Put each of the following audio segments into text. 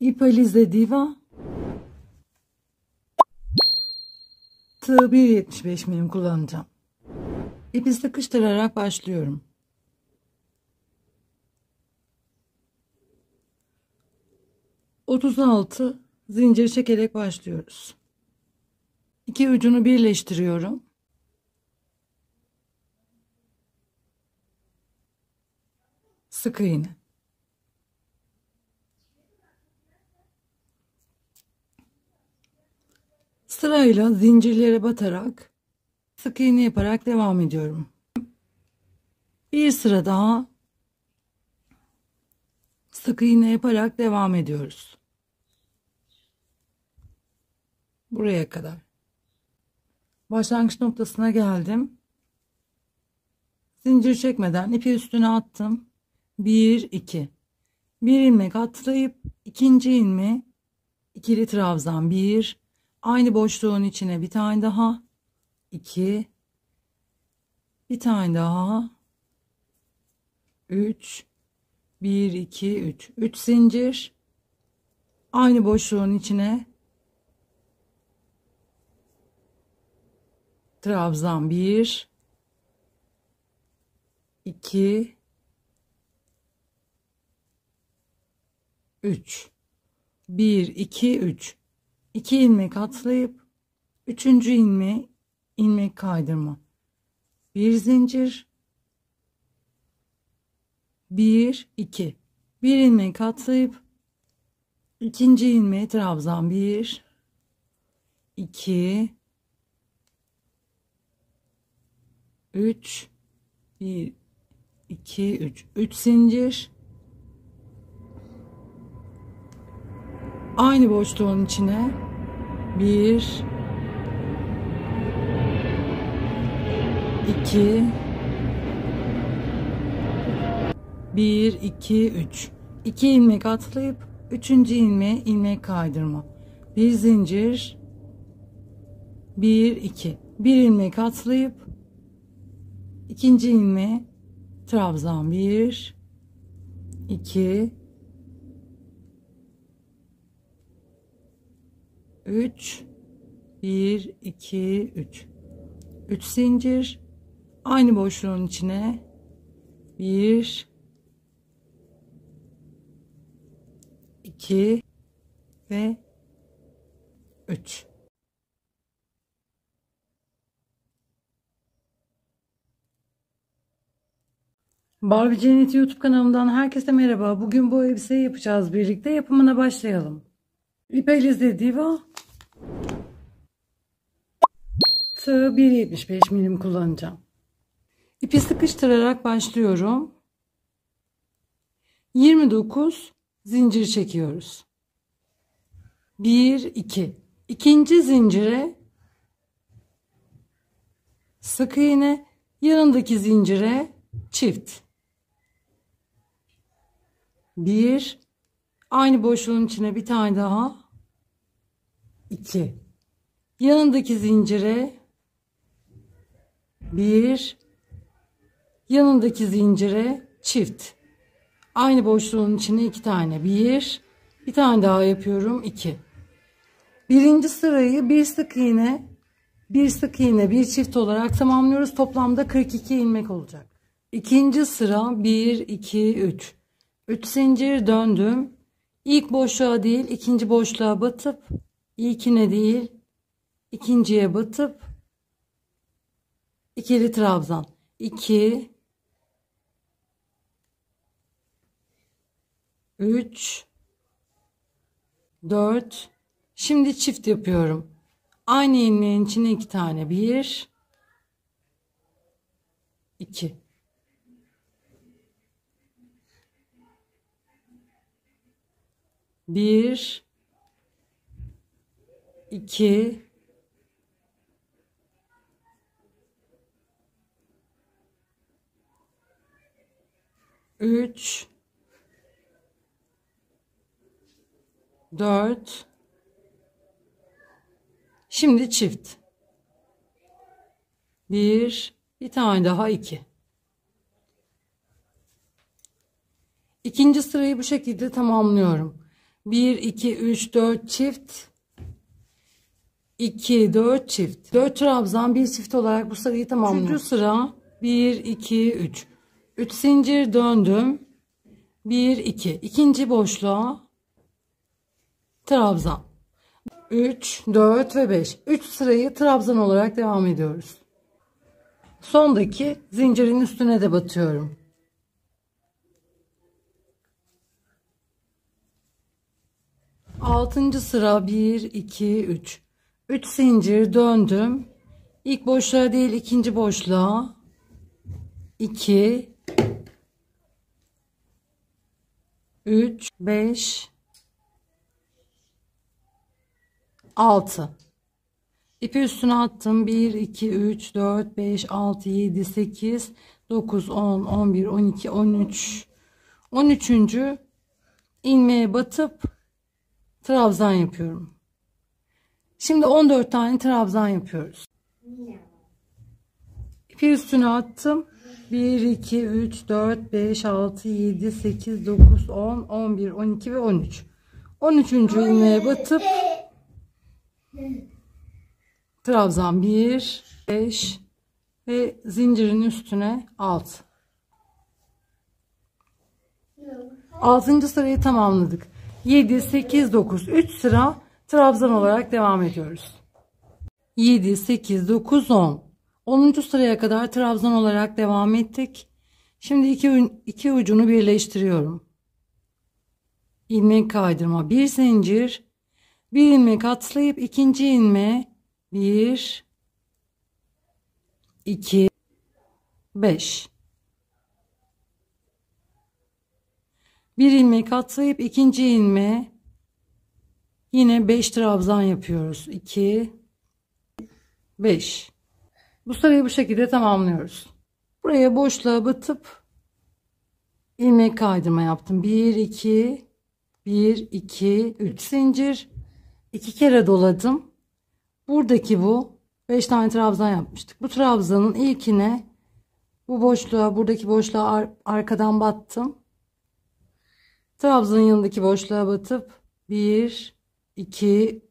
İp Alize Diva tığ 1,75 milim kullanacağım. İpi sıkıştırarak başlıyorum. ...36 zincir çekerek başlıyoruz. İki ucunu birleştiriyorum. Sık iğne. Sırayla zincirlere batarak sık iğne yaparak devam ediyorum. Bir sıra daha sık iğne yaparak devam ediyoruz. Buraya kadar. Başlangıç noktasına geldim. Zincir çekmeden ipi üstüne attım. 1 2 bir ilmek atlayıp ikinci ilmeği ikili trabzan 1, aynı boşluğun içine bir tane daha 2, bir tane daha 3, 1 2 3 zincir, aynı boşluğun içine trabzan 1 2 3, 1 2 3, 2 ilmek atlayıp üçüncü ilmeği ilmek kaydırma, bir zincir, 1 2, bir ilmek atlayıp ikinci ilmeği trabzan 1 2 3, 1 2 3 zincir, aynı boşluğun içine 1 2 1 2 3, 2 ilmek atlayıp üçüncü ilmeğe ilmek kaydırma, bir zincir, 1 2, bir ilmek atlayıp ikinci ilmeğe trabzan 1 2 3, 1 2 3 zincir, aynı boşluğun içine 1 2 ve 3. Barbie Cenneti YouTube kanalımdan herkese merhaba. Bugün bu elbiseyi yapacağız birlikte. Yapımına başlayalım. İp Alize Diva tığ 1,75 milim kullanacağım. İpi sıkıştırarak başlıyorum. 29 zincir çekiyoruz. 1 2, ikinci zincire sık iğne, yanındaki zincire çift, 1, aynı boşluğun içine bir tane daha 2, yanındaki zincire 1, yanındaki zincire çift, aynı boşluğun içine 2 tane 1, bir tane daha yapıyorum 2. Birinci sırayı bir sık iğne bir çift olarak tamamlıyoruz. Toplamda 42 ilmek olacak. İkinci sıra 1 2 3 zincir döndüm. İlk boşluğa değil ikinci boşluğa batıp, ilkine değil ikinciye batıp ikili trabzan 2 3 4, şimdi çift yapıyorum. Aynı ilmeğin içine 2 tane 1 2, 1 2 3 4, şimdi çift 1, bir tane daha 2. İkinci sırayı bu şekilde tamamlıyorum. 1 2 3 4 çift, 2 4 çift. 4 trabzan, bir çift olarak bu sırayı tamamlıyoruz. 3. sıra 1 2 3. 3 zincir döndüm. 1 2. İkinci boşluğa trabzan. 3 4 ve 5. 3 sırayı trabzan olarak devam ediyoruz. Sondaki zincirin üstüne de batıyorum. Altıncı sıra 1 2 3. 3 zincir döndüm. İlk boşluğa değil, ikinci boşluğa 2 3 5 6. İpi üstüne attım. 1 2 3 4 5 6 7 8 9 10 11 12 13. 13. ilmeğe batıp trabzan yapıyorum. Şimdi 14 tane trabzan yapıyoruz. İpi üstüne attım. 1 2 3 4 5 6 7 8 9 10 11 12 ve 13. 13. ilmeğe batıp trabzan 1 5 ve zincirin üstüne 6. 6. sırayı tamamladık. 7 8 9, 3 sıra trabzan olarak devam ediyoruz. 7 8 9 10. 10. sıraya kadar trabzan olarak devam ettik. Şimdi iki ucunu birleştiriyorum. İlmek kaydırma, bir zincir, bir ilmek atlayıp ikinci ilmeğe 1 2 5. Bir ilmek atlayıp ikinci ilmeğe yine 5 trabzan yapıyoruz. 2 5. Bu sırayı bu şekilde tamamlıyoruz. Buraya boşluğa batıp ilmek kaydırma yaptım. 1 2 1 2 3 zincir, 2 kere doladım. Buradaki bu 5 tane trabzan yapmıştık. Bu trabzanın ilkine bu boşluğa, buradaki boşluğa arkadan battım. Trabzanın yanındaki boşluğa batıp 1 2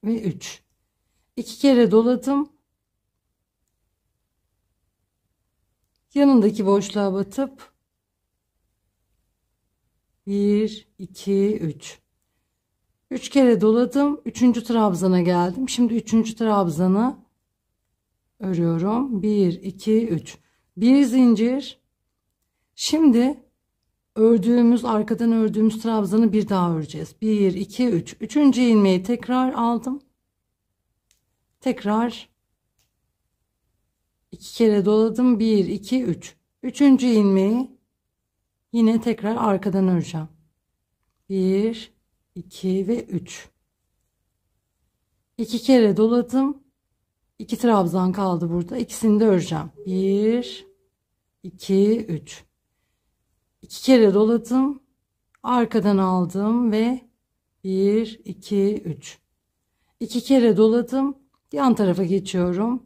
ve 3. 2 kere doladım. Yanındaki boşluğa batıp 1 2 3. 3 kere doladım. 3. trabzana geldim. Şimdi 3. trabzanı örüyorum. 1 2 3. Bir zincir. Şimdi arkadan ördüğümüz trabzanı bir daha öreceğiz. 1 2 3. 3. ilmeği tekrar aldım. Tekrar 2 kere doladım. 1 2 3. 3. ilmeği yine tekrar arkadan öreceğim. 1 2 ve 3. 2 kere doladım. 2 trabzan kaldı burada. İkisini de öreceğim. 1 2 3. 2 kere doladım. Arkadan aldım ve 1 2 3. 2 kere doladım. Yan tarafa geçiyorum.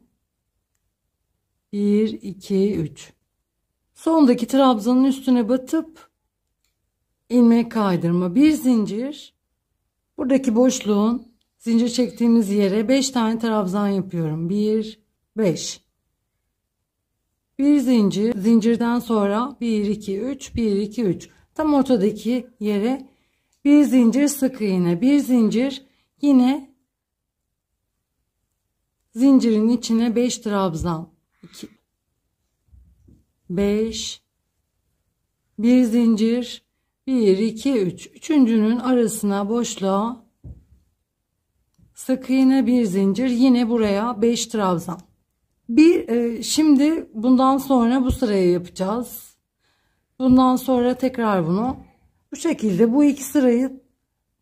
1 2 3. Sondaki trabzanın üstüne batıp ilmek kaydırma, bir zincir. Buradaki boşluğun zincir çektiğimiz yere 5 tane trabzan yapıyorum. 1 5. Bir zincir, zincirden sonra 1 2 3 1 2 3. Tam ortadaki yere bir zincir, sık iğne, bir zincir, yine zincirin içine 5 trabzan. 2 5, bir zincir, 1 2 3. Üçüncünün arasına, boşluğa sık iğne, bir zincir, yine buraya 5 trabzan. Şimdi bundan sonra bu sırayı yapacağız. Bundan sonra tekrar bunu bu şekilde, bu iki sırayı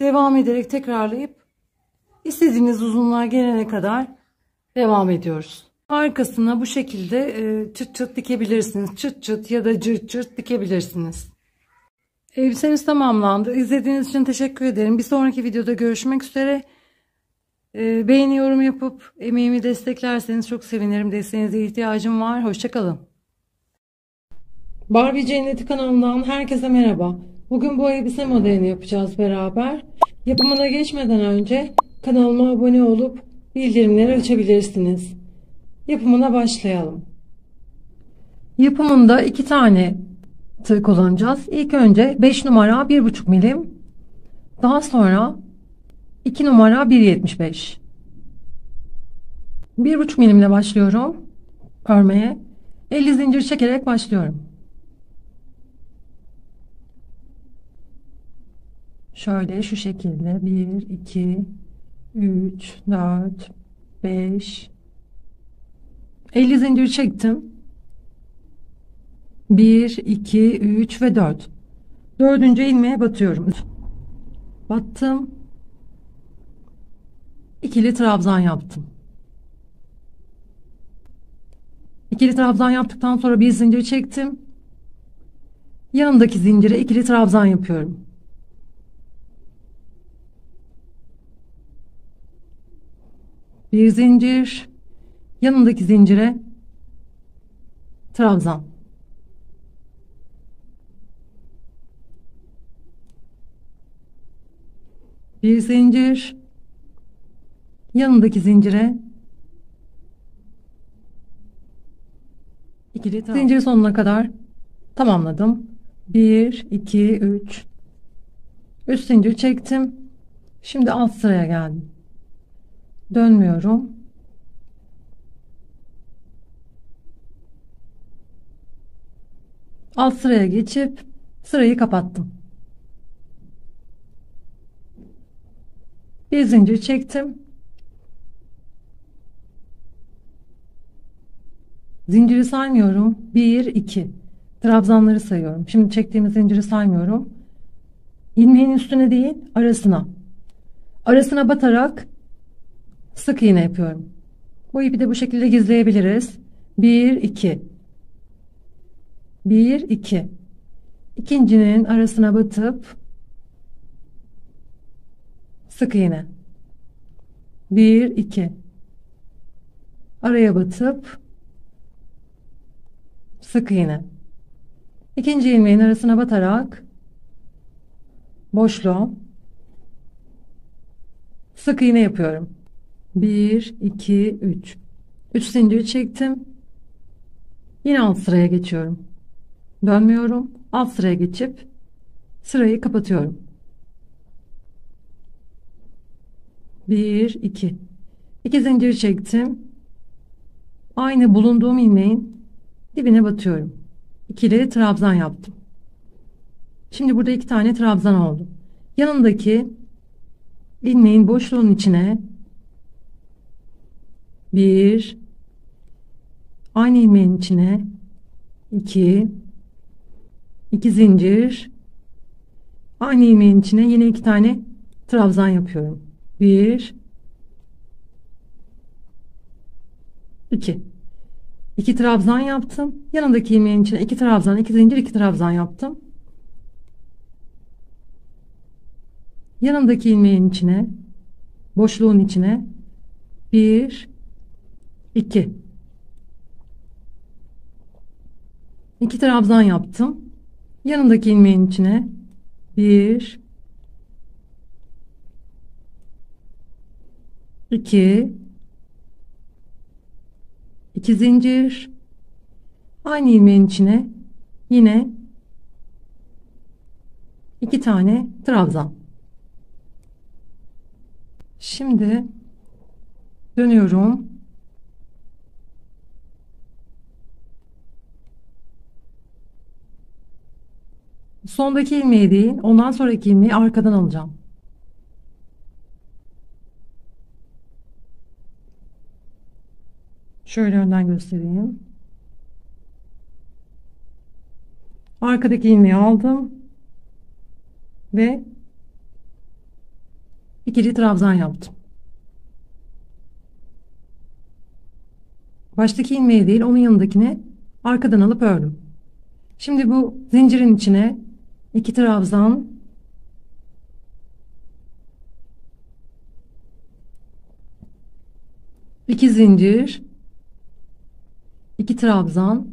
devam ederek tekrarlayıp istediğiniz uzunluğa gelene kadar devam ediyoruz. Arkasına bu şekilde çıt çıt dikebilirsiniz. Çıt çıt ya da cırt cırt dikebilirsiniz. Elbiseniz tamamlandı. İzlediğiniz için teşekkür ederim. Bir sonraki videoda görüşmek üzere. Beğeni, yorum yapıp emeğimi desteklerseniz çok sevinirim. Desteğinize ihtiyacım var. Hoşça kalın. Barbie Cenneti kanalından herkese merhaba. Bugün bu elbise modelini yapacağız beraber. Yapımına geçmeden önce kanalıma abone olup bildirimleri açabilirsiniz. Yapımına başlayalım. Yapımında 2 tane tığ kullanacağız. İlk önce 5 numara 1,5 milim. Daha sonra 2 numara 1,75. 1,5 milimle başlıyorum örmeye. 50 zincir çekerek başlıyorum. Şöyle şu şekilde 1, 2, 3, 4, 5, 50 zincir çektim. 1, 2, 3 ve 4. Dördüncü ilmeğe batıyorum. Battım. İkili trabzan yaptım. İkili trabzan yaptıktan sonra bir zincir çektim. Yanındaki zincire ikili trabzan yapıyorum. Bir zincir, yanındaki zincire trabzan. Bir zincir, yanındaki zincire ikili trabzan. Zincir sonuna kadar tamamladım. 1, 2, 3. Üst zincir çektim. Şimdi alt sıraya geldim. Dönmüyorum. Alt sıraya geçip sırayı kapattım. Bir zincir çektim. Zinciri saymıyorum. 1, 2. Trabzanları sayıyorum. Şimdi çektiğimiz zinciri saymıyorum. İlmeğin üstüne değil, arasına. Arasına batarak sık iğne yapıyorum. Bu ipi de bu şekilde gizleyebiliriz. 1, 2. 1, 2. İkincinin arasına batıp sık iğne. 1, 2. Araya batıp sık iğne. İkinci ilmeğin arasına batarak boşluğa sık iğne yapıyorum. 1, 2, 3. 3 zincir çektim. Yine alt sıraya geçiyorum. Dönmüyorum. Alt sıraya geçip sırayı kapatıyorum. 1, 2. 2 zincir çektim. Aynı bulunduğum ilmeğin dibine batıyorum. İkili trabzan yaptım. Şimdi burada 2 tane trabzan oldu. Yanındaki ilmeğin boşluğunun içine 1, aynı ilmeğin içine 2, 2 zincir, aynı ilmeğin içine yine 2 tane trabzan yapıyorum. 1, 2. 2 trabzan yaptım. Yanındaki ilmeğin içine 2 trabzan, 2 zincir, 2 trabzan yaptım. Yanındaki ilmeğin içine, boşluğun içine 1, 2. 2 trabzan yaptım. Yanındaki ilmeğin içine 1, 2, 2 zincir, aynı ilmeğin içine yine 2 tane trabzan. Şimdi dönüyorum. Sondaki ilmeği değil, ondan sonraki ilmeği arkadan alacağım. Şöyle önden göstereyim. Arkadaki ilmeği aldım ve ikili trabzan yaptım. Baştaki ilmeği değil, onun yanındakini arkadan alıp ördüm. Şimdi bu zincirin içine 2 trabzan, 2 zincir, 2 trabzan,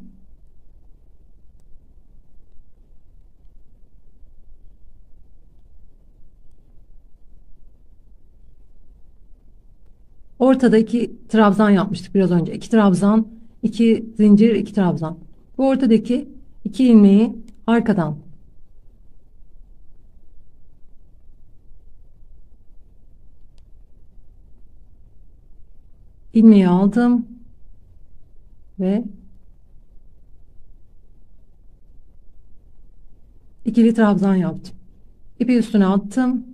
Ortada 2 trabzan yapmıştık biraz önce. 2 trabzan, 2 zincir, 2 trabzan. Bu ortadaki 2 ilmeği arkadan ilmeği aldım ve ikili trabzan yaptım. İpi üstüne attım.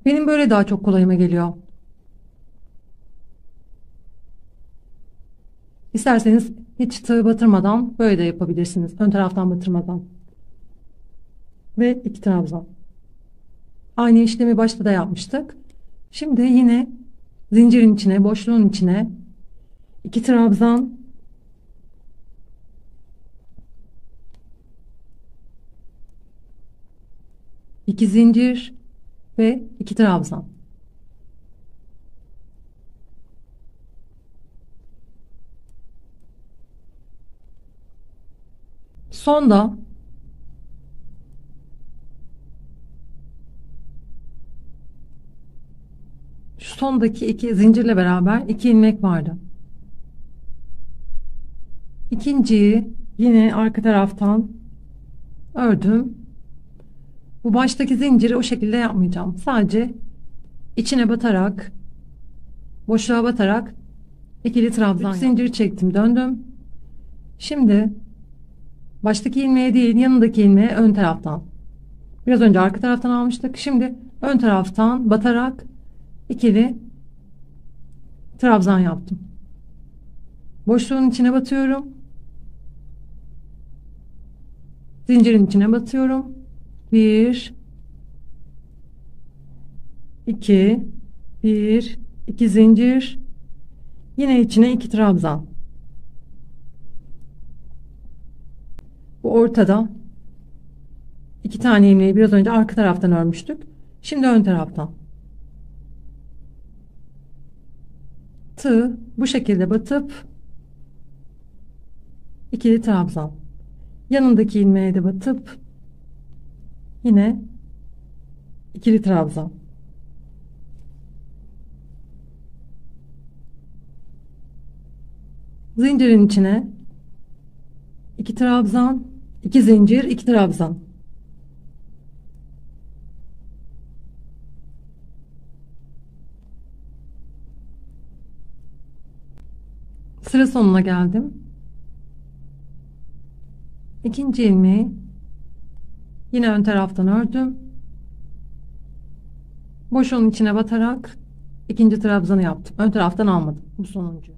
Benim böyle daha çok kolayıma geliyor. İsterseniz hiç tığ batırmadan böyle de yapabilirsiniz. Ön taraftan batırmadan. Ve 2 trabzan. Aynı işlemi başta da yapmıştık. Şimdi yine zincirin içine, boşluğun içine 2 trabzan, 2 zincir ve 2 trabzan. Sonda şu sondaki 2 zincirle beraber 2 ilmek vardı. İkinciyi yine arka taraftan ördüm. Bu baştaki zinciri o şekilde yapmayacağım. Sadece içine batarak, boşluğa batarak ikili trabzan zinciri çektim, döndüm. Şimdi baştaki ilmeğe değil, yanındaki ilmeğe ön taraftan. Biraz önce arka taraftan almıştık. Şimdi ön taraftan batarak ikili trabzan yaptım. Boşluğun içine batıyorum. Zincirin içine batıyorum. 1 2 1 2 zincir, yine içine 2 trabzan. Bu ortada 2 tane ilmeği biraz önce arka taraftan örmüştük. Şimdi ön taraftan. Tığ bu şekilde batıp ikili trabzan. Yanındaki ilmeğe de batıp yine ikili trabzan. Zincirin içine 2 trabzan, 2 zincir, 2 trabzan. Sıra sonuna geldim. İkinci ilmeği yine ön taraftan ördüm. Boşluğun içine batarak ikinci trabzanı yaptım. Ön taraftan almadım. Bu sonuncu.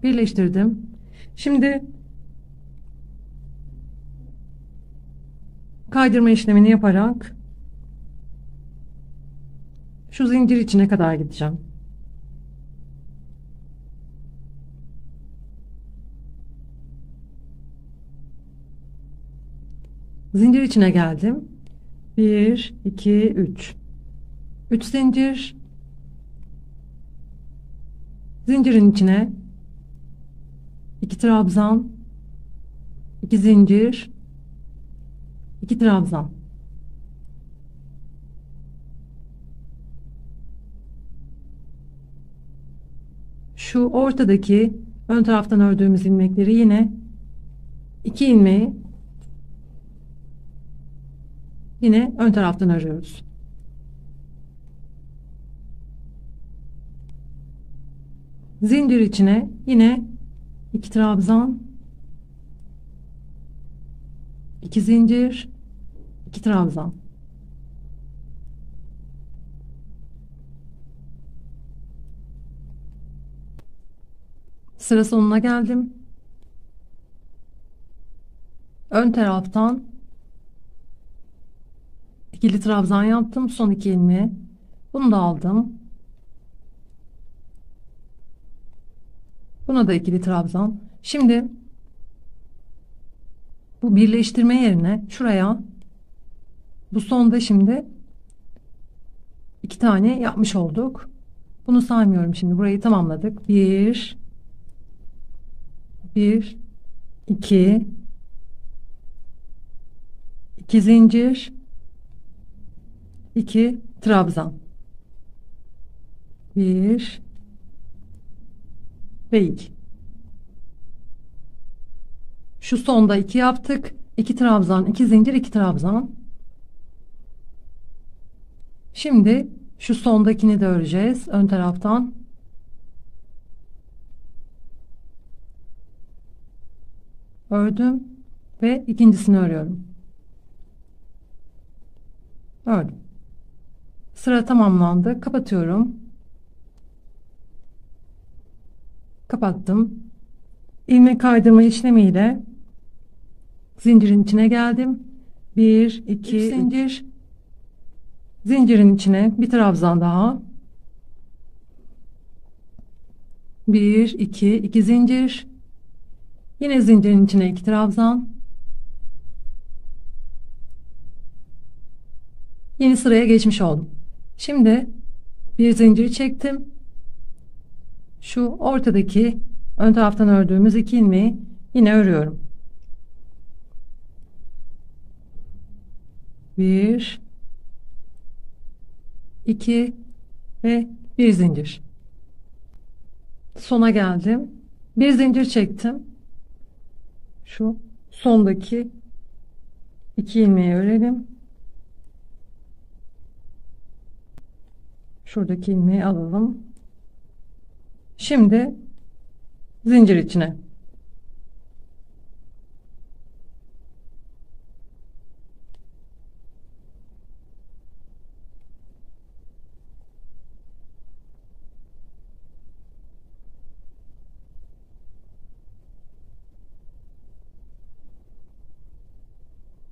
Birleştirdim. Şimdi kaydırma işlemini yaparak şu zincir içine kadar gideceğim. Zincir içine geldim. 1 2 3 3 zincir, zincirin içine 2 trabzan, 2 zincir, 2 trabzan. Şu ortadaki ön taraftan ördüğümüz ilmekleri yine 2 ilmeği yine ön taraftan örüyoruz. Zincir içine yine 2 trabzan, 2 zincir, 2 trabzan. Sıra sonuna geldim. Ön taraftan ikili trabzan yaptım. Son 2 ilmeği. Bunu da aldım. Buna da ikili trabzan. Şimdi bu birleştirme yerine şuraya, bu sonda şimdi 2 tane yapmış olduk. Bunu saymıyorum şimdi. Burayı tamamladık. 1 2 2 zincir, 2 trabzan, 1 ve 2. Şu sonda 2 yaptık. 2 trabzan, 2 zincir, 2 trabzan. Şimdi şu sondakini de öreceğiz ön taraftan. Ördüm ve ikincisini örüyorum. Ördüm. Sıra tamamlandı. Kapatıyorum. Kapattım. İlmek kaydırma işlemiyle zincirin içine geldim. 1 2 3 zincir. Zincirin içine bir trabzan daha. 1 2 zincir. Yine zincirin içine 2 trabzan. Yeni sıraya geçmiş oldum. Şimdi bir zincir çektim. Şu ortadaki ön taraftan ördüğümüz 2 ilmeği yine örüyorum. 1 2 ve bir zincir. Sona geldim. Bir zincir çektim. Şu sondaki 2 ilmeği örelim. Şuradaki ilmeği alalım. Şimdi zincir içine.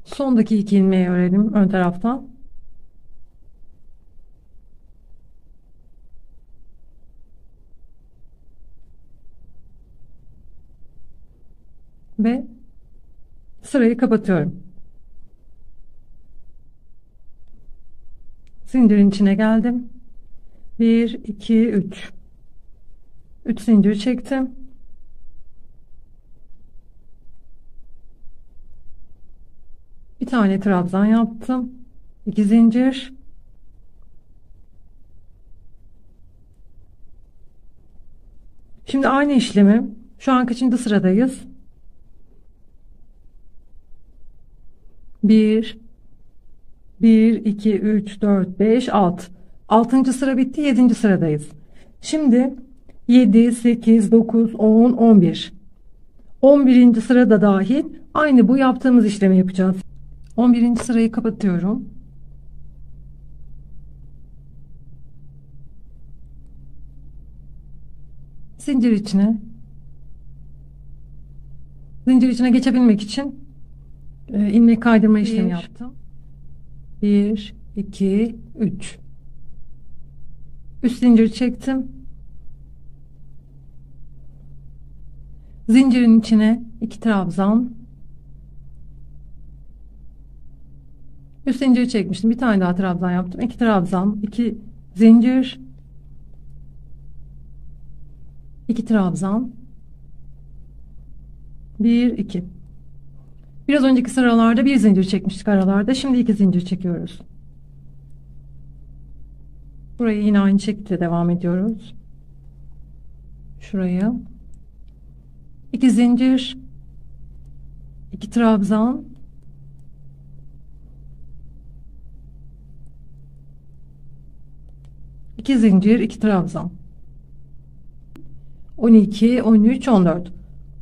Sondaki 2 ilmeği örelim ön taraftan. Ve sırayı kapatıyorum. Zincirin içine geldim. 1 2 3. 3 zincir çektim. Bir tane trabzan yaptım. 2 zincir. Şimdi aynı işlemi şu an kaçıncı sıradayız? 1 2 3 4 5 6. 6. sıra bitti. 7. sıradayız. Şimdi 7 8 9 10 11. 11. sırada dahil aynı bu yaptığımız işlemi yapacağız. 11. sırayı kapatıyorum. Zincir içine. Zincir içine geçebilmek için ilmek kaydırma işlemi yaptım. 1 2 3. Üst zincir çektim. Zincirin içine 2 trabzan. Üst zinciri çekmiştim. Bir tane daha trabzan yaptım. 2 trabzan, 2 zincir, 2 trabzan, 1 2. Biraz önceki sıralarda bir zincir çekmiştik aralarda. Şimdi 2 zincir çekiyoruz. Burayı yine aynı şekilde devam ediyoruz. Şuraya 2 zincir, 2 trabzan, 2 zincir, 2 trabzan. 12 13 14.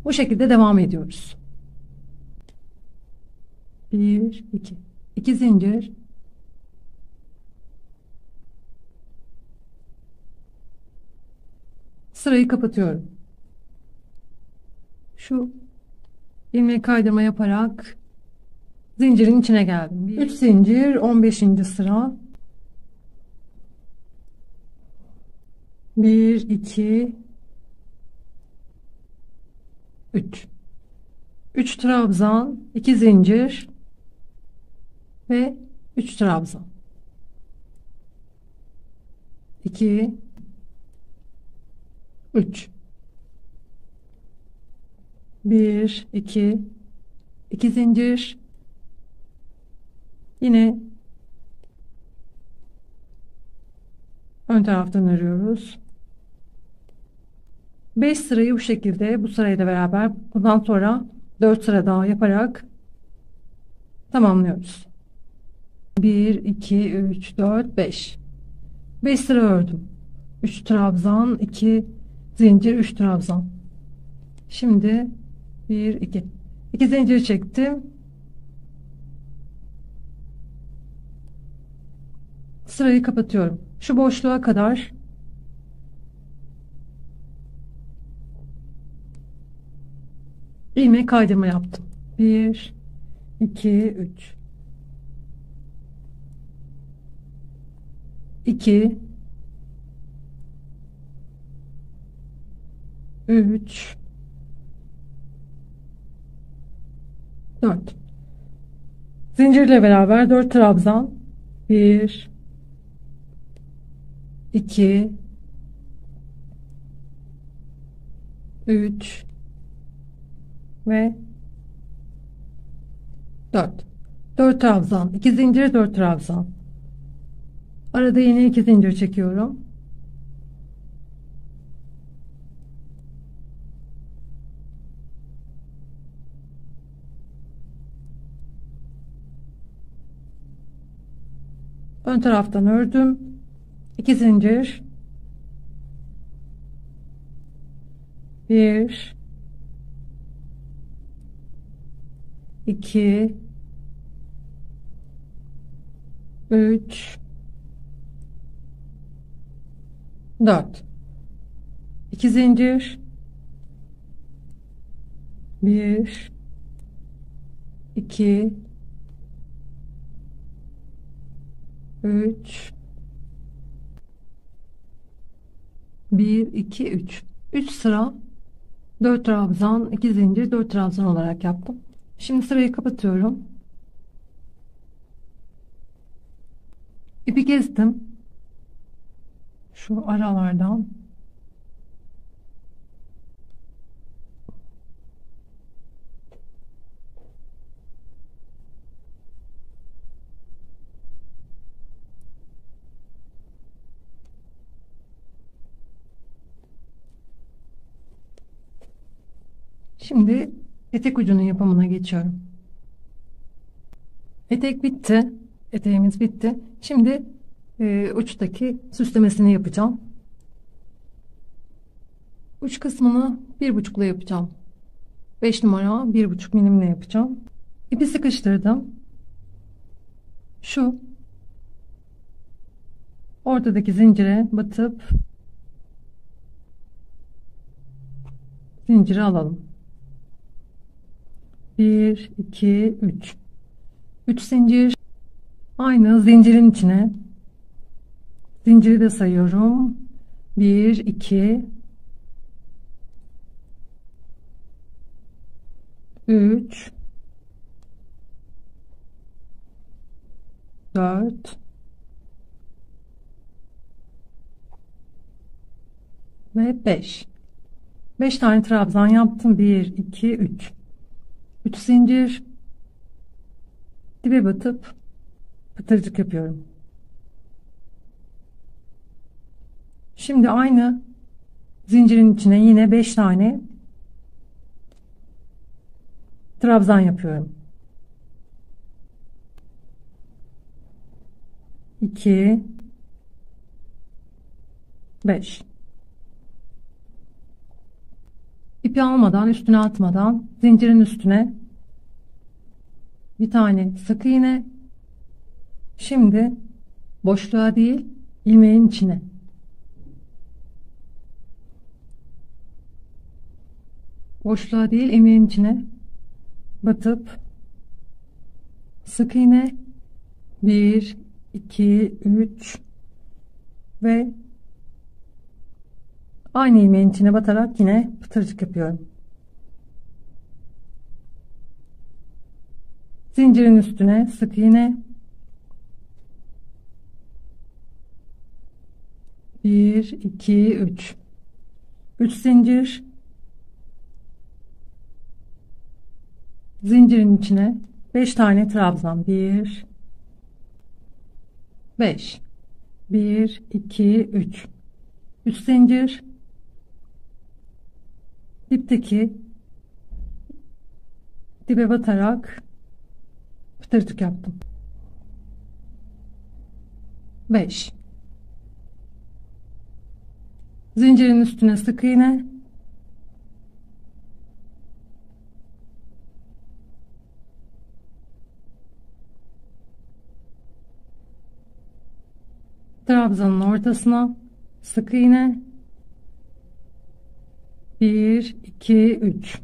Bu şekilde devam ediyoruz. 1 2 2 zincir, sırayı kapatıyorum. Şu ilmek kaydırma yaparak zincirin içine geldim. 3 zincir, 15. sıra. 1 2 3. 3 trabzan, 2 zincir ve 3 trabzan. 2 3. 1 2 2 zincir, Yine ön taraftan örüyoruz. 5 sırayı bu şekilde, bu sırayla beraber bundan sonra 4 sıra daha yaparak tamamlıyoruz. 1 2 3 4 5 5 sıra ördüm. 3 trabzan, 2 zincir, 3 trabzan. Şimdi 1 2 zincir çektim. Sırayı kapatıyorum. Şu boşluğa kadar ilmek kaydırma yaptım. 1 2 3 2 3 4 zincirle beraber 4 trabzan, 1 2 3 ve 4 trabzan, 2 zincir, 4 trabzan. Arada yine 2 zincir çekiyorum. Ön taraftan ördüm. 2 zincir, 1 2 3 4 2 zincir, 1 2 3 1 2 3 sıra 4 trabzan, 2 zincir, 4 trabzan olarak yaptım. Şimdi sırayı kapatıyorum. İpi kestim. Şu aralardan. Şimdi etek ucunun yapımına geçiyorum. Etek bitti. Eteğimiz bitti. Şimdi uçtaki süslemesini yapacağım. Uç kısmını 1,5'la yapacağım. 5 numara 1,5 milimle yapacağım. İpi sıkıştırdım. Şu ortadaki zincire batıp zinciri alalım. 1 2 3 zincir, aynı zincirin içine zinciri de sayıyorum. 1 2 3 4 ve 5 tane trabzan yaptım. 1 2 3 zincir, dibe batıp pıtırcık yapıyorum. Şimdi aynı zincirin içine yine 5 tane trabzan yapıyorum. 2 5 ipi almadan, üstüne atmadan zincirin üstüne bir tane sık iğne. Şimdi boşluğa değil, ilmeğin içine. Boşluğa değil, ilmeğin içine batıp sık iğne 1 2 3 ve aynı ilmeğin içine batarak yine pıtırcık yapıyorum. Zincirin üstüne sık iğne, 1 2 3 zincir, zincirin içine 5 tane trabzan, 1 5. 1, 2, 3. 3 zincir. Dipteki dibe batarak pıtırtık yaptım. 5. Zincirin üstüne sık iğne. Trabzanın ortasına sık iğne. 1, 2, 3.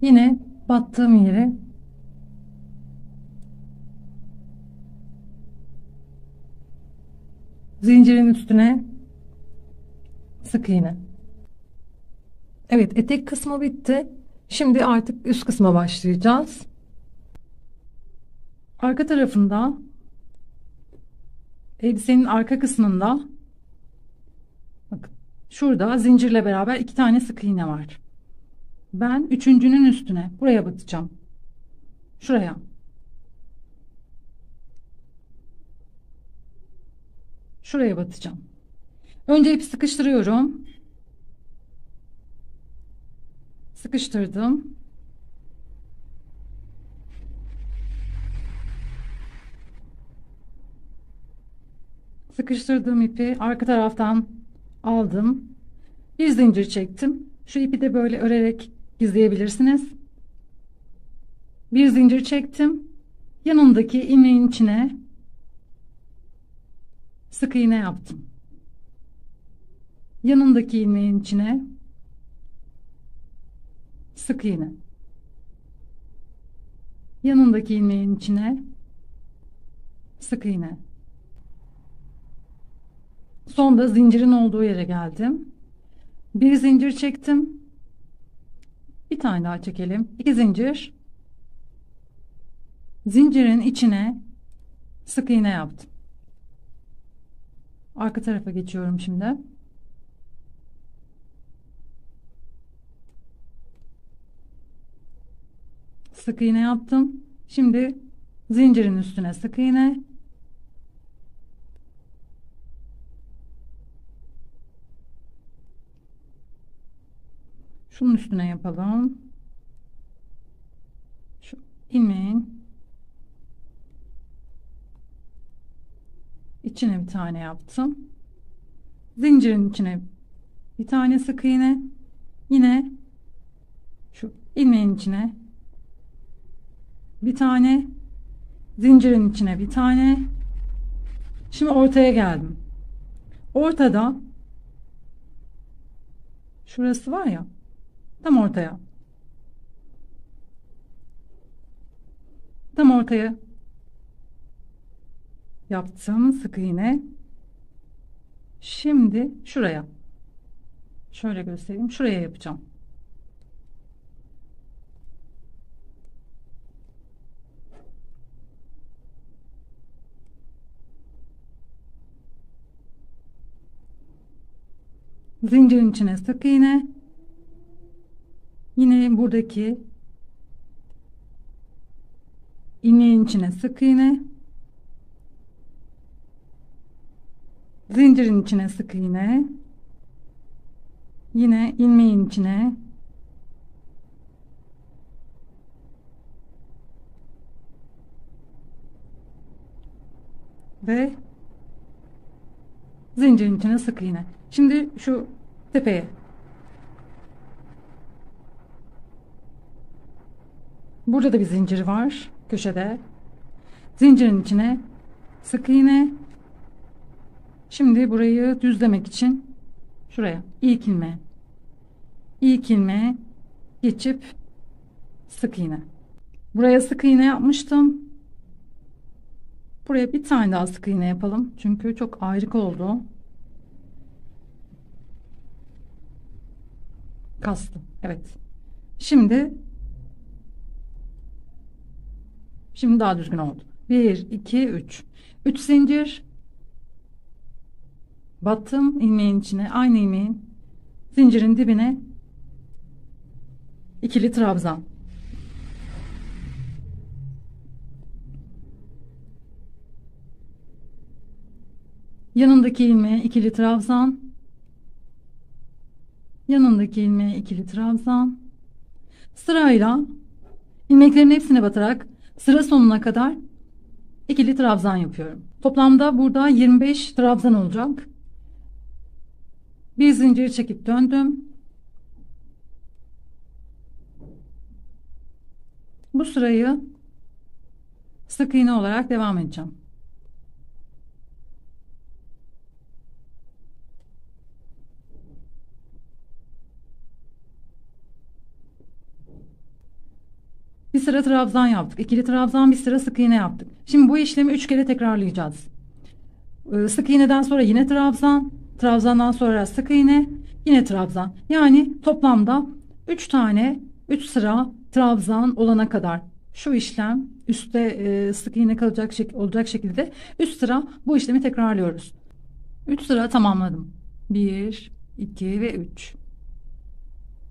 Yine battığım yere zincirin üstüne sık iğne. Evet, etek kısmı bitti. Şimdi artık üst kısma başlayacağız. Arka tarafında, elbisenin arka kısmında, bakın şurada zincirle beraber 2 tane sık iğne var. Ben üçüncünün üstüne buraya batacağım. Şuraya. Şuraya batacağım. Önce ipi sıkıştırıyorum. Sıkıştırdım. Sıkıştırdığım ipi arka taraftan aldım. Bir zincir çektim. Şu ipi de böyle örerek gizleyebilirsiniz. Bir zincir çektim. Yanındaki ilmeğin içine sık iğne yaptım. Yanındaki ilmeğin içine sık iğne. Yanındaki ilmeğin içine sık iğne. Sonda zincirin olduğu yere geldim. Bir zincir çektim. Bir tane daha çekelim. 2 zincir. Zincirin içine sık iğne yaptım. Arka tarafa geçiyorum şimdi. Sık iğne yaptım. Şimdi zincirin üstüne sık iğne. Şunun üstüne yapalım. Şu ilmeğin içine bir tane yaptım. Zincirin içine bir tane sık iğne. Yine şu ilmeğin içine bir tane, zincirin içine bir tane. Şimdi ortaya geldim. Ortada şurası var ya, tam ortaya. Tam ortaya yaptım sık iğne. Şimdi şuraya. Şöyle göstereyim. Şuraya yapacağım. Zincirin içine sık iğne. Yine buradaki ilmeğin içine sık iğne. Zincirin içine sık iğne. Yine ilmeğin içine ve zincirin içine sık iğne. Şimdi şu tepeye. Burada da bir zincir var köşede. Zincirin içine sık iğne. Şimdi burayı düzlemek için şuraya ilk ilmeğe. İlk ilmeğe geçip sık iğne. Buraya sık iğne yapmıştım. Buraya bir tane daha sık iğne yapalım. Çünkü çok ayrık oldu. Kastım. Evet. Şimdi daha düzgün oldu. 1, 2, 3. 3 zincir. Battım ilmeğin içine. Aynı ilmeğin zincirin dibine ikili trabzan. Yanındaki ilmeğe ikili trabzan, yanındaki ilmeğe ikili trabzan. Sırayla ilmeklerin hepsine batarak sıra sonuna kadar ikili trabzan yapıyorum. Toplamda burada 25 trabzan olacak. Bir zincir çekip döndüm. Bu sırayı sık iğne olarak devam edeceğim. Bir sıra trabzan yaptık. İkili trabzan, bir sıra sık iğne yaptık. Şimdi bu işlemi 3 kere tekrarlayacağız. Sık iğneden sonra yine trabzan, trabzandan sonra sık iğne, yine trabzan. Yani toplamda 3 tane 3 sıra trabzan olana kadar şu işlem üstte sık iğne kalacak olacak şekilde 3 sıra bu işlemi tekrarlıyoruz. 3 sıra tamamladım. 1, 2 ve 3.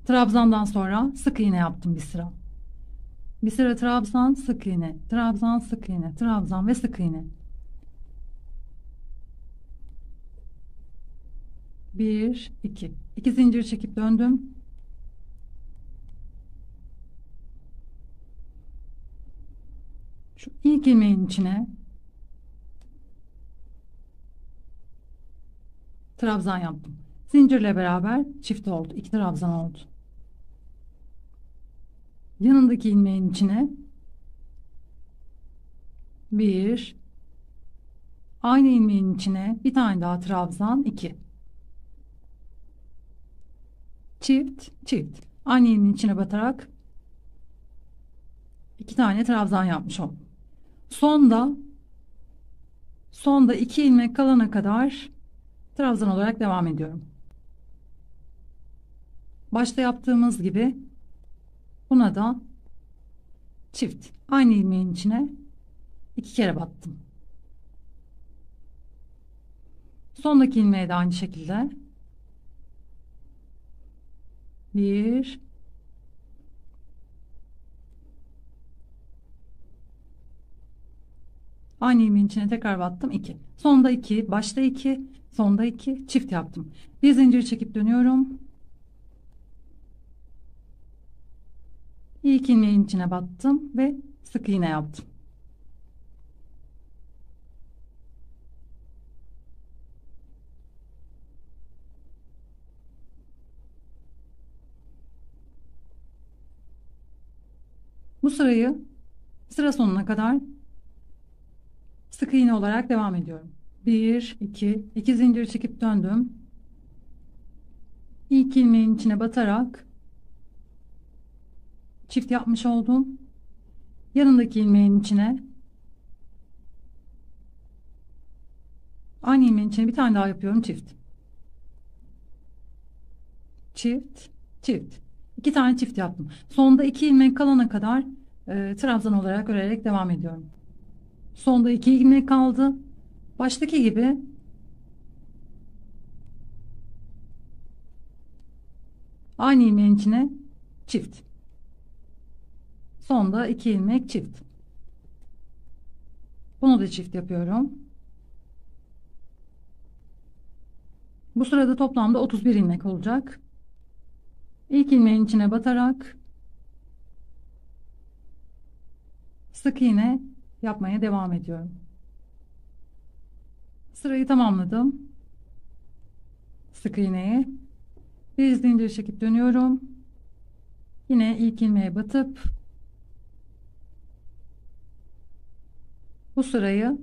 Trabzandan sonra sık iğne yaptım bir sıra. Bir sıra trabzan, sık iğne, trabzan, sık iğne, trabzan ve sık iğne. 1, 2. 2 zincir çekip döndüm. Şu ilk ilmeğin içine trabzan yaptım. Zincirle beraber çift oldu. 2 trabzan oldu. Yanındaki ilmeğin içine 1, aynı ilmeğin içine bir tane daha trabzan, 2. Çift, çift. Aynı ilmeğin içine batarak 2 tane trabzan yapmış oldum. Sonda 2 ilmek kalana kadar trabzan olarak devam ediyorum. Başta yaptığımız gibi buna da çift. Aynı ilmeğin içine 2 kere battım. Sondaki ilmeğe de aynı şekilde 1, aynı ilmeğin içine tekrar battım, 2. Sonda 2, başta 2, sonda 2, çift yaptım. Bir zincir çekip dönüyorum. İlk ilmeğin içine battım ve sık iğne yaptım. Bu sırayı sıra sonuna kadar sık iğne olarak devam ediyorum. 1, 2 zincir çekip döndüm. İlk ilmeğin içine batarak çift yapmış oldum. Yanındaki ilmeğin içine aynı ilmeğin içine bir tane daha yapıyorum, çift. Çift, çift. 2 tane çift yaptım. Sonda 2 ilmek kalana kadar trabzan olarak örerek devam ediyorum. Sonda 2 ilmek kaldı. Baştaki gibi aynı ilmeğin içine çift. Sonda 2 ilmek çift. Bunu da çift yapıyorum. Bu sırada toplamda 31 ilmek olacak. İlk ilmeğin içine batarak sık iğne yapmaya devam ediyorum. Sırayı tamamladım. Sık iğneyi bir zincir çekip dönüyorum. Yine ilk ilmeğe batıp bu sırayı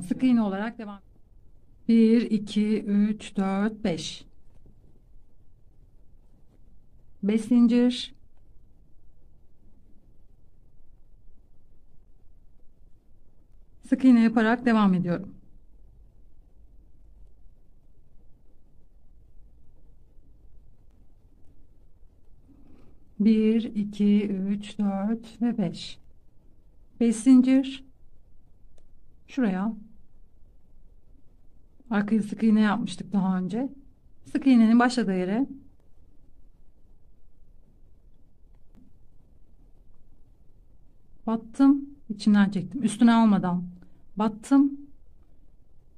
sık iğne olarak devam. 1, 2, 3, 4, 5. 5 zincir. Sık iğne yaparak devam ediyorum. Bir, iki, üç, dört ve 5. 5 zincir. Şuraya arkaya sık iğne yapmıştık daha önce. Sık iğnenin başladığı yere battım, içinden çektim. Üstüne almadan battım,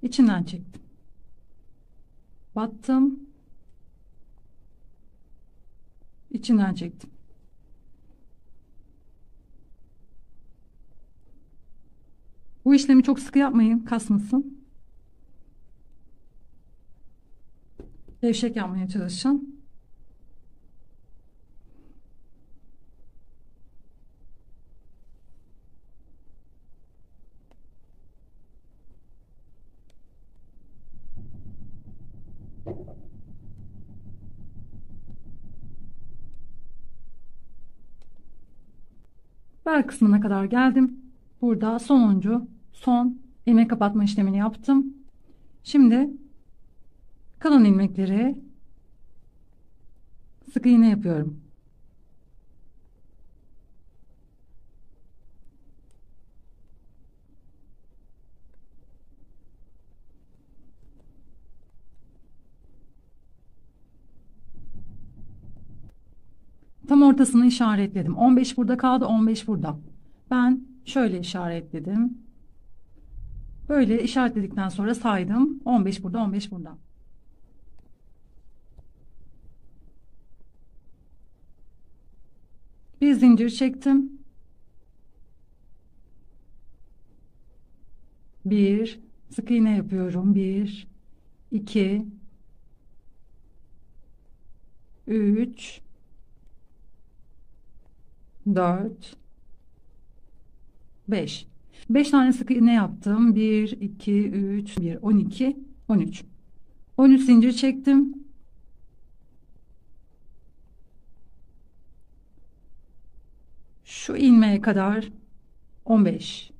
içinden çektim, battım, içinden çektim. Bu işlemi çok sıkı yapmayın, kasmasın. Gevşek yapmaya çalışın. Bel kısmına kadar geldim. Burada son ilmek kapatma işlemini yaptım. Şimdi kalan ilmekleri sık iğne yapıyorum. Tam ortasını işaretledim. 15 burada kaldı, 15 burada. Ben şöyle işaretledim. Böyle işaretledikten sonra saydım. 15 burada, 15 burada. Bir zincir çektim. Bir sık iğne yapıyorum. 1 2 3 4 5 5 tane sık iğne yaptım. 1 2 3 1 12 13 13 zincir çektim. Şu ilmeğe kadar 15.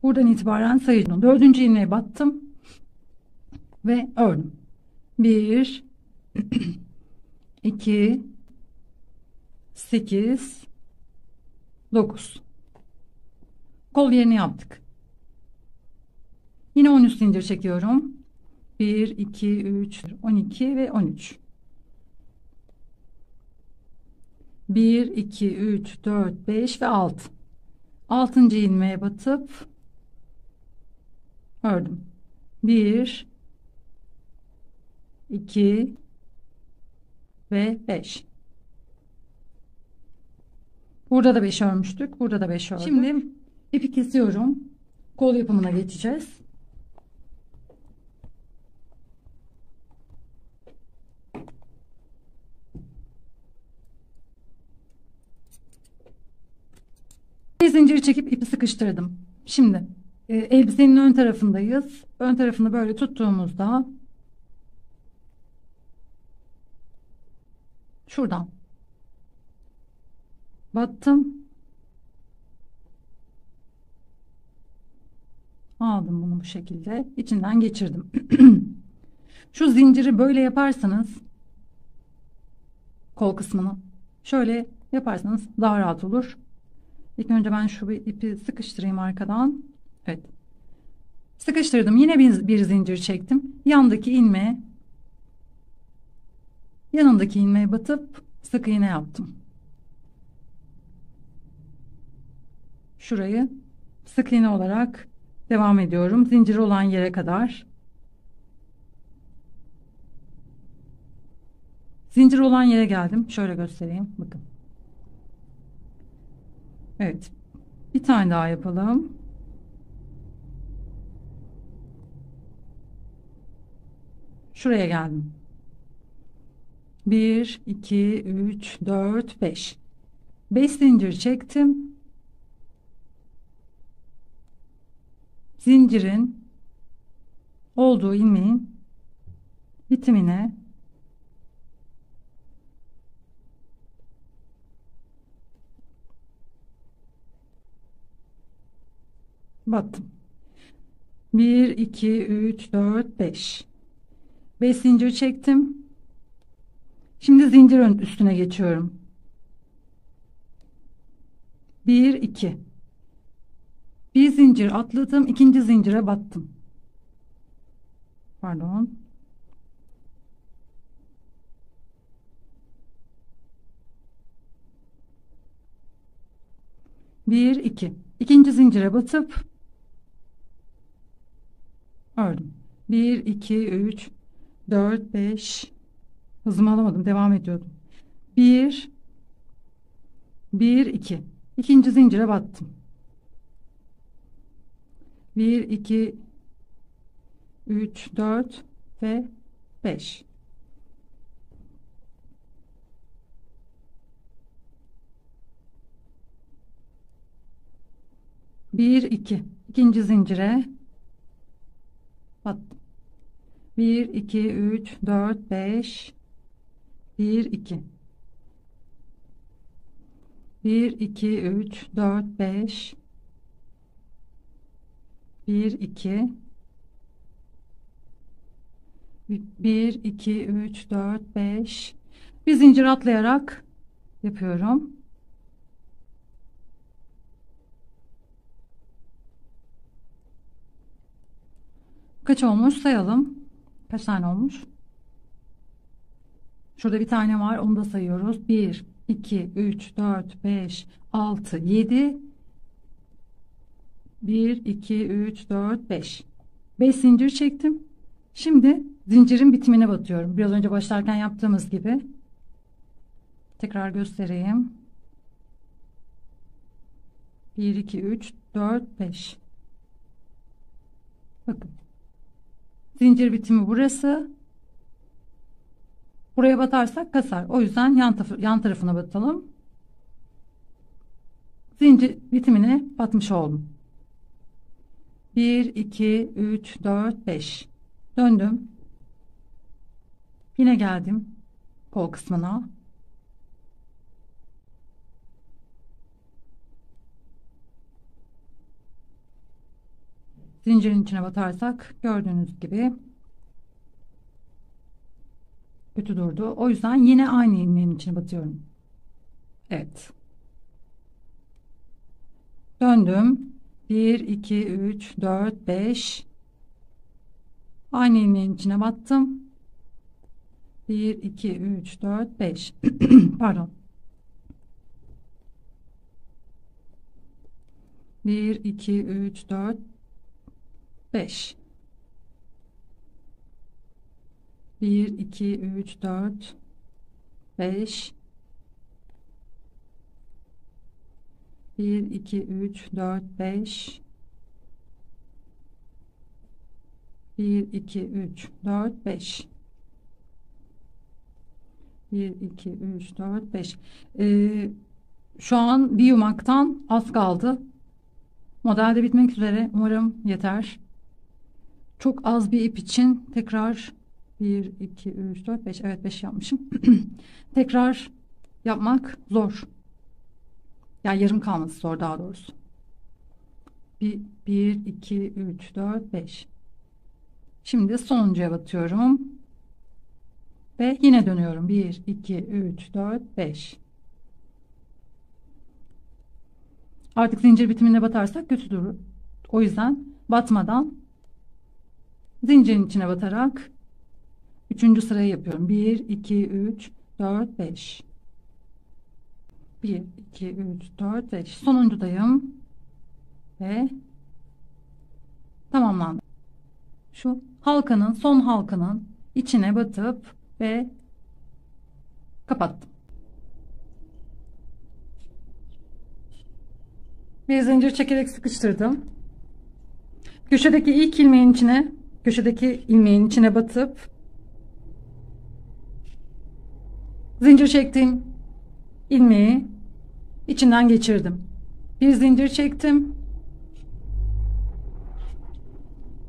Buradan itibaren sayıyorum. 4. ilmeğe battım ve ördüm. 1 2 8 9. Kol yerini yaptık. Yine 13 zincir çekiyorum. 1 2 3 12 ve 13. 1 2 3 4 5 ve 6. 6. ilmeğe batıp ördüm. 1 2 ve 5. Burada da 5 örmüştük. Burada da 5 ördük. Şimdi ipi kesiyorum. Kol yapımına geçeceğiz. Bir zincir çekip ipi sıkıştırdım. Şimdi elbisenin ön tarafındayız. Ön tarafını böyle tuttuğumuzda şuradan battım. Aldım bunu bu şekilde. İçinden geçirdim. Şu zinciri böyle yaparsanız kol kısmını şöyle yaparsanız daha rahat olur. İlk önce ben şu ipi sıkıştırayım arkadan. Evet. Sıkıştırdım. Yine bir zincir çektim. Yanındaki ilmeğe batıp sık iğne yaptım. Şurayı sık iğne olarak devam ediyorum. Zincir olan yere kadar. Zincir olan yere geldim. Şöyle göstereyim. Bakın. Evet. Bir tane daha yapalım. Şuraya geldim. 1 2 3 4 5. 5 zincir çektim. Zincirin olduğu ilmeğin bitimine battım. 1 2 3 4 5. 5 zincir çektim. Şimdi zincir üstüne geçiyorum. 1 2. Bir zincir atladım, ikinci zincire battım. Pardon. Bir iki. İkinci zincire batıp Ördüm. 1 2 3 4 5. Hızımı alamadım, devam ediyordum. 1 1 2. İkinci zincire battım. 1 2 3 4 ve 5. 1 2. İkinci zincire battım. 1 2 3 4 5. 1 2. 1 2 3 4 5. 1 2. 1 2 3 4 5. Bir zincir atlayarak yapıyorum. Kaç olmuş sayalım. Kaç tane olmuş? Şurada bir tane var, onu da sayıyoruz. 1 2 3 4 5 6 7. 1 2 3 4 5. 5 zincir çektim. Şimdi zincirin bitimine batıyorum. Biraz önce başlarken yaptığımız gibi. Tekrar göstereyim. 1 2 3 4 5. Bakın. Zincir bitimi burası. Buraya batarsak kasar. O yüzden yan tarafına batalım. Zincir bitimine batmış oldum. 1 2 3 4 5. Döndüm. Yine geldim kol kısmına. Zincirin içine batarsak gördüğünüz gibi kötü durdu. O yüzden yine aynı ilmeğin içine batıyorum. Evet. Döndüm. 1 2 3 4 5. Aynı ilmeğin içine battım. 1 2 3 4 5. Pardon. 1 2 3 4 5. 1 2 3 4 5. 1 2 3 4 5. 1 2 3 4 5. 1 2 3 4 5. Şu an bir yumaktan az kaldı. Model de bitmek üzere. Umarım yeter. Çok az bir ip için tekrar 1 2 3 4 5, evet 5 yapmışım. Tekrar yapmak zor. Yani yarım kalması zor daha doğrusu. 1 2 3 4 5. Şimdi sonuncuya batıyorum. Ve yine dönüyorum. 1 2 3 4 5. Artık zincir bitimine batarsak kötü durur. O yüzden batmadan zincirin içine batarak 3. sırayı yapıyorum. 1 2 3 4 5. 1 2 3 4 5. Sonuncudayım. Ve tamamlandı. Şu halkanın, son halkanın içine batıp ve kapattım. Bir zincir çekerek sıkıştırdım. Köşedeki ilmeğin içine batıp zincir çektiğim ilmeği içinden geçirdim. Bir zincir çektim.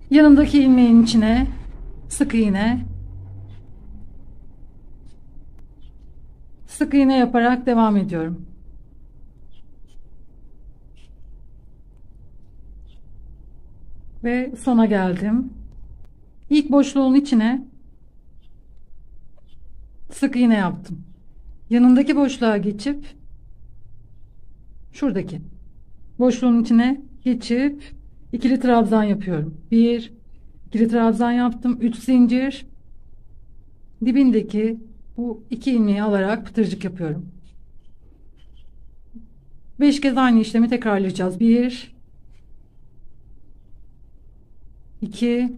Yanındaki ilmeğin içine sık iğne yaparak devam ediyorum. Ve sona geldim. İlk boşluğun içine sık iğne yaptım. Yanındaki boşluğa geçip şuradaki boşluğun içine geçip ikili trabzan yapıyorum. 1 ikili trabzan yaptım. 3 zincir, dibindeki bu 2 ilmeği alarak pıtırcık yapıyorum. 5 kez aynı işlemi tekrarlayacağız. 1 2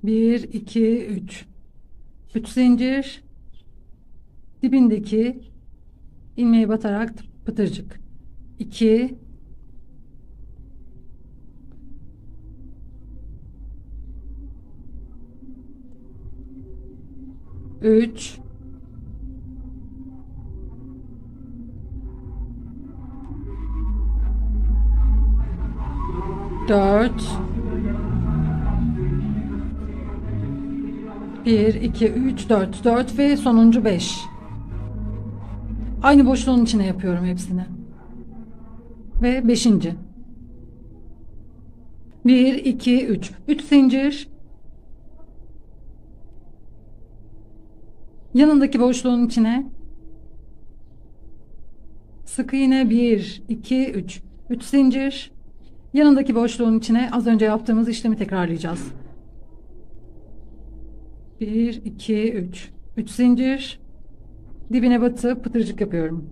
1 2 3 3 zincir, dibindeki ilmeği batarak pıtırcık, 2 3 4 1 2 3 4 4 ve sonuncu 5. Aynı boşluğun içine yapıyorum hepsini. Ve 5. 1 2 3 3 zincir, yanındaki boşluğun içine sık iğne, 1 2 3 3 zincir, yanındaki boşluğun içine az önce yaptığımız işlemi tekrarlayacağız. 1 2 3 3 zincir, dibine batıp pıtırcık yapıyorum.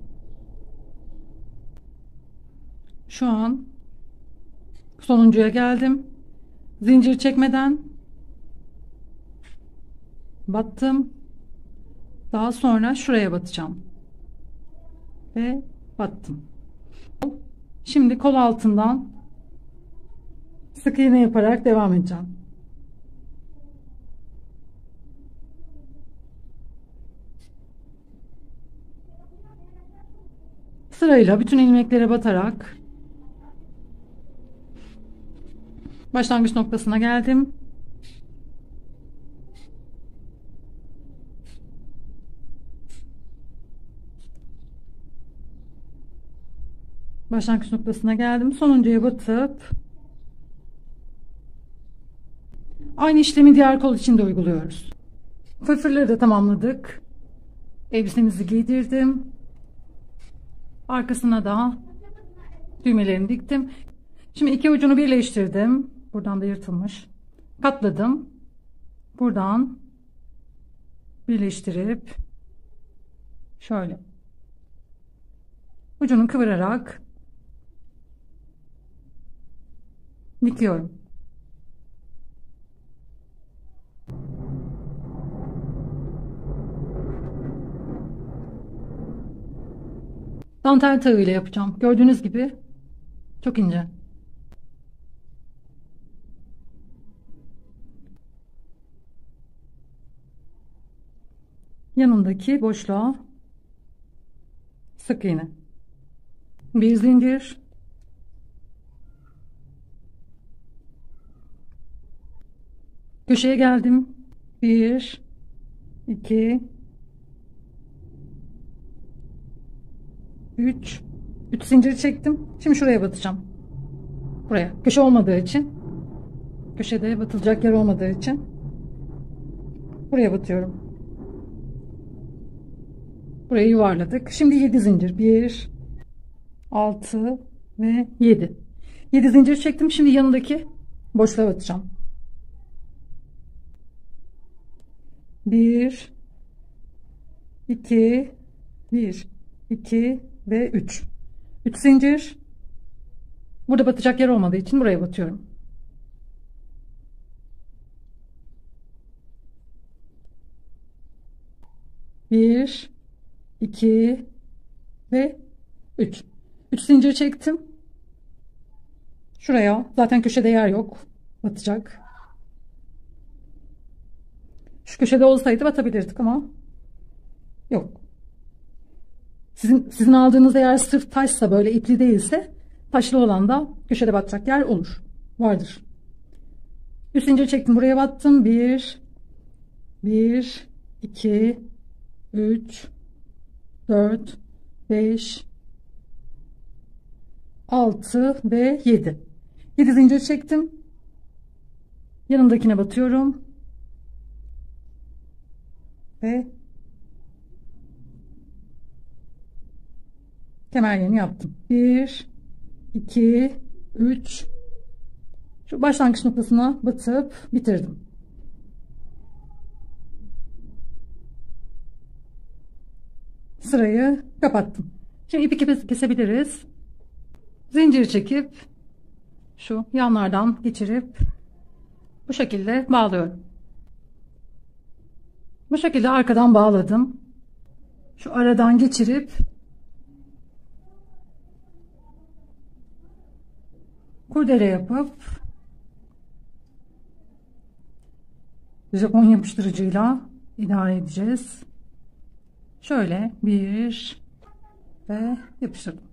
Şu an sonuncuya geldim. Zincir çekmeden battım. Daha sonra şuraya batacağım ve battım. Şimdi kol altından sık iğne yaparak devam edeceğim. Sırayla bütün ilmeklere batarak başlangıç noktasına geldim. Başlangıç noktasına geldim. Sonuncuya batıp aynı işlemi diğer kol için de uyguluyoruz. Fırfırları da tamamladık. Elbisemizi giydirdim. Arkasına da düğmelerini diktim. Şimdi iki ucunu birleştirdim. Buradan da yırtılmış. Katladım. Buradan birleştirip şöyle ucunu kıvırarak dikiyorum. Dantel tığıyla yapacağım. Gördüğünüz gibi çok ince. Yanındaki boşluğa sık iğne. Bir zincir. Köşeye geldim. 1 2 3 3 zincir çektim. Şimdi şuraya batacağım. Buraya. Köşe olmadığı için, köşede batılacak yer olmadığı için buraya batıyorum. Burayı yuvarladık. Şimdi 7 zincir. 1 6 ve 7. 7 zincir çektim. Şimdi yanındaki boşluğa batacağım. 1 2 1 2 ve 3. 3 zincir. Burada batacak yer olmadığı için buraya batıyorum. Bir, 2 ve 3. 3 zincir çektim. Şuraya zaten köşede yer yok. Batacak. Şu köşede olsaydı batabilirdik ama yok. Sizin aldığınız eğer sırf taşsa, böyle ipli değilse, taşlı olan da köşede batacak yer olur. Vardır. 3 zincir çektim. Buraya battım. 1 2 3 4 5 6 ve 7. 7 zincir çektim. Yanındakine batıyorum. Ve kemer yerini yaptım. 1 2 3. Şu başlangıç noktasına batıp bitirdim. Sırayı kapattım. Şimdi ipi kesebiliriz. Zincir çekip şu yanlardan geçirip bu şekilde bağlıyorum. Bu şekilde arkadan bağladım. Şu aradan geçirip kurdele yapıp Japon yapıştırıcıyla idare edeceğiz. Şöyle bir ve yapıştırdım.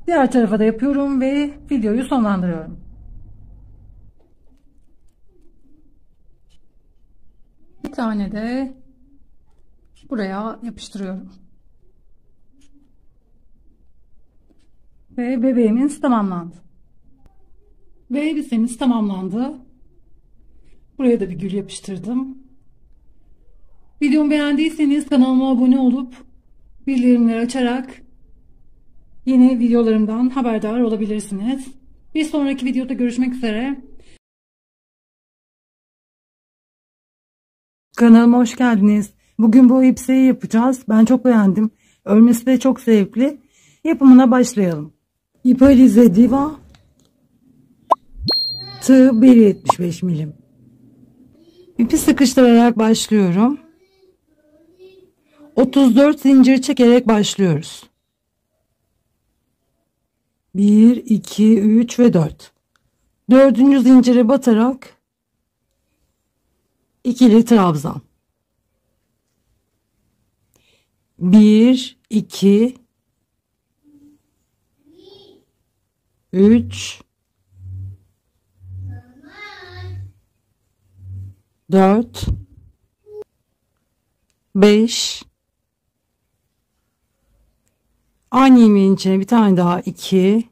Diğer tarafa da yapıyorum ve videoyu sonlandırıyorum. Bir tane de buraya yapıştırıyorum. Ve bebeğimiz tamamlandı. Ve elbisemiz tamamlandı. Buraya da bir gül yapıştırdım. Videomu beğendiyseniz kanalıma abone olup bildirimleri açarak yeni videolarımdan haberdar olabilirsiniz. Bir sonraki videoda görüşmek üzere. Kanalıma hoş geldiniz. Bugün bu elbiseyi yapacağız. Ben çok beğendim. Örmesi de çok zevkli. Yapımına başlayalım. İp Alize Diva tığ 1.75 milim. İpi sıkıştırarak başlıyorum. 34 zincir çekerek başlıyoruz. 1, 2, 3 ve 4. Dördüncü zincire batarak ikili trabzan. 1, 2, 3, 4, 5, aynı ilmeğin içine bir tane daha 2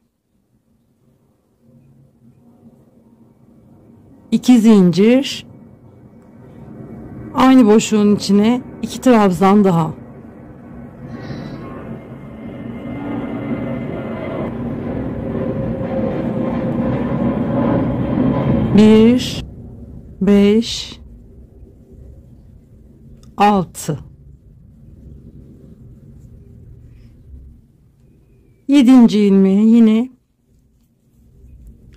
zincir, aynı boşluğun içine 2 trabzan daha. Bir, 5, 6, 7. ilmeğe yine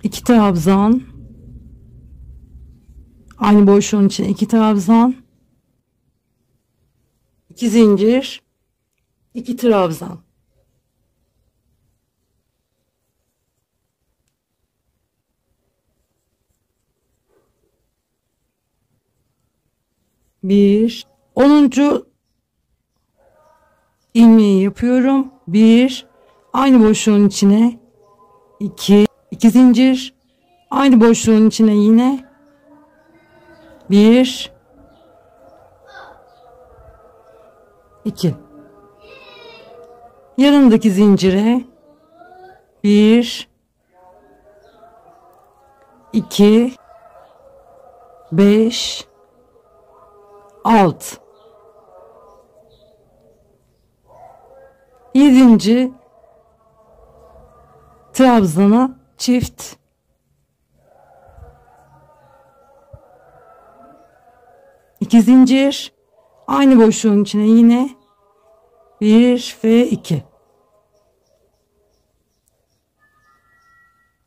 2 trabzan, aynı boşluğun içine 2 trabzan, 2 zincir, 2 trabzan. Bir, 10. ilmeği yapıyorum. 1, aynı boşluğun içine 2 zincir, aynı boşluğun içine yine 1, 2. Yanındaki zincire 1, 2, 5, 6. 7. trabzana çift, 2 zincir, aynı boşluğun içine yine 1 ve 2.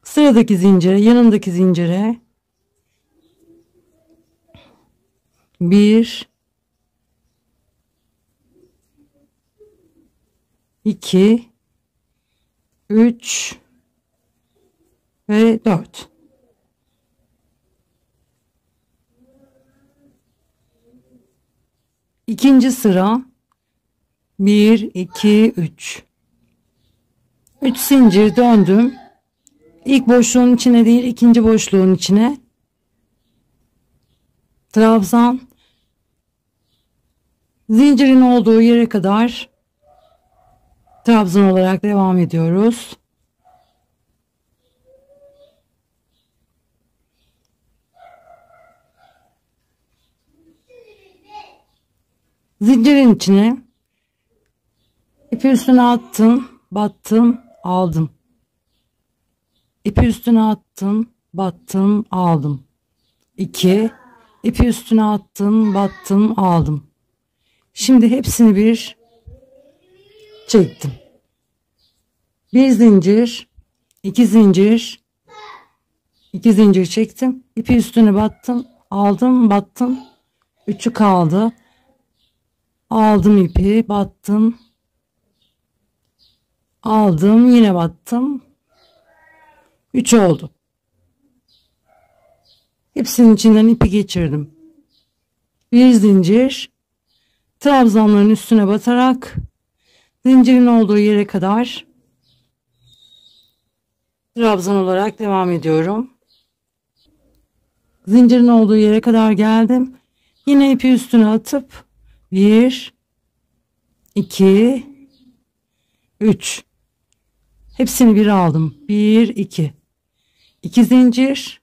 Sıradaki zincire, yanındaki zincire 1, 2, 3 ve 4. İkinci sıra 1, 2, 3. 3 zincir döndüm. İlk boşluğun içine değil, ikinci boşluğun içine trabzan, zincirin olduğu yere kadar trabzan olarak devam ediyoruz. Zincirin içine ipi üstüne attım, battım, aldım. İpi üstüne attım, battım, aldım. 2, ipi üstüne attım, battım, aldım. Şimdi hepsini bir çektim. 1 zincir, 2 zincir, 2 zincir çektim. İpi üstüne battım, aldım, battım. 3'ü kaldı. Aldım ipi, battım. Aldım, yine battım. 3 oldu. Hepsinin içinden ipi geçirdim. Bir zincir, trabzanların üstüne batarak zincirin olduğu yere kadar trabzan olarak devam ediyorum. Zincirin olduğu yere kadar geldim. Yine ipi üstüne atıp 1 2 3 hepsini bir aldım. 1 2 2 zincir,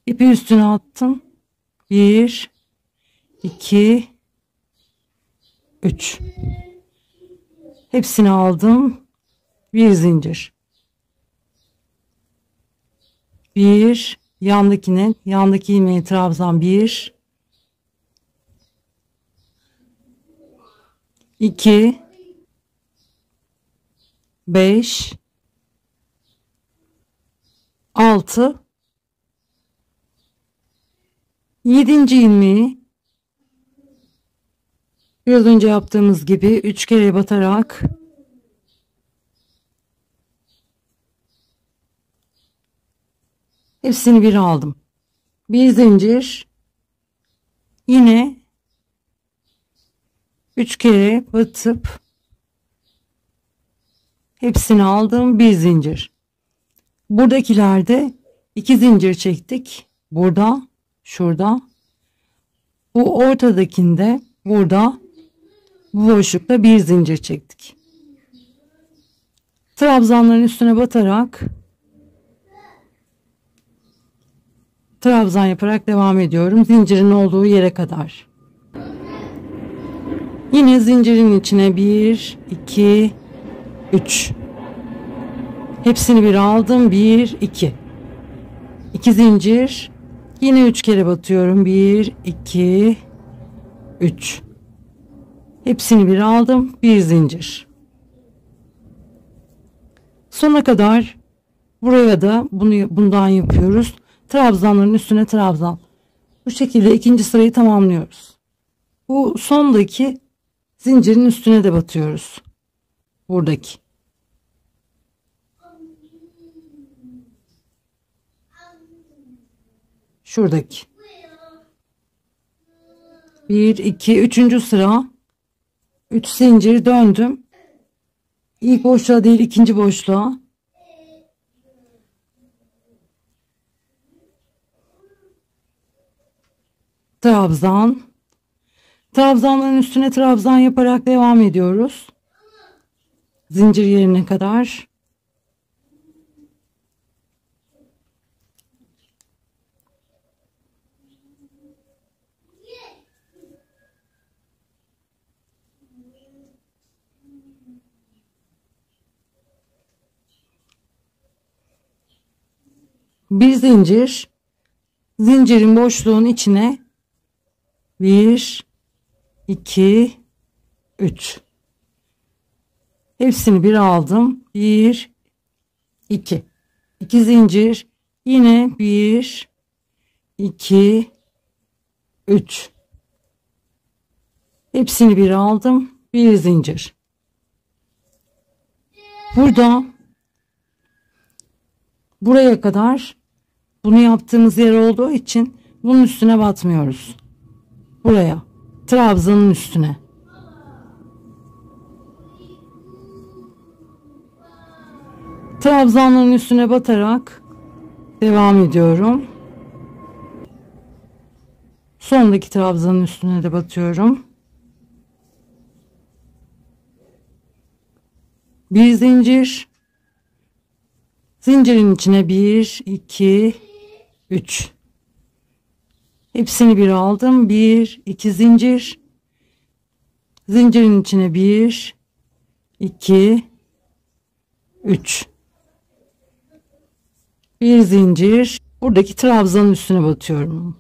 ipi üstüne attım. 1 2 3 hepsini aldım. Bir zincir, bir yandaki ilmeği trabzan, 1 2 5 6 7. ilmeği biraz önce yaptığımız gibi 3 kere batarak hepsini bir aldım. Bir zincir, yine 3 kere batıp hepsini aldım. Bir zincir. Buradakilerde 2 zincir çektik. Burada, şurada. Bu ortadakinde, burada, bu boşlukta bir zincir çektik. Trabzanların üstüne batarak trabzan yaparak devam ediyorum. Zincirin olduğu yere kadar. Yine zincirin içine 1 2 3 hepsini bir aldım. 1 2 2 zincir, yine 3 kere batıyorum. 1 2 3 hepsini bir aldım. Bir zincir. Sona kadar buraya da bundan yapıyoruz. Trabzanların üstüne trabzan. Bu şekilde ikinci sırayı tamamlıyoruz. Bu sondaki zincirin üstüne de batıyoruz. Buradaki. Şuradaki. 1 2 3. sıra. 3 zincir döndüm. İlk boşluğa değil, ikinci boşluğa. Trabzan. Trabzanların üstüne trabzan yaparak devam ediyoruz. Zincir yerine kadar. Bir zincir, zincirin boşluğun içine 1 2 3 hepsini bir aldım. 1 2 2 zincir, yine 1 2 3 hepsini bir aldım. Bir zincir. Burada buraya kadar bunu yaptığımız yer olduğu için bunun üstüne batmıyoruz. Buraya, trabzanın üstüne. Trabzanların üstüne batarak devam ediyorum. Sondaki trabzanın üstüne de batıyorum. Bir zincir, zincirin içine 1 2 3 hepsini bir aldım. 1 2 zincir, zincirin içine 1 2 3 bir zincir, buradaki trabzanın üstüne batıyorum.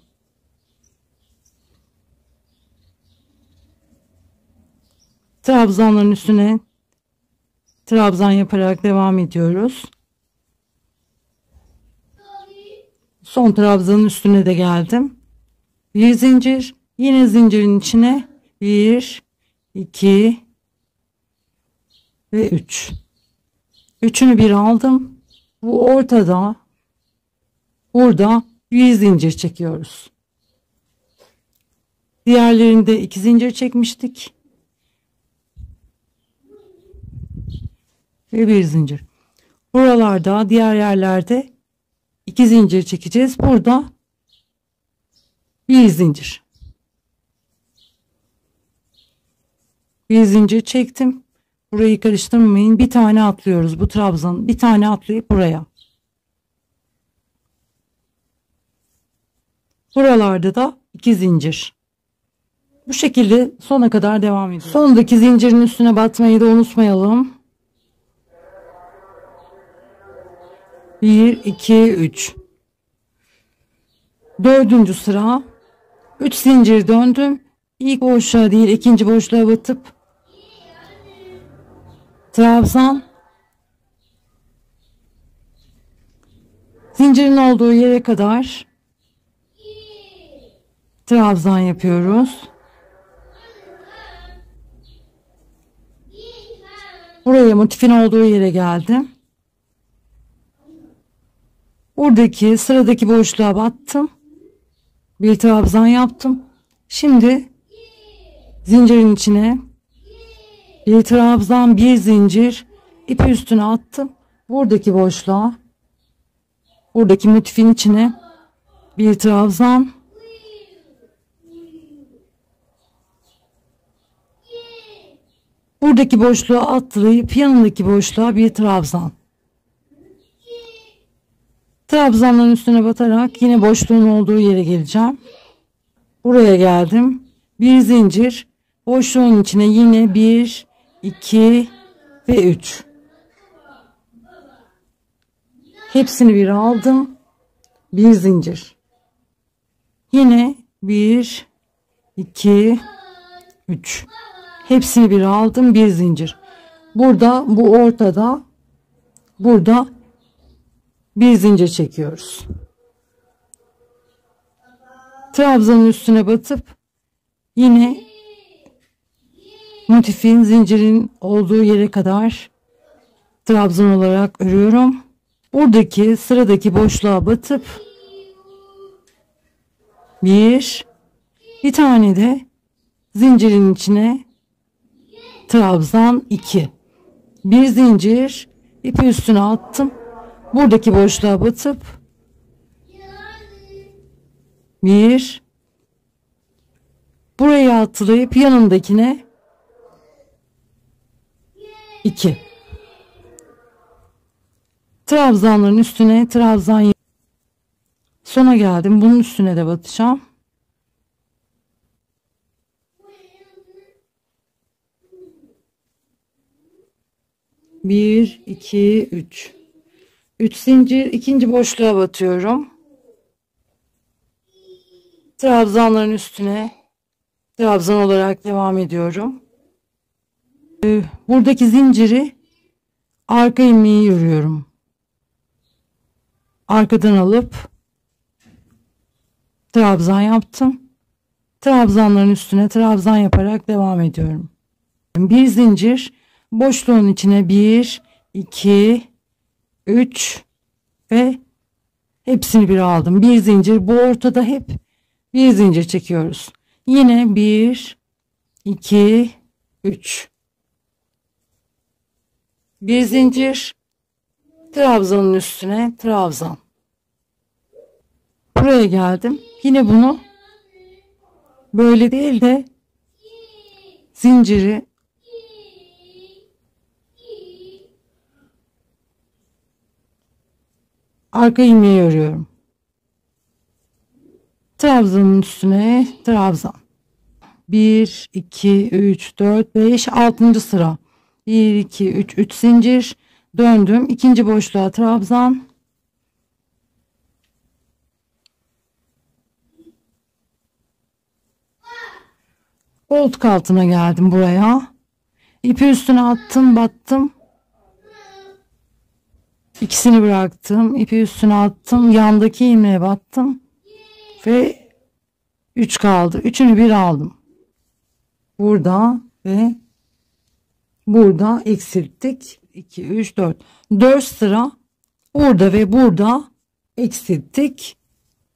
Trabzanların üstüne trabzan yaparak devam ediyoruz. Son trabzanın üstüne de geldim. Bir zincir, yine zincirin içine 1, 2 ve 3. Üçünü bir aldım. Bu ortada, burada bir zincir çekiyoruz. Diğerlerinde 2 zincir çekmiştik. Ve bir zincir. Buralarda, diğer yerlerde 2 zincir çekeceğiz. Burada bir zincir. Bir zincir çektim. Burayı karıştırmayın. Bir tane atlıyoruz bu trabzan. Bir tane atlayıp buraya. Buralarda da 2 zincir. Bu şekilde sona kadar devam ediyoruz. Sondaki zincirin üstüne batmayı da unutmayalım. 1, 2, 3. Dördüncü sıra. 3 zincir döndüm. İlk boşluğa değil, ikinci boşluğa batıp trabzan, zincirin olduğu yere kadar trabzan yapıyoruz. Buraya motifin olduğu yere geldim. Buradaki sıradaki boşluğa battım. Bir trabzan yaptım. Şimdi zincirin içine bir trabzan, bir zincir, ipi üstüne attım. Buradaki boşluğa, buradaki motifin içine bir trabzan, buradaki boşluğa atlayıp yanındaki boşluğa bir trabzan. Trabzanların üstüne batarak yine boşluğun olduğu yere geleceğim. Buraya geldim. Bir zincir, boşluğun içine yine 1, 2 ve 3. Hepsini bir aldım. Bir zincir. Yine 1, 2, 3. Hepsini bir aldım. Bir zincir. Burada, bu ortada, burada bir zincir çekiyoruz. Trabzanın üstüne batıp yine motifin, zincirin olduğu yere kadar trabzan olarak örüyorum. Buradaki sıradaki boşluğa batıp bir tane de zincirin içine trabzan 2. Bir zincir, ipi üstüne attım. Buradaki boşluğa batıp buraya atlayıp yanındakine 2. Trabzanların üstüne trabzan. Sona geldim. Bunun üstüne de batacağım. Bir, iki, üç. 3 zincir, ikinci boşluğa batıyorum. Trabzanların üstüne trabzan olarak devam ediyorum. Buradaki zinciri arka ilmeği örüyorum. Arkadan alıp trabzan yaptım. Trabzanların üstüne trabzan yaparak devam ediyorum. Bir zincir, boşluğun içine 1, 2, 3 ve hepsini bir aldım. Bir zincir, bu ortada hep bir zincir çekiyoruz. Yine 1, 2, 3. Bir zincir, trabzanın üstüne trabzan. Buraya geldim. Yine bunu böyle değil de zinciri arka ilmeği örüyorum. Trabzanın üstüne trabzan. 1, 2, 3, 4, 5, 6. sıra. 1, 2, 3, 3 zincir. Döndüm. İkinci boşluğa trabzan. Koltuk altına geldim buraya. İpi üstüne attım, battım. İkisini bıraktım. İpi üstüne attım. Yandaki ilmeğe battım. Ve 3 kaldı. Üçünü bir aldım. Burada ve burada eksilttik. 2, 3, 4. 4 sıra burada ve burada eksilttik.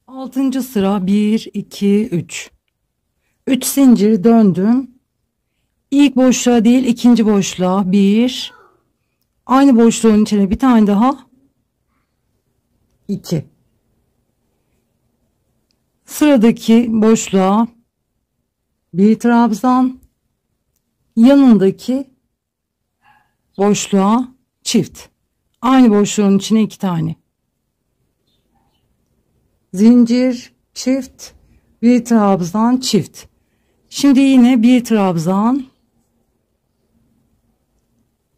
6. sıra 1, 2, 3. 3 zincir döndüm. İlk boşluğa değil ikinci boşluğa 1. Aynı boşluğun içine bir tane daha 2. Sıradaki boşluğa bir trabzan, yanındaki boşluğa çift. Aynı boşluğun içine 2 tane. Zincir, çift, bir trabzan, çift. Şimdi yine bir trabzan,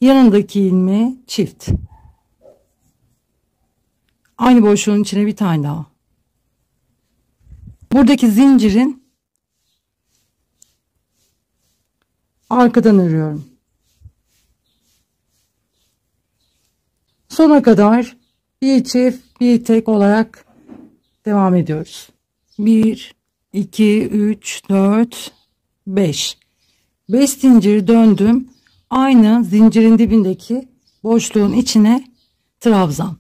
yanındaki ilmeği çift. Aynı boşluğun içine bir tane daha. Buradaki zincirin arkadan örüyorum. Sona kadar bir çift bir tek olarak devam ediyoruz. 1, 2, 3, 4, 5. 5 zincir döndüm. Aynı zincirin dibindeki boşluğun içine trabzan.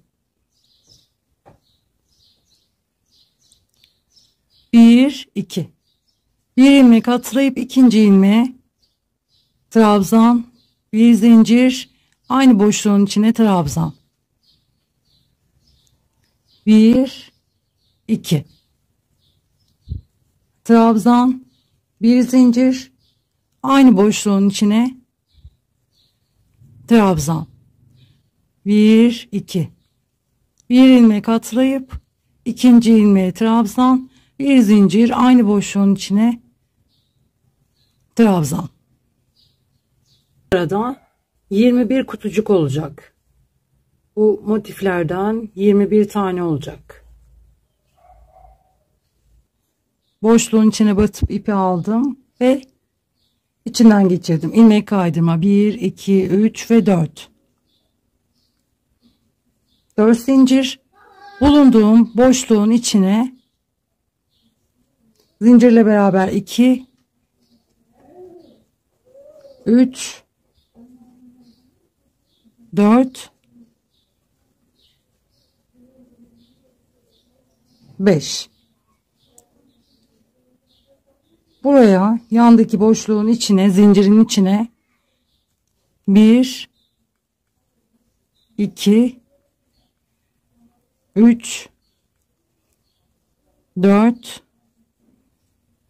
1, 2. Bir ilmek atlayıp ikinci ilmeğe trabzan, bir zincir, aynı boşluğun içine trabzan. 1, 2. Trabzan, bir zincir, aynı boşluğun içine trabzan. 1, 2. Bir ilmek atlayıp ikinci ilmeğe trabzan, bir zincir, aynı boşluğun içine trabzan. Arada 21 kutucuk olacak. Bu motiflerden 21 tane olacak. Boşluğun içine batıp ipi aldım ve içinden geçirdim. İlmek kaydırma 1, 2, 3 ve 4. 4 zincir bulunduğum boşluğun içine zincirle beraber 2, 3, 4, 5. Buraya yandaki boşluğun içine, zincirin içine 1, 2, 3, 4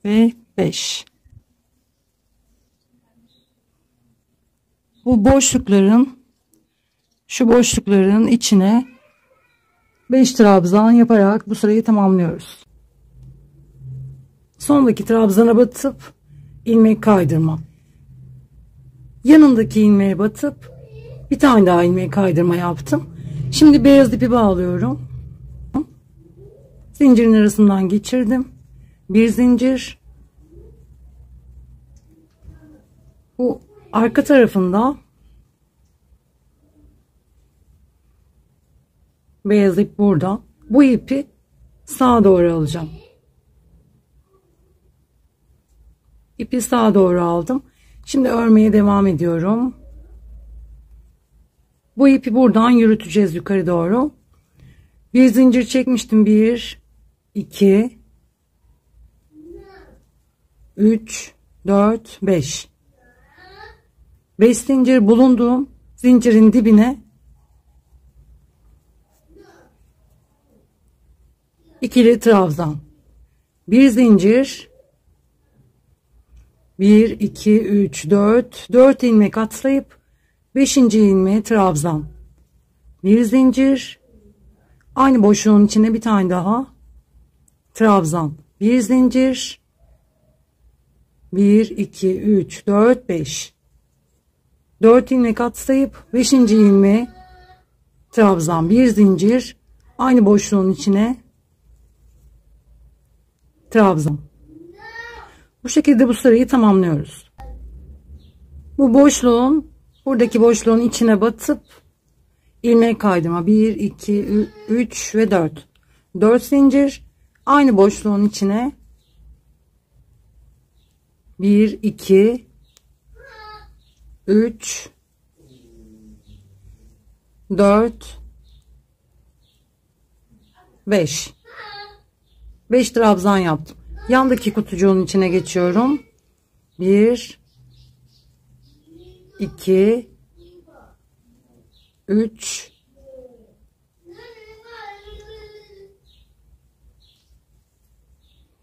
ve 5. Bu boşlukların, şu boşlukların içine 5 trabzan yaparak bu sırayı tamamlıyoruz. Sondaki trabzana batıp ilmek kaydırma. Yanındaki ilmeğe batıp bir tane daha ilmek kaydırma yaptım. Şimdi beyaz ipi bağlıyorum. Zincirin arasından geçirdim. Bir zincir. Bu arka tarafında beyaz ip burada. Bu ipi sağa doğru alacağım. İpi sağa doğru aldım. Şimdi örmeye devam ediyorum. Bu ipi buradan yürüteceğiz yukarı doğru. Bir zincir çekmiştim. 1, 2, 3, 4, 5. 5 zincir bulunduğum zincirin dibine ikili trabzan. Bir zincir, 1, 2, 3, 4. 4 ilmek atlayıp 5. ilmeğe trabzan. Bir zincir, aynı boşluğun içine bir tane daha trabzan. Bir zincir, 1, 2, 3, 4, 5. 4 ilmek atlayıp 5. ilmeğe trabzan. Bir zincir, aynı boşluğun içine trabzan. Bu şekilde bu sırayı tamamlıyoruz. Bu boşluğun, buradaki boşluğun içine batıp ilmek kaydırma 1 2 3 ve 4. 4 zincir aynı boşluğun içine 1 2 3 4 5 trabzan yaptım. Yandaki kutucuğun içine geçiyorum. 1 2 3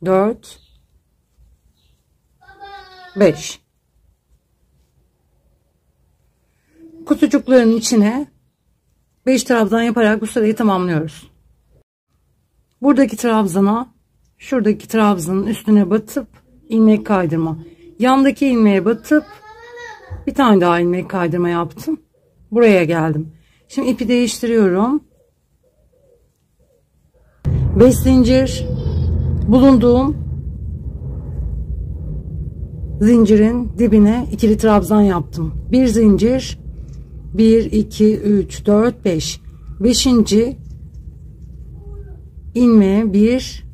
4 5 kutucukların içine 5 trabzan yaparak bu sırayı tamamlıyoruz. Buradaki trabzana şuradaki trabzanın üstüne batıp ilmek kaydırma. Yandaki ilmeğe batıp bir tane daha ilmek kaydırma yaptım. Buraya geldim. Şimdi ipi değiştiriyorum. 5 zincir bulunduğum zincirin dibine ikili trabzan yaptım. 1 zincir 1 2 3 4 5 5. ilmeğe 1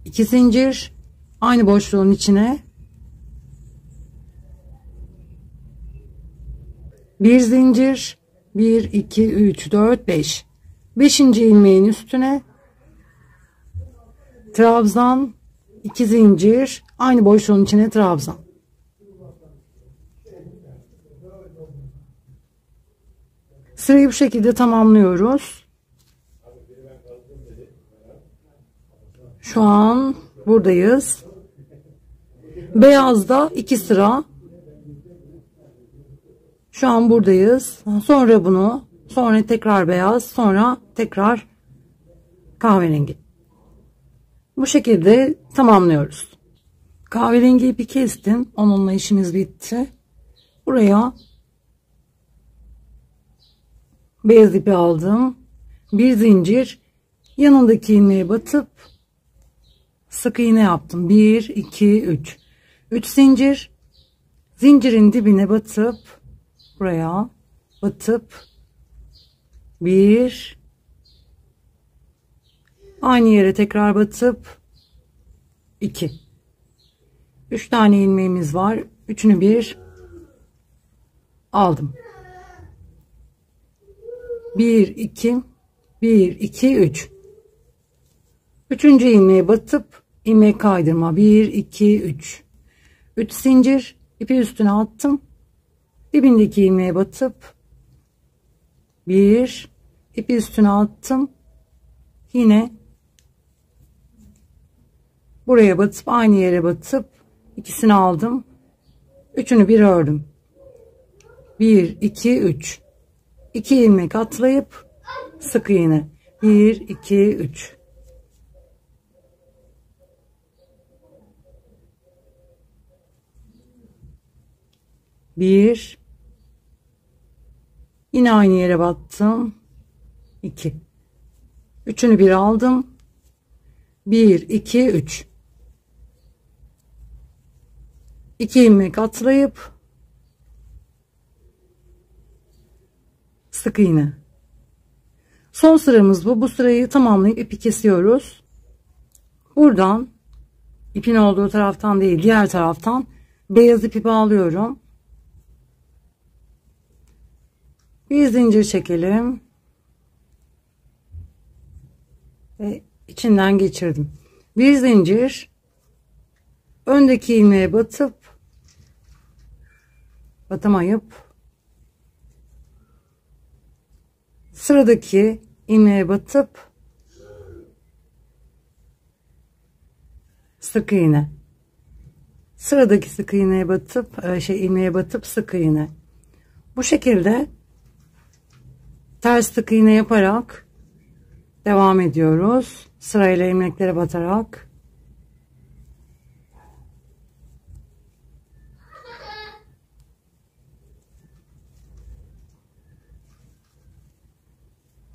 2 zincir aynı boşluğun içine 1 zincir 1 2 3 4 5 5. ilmeğin üstüne trabzan 2 zincir aynı boşluğun içine trabzan. Sırayı bu şekilde tamamlıyoruz. Şu an buradayız. Beyazda 2 sıra. Şu an buradayız. Sonra bunu, sonra tekrar beyaz, sonra tekrar kahverengi. Bu şekilde tamamlıyoruz. Kahverengi ipi kestim. Onunla işimiz bitti. Buraya beyaz ipi aldım. Bir zincir yanındaki ilmeğe batıp sık iğne yaptım. 1 2 3 3 zincir, zincirin dibine batıp buraya batıp 1 aynı yere tekrar batıp 2 3 tane ilmeğimiz var. Üçünü bir aldım. 1 2 1 2 3 üçüncü ilmeğe batıp ilmek kaydırma 1 2 3 3 zincir ipi üstüne attım. Dibindeki ilmeğe batıp 1 ipi üstüne attım. Yine buraya batıp aynı yere batıp ikisini aldım. Üçünü bir ördüm. 1 2 3 2 ilmek atlayıp sık iğne 1 2 3 1 yine aynı yere battım 2 üçünü bir aldım 1 2 3 2 ilmek atlayıp sık iğne. Son sıramız bu. Bu sırayı tamamlayıp ipi kesiyoruz. Buradan ipin olduğu taraftan değil, diğer taraftan beyaz ipi bağlıyorum. Bir zincir çekelim. Ve içinden geçirdim. Bir zincir öndeki ilmeğe batıp batamayıp sıradaki ilmeğe batıp sık iğne. Sıradaki sık iğneye batıp ilmeğe batıp sık iğne. Bu şekilde ters sık iğne yaparak devam ediyoruz. Sırayla ilmeklere batarak.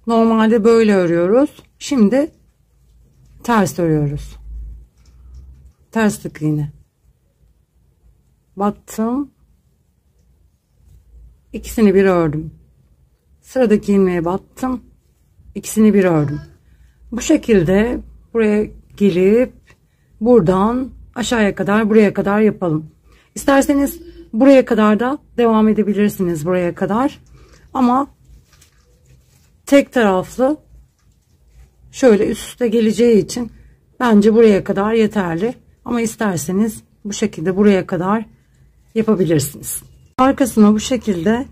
Normalde böyle örüyoruz. Şimdi ters örüyoruz. Ters sık iğne. Battım. İkisini bir ördüm. Sıradaki ilmeğe battım. İkisini bir ördüm. Bu şekilde buraya gelip buradan aşağıya kadar, buraya kadar yapalım. İsterseniz buraya kadar da devam edebilirsiniz, buraya kadar. Ama tek taraflı şöyle üst üste geleceği için bence buraya kadar yeterli. Ama isterseniz bu şekilde buraya kadar yapabilirsiniz. Arkasına bu şekilde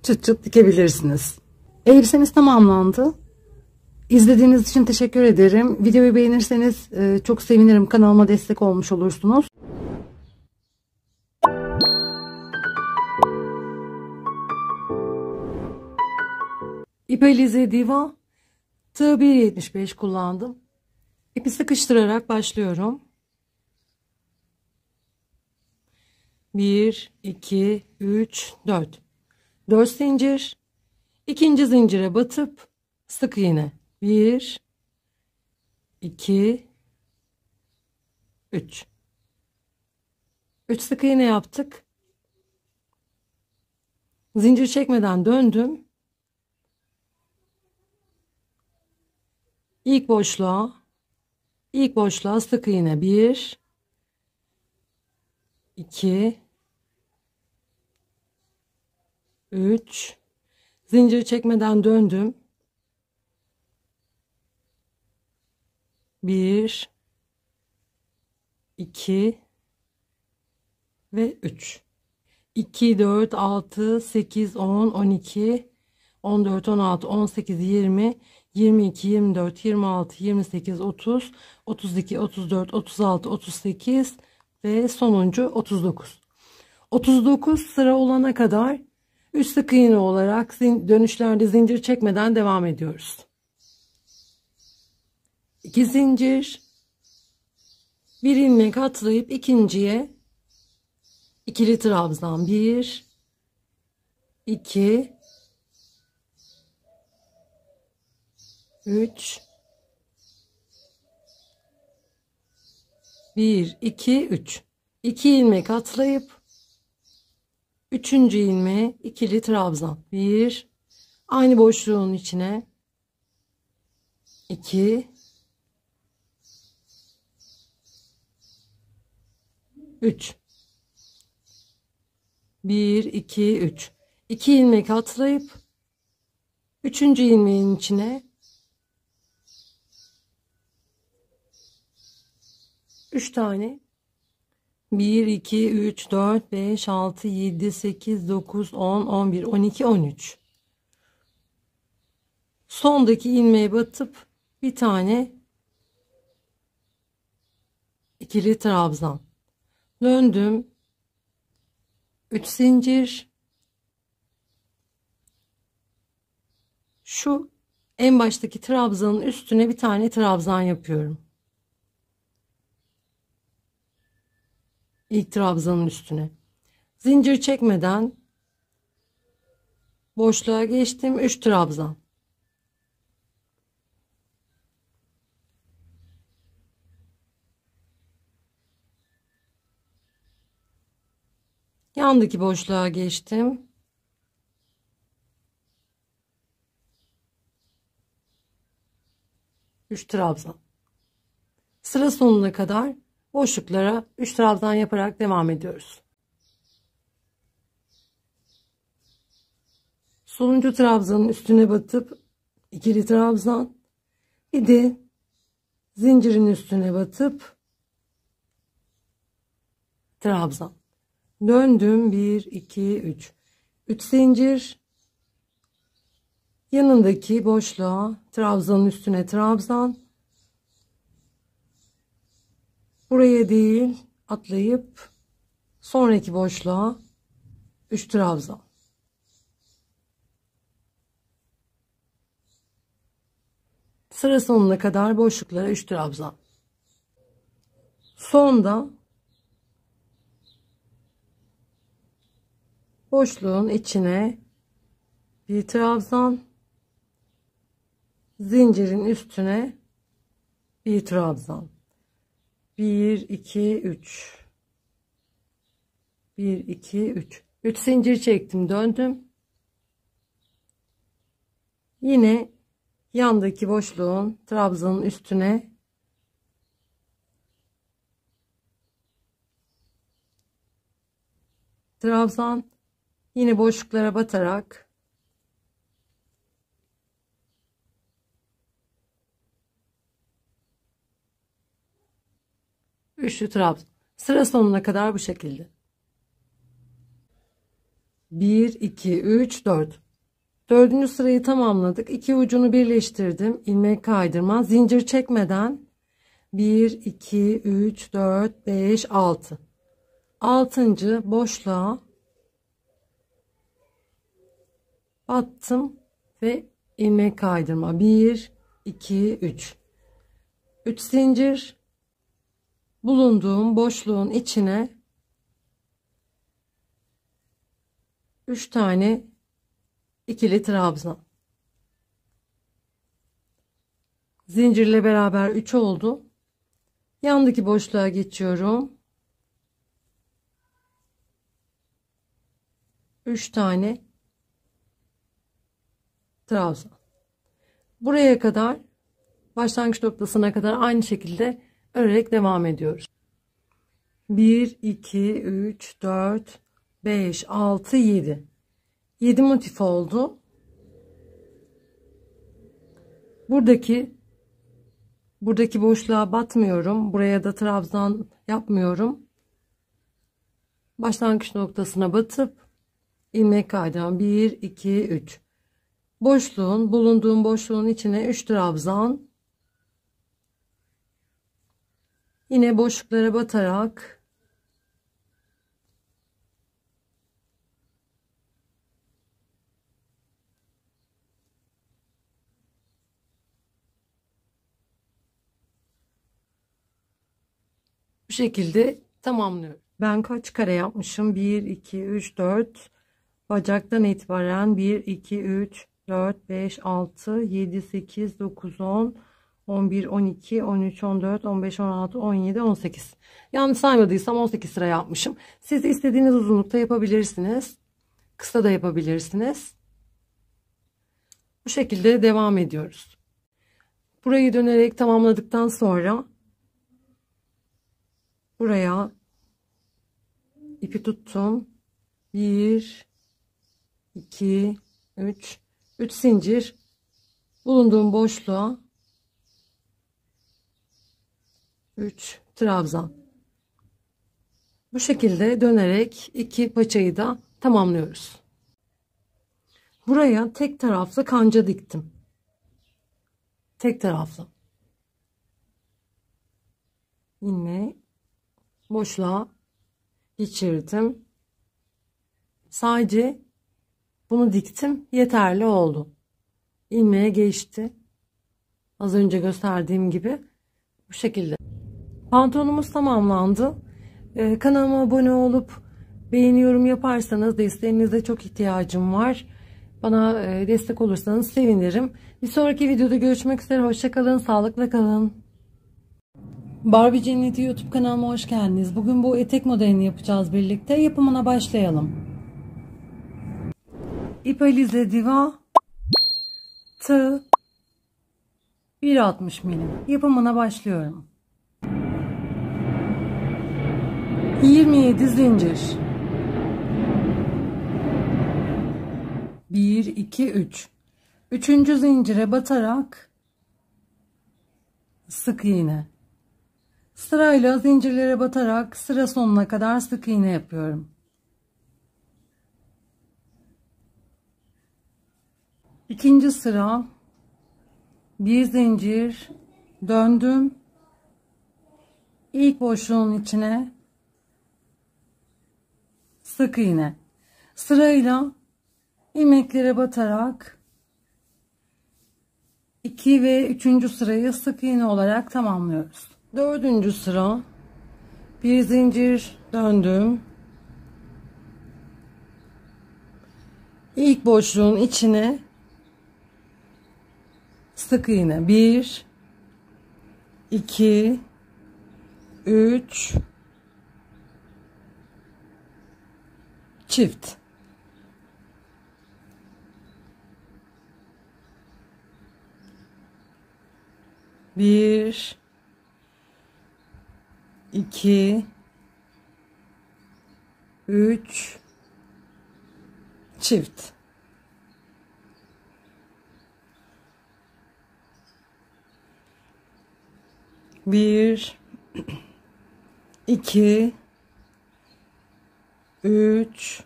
çıt çıt dikebilirsiniz. Elbisemiz tamamlandı. İzlediğiniz için teşekkür ederim. Videoyu beğenirseniz çok sevinirim. Kanalıma destek olmuş olursunuz. İp Alize Diva tığ 1.75 kullandım. İpi sıkıştırarak başlıyorum. 1, 2, 3, 4. 4 zincir. İkinci zincire batıp sık iğne. 1, 2, 3. 3 sık iğne yaptık. Zincir çekmeden döndüm. İlk boşluğa sık iğne. 1, 2, 3. Zincir çekmeden döndüm. 1, 2 ve 3. 2, 4, 6, 8, 10, 12, 14, 16, 18, 20, 22, 24, 26, 28, 30, 32, 34, 36, 38 ve sonuncu 39. 39 sıra olana kadar 3 sık iğne olarak dönüşlerde zincir çekmeden devam ediyoruz. 2 zincir, 1 ilmek atlayıp ikinciye ikili trabzan. 1, 2, 3, 1, 2, 3. 2 ilmek atlayıp üçüncü ilmeğe ikili trabzan. 1, aynı boşluğun içine 2, 3. 1, 2, 3. 2 ilmek atlayıp üçüncü ilmeğin içine 3 tane 1, 2, 3, 4, 5, 6, 7, 8, 9, 10, 11, 12, 13. Sondaki ilmeğe batıp bir tane ikili trabzan. Döndüm. 3 zincir. Şu en baştaki trabzanın üstüne bir tane trabzan yapıyorum. İlk trabzanın üstüne. Zincir çekmeden boşluğa geçtim. 3 trabzan. Yandaki boşluğa geçtim. Üç trabzan. Sıra sonuna kadar boşluklara 3 trabzan yaparak devam ediyoruz. Sonuncu trabzanın üstüne batıp ikili trabzan, bir de zincirin üstüne batıp trabzan. Döndüm. 1, 2, 3. 3 zincir. Yanındaki boşluğa trabzanın üstüne trabzan. Buraya değil, atlayıp sonraki boşluğa 3 trabzan. Sıra sonuna kadar boşluklara 3 trabzan. Sonda boşluğun içine bir trabzan, zincirin üstüne bir trabzan. 1, 2, 3. 1, 2, 3. 3 zincir çektim, döndüm. Yine yandaki boşluğun trabzanın üstüne trabzan, yine boşluklara batarak üçlü trabzan. Sıra sonuna kadar bu şekilde. 1 2 3 4. Dördüncü sırayı tamamladık. İki ucunu birleştirdim. İlmek kaydırma, zincir çekmeden 1 2 3 4 5 6. Altıncı boşluğa battım ve ilmek kaydırma 1 2 3. 3 zincir, bulunduğum boşluğun içine 3 tane ikili trabzan. Zincirle beraber 3 oldu. Yandaki boşluğa geçiyorum. 3 tane trabzan. Buraya kadar, başlangıç noktasına kadar aynı şekilde örerek devam ediyoruz. 1 2 3 4 5 6 7. 7 motif oldu. Buradaki boşluğa batmıyorum. Buraya da trabzan yapmıyorum. Başlangıç noktasına batıp ilmek kaydırma 1 2 3. Bulunduğum boşluğun içine 3 trabzan. Yine boşluklara batarak bu şekilde tamamlıyorum. Ben kaç kare yapmışım? 1 2 3 4. Bacaktan itibaren 1 2 3 4 5 6 7 8 9 10 11 12 13 14 15 16 17 18. Yanlış saymadıysam 18 sıra yapmışım. Siz istediğiniz uzunlukta yapabilirsiniz. Kısa da yapabilirsiniz. Bu şekilde devam ediyoruz. Burayı dönerek tamamladıktan sonra buraya ipi tuttum. 1 2 3 zincir, bulunduğum boşluğa 3 trabzan. Bu şekilde dönerek iki paçayı da tamamlıyoruz. Buraya tek taraflı kanca diktim. Tek taraflı. Yine boşluğa geçirdim. Sadece bunu diktim. Yeterli oldu. İlmeğe geçti. Az önce gösterdiğim gibi. Bu şekilde. Pantolonumuz tamamlandı. Kanalıma abone olup beğeni yorum yaparsanız, desteğinize çok ihtiyacım var. Bana destek olursanız sevinirim. Bir sonraki videoda görüşmek üzere. Hoşça kalın. Sağlıkla kalın. Barbie Cenneti YouTube kanalıma hoş geldiniz. Bugün bu etek modelini yapacağız birlikte. Yapımına başlayalım. İp alize diva, tığ 1.60 milim. Yapımına başlıyorum. 27 zincir. 1 2 3. Üçüncü zincire batarak sık iğne. Sırayla zincirlere batarak sıra sonuna kadar sık iğne yapıyorum. İkinci sıra, bir zincir döndüm. İlk boşluğun içine sık iğne. Sırayla ilmeklere batarak 2 ve 3. sırayı sık iğne olarak tamamlıyoruz. Dördüncü sıra, bir zincir döndüm. İlk boşluğun içine sık iğne. 1 2 3 çift. 1 2 3 çift. Bir, iki, üç,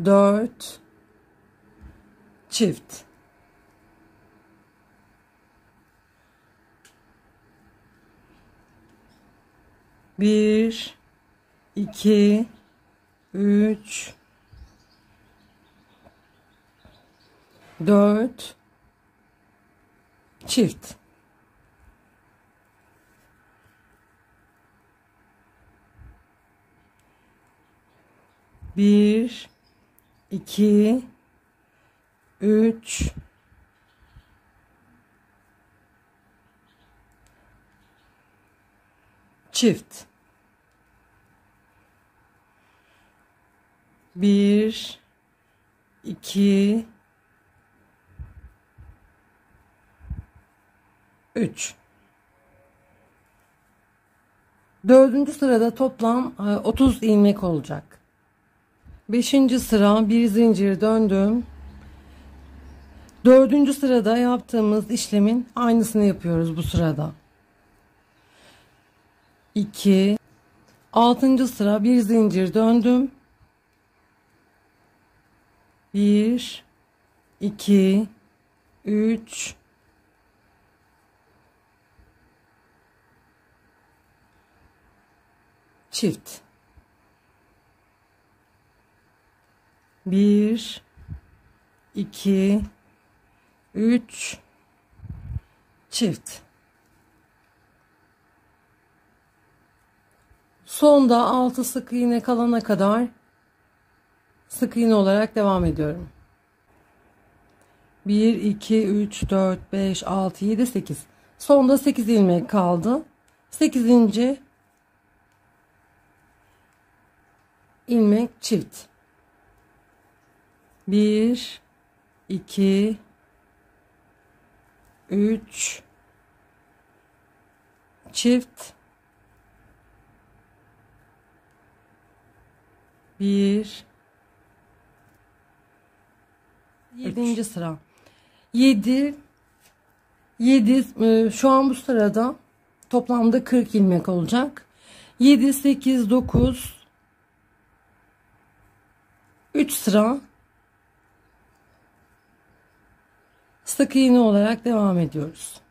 dört çift. Bir, iki, üç, dört çift. Bir, iki, üç, çift. Bir, iki, üç. Dördüncü sırada toplam 30 ilmek olacak. Beşinci sıra bir zincir döndüm. Dördüncü sırada yaptığımız işlemin aynısını yapıyoruz bu sırada. 2 altıncı sıra bir zincir döndüm. 1 2 3 çift. 1 2 3 çift. Sonda 6 sık iğne kalana kadar sık iğne olarak devam ediyorum. 1 2 3 4 5 6 7 8. Sonda 8 ilmek kaldı. 8. ilmek çift. 1 2 3 çift. 1 7. sıra 7 şu an bu sırada toplamda 40 ilmek olacak. 7 8 9 3 sıra sık iğne olarak devam ediyoruz.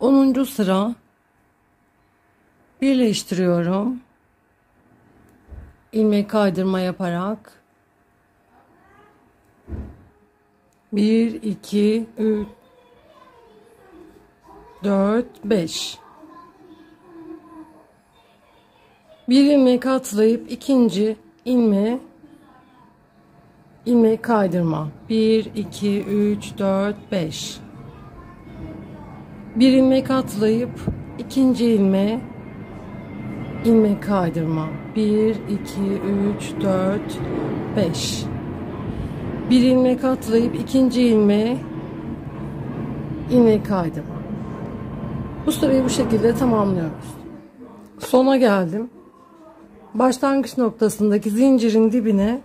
Onuncu sıra birleştiriyorum. İlmek kaydırma yaparak 1 2 3 4 5 bir ilmek atlayıp ikinci ilmek kaydırma 1 2 3 4 5 bir ilmek atlayıp ikinci ilmek kaydırma 1 2 3 4 5 bir ilmek atlayıp ikinci ilmek kaydırma. Bu sırayı bu şekilde tamamlıyoruz. Sona geldim. Başlangıç noktasındaki zincirin dibine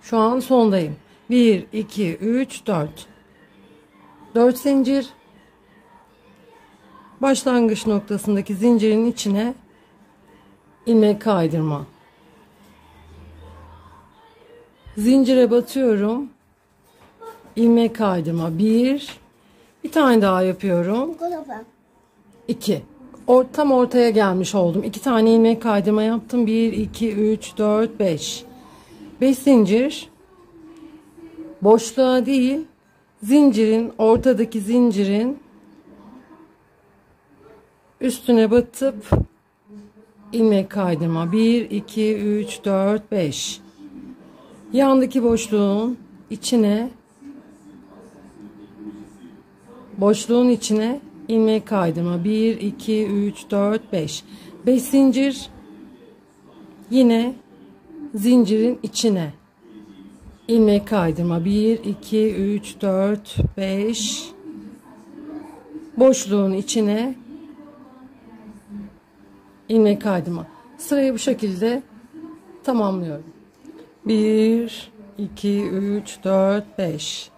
şu an sondayım. 1 2 3 4 4 zincir. Başlangıç noktasındaki zincirin içine ilmek kaydırma. Zincire batıyorum. İlmek kaydırma. Bir tane daha yapıyorum. 2. Tam ortaya gelmiş oldum. 2 tane ilmek kaydırma yaptım. 1 2 3 4 5. 5 zincir. Boşluğa değil, ortadaki zincirin üstüne batıp ilmek kaydırma. 1 2 3 4 5. Yandaki boşluğun içine ilmek kaydırma 1 2 3 4 5 5 zincir, yine zincirin içine ilmek kaydırma 1 2 3 4 5, boşluğun içine ilmek kaydırma. Sırayı bu şekilde tamamlıyorum. 1 2 3 4 5.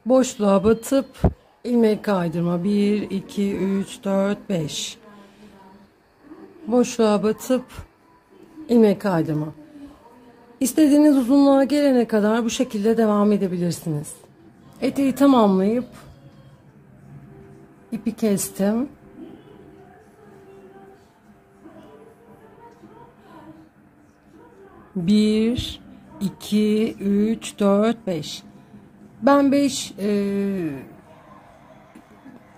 Boşluğa batıp ilmek kaydırma 1 2 3 4 5. Boşluğa batıp ilmek kaydırma. İstediğiniz uzunluğa gelene kadar bu şekilde devam edebilirsiniz. Eteği tamamlayıp ipi kestim. Bir, iki, üç, dört, beş. Ben 5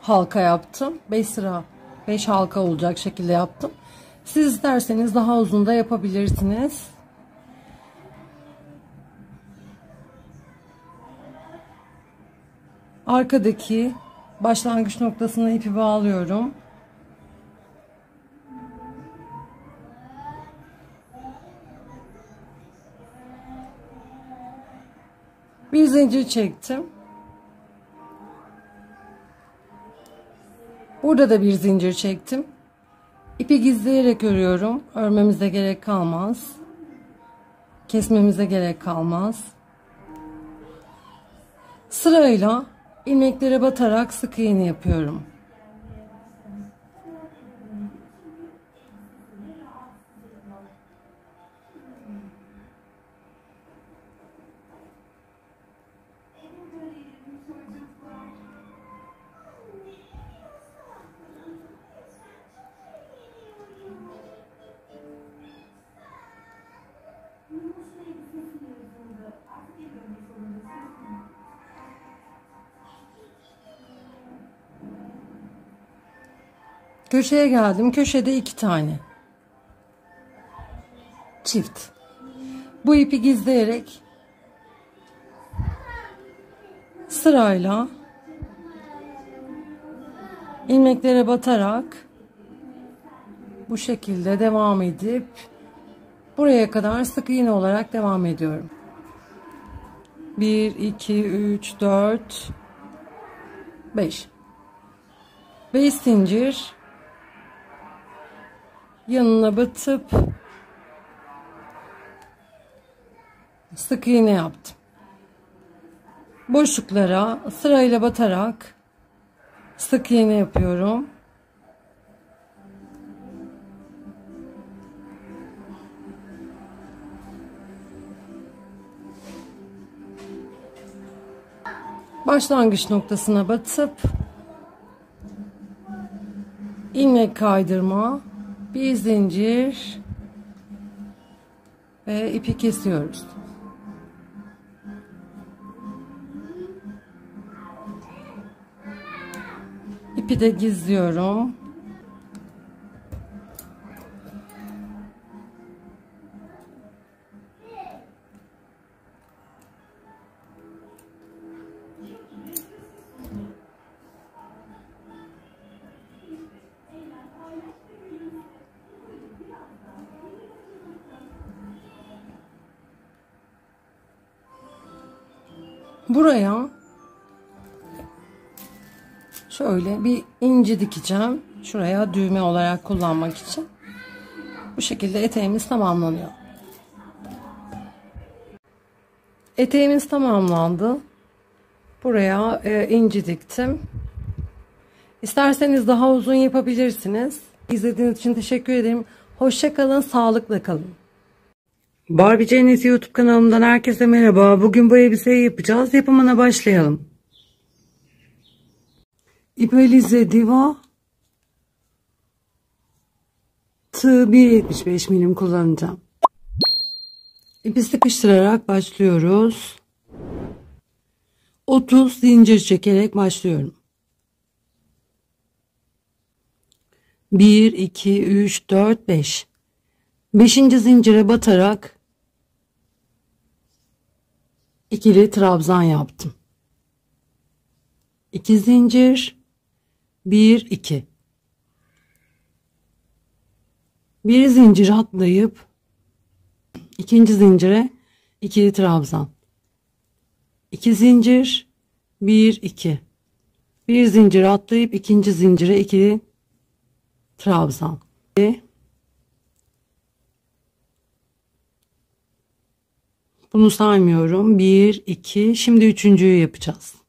halka yaptım. 5 sıra, 5 halka olacak şekilde yaptım. Siz isterseniz daha uzun da yapabilirsiniz. Arkadaki başlangıç noktasına ipi bağlıyorum. Bir zincir çektim. Burada da bir zincir çektim. İpi gizleyerek örüyorum. Örmemize gerek kalmaz. Kesmemize gerek kalmaz. Sırayla ilmeklere batarak sık iğne yapıyorum. Köşeye geldim. Köşede 2 tane çift. Bu ipi gizleyerek sırayla ilmeklere batarak bu şekilde devam edip buraya kadar sık iğne olarak devam ediyorum. 1 2 3 4 5. 5 zincir, yanına batıp sık iğne yaptım. Boşluklara sırayla batarak sık iğne yapıyorum. Başlangıç noktasına batıp ilmek kaydırma, bir zincir ve ipi kesiyoruz. İpi de gizliyorum. Buraya şöyle bir inci dikeceğim. Şuraya düğme olarak kullanmak için. Bu şekilde eteğimiz tamamlanıyor. Eteğimiz tamamlandı. Buraya inci diktim. İsterseniz daha uzun yapabilirsiniz. İzlediğiniz için teşekkür ederim. Hoşça kalın, sağlıkla kalın. Barbie Cennet YouTube kanalımdan herkese merhaba. Bugün bu elbiseyi yapacağız. Yapımına başlayalım. İpelize Diva tığ 1.75 milim kullanacağım. İpi sıkıştırarak başlıyoruz. 30 zincir çekerek başlıyorum. 1 2 3 4 5. 5. zincire batarak ikili trabzan yaptım. 2 zincir, 1 2. Bir zincir atlayıp ikinci zincire ikili trabzan. 2 zincir, 1 2. Bir zincir atlayıp ikinci zincire ikili trabzan. Bunu saymıyorum. 1 2. Şimdi üçüncüyü yapacağız.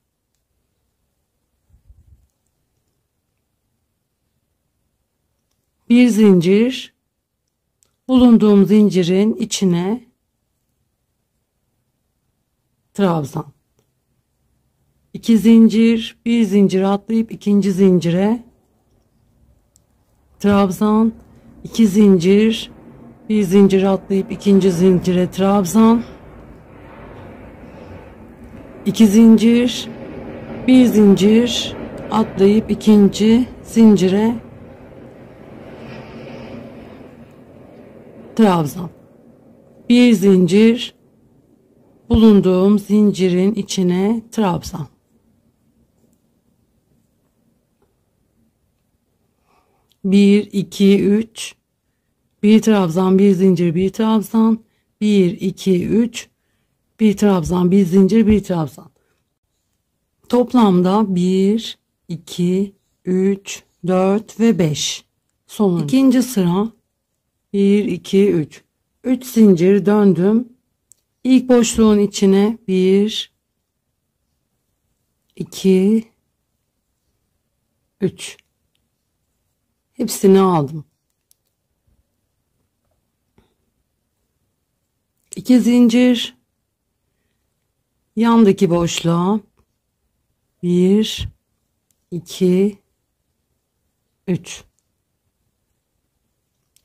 Bir zincir, bulunduğum zincirin içine trabzan. 2 zincir, bir zincir atlayıp ikinci zincire trabzan. 2 zincir, bir zincir atlayıp ikinci zincire trabzan. 2 zincir, bir zincir atlayıp ikinci zincire trabzan. Bir zincir, bulunduğum zincirin içine trabzan. Bir iki üç, bir trabzan, bir zincir, bir trabzan, 1 2 3, bir trabzan, bir zincir, bir trabzan. Toplamda 1 2 3 4 ve 5. Son ikinci sıra 1 2 3. 3 zincir döndüm. İlk boşluğun içine 1 2 3. Hepsini aldım. 2 zincir, yandaki boşluğa 1 2 3.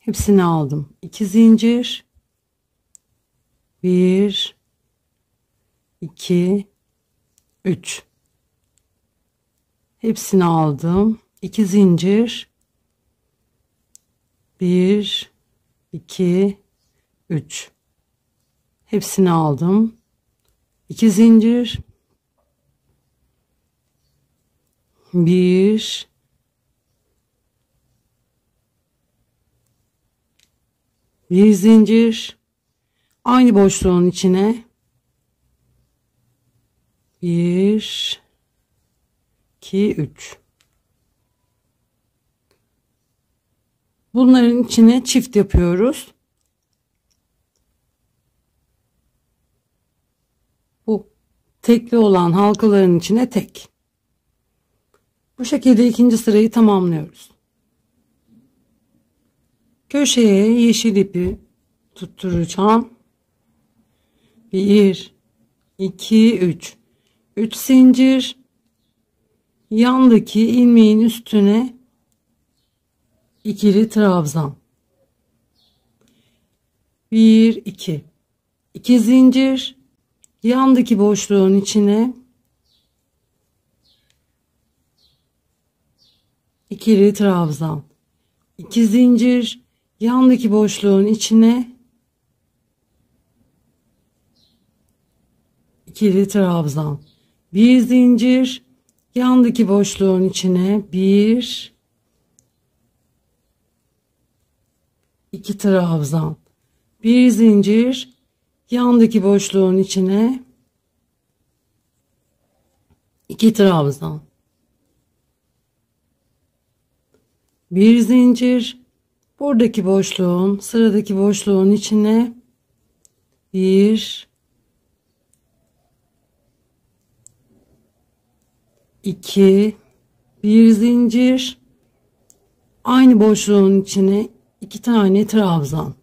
Hepsini aldım. 2 zincir, 1 2 3. Hepsini aldım. 2 zincir, 1 2 3. Hepsini aldım. 2 zincir, 1 bir zincir, aynı boşluğun içine 1 2 3. Bunların içine çift yapıyoruz. Bu tekli olan halkaların içine tek. Bu şekilde ikinci sırayı tamamlıyoruz. Köşeye yeşil ipi tutturacağım. 1 2 3. 3 zincir, yandaki ilmeğin üstüne ikili trabzan. 1 2. 2 zincir, yandaki boşluğun içine ikili trabzan. 2 zincir, yandaki boşluğun içine ikili trabzan. 1 zincir, yandaki boşluğun içine 1 2 trabzan. 1 zincir, yandaki boşluğun içine 2 trabzan. 1 zincir, buradaki boşluğun, sıradaki boşluğun içine 1 2, bir zincir, aynı boşluğun içine 2 tane trabzan.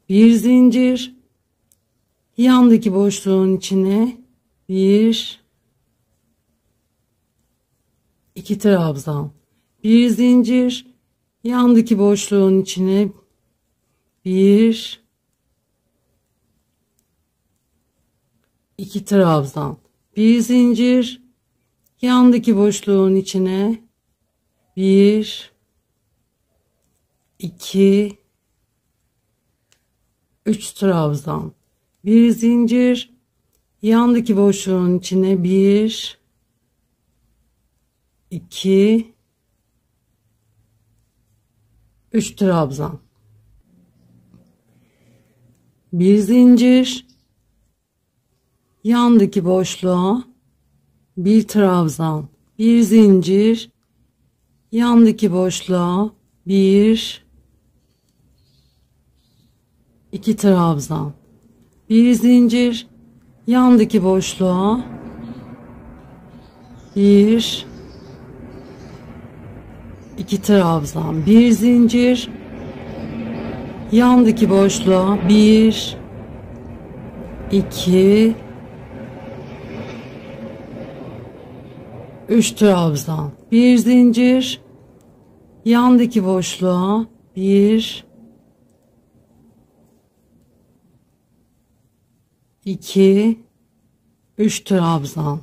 1 zincir, yandaki boşluğun içine 1 2 trabzan. 1 zincir, yandaki boşluğun içine 1 2 trabzan. 1 zincir, yandaki boşluğun içine 1 2 3 trabzan, bir zincir, yandaki boşluğun içine 1 2 3 trabzan, bir zincir, yandaki boşluğa bir trabzan, bir zincir, yandaki boşluğa 1 2 trabzan, bir zincir, yandaki boşluğa 1 2 trabzan, bir zincir, yandaki boşluğa 1 2 3 trabzan, bir zincir, yandaki boşluğa 1 2 3 trabzan,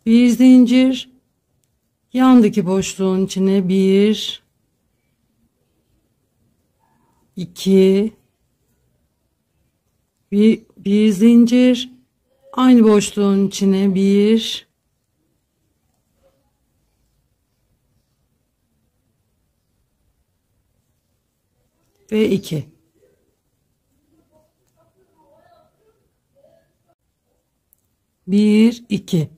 bir zincir, yandaki boşluğun içine 1 2 bir zincir, aynı boşluğun içine 1 ve 2. Bir, iki.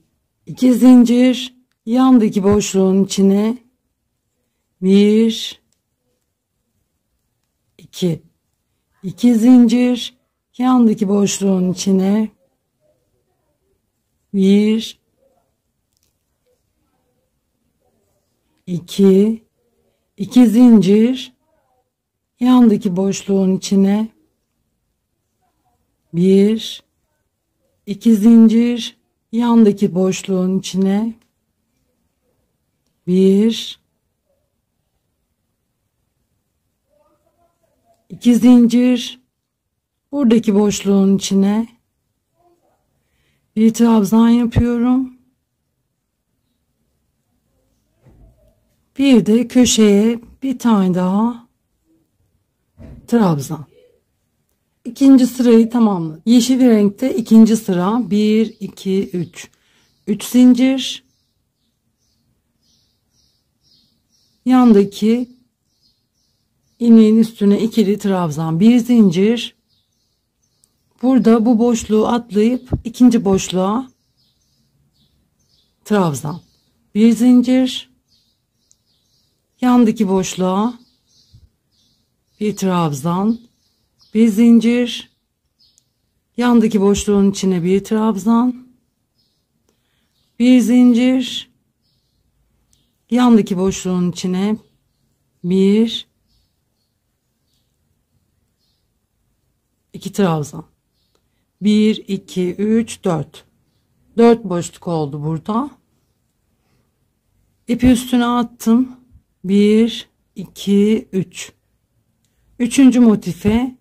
2 zincir, yandaki boşluğun içine 1 2 2 zincir, yandaki boşluğun içine 1 2 2 zincir, yandaki boşluğun içine 1 2 zincir, yandaki boşluğun içine 1 2 zincir, buradaki boşluğun içine bir trabzan yapıyorum. Bir de köşeye bir tane daha trabzan. İkinci sırayı tamamladım. Yeşil renkte ikinci sıra 1 2 3 3 zincir, yandaki ilmeğin üstüne ikili trabzan, bir zincir. Burada bu boşluğu atlayıp ikinci boşluğa trabzan, bir zincir, yandaki boşluğa bir trabzan, bir zincir, yandaki boşluğun içine bir trabzan, bir zincir, yandaki boşluğun içine 1 2 trabzan, 1 2 3 4 4 boşluk oldu burada. İpi üstüne attım. 1 2 3 üçüncü motife,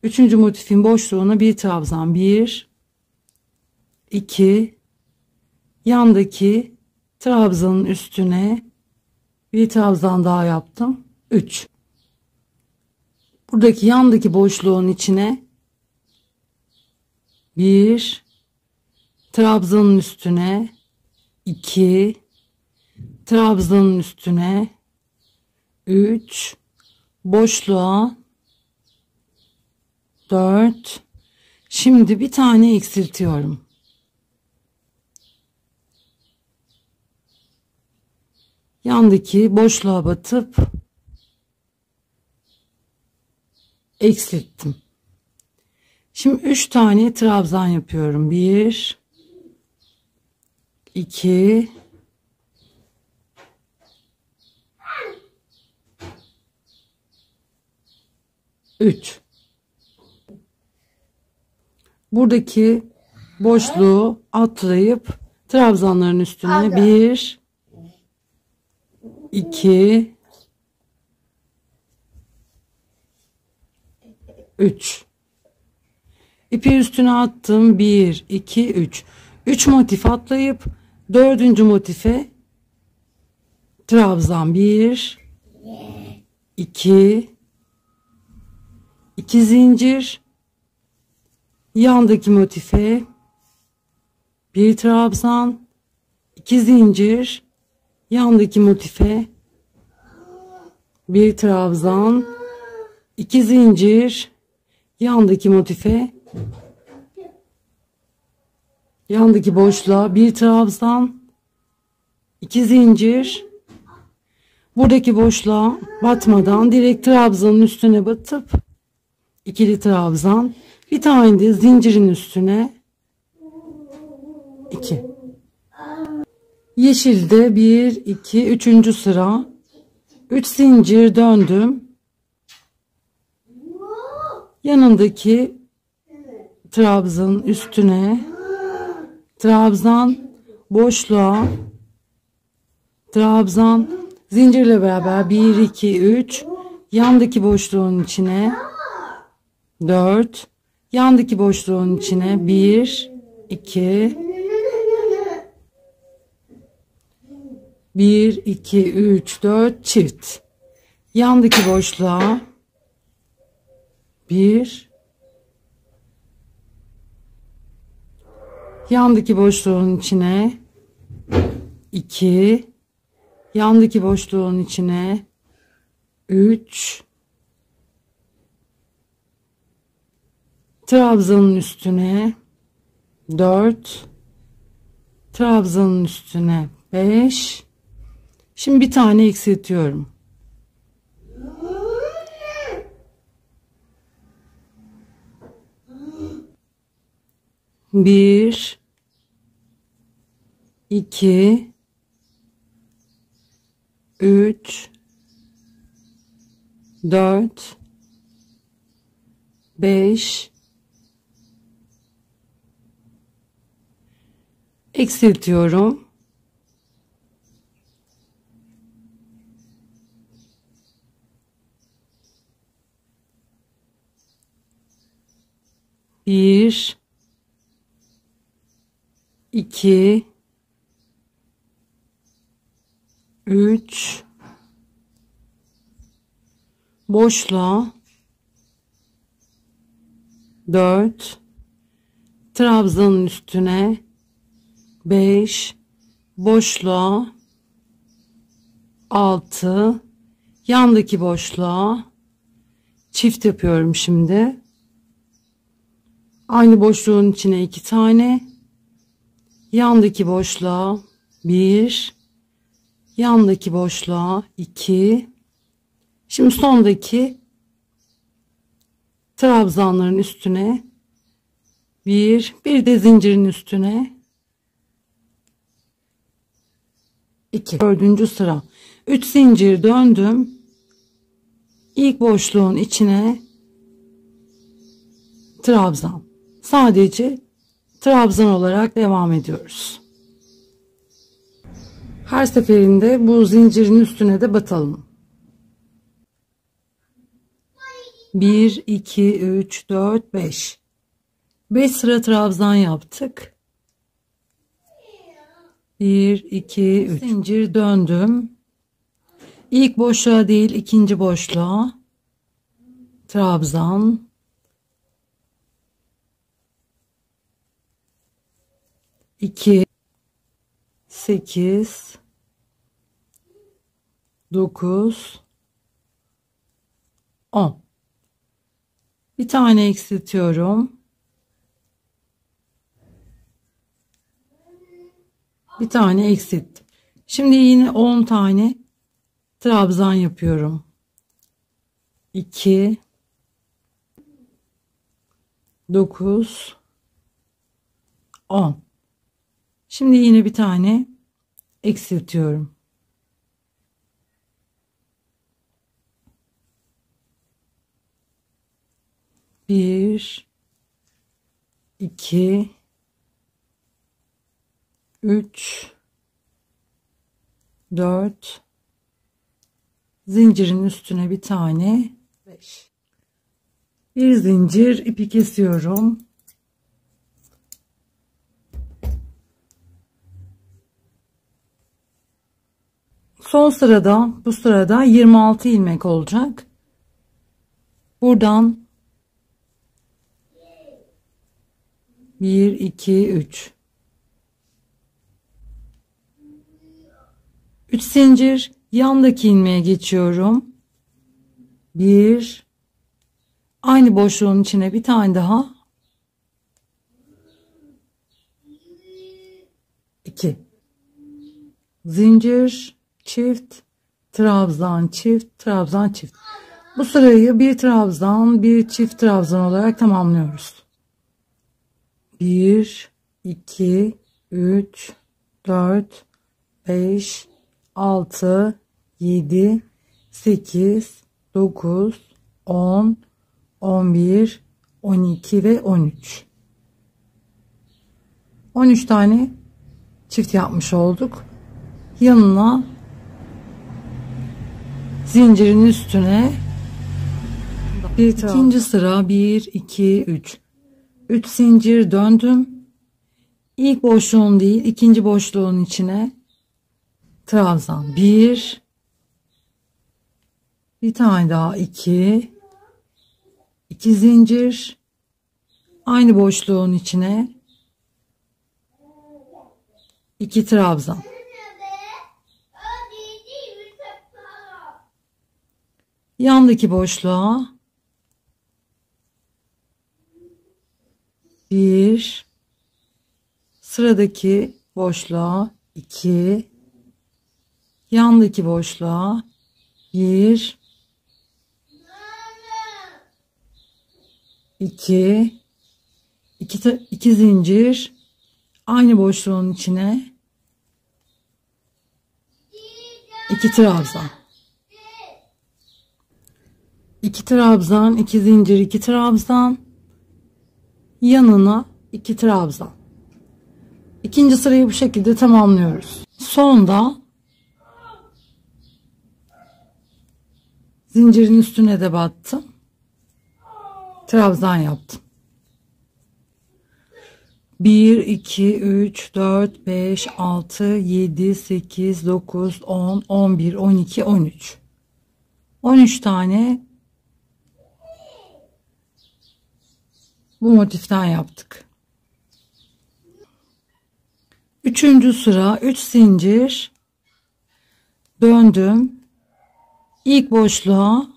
üçüncü motifin boşluğuna bir trabzan, 1 2 yandaki trabzanın üstüne bir trabzan daha yaptım, 3. Buradaki yandaki boşluğun içine 1 trabzanın üstüne 2 trabzanın üstüne 3 boşluğa 4. Şimdi bir tane eksiltiyorum. Yandaki boşluğa batıp eksilttim. Şimdi 3 tane trabzan yapıyorum. 1 2 3. Buradaki boşluğu atlayıp trabzanların üstüne 1 2 3. İpi üstüne attım. 1 2 3. 3 motif atlayıp 4. motife trabzan, 1 2, 2 zincir, yandaki motife bir trabzan, 2 zincir, yandaki motife bir trabzan, 2 zincir, yandaki motife, yandaki boşluğa bir trabzan, 2 zincir, buradaki boşluğa batmadan direkt trabzanın üstüne batıp ikili trabzan, bir tane de zincirin üstüne 2. Yeşilde 1 2 3. sıra 3 zincir döndüm. Yanındaki trabzanın üstüne trabzan, boşluğa trabzan, zincirle beraber 1 2 3, yandaki boşluğun içine 4, yandaki boşluğun içine 1 2 1 2 3 4 çift, yandaki boşluğa 1, yandaki boşluğun içine 2, yandaki boşluğun içine 3, trabzanın üstüne 4, trabzanın üstüne 5. Şimdi bir tane eksiltiyorum. Bir, 2, 3, 4, 5, eksiltiyorum. Bir, 2, 3, boşluğa 4, trabzanın üstüne 5, boşluğa 6, yandaki boşluğa çift yapıyorum şimdi. Aynı boşluğun içine 2 tane, yandaki boşluğa 1, yandaki boşluğa 2. Şimdi sondaki trabzanların üstüne 1, bir de zincirin üstüne 2. 4. sıra 3 zincir döndüm. İlk boşluğun içine trabzan. Sadece trabzan olarak devam ediyoruz. Her seferinde bu zincirin üstüne de batalım. 1 2 3 4 5. 5 sıra trabzan yaptık. 1 2 3 zincir döndüm. İlk boşluğa değil, ikinci boşluğa trabzan. 2 8 9 10. Bir tane eksiltiyorum. Bir tane eksilttim. Şimdi yine 10 tane trabzan yapıyorum. 2 9 10. Şimdi yine bir tane eksiltiyorum. Bir, 2, 3, 4, zincirin üstüne bir tane 5. Bir zincir ipi kesiyorum. Son bu sırada 26 ilmek olacak. Buradan 1 2 3 3 zincir, yandaki ilmeğe geçiyorum. 1, aynı boşluğun içine bir tane daha, 2 zincir, çift, trabzan, çift, trabzan, çift. Bu sırayı bir trabzan, bir çift trabzan olarak tamamlıyoruz. 1 2 3 4 5 6 7 8 9 10 11 12 ve 13. 13 tane çift yapmış olduk. Yanına zincirin üstüne ikinci sıra 1 2 3 3 zincir döndüm. İlk boşluğun değil, ikinci boşluğun içine trabzan, 1, bir tane daha, 2 zincir, aynı boşluğun içine 2 trabzan, yandaki boşluğa 1, sıradaki boşluğa 2, yandaki boşluğa 1 2 2 zincir, aynı boşluğun içine 2 trabzan, 2 trabzan, 2 zincir, 2 trabzan, yanına 2 trabzan. İkinci sırayı bu şekilde tamamlıyoruz. Sonda zincirin üstüne de battım. Trabzan yaptım. 1 2 3 4 5 6 7 8 9 10 11 12 13. 13 tane bu motiften yaptık. Üçüncü sıra 3 zincir döndüm. İlk boşluğa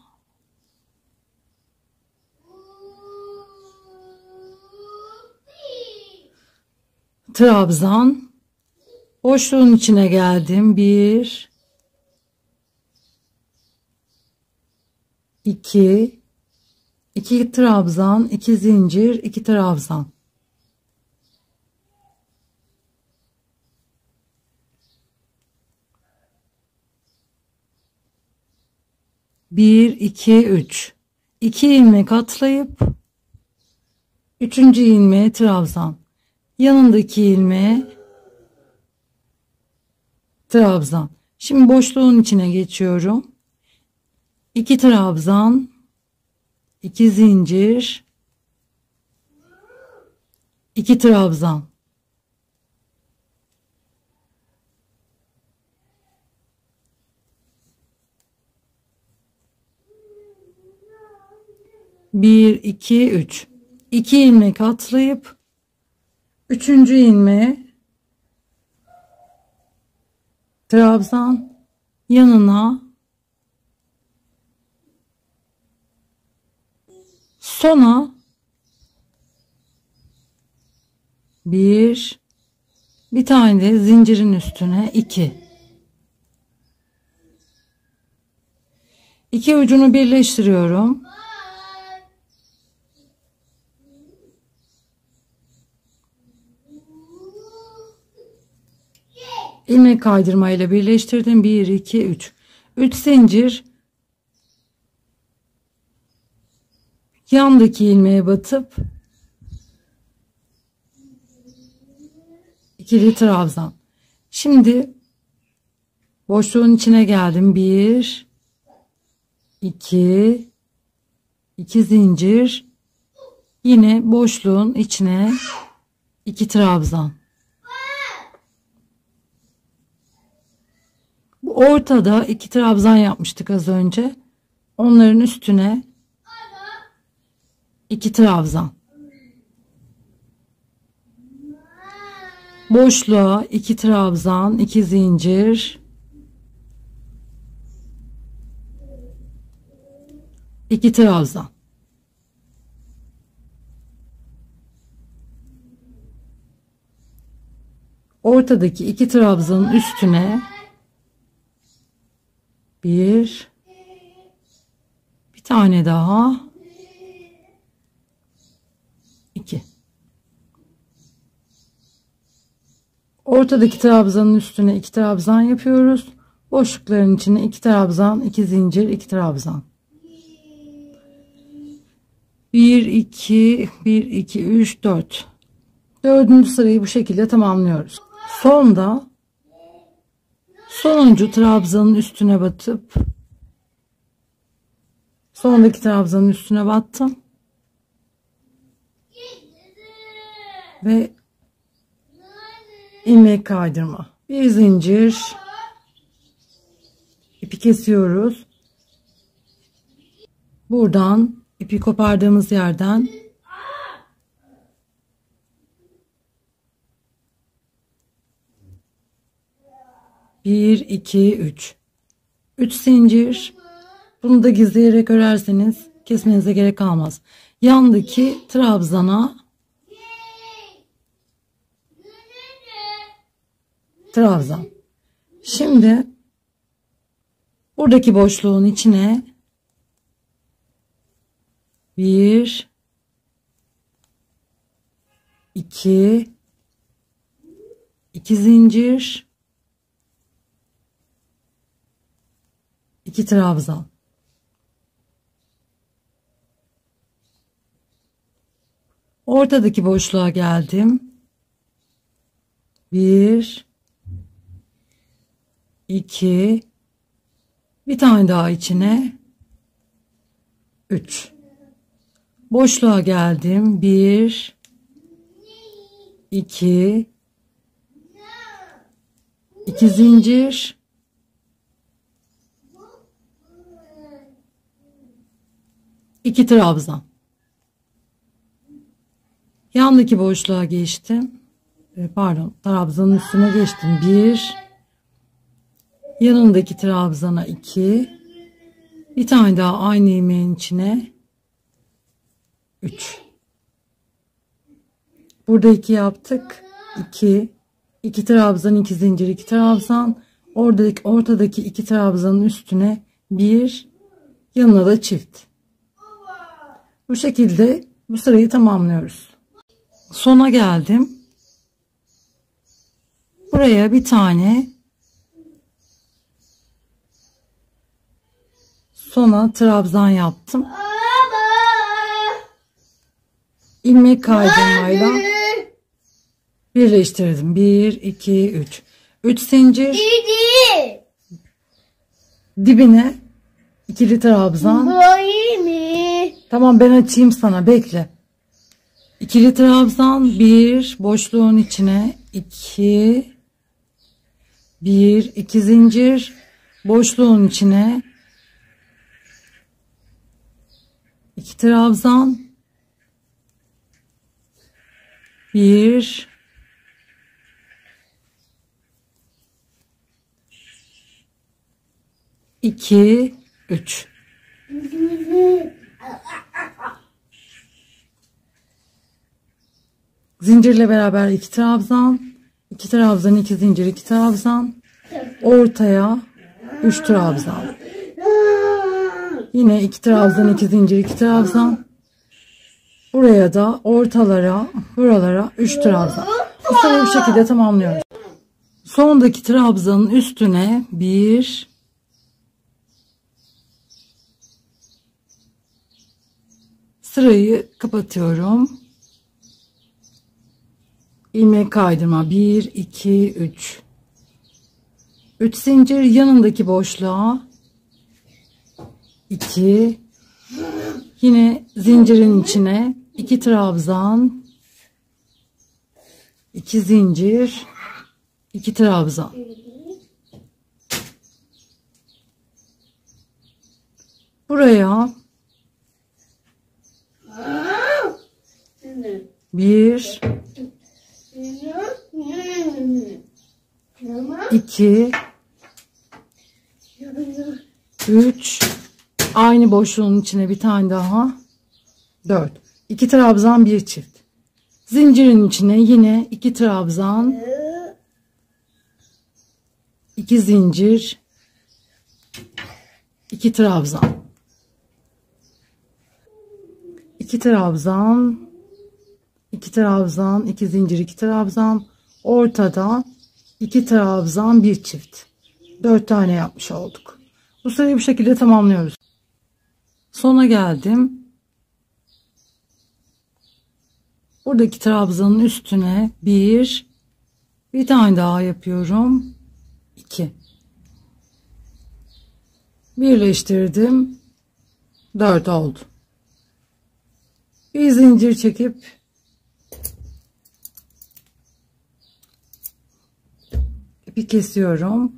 trabzan, boşluğun içine geldim. 1 2 trabzan, 2 zincir, 2 trabzan. 1 2 3 2 ilmek atlayıp 3. ilmeğe trabzan, yanındaki ilmeğe trabzan. Şimdi boşluğun içine geçiyorum. 2 trabzan, 2 zincir, 2 trabzan. Bir, iki, üç. 2 ilmek atlayıp 3. ilmeğe trabzan, yanına sona bir tane de zincirin üstüne 2 ucunu birleştiriyorum. İlmek kaydırma ile birleştirdim. 1 2 3 3 zincir, yandaki ilmeğe batıp ikili trabzan. Şimdi boşluğun içine geldim. 1 2 zincir, yine boşluğun içine 2 trabzan. Ortada 2 trabzan yapmıştık az önce. Onların üstüne 2 trabzan. Boşluğa 2 trabzan, 2 zincir, 2 trabzan. Ortadaki 2 trabzanın üstüne bir tane daha, 2. Ortadaki trabzanın üstüne 2 trabzan yapıyoruz. Boşlukların içine 2 trabzan, 2 zincir, 2 trabzan. 1 2 1 2 3 4. Dördüncü sırayı bu şekilde tamamlıyoruz. Sonda sonuncu trabzanın üstüne batıp sondaki trabzanın üstüne battım ve ilmek kaydırma, bir zincir, ipi kesiyoruz. Buradan ipi kopardığımız yerden bir, iki, üç zincir. Bunu da gizleyerek örerseniz kesmenize gerek kalmaz. Yandaki trabzana trabzan. Şimdi buradaki boşluğun içine bir, iki zincir, 2 trabzan. Ortadaki boşluğa geldim. 1 2 bir tane daha içine 3. Boşluğa geldim. 1 2 zincir, 2 trabzan. Yandaki boşluğa geçtim. Pardon, trabzanın üstüne geçtim. 1, yanındaki trabzana 2, bir tane daha aynı ilmeğin içine 3. Burada 2 yaptık. 2 trabzan, 2 zincir, 2 trabzan. Ortadaki 2 trabzanın üstüne 1, yanına da çift. Bu şekilde bu sırayı tamamlıyoruz. Sona geldim. Buraya bir tane sona trabzan yaptım. İlmek kaydırmayla birleştirdim. 1 2 3 zincir, dibine ikili trabzan. Tamam, ben açayım sana, bekle. İkili trabzan, 1 boşluğun içine 2, 2 zincir, boşluğun içine 2 trabzan, 1 2 3. Zincirle beraber 2 trabzan, 2 trabzan, 2 zincir, 2 trabzan, ortaya 3 trabzan. Yine 2 trabzan, 2 zincir, 2 trabzan. Buraya da ortalara, buralara 3 trabzan. Bu sırayı bu şekilde tamamlıyoruz. Sondaki trabzanın üstüne 1, sırayı kapatıyorum. İlmek kaydırma, 1 2 3 zincir, yanındaki boşluğa 2, yine zincirin içine 2 trabzan, 2 zincir, 2 trabzan. Buraya bir, iki, üç, aynı boşluğun içine bir tane daha, 4. 2 trabzan, bir çift. Zincirin içine yine 2 trabzan, 2 zincir, 2 trabzan, 2 trabzan, 2 trabzan, 2 zincir, 2 trabzan, ortada 2 trabzan, bir çift. 4 tane yapmış olduk. Bu sırayı bu şekilde tamamlıyoruz. Sona geldim. Buradaki trabzanın üstüne bir tane daha yapıyorum. 2. Birleştirdim. 4 oldu. Bir zincir çekip ipi kesiyorum.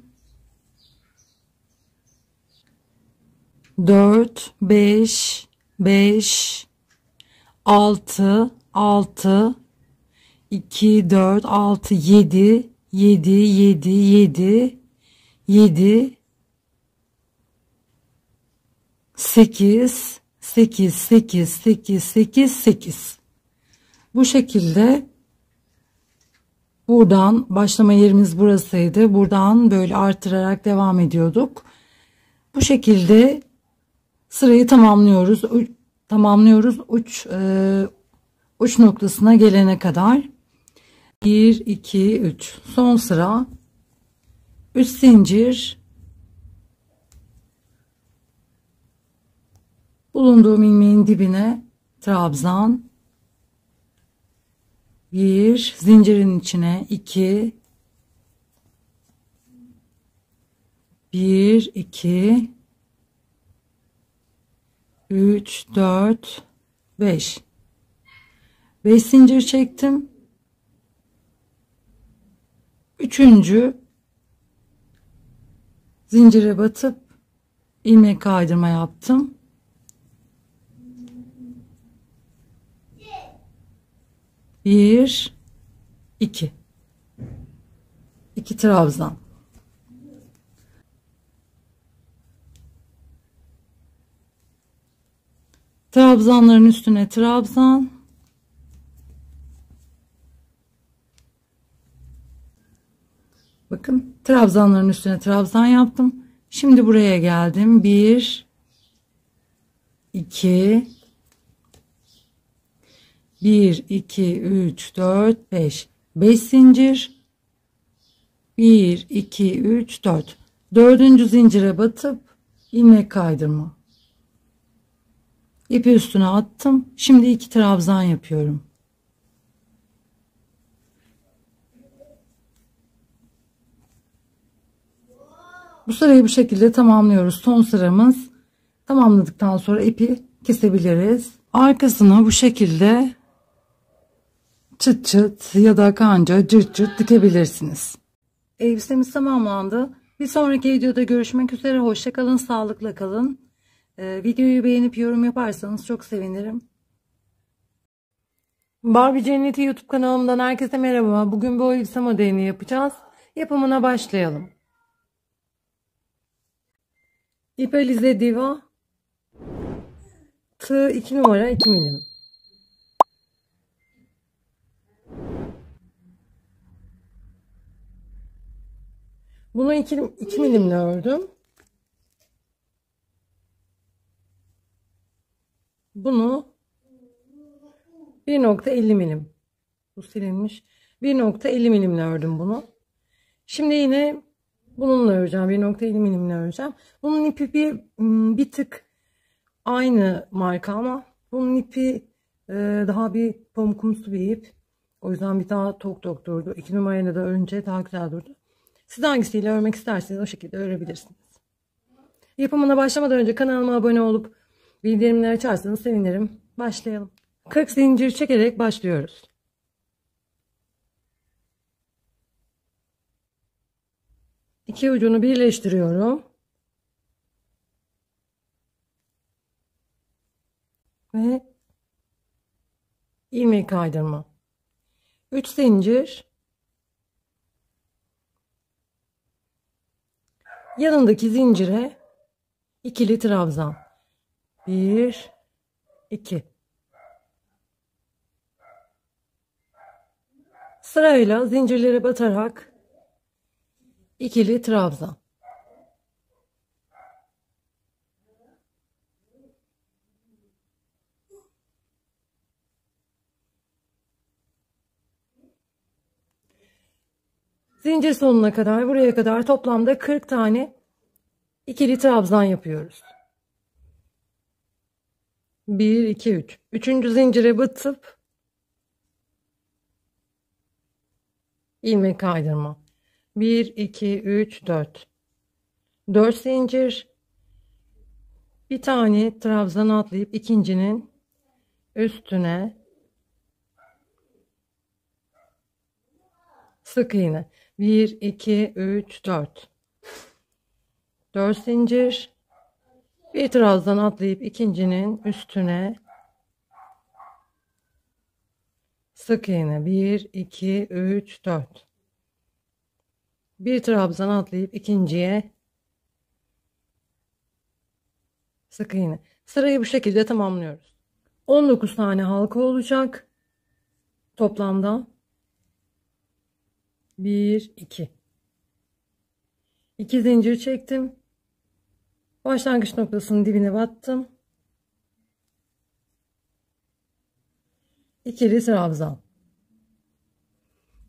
4, 5, 5, 6, 6, 2, 4, 6, 7, 7, 7, 7, 7, 8, 8, 8, 8, 8, 8. Bu şekilde buradan başlama yerimiz burasıydı. Buradan böyle artırarak devam ediyorduk. Bu şekilde sırayı tamamlıyoruz uç noktasına gelene kadar. 1, 2, 3. Son sıra 3 zincir, bulunduğum ilmeğin dibine trabzan, 1 zincirin içine 2, 1, 2, 3, 4, 5. 5 zincir çektim. Üçüncü zincire batıp ilmek kaydırma yaptım. 1, 2. 2 trabzan. Trabzanların üstüne trabzan. Bakın trabzanların üstüne trabzan yaptım. Şimdi buraya geldim. 1, 2, 1, 2, 3, 4, 5. 5 zincir. 1, 2, 3, 4. Dördüncü zincire batıp ilmek kaydırma. İpi üstüne attım. Şimdi 2 trabzan yapıyorum. Bu sırayı bu şekilde tamamlıyoruz. Son sıramız. Tamamladıktan sonra ipi kesebiliriz. Arkasına bu şekilde çıt çıt ya da kanca cırt cırt dikebilirsiniz. Elbisemiz tamamlandı. Bir sonraki videoda görüşmek üzere. Hoşça kalın, sağlıkla kalın. Videoyu beğenip yorum yaparsanız çok sevinirim. Barbie Cenneti YouTube kanalımdan herkese merhaba. Bugün bu elbise modelini yapacağız. Yapımına başlayalım. İp Alize Diva, tığ 2 numara 2 milim. Bunu 2 milimle ördüm. Bunu 1.50 milim. Bu silinmiş. 1.50 milimle ördüm bunu. Şimdi yine bununla öreceğim. 1.50 milimle öreceğim. Bunun ipi bir tık aynı marka ama bunun ipi daha bir pamukumsu bir ip. O yüzden bir daha tok durdu. 2 numarayla da örünce daha güzel durdu. Siz hangisiyle örmek isterseniz o şekilde örebilirsiniz. Yapımına başlamadan önce kanalıma abone olup bildirimleri açarsanız sevinirim. Başlayalım. 40 zincir çekerek başlıyoruz. İki ucunu birleştiriyorum. ve ilmek kaydırma. 3 zincir, yanındaki zincire ikili trabzan. 1 2. Sırayla zincirlere batarak ikili trabzan. Zincir sonuna kadar, buraya kadar toplamda 40 tane ikili trabzan yapıyoruz. 1 2 3. Üçüncü zincire batıp ilmek kaydırma. 1 2 3 4. 4 zincir. Bir tane trabzan atlayıp ikincinin üstüne sık iğne. 1 2 3 4. 4 zincir. Bir trabzan atlayıp ikincinin üstüne sık iğne. 1 2 3 4. Bir trabzan atlayıp ikinciye sık iğne. Sırayı bu şekilde tamamlıyoruz. 19 tane halka olacak. Toplamda 1 2. 2 zincir çektim. Başlangıç noktasının dibine battım. İkili trabzan.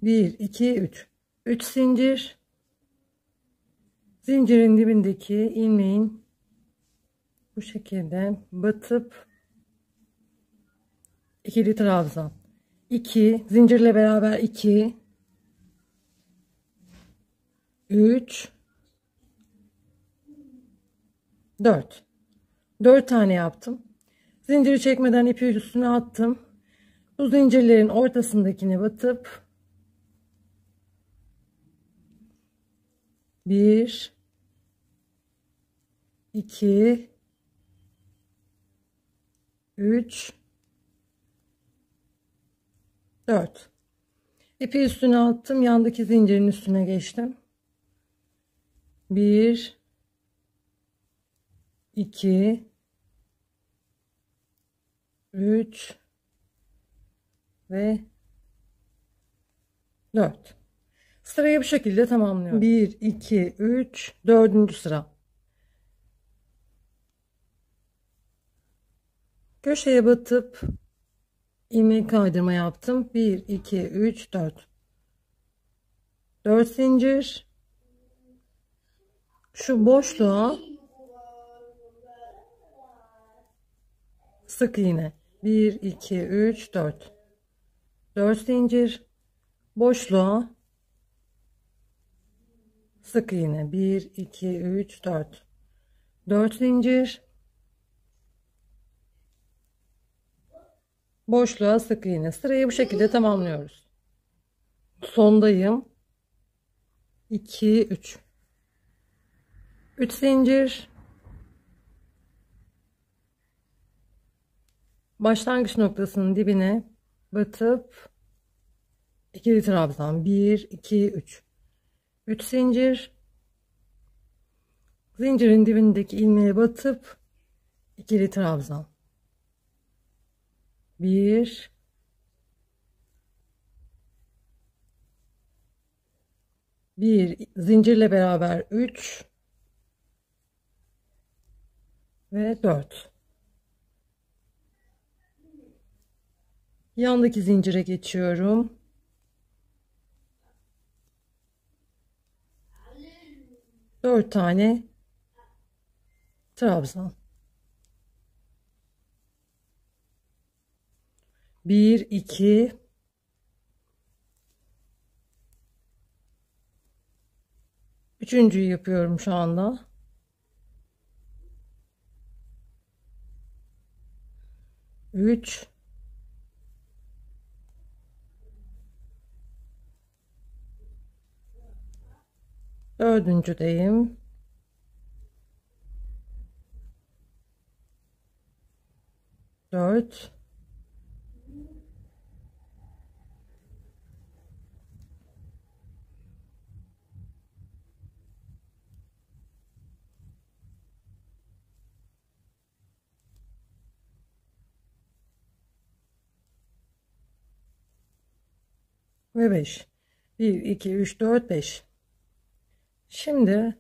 1 2 3. 3 zincir. Zincirin dibindeki ilmeğin bu şekilde batıp ikili trabzan. 2 zincirle beraber 2 3 4. 4 tane yaptım. Zinciri çekmeden ipi üstüne attım. Bu zincirlerin ortasındakine batıp 1 2 3 4. İpi üstüne attım. Yandaki zincirin üstüne geçtim. 1 2 3 ve 4. Sırayı bu şekilde tamamlıyorum. 1 2 3 4. sıra. Köşeye batıp ilmek kaydırma yaptım. 1 2 3 4. 4 zincir. Şu boşluğa sık iğne. 1 2 3 4. 4 zincir. Boşluğa sık iğne. 1 2 3 4. 4 zincir. Boşluğa sık iğne. Sırayı bu şekilde tamamlıyoruz. Sondayım. 2 3. 3 zincir. Başlangıç noktasının dibine batıp ikili trabzan. 1 2 3. 3 zincir. Zincirin dibindeki ilmeğe batıp ikili trabzan. 1 1 zincirle beraber 3 ve 4. Yandaki zincire geçiyorum. 4 tane trabzan. 1 2 üçüncüyü yapıyorum şu anda. 3 dördüncüdeyim. 4, 5. 1, 2, 3, 4, 5. Şimdi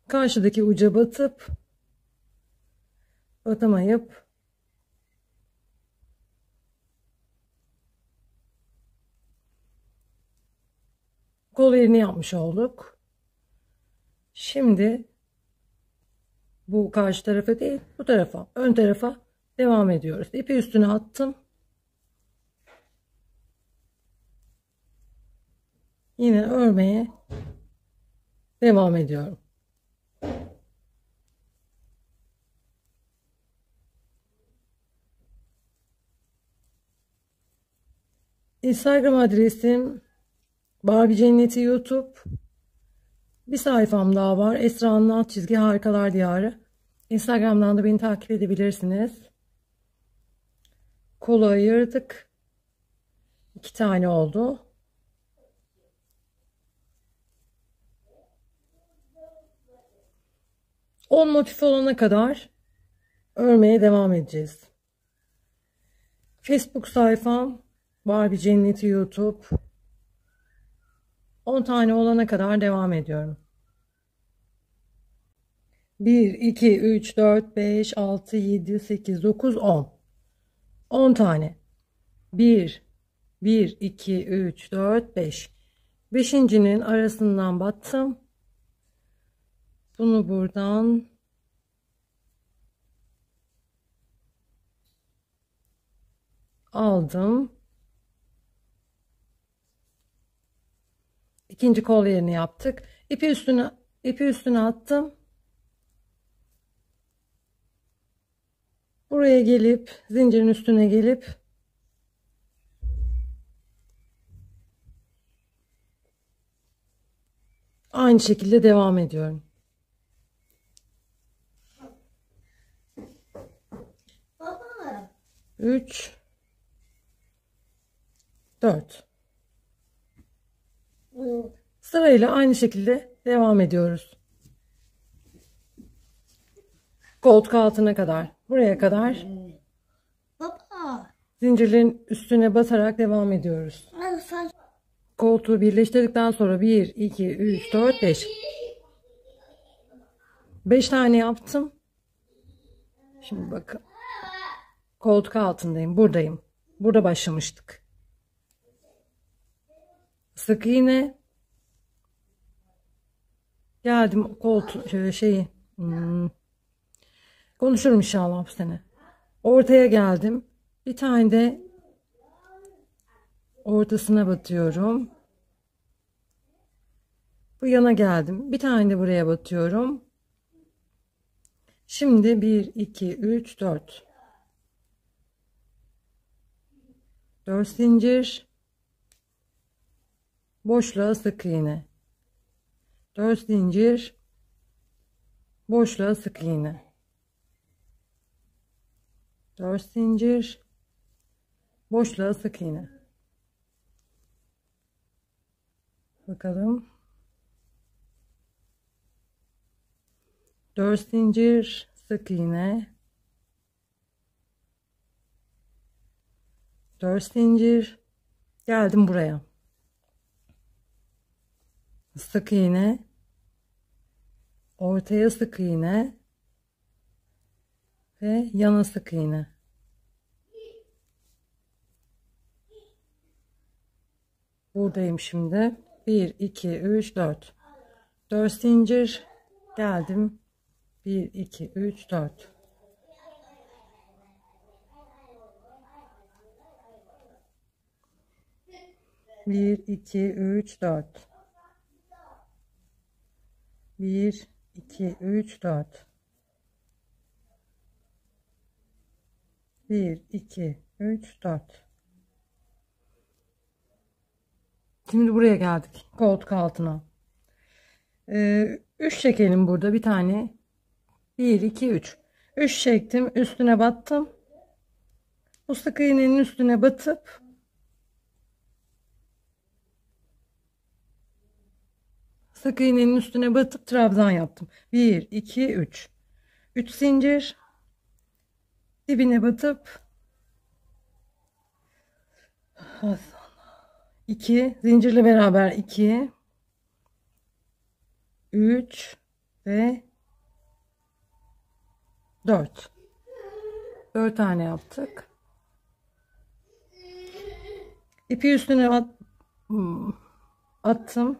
karşıdaki uca batıp batamayıp kol yerini yapmış olduk. Şimdi bu karşı tarafa değil, bu tarafa, ön tarafa devam ediyoruz. İpi üstüne attım. Yine örmeye devam ediyorum. Instagram adresim Barbie Cenneti YouTube. Bir sayfam daha var. Esra'nın alt çizgi Harikalar Diyarı. Instagram'dan da beni takip edebilirsiniz. Kolu ayırdık. 2 tane oldu. On motif olana kadar örmeye devam edeceğiz. Facebook sayfam Barbie Cenneti YouTube. 10 tane olana kadar devam ediyorum. 1, 2, 3, 4, 5, 6, 7, 8, 9, 10. 10 tane. 1, 1, 2, 3, 4, 5. Beşincinin arasından battım. Bunu buradan aldım. İkinci kol yerini yaptık. İpi üstüne attım. Buraya gelip zincirin üstüne gelip aynı şekilde devam ediyorum. Baba. 3, 4. Sırayla aynı şekilde devam ediyoruz. Koltuk altına kadar, buraya kadar Baba. zincirlerin üstüne basarak devam ediyoruz. Sen Koltuğu birleştirdikten sonra 1, 2, 3, 4, 5. 5 tane yaptım. Şimdi bakın. Koltuk altındayım. Buradayım. Burada başlamıştık. Sık iğne. Geldim koltuğu şöyle konuşurum inşallah bu sene. Ortaya geldim. Bir tane de ortasına batıyorum. Bu yana geldim. Bir tane de buraya batıyorum. Şimdi 1, 2, 3, 4. 4 zincir. Boşluğa sık iğne. 4 zincir. Boşluğa sık iğne. 4 zincir. Boşluğa sık iğne. Bakalım. 4 zincir, sık iğne. 4 zincir. Geldim buraya. Sık iğne. Ortaya sık iğne. Ve yana sık iğne. Buradayım şimdi. 1, 2, 3, 4. 4 zincir. Geldim. 1, 2, 3, 4. Bir, iki, üç, dört. 1, 2, 3, 4. 1, 2, 3, 4. Şimdi buraya geldik. Koltuk altına. 3 çekelim burada bir tane. 1 2 3. 3 çektim, üstüne battım. Bu sık iğnenin üstüne batıp sık iğnenin üstüne batıp trabzan yaptım. 1 2 3. 3 zincir, dibine batıp 2 zincirle beraber 2 3 ve 4 tane yaptık. İpi üstüne attım.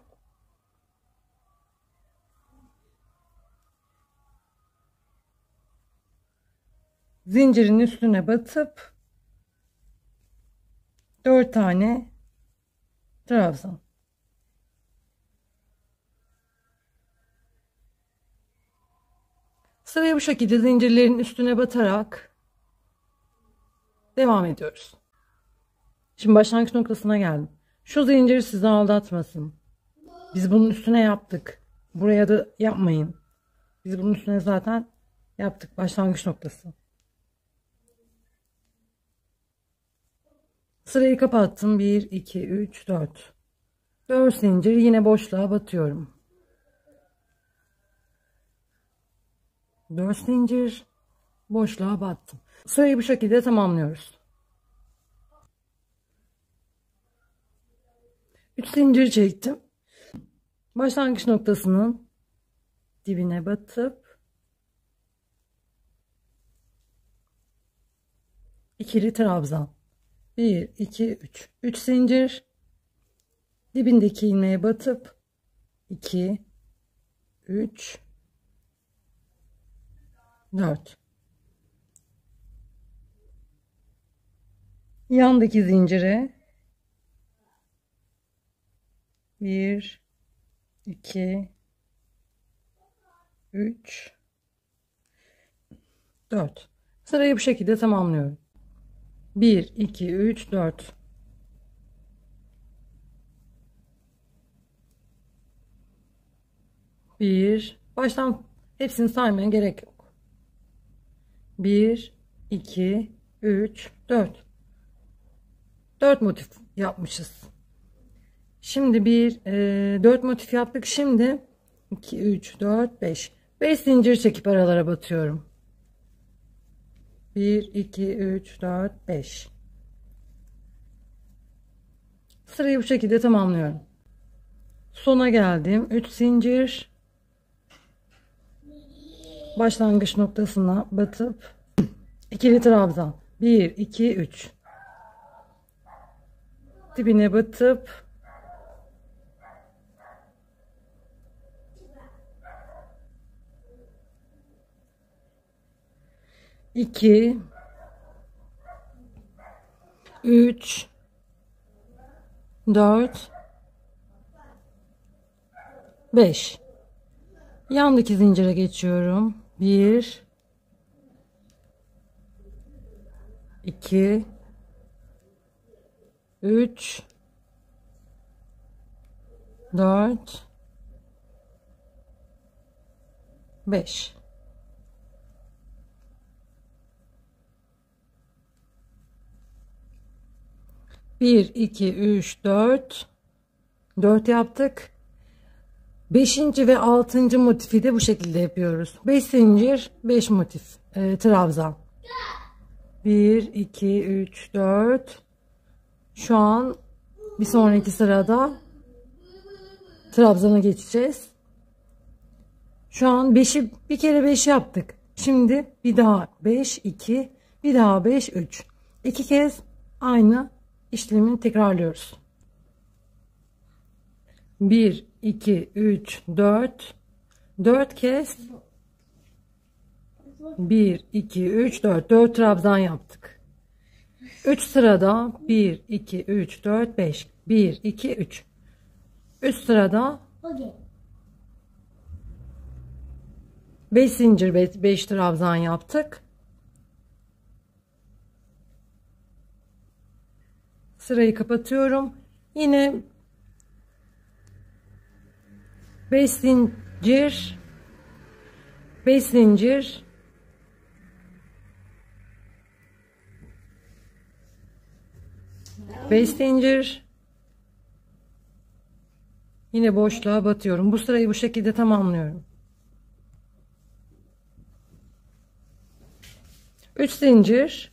Zincirin üstüne batıp 4 tane trabzan. Sıraya bu şekilde zincirlerin üstüne batarak devam ediyoruz. Şimdi başlangıç noktasına geldim. Şu zincir sizi aldatmasın. Biz bunun üstüne yaptık. Buraya da yapmayın. Biz bunun üstüne zaten yaptık. Başlangıç noktası. Sırayı kapattım. 1 2 3 4. 4 zincir, yine boşluğa batıyorum. 4 zincir, boşluğa battım. Sırayı bu şekilde tamamlıyoruz. 3 zincir çektim. Başlangıç noktasının dibine batıp ikili trabzan. 1 2 3. 3 zincir, dibindeki ilmeğe batıp 2 3 4. Yandaki zincire 1 2 3 4. Sırayı bu şekilde tamamlıyorum. 1 2 3 4. 1, baştan hepsini saymaya gerek yok. 1 2 3 4. 4 motif yapmışız. Şimdi 4 motif yaptık. Şimdi 2 3 4 5. 5 zincir çekip aralara batıyorum. 1 2 3 4 5. Sırayı bu şekilde tamamlıyorum. Sona geldim. 3 zincir, başlangıç noktasına batıp ikili trabzan. 1 2 3. Dibine batıp 2 3 4 5. Yandaki zincire geçiyorum. 1 2 3 4 5. Bir, iki, üç, dört. 4 yaptık. 5. ve 6. motifi de bu şekilde yapıyoruz. 5 zincir, 5 motif. Trabzan. 1, 2, 3, 4. Şu an bir sonraki sırada trabzana geçeceğiz. Şu an 5'i bir kere 5 yaptık. Şimdi bir daha 5, 2, bir daha 5, 3. 2 kez aynı işlemi tekrarlıyoruz. 1 2 3 4. 4 kez 1 2 3 4. 4 trabzan yaptık. 3 sırada 1 2 3 4 5. 1 2 3. 3 sırada 5 zincir, 5 trabzan yaptık. Sırayı kapatıyorum. Yine 5 zincir, 5 zincir, beş zincir, yine boşluğa batıyorum. Bu sırayı bu şekilde tamamlıyorum. 3 zincir,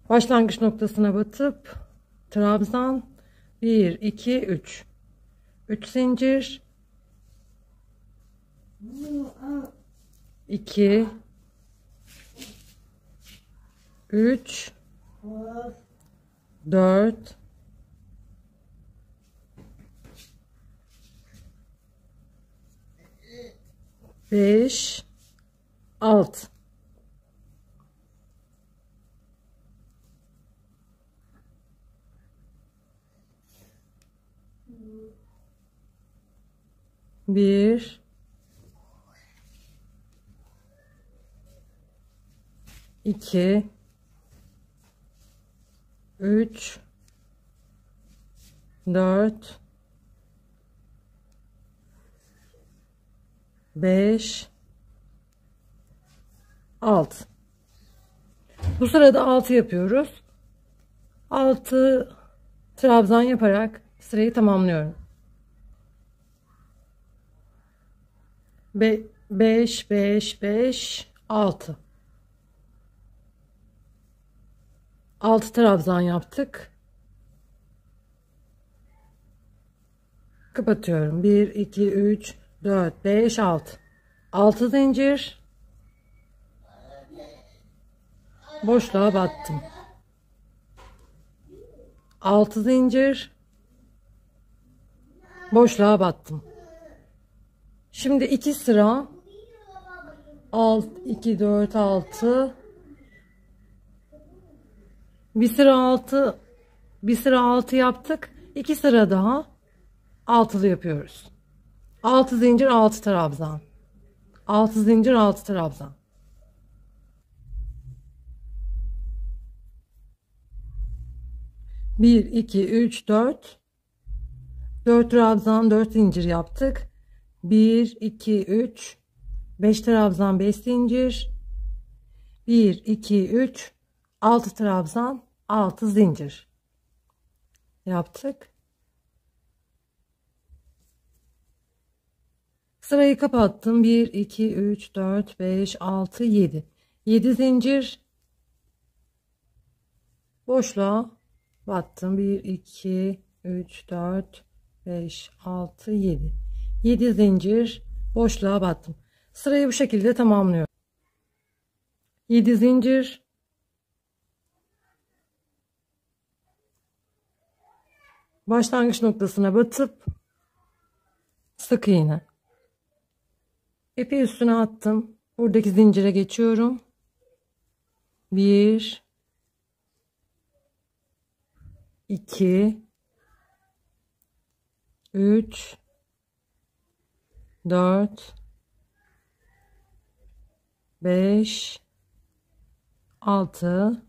başlangıç noktasına batıp trabzan, 1 2 3, 3 zincir, 2 3 4 5 6. Bir, iki, üç, dört, beş, altı. Bu sırada 6 yapıyoruz. 6 trabzan yaparak sırayı tamamlıyorum. 5 5 5 6. 6 trabzan yaptık. Kapatıyorum. 1 2 3 4 5 6. 6 zincir. Boşluğa battım. 6 zincir. Boşluğa battım. Şimdi 2 sıra 6 2 4 6, bir sıra 6 yaptık. 2 sıra daha altılı yapıyoruz. 6 zincir 6 trabzan. 6 zincir 6 trabzan. Bir 2 3 4 trabzan 4 zincir yaptık. 1 2 3 5 trabzan 5 zincir, 1 2 3 6 trabzan 6 zincir yaptık. Sırayı kapattım. 1 2 3 4 5 6 7. 7 zincir boşluğa battım. 1 2 3 4 5 6 7. 7 zincir boşluğa battım. Sırayı bu şekilde tamamlıyorum. 7 zincir, başlangıç noktasına batıp sık iğne, ipi üstüne attım. Buradaki zincire geçiyorum. 1 2 3 4 5 6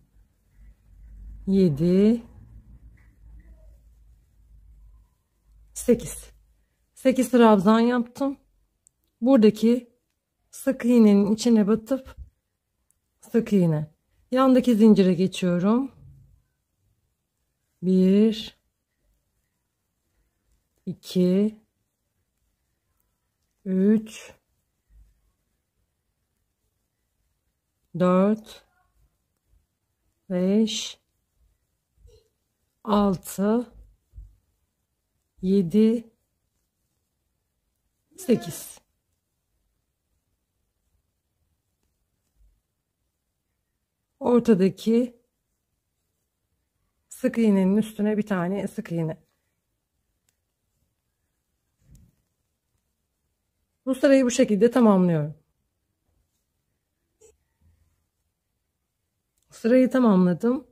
7 8. 8 trabzan yaptım. Buradaki sık iğnenin içine batıp sık iğne, yandaki zincire geçiyorum. 1 2 3 4 5 6 7 8. Ortadaki sık iğnenin üstüne bir tane sık iğne. Bu sırayı bu şekilde tamamlıyorum. Sırayı tamamladım.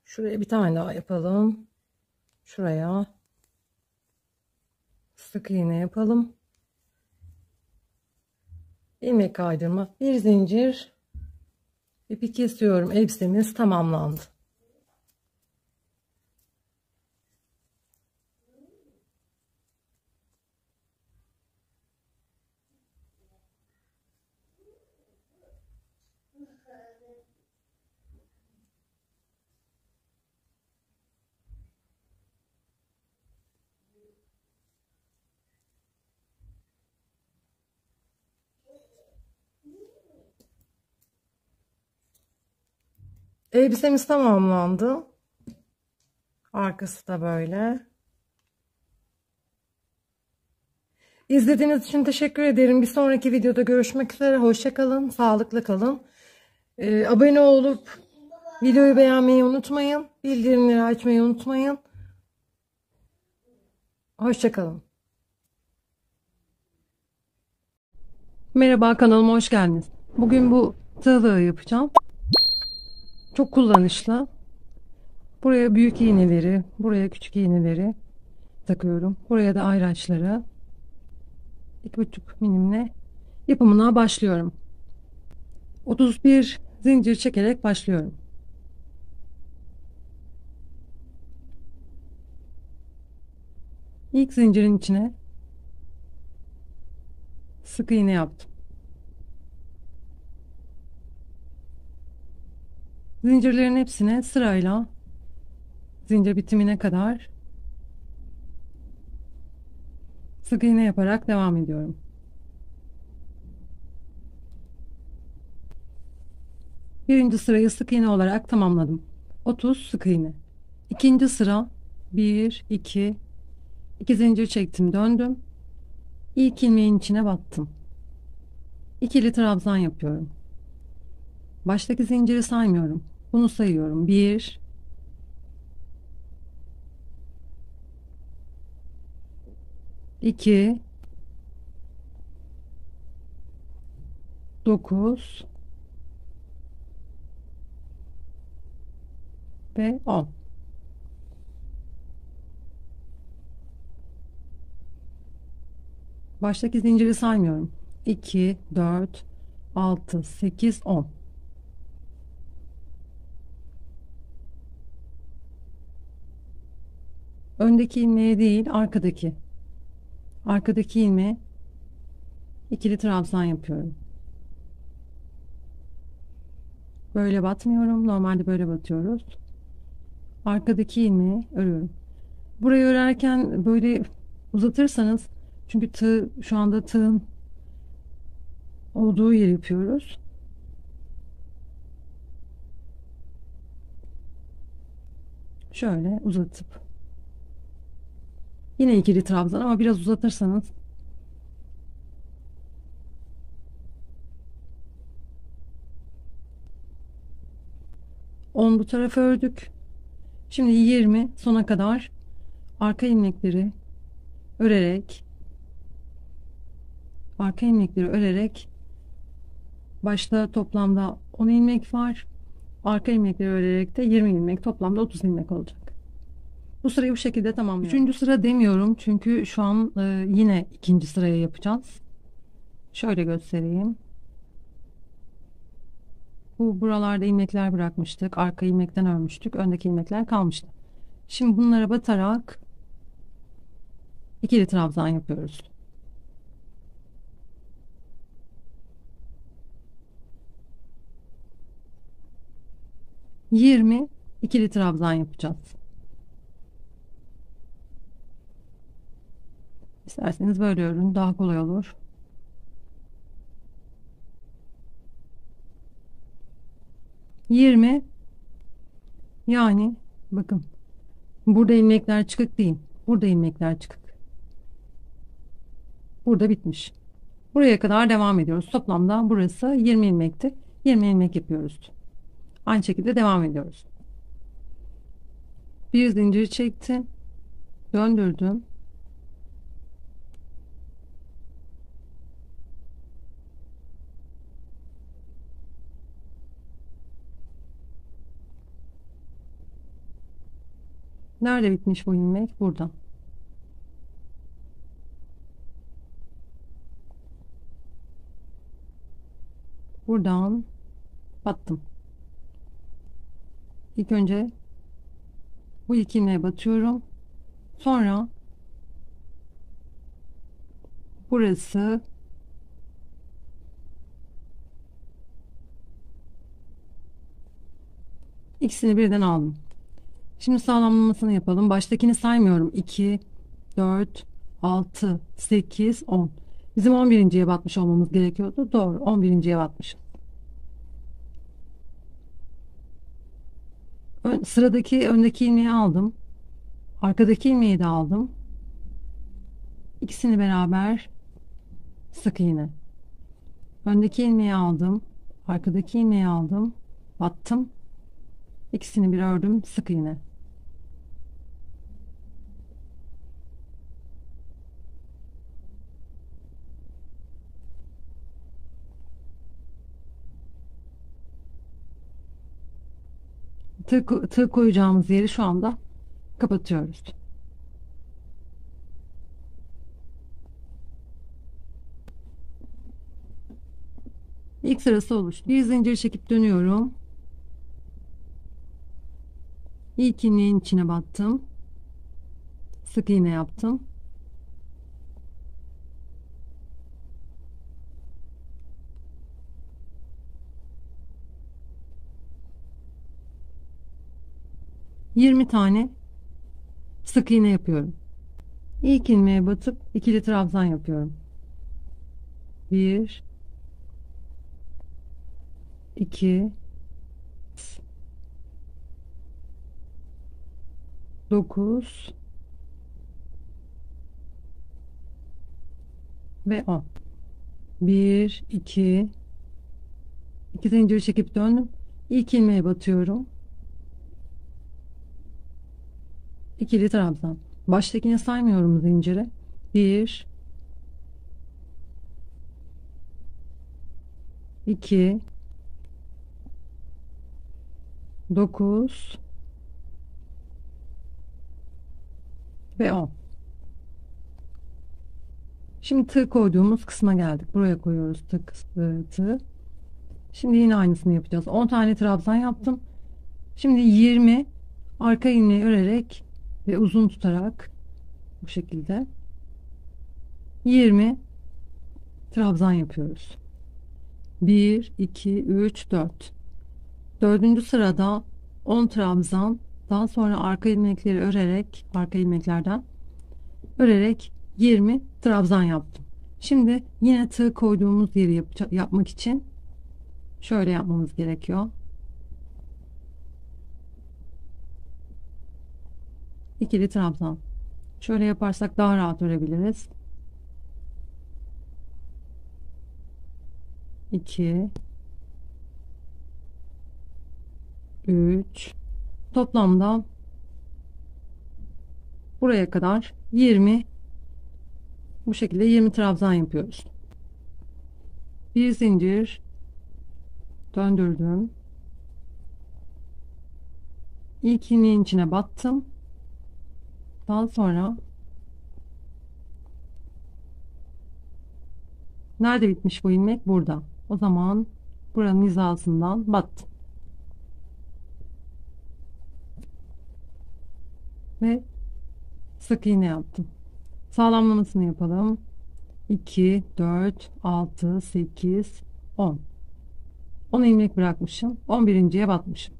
Şuraya bir tane daha yapalım. Şuraya sık iğne yapalım. İlmek kaydırma, bir zincir, ipi kesiyorum. Elbisemiz tamamlandı. Elbisemiz tamamlandı. Arkası da böyle. İzlediğiniz için teşekkür ederim. Bir sonraki videoda görüşmek üzere. Hoşça kalın, sağlıklı kalın. Abone olup videoyu beğenmeyi unutmayın. Bildirimleri açmayı unutmayın. Hoşça kalın. Merhaba, kanalıma hoş geldiniz. Bugün bu tığlığı yapacağım. Çok kullanışlı. Buraya büyük iğneleri, buraya küçük iğneleri takıyorum. Buraya da ayraçları 2,5 milimle yapımına başlıyorum. 31 zincir çekerek başlıyorum. İlk zincirin içine sık iğne yaptım. Zincirlerin hepsine sırayla zincir bitimine kadar sık iğne yaparak devam ediyorum. Birinci sırayı sık iğne olarak tamamladım. 30 sık iğne. İkinci sıra 1 2 zincir çektim, döndüm. İlk ilmeğin içine battım. İkili trabzan yapıyorum. Baştaki zinciri saymıyorum. Bunu sayıyorum. 1 2 9 ve 10. Baştaki zinciri saymıyorum. 2 4 6 8 10. Öndeki ilmeğe değil, arkadaki ilmeğe ikili trabzan yapıyorum. Böyle batmıyorum. Normalde böyle batıyoruz. Arkadaki ilmeği örüyorum. Burayı örerken böyle uzatırsanız, çünkü tığ, şu anda tığın olduğu yeri yapıyoruz. Şöyle uzatıp yine ikili trabzan, ama biraz uzatırsanız on bu tarafa ördük. Şimdi 20 sona kadar arka ilmekleri örerek başta toplamda 10 ilmek var. Arka ilmekleri örerek de 20 ilmek, toplamda 30 ilmek olacak. Bu sırayı bu şekilde tamamlıyorum. Üçüncü sıra demiyorum çünkü şu an yine ikinci sıraya yapacağız. Şöyle göstereyim. Buralarda ilmekler bırakmıştık. Arka ilmekten örmüştük. Öndeki ilmekler kalmıştı. Şimdi bunlara batarak ikili trabzan yapıyoruz. Yirmi ikili trabzan yapacağız. İsterseniz böyle örün, daha kolay olur. Yani bakın, burada ilmekler çıkık değil. Burada ilmekler çıkık. Burada bitmiş. Buraya kadar devam ediyoruz. Toplamda burası 20 ilmekti. 20 ilmek yapıyoruz. Aynı şekilde devam ediyoruz. Bir zincir çektim. Döndürdüm. Nerede bitmiş bu ilmek? Burada. Buradan battım. İlk önce bu iki ilmeğe batıyorum. Sonra burası ikisini birden aldım. Şimdi sağlamlamasını yapalım. Baştakini saymıyorum. 2 4 6 8 10. Bizim 11.'ye batmış olmamız gerekiyordu. Doğru. 11.'ye batmışız. Sıradaki öndeki ilmeği aldım. Arkadaki ilmeği de aldım. İkisini beraber sık iğne. Öndeki ilmeği aldım. Arkadaki ilmeği aldım. Battım. İkisini bir ördüm. Sık iğne. Tığ koyacağımız yeri şu anda kapatıyoruz. İlk sırası oluştu. Bir zincir çekip dönüyorum. İlk ilmeğin içine battım. Sık iğne yaptım. Yirmi tane sık iğne yapıyorum. İlk ilmeğe batıp ikili trabzan yapıyorum. 1 2 9 ve 10. 1 2 zincir çekip döndüm. İlk ilmeğe batıyorum. İkili trabzan. Baştakini saymıyorum zincire. 1 2 9 ve 10. Şimdi tığ koyduğumuz kısma geldik. Buraya koyuyoruz tığ. Şimdi yine aynısını yapacağız. 10 tane trabzan yaptım. Şimdi 20 arka ilmeği örerek ve uzun tutarak bu şekilde 20 trabzan yapıyoruz. 1 2 3 4. Dördüncü sırada 10 trabzan, daha sonra arka ilmekleri örerek, arka ilmeklerden örerek 20 trabzan yaptım. Şimdi yine tığ koyduğumuz yeri yapmak için şöyle yapmamız gerekiyor. İkili trabzan. Şöyle yaparsak daha rahat örebiliriz. 2 3 toplamda buraya kadar 20, bu şekilde 20 trabzan yapıyoruz. Bir zincir döndürdüm. İlk ilmeğin içine battım. Daha sonra nerede bitmiş bu ilmek? Burada. O zaman buranın hizasından battım. Ve sık iğne yaptım. Sağlamlamasını yapalım. 2 4 6 8 10. 10 ilmek bırakmışım. 11.'ye batmışım.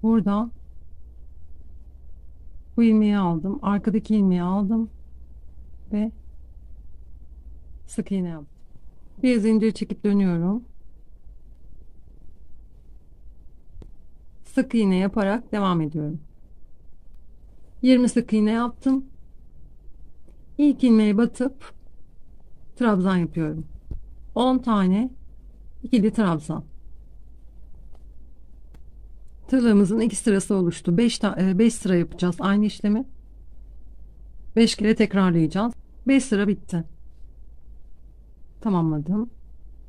Burada bu ilmeği aldım. Arkadaki ilmeği aldım ve sık iğne yaptım. Bir zincir çekip dönüyorum. Sık iğne yaparak devam ediyorum. 20 sık iğne yaptım. İlk ilmeğe batıp trabzan yapıyorum. 10 tane ikili trabzan. Tığlarımızın 2 sırası oluştu. 5 sıra yapacağız aynı işlemi. 5 kere tekrarlayacağız. 5 sıra bitti. Tamamladım.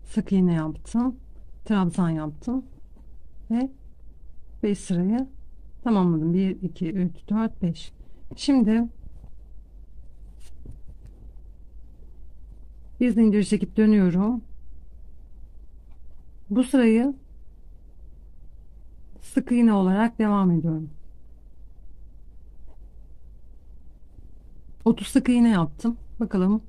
Sık iğne yaptım. Trabzan yaptım. Ve 5 sırayı tamamladım. 1 2 3 4 5. Şimdi bir zincir çekip dönüyorum. Bu sırayı sık iğne olarak devam ediyorum. 30 sık iğne yaptım. Bakalım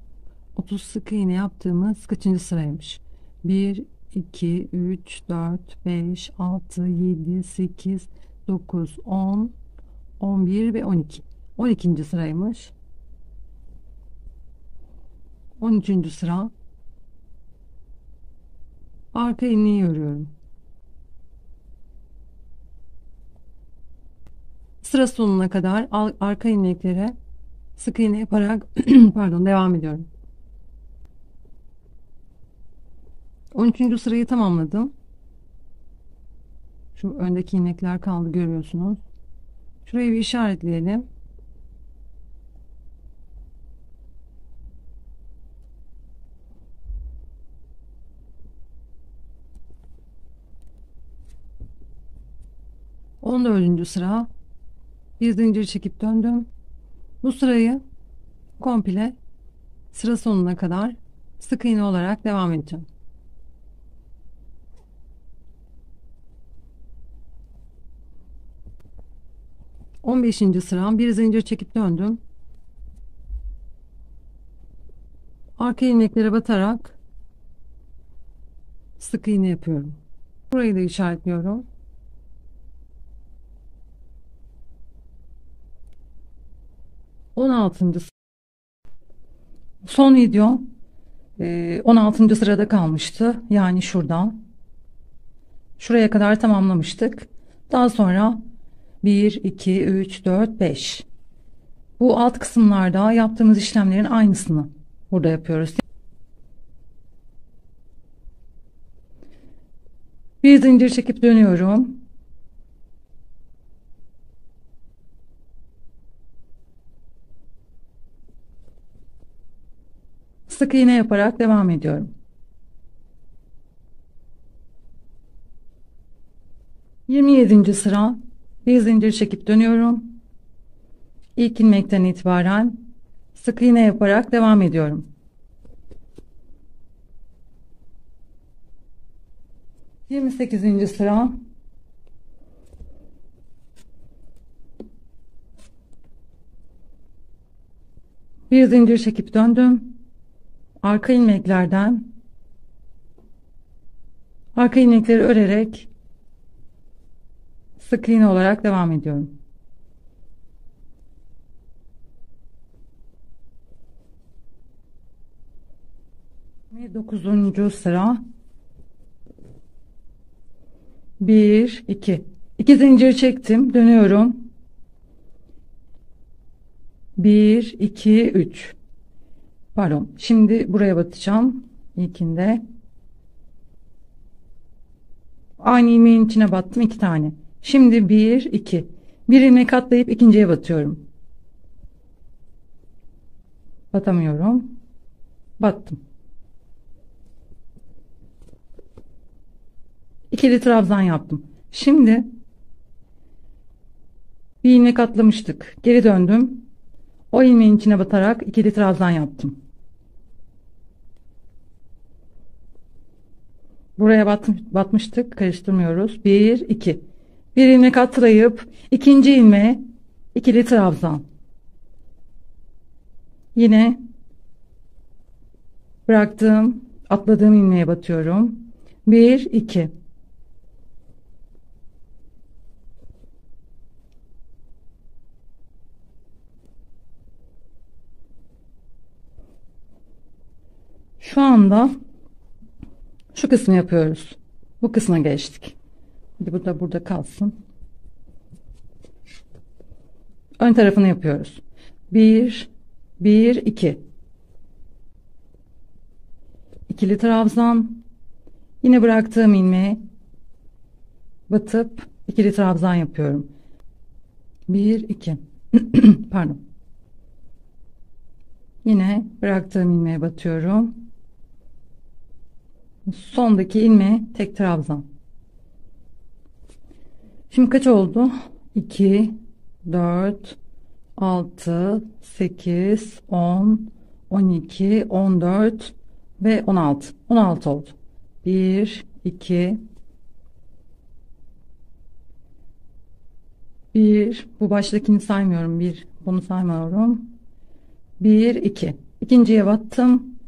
30 sık iğne yaptığımız kaçıncı sıraymış? 1 2 3 4 5 6 7 8 9 10 11 ve 12. 12. sıraymış. 13. sıra. Arka ilmeği örüyorum. Sıra sonuna kadar arka ilmeklere sık iğne yaparak pardon devam ediyorum. 13. sırayı tamamladım. Şu öndeki ilmekler kaldı, görüyorsunuz. Şurayı bir işaretleyelim. On dördüncü sıra. Bir zincir çekip döndüm. Bu sırayı komple sıra sonuna kadar sık iğne olarak devam edeceğim. 15. sıram, bir zincir çekip döndüm. Arka ilmeklere batarak sık iğne yapıyorum. Burayı da işaretliyorum. On 16. Son video 16. sırada kalmıştı. Yani şuradan. Şuraya kadar tamamlamıştık. Daha sonra 1, 2, 3, 4, 5. Bu alt kısımlarda yaptığımız işlemlerin aynısını burada yapıyoruz. Bir zincir çekip dönüyorum. Sık iğne yaparak devam ediyorum. 27. sıra, bir zincir çekip dönüyorum. İlk ilmekten itibaren sık iğne yaparak devam ediyorum. 28. sıra, bir zincir çekip döndüm. Arka ilmeklerden arka ilmekleri örerek sık iğne olarak devam ediyorum. Ve 9. sıra, 1, 2 zincir çektim, dönüyorum. 1, 2, 3. Pardon, şimdi buraya batacağım. İlkinde aynı ilmeğin içine battım, 2 tane. Şimdi 1, 2, bir ilmek atlayıp ikinciye batıyorum. Batamıyorum. Battım. İkili trabzan yaptım. Şimdi bir ilmek atlamıştık. Geri döndüm. O ilmeğin içine batarak ikili trabzan yaptım. Buraya batmıştık. Karıştırmıyoruz. 1, 2. Bir ilmek atlayıp ikinci ilmeğe ikili trabzan. Yine bıraktığım, atladığım ilmeğe batıyorum. 1, 2. Şu anda şu kısmı yapıyoruz. Bu kısma geçtik. Hadi bu da burada kalsın. Ön tarafını yapıyoruz. 1, 1, 2. İkili trabzan. Yine bıraktığım ilmeğe batıp ikili trabzan yapıyorum. 1, 2. Pardon. Yine bıraktığım ilmeğe batıyorum. Sondaki ilmeğe tek trabzan. Şimdi kaç oldu? 2, 4, 6, 8, 10, 12, 14 ve 16. 16 oldu. 1, 2, 1. Bu baştakini saymıyorum. 1. Bunu saymıyorum. 1, 2. İkinciye battım.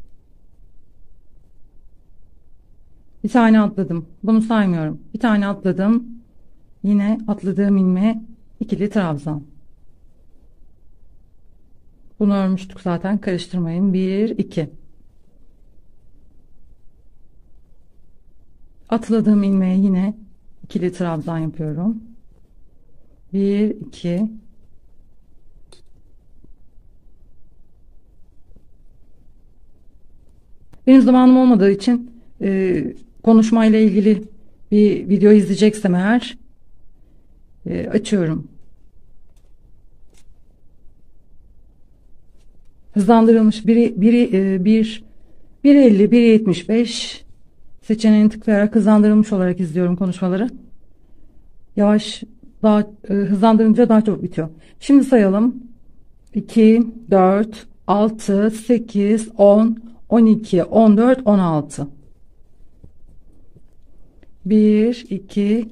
Bir tane atladım. Bunu saymıyorum. Bir tane atladım. Yine atladığım ilmeğe ikili trabzan. Bunu örmüştük zaten. Karıştırmayın. 1, 2. Atladığım ilmeğe yine ikili trabzan yapıyorum. 1 2 Benim zamanım olmadığı için konuşmayla ilgili bir video izleyeceksem eğer açıyorum. Hızlandırılmış 1.50 1.75 seçeneğini tıklayarak hızlandırılmış olarak izliyorum konuşmaları. Yavaş, daha hızlandırınca daha çabuk bitiyor. Şimdi sayalım. 2 4 6 8 10 12 14 16 1 2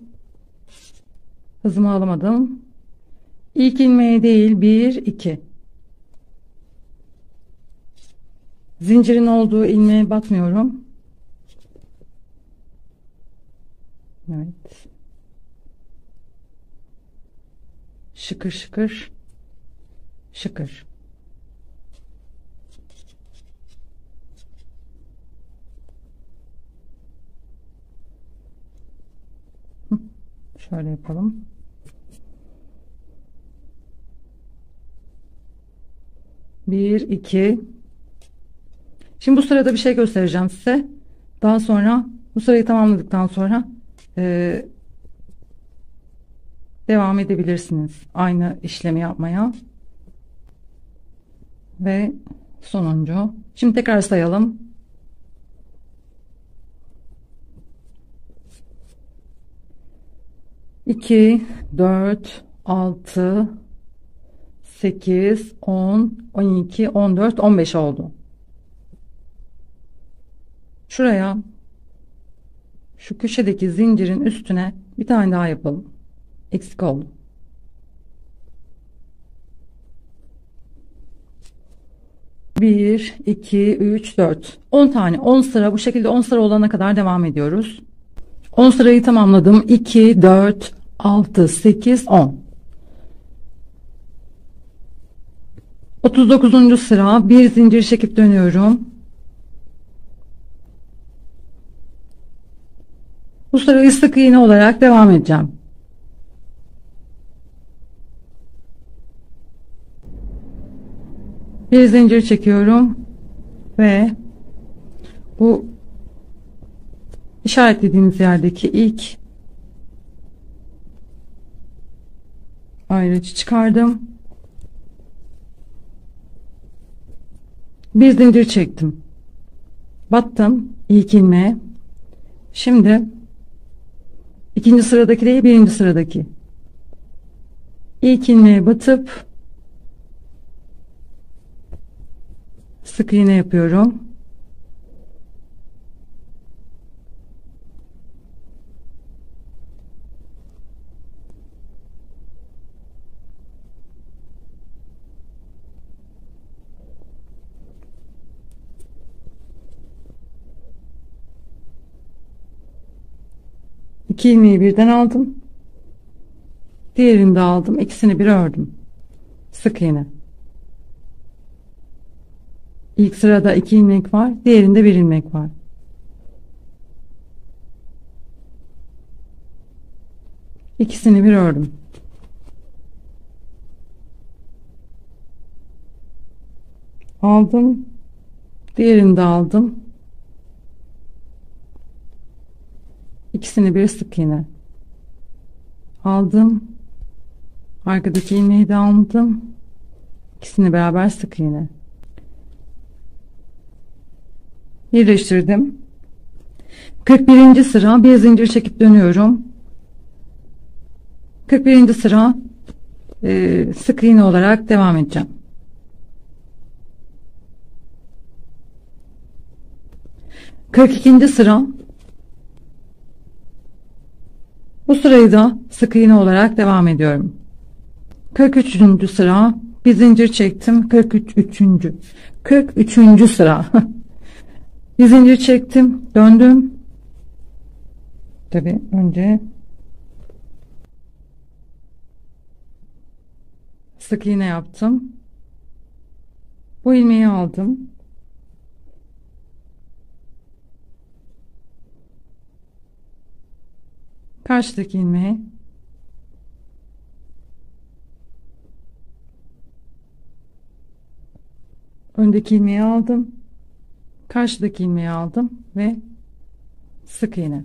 hızımı alamadım. İlk ilmeğe değil, 1 2 zincirin olduğu ilmeğe batmıyorum. Evet. Şıkır şıkır şıkır. Şöyle yapalım. Bir, iki. Şimdi bu sırada bir şey göstereceğim size. Daha sonra bu sırayı tamamladıktan sonra devam edebilirsiniz. Aynı işlemi yapmaya. Ve sonuncu. Şimdi tekrar sayalım. 2 4 6 8 10 12 14 15 oldu. Şuraya, şu köşedeki zincirin üstüne bir tane daha yapalım. Eksik oldu. Bir, iki, üç, dört. 10 tane, 10 sıra, bu şekilde 10 sıra olana kadar devam ediyoruz. 10 sırayı tamamladım. 2, 4, 6, 8, 10. 39. sıra, bir zincir çekip dönüyorum. Bu sırayı sık iğne olarak devam edeceğim. Bir zincir çekiyorum ve bu işaretlediğimiz yerdeki ilk ayrıcı çıkardım. Bir zincir çektim. Battım ilk ilmeğe. Şimdi ikinci sıradaki değil, birinci sıradaki ilk ilmeğe batıp sık iğne yapıyorum. İki ilmeği birden aldım. Diğerini de aldım. İkisini bir ördüm. Sık iğne. İlk sırada 2 ilmek var. Diğerinde 1 ilmek var. İkisini bir ördüm. Aldım. Diğerini de aldım. İkisini bir sık iğne. Aldım. Arkadaki ilmeği de aldım. İkisini beraber sık iğne. Birleştirdim. 41. sıra, bir zincir çekip dönüyorum. 41. sıra sık iğne olarak devam edeceğim. Kırk ikinci sıra, bu sırayı da sık iğne olarak devam ediyorum. 43. sıra, bir zincir çektim. 43. sıra. Bir zincir çektim, döndüm. Tabii önce sık iğne yaptım. Bu ilmeği aldım. Karşıdaki ilmeği Öndeki ilmeği aldım. Karşıdaki ilmeği aldım ve sık iğne.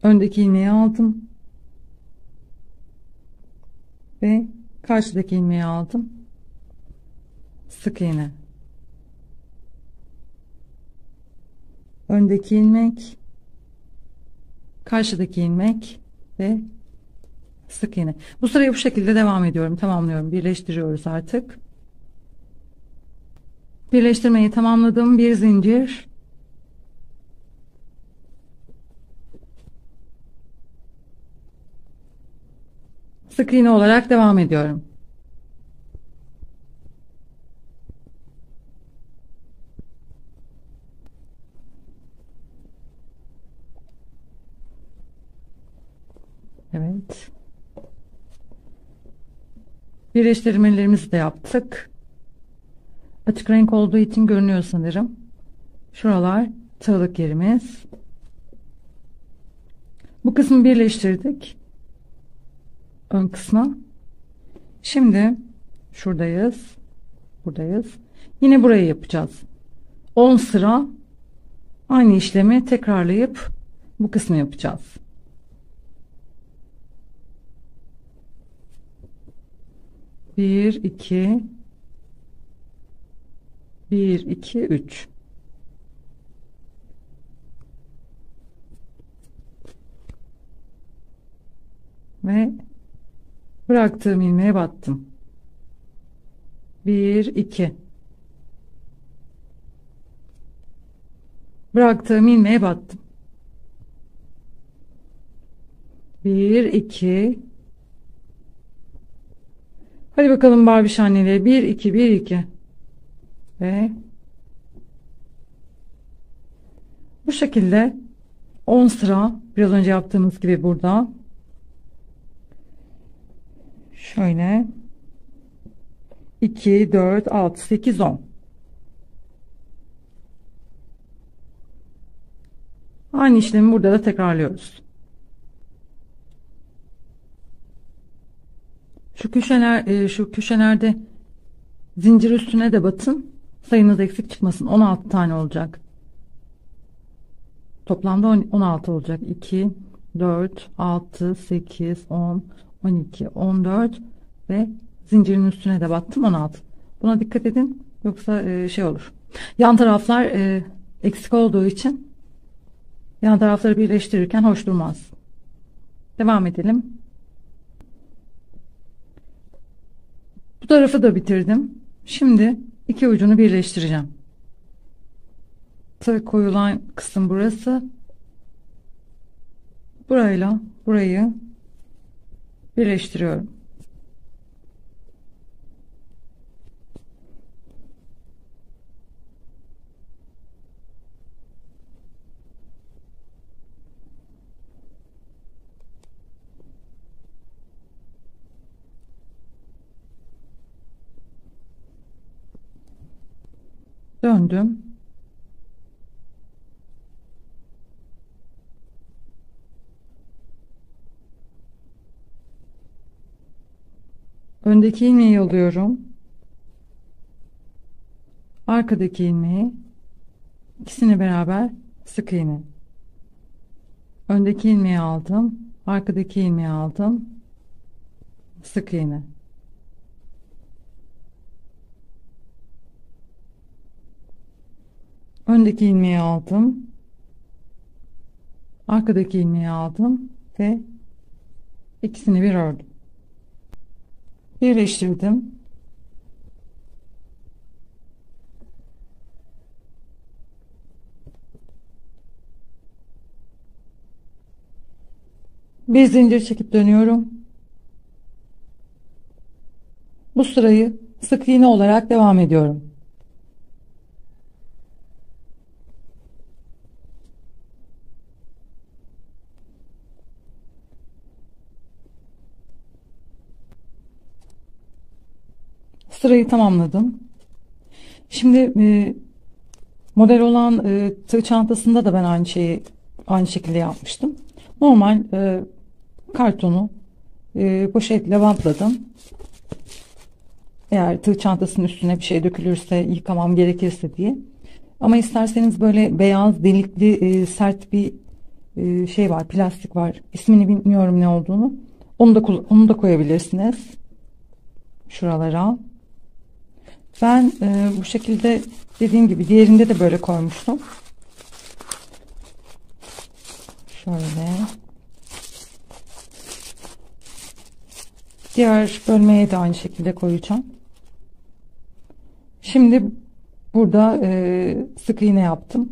Öndeki ilmeği aldım ve karşıdaki ilmeği aldım. Sık iğne. Öndeki ilmek, karşıdaki ilmek ve sık iğne. Bu sırayı bu şekilde devam ediyorum. Tamamlıyorum. Birleştiriyoruz artık. Birleştirmeyi tamamladım. Bir zincir. Sık iğne olarak devam ediyorum. Evet. Birleştirmelerimizi de yaptık. Açık renk olduğu için görünüyor sanırım. Şuralar tığlık yerimiz. Bu kısmı birleştirdik. Ön kısmı. Şimdi şuradayız. Buradayız. Yine burayı yapacağız. 10 sıra aynı işlemi tekrarlayıp bu kısmı yapacağız. Bir, iki, bir, iki, üç. Ve bıraktığım ilmeğe battım. Bir, iki. Bıraktığım ilmeğe battım. Bir, iki. Hadi bakalım Barbiş anneleri. Bir, iki, bir, iki. Ve bu şekilde 10 sıra biraz önce yaptığımız gibi burada. Şöyle 2, 4, 6, 8, 10. Aynı işlemi burada da tekrarlıyoruz. Şu köşelerde zincir üstüne de batın. Sayınız eksik çıkmasın. 16 tane olacak. Toplamda 16 olacak. 2, 4, 6, 8, 10, 12, 14 ve zincirin üstüne de battım 16. Buna dikkat edin. Yoksa şey olur. Yan taraflar eksik olduğu için yan tarafları birleştirirken hoş durmaz. Devam edelim. Bu tarafı da bitirdim. Şimdi iki ucunu birleştireceğim. Tığ koyulan kısım burası. Burayla burayı birleştiriyorum. Döndüm. Öndeki ilmeği alıyorum. Arkadaki ilmeği, ikisini beraber sık iğne. Öndeki ilmeği aldım. Arkadaki ilmeği aldım. Sık iğne. Öndeki ilmeği aldım. Arkadaki ilmeği aldım ve ikisini bir ördüm. Birleştirdim. Bir zincir çekip dönüyorum. Bu sırayı sık iğne olarak devam ediyorum. Sırayı tamamladım. Şimdi model olan tığ çantasında da ben aynı şekilde yapmıştım. Normal kartonu poşetle bantladım. Eğer tığ çantasının üstüne bir şey dökülürse, yıkamam gerekirse diye. Ama isterseniz böyle beyaz delikli sert bir şey var, plastik var. İsmini bilmiyorum ne olduğunu. Onu da koyabilirsiniz şuralara. Ben bu şekilde dediğim gibi diğerinde de böyle koymuştum. Şöyle. Diğer bölmeye de aynı şekilde koyacağım. Şimdi burada sık iğne yaptım.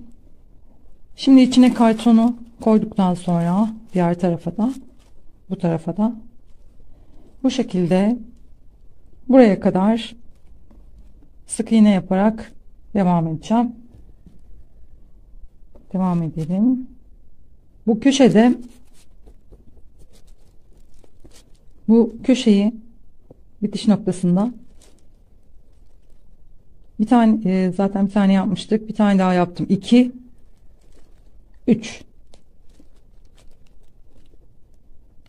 Şimdi içine kartonu koyduktan sonra diğer tarafa da, bu tarafa da bu şekilde buraya kadar sık iğne yaparak devam edeceğim. Devam edelim. Bu köşede, bu köşeyi bitiş noktasında bir tane zaten bir tane yapmıştık. Bir tane daha yaptım. 2 3.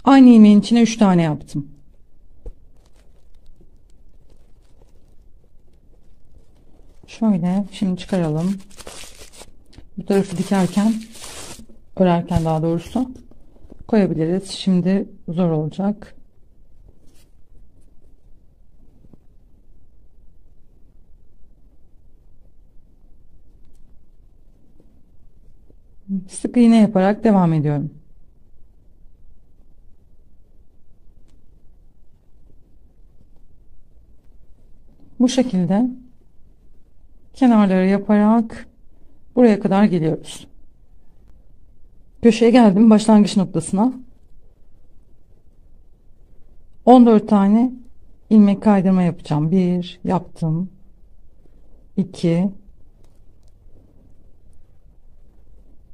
Aynı ilmeğin içine 3 tane yaptım. Şöyle şimdi çıkaralım. Bu tarafı dikerken, örerken daha doğrusu koyabiliriz. Şimdi zor olacak. Sık iğne yaparak devam ediyorum. Bu şekilde kenarları yaparak buraya kadar geliyoruz. Köşeye geldim, başlangıç noktasına. 14 tane ilmek kaydırma yapacağım. 1 yaptım. 2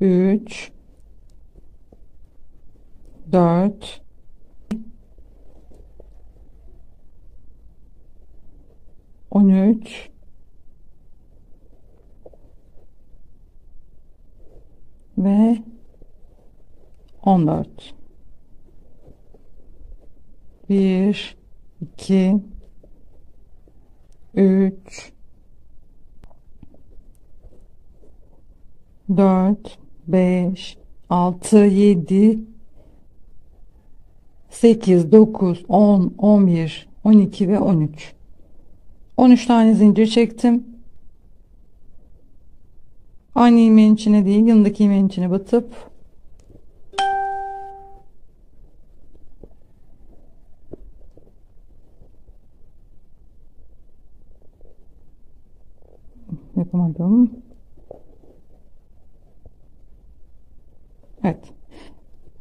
3 4 13 ve 14. 1 2 3 4 5 6 7 8 9 10 11 12 ve 13. 13 tane zincir çektim. Aynı ilmeğin içine değil, yanındaki ilmeğin içine batıp yapamadım. Evet.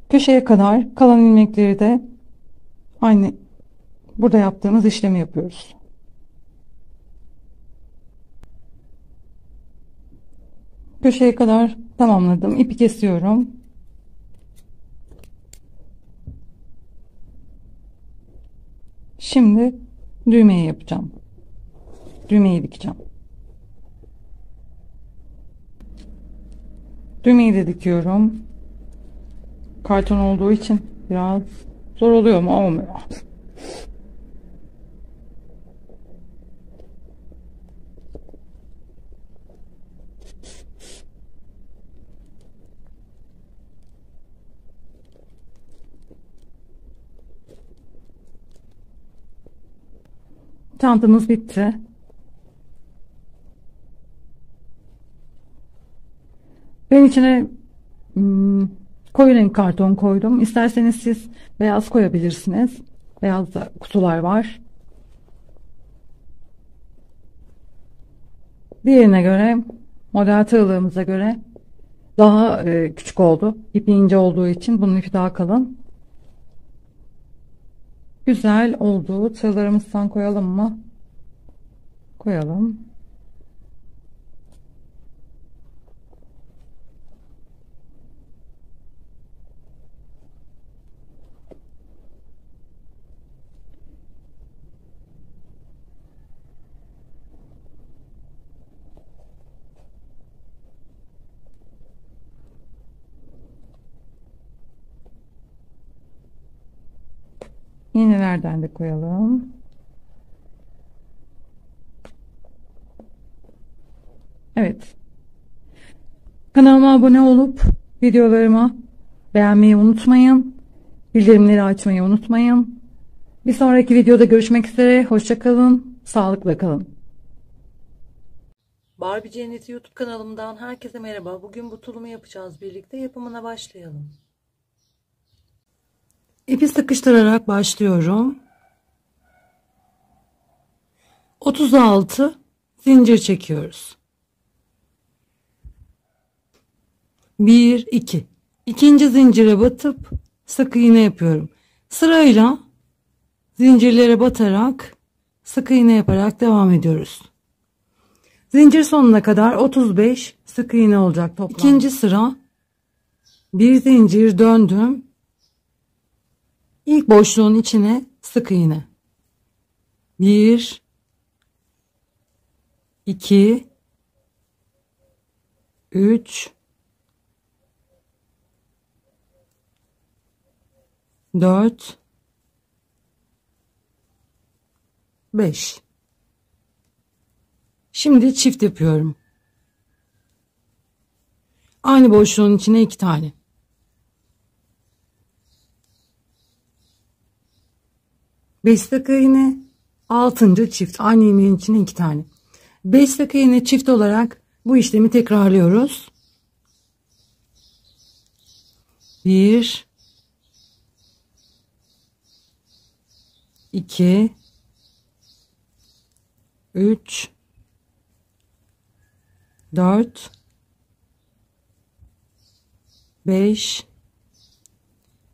Köşeye kadar kalan ilmekleri de aynı burada yaptığımız işlemi yapıyoruz. Köşeye kadar tamamladım. İpi kesiyorum. Şimdi düğmeyi yapacağım. Düğmeyi dikeceğim. Düğmeyi de dikiyorum. Karton olduğu için biraz zor oluyor mu? Olmuyor. Çantamız bitti. Ben içine koyu renk karton koydum. İsterseniz siz beyaz koyabilirsiniz. Beyaz da kutular var. Diğerine göre, model tığlığımıza göre daha küçük oldu. İpi ince olduğu için bunun ipi daha kalın. Güzel oldu. Tığlarımızdan koyalım mı? Koyalım. İğnelerden de koyalım. Evet. Kanalıma abone olup videolarımı beğenmeyi unutmayın. Bildirimleri açmayı unutmayın. Bir sonraki videoda görüşmek üzere. Hoşça kalın. Sağlıkla kalın. Barbie Cenneti YouTube kanalımdan herkese merhaba. Bugün bu tulumu yapacağız birlikte. Yapımına başlayalım. İpi sıkıştırarak başlıyorum. 36 zincir çekiyoruz. 1 2. İkinci zincire batıp sık iğne yapıyorum. Sırayla zincirlere batarak sık iğne yaparak devam ediyoruz. Zincir sonuna kadar 35 sık iğne olacak toplam. İkinci sıra bir zincir döndüm. İlk boşluğun içine sık iğne. 1 2 3 4 5. Şimdi çift yapıyorum. Aynı boşluğun içine 2 tane. Beş sık iğne, 6. çift. Aynı ilmeğin içine 2 tane. 5 sık iğne çift olarak bu işlemi tekrarlıyoruz. 1 2 3 4 5.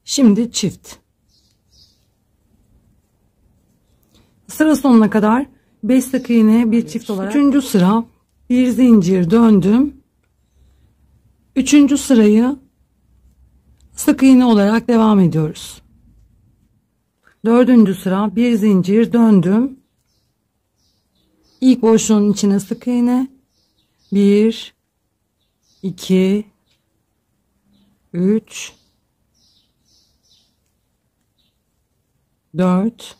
Şimdi çift. Sıra sonuna kadar 5 sık iğne bir çift olarak. 3. sıra bir zincir döndüm. 3. sırayı sık iğne olarak devam ediyoruz. 4. sıra bir zincir döndüm. İlk boşluğun içine sık iğne. 1 2 3 4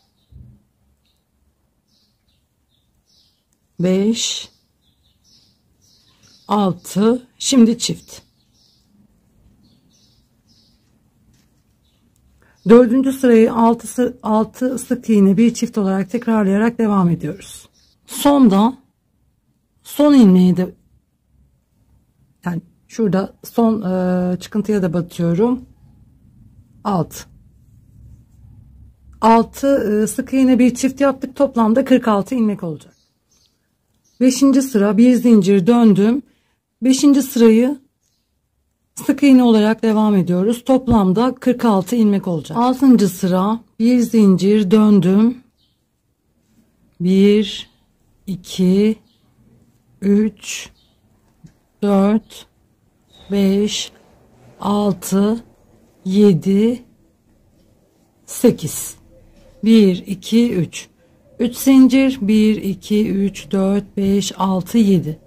5 6. Şimdi çift. 4. sırayı 6 sık iğne bir çift olarak tekrarlayarak devam ediyoruz. Sonda son ilmeği de, yani şurada son çıkıntıya da batıyorum. 6 sık iğne bir çift yaptık. Toplamda 46 ilmek olacak. 5. sıra bir zincir döndüm. 5. sırayı sık iğne olarak devam ediyoruz. Toplamda 46 ilmek olacak. 6. sıra bir zincir döndüm. 1 2 3 4 5 6 7 8. 1 2 3. 3 zincir 1 2 3 4 5 6 7.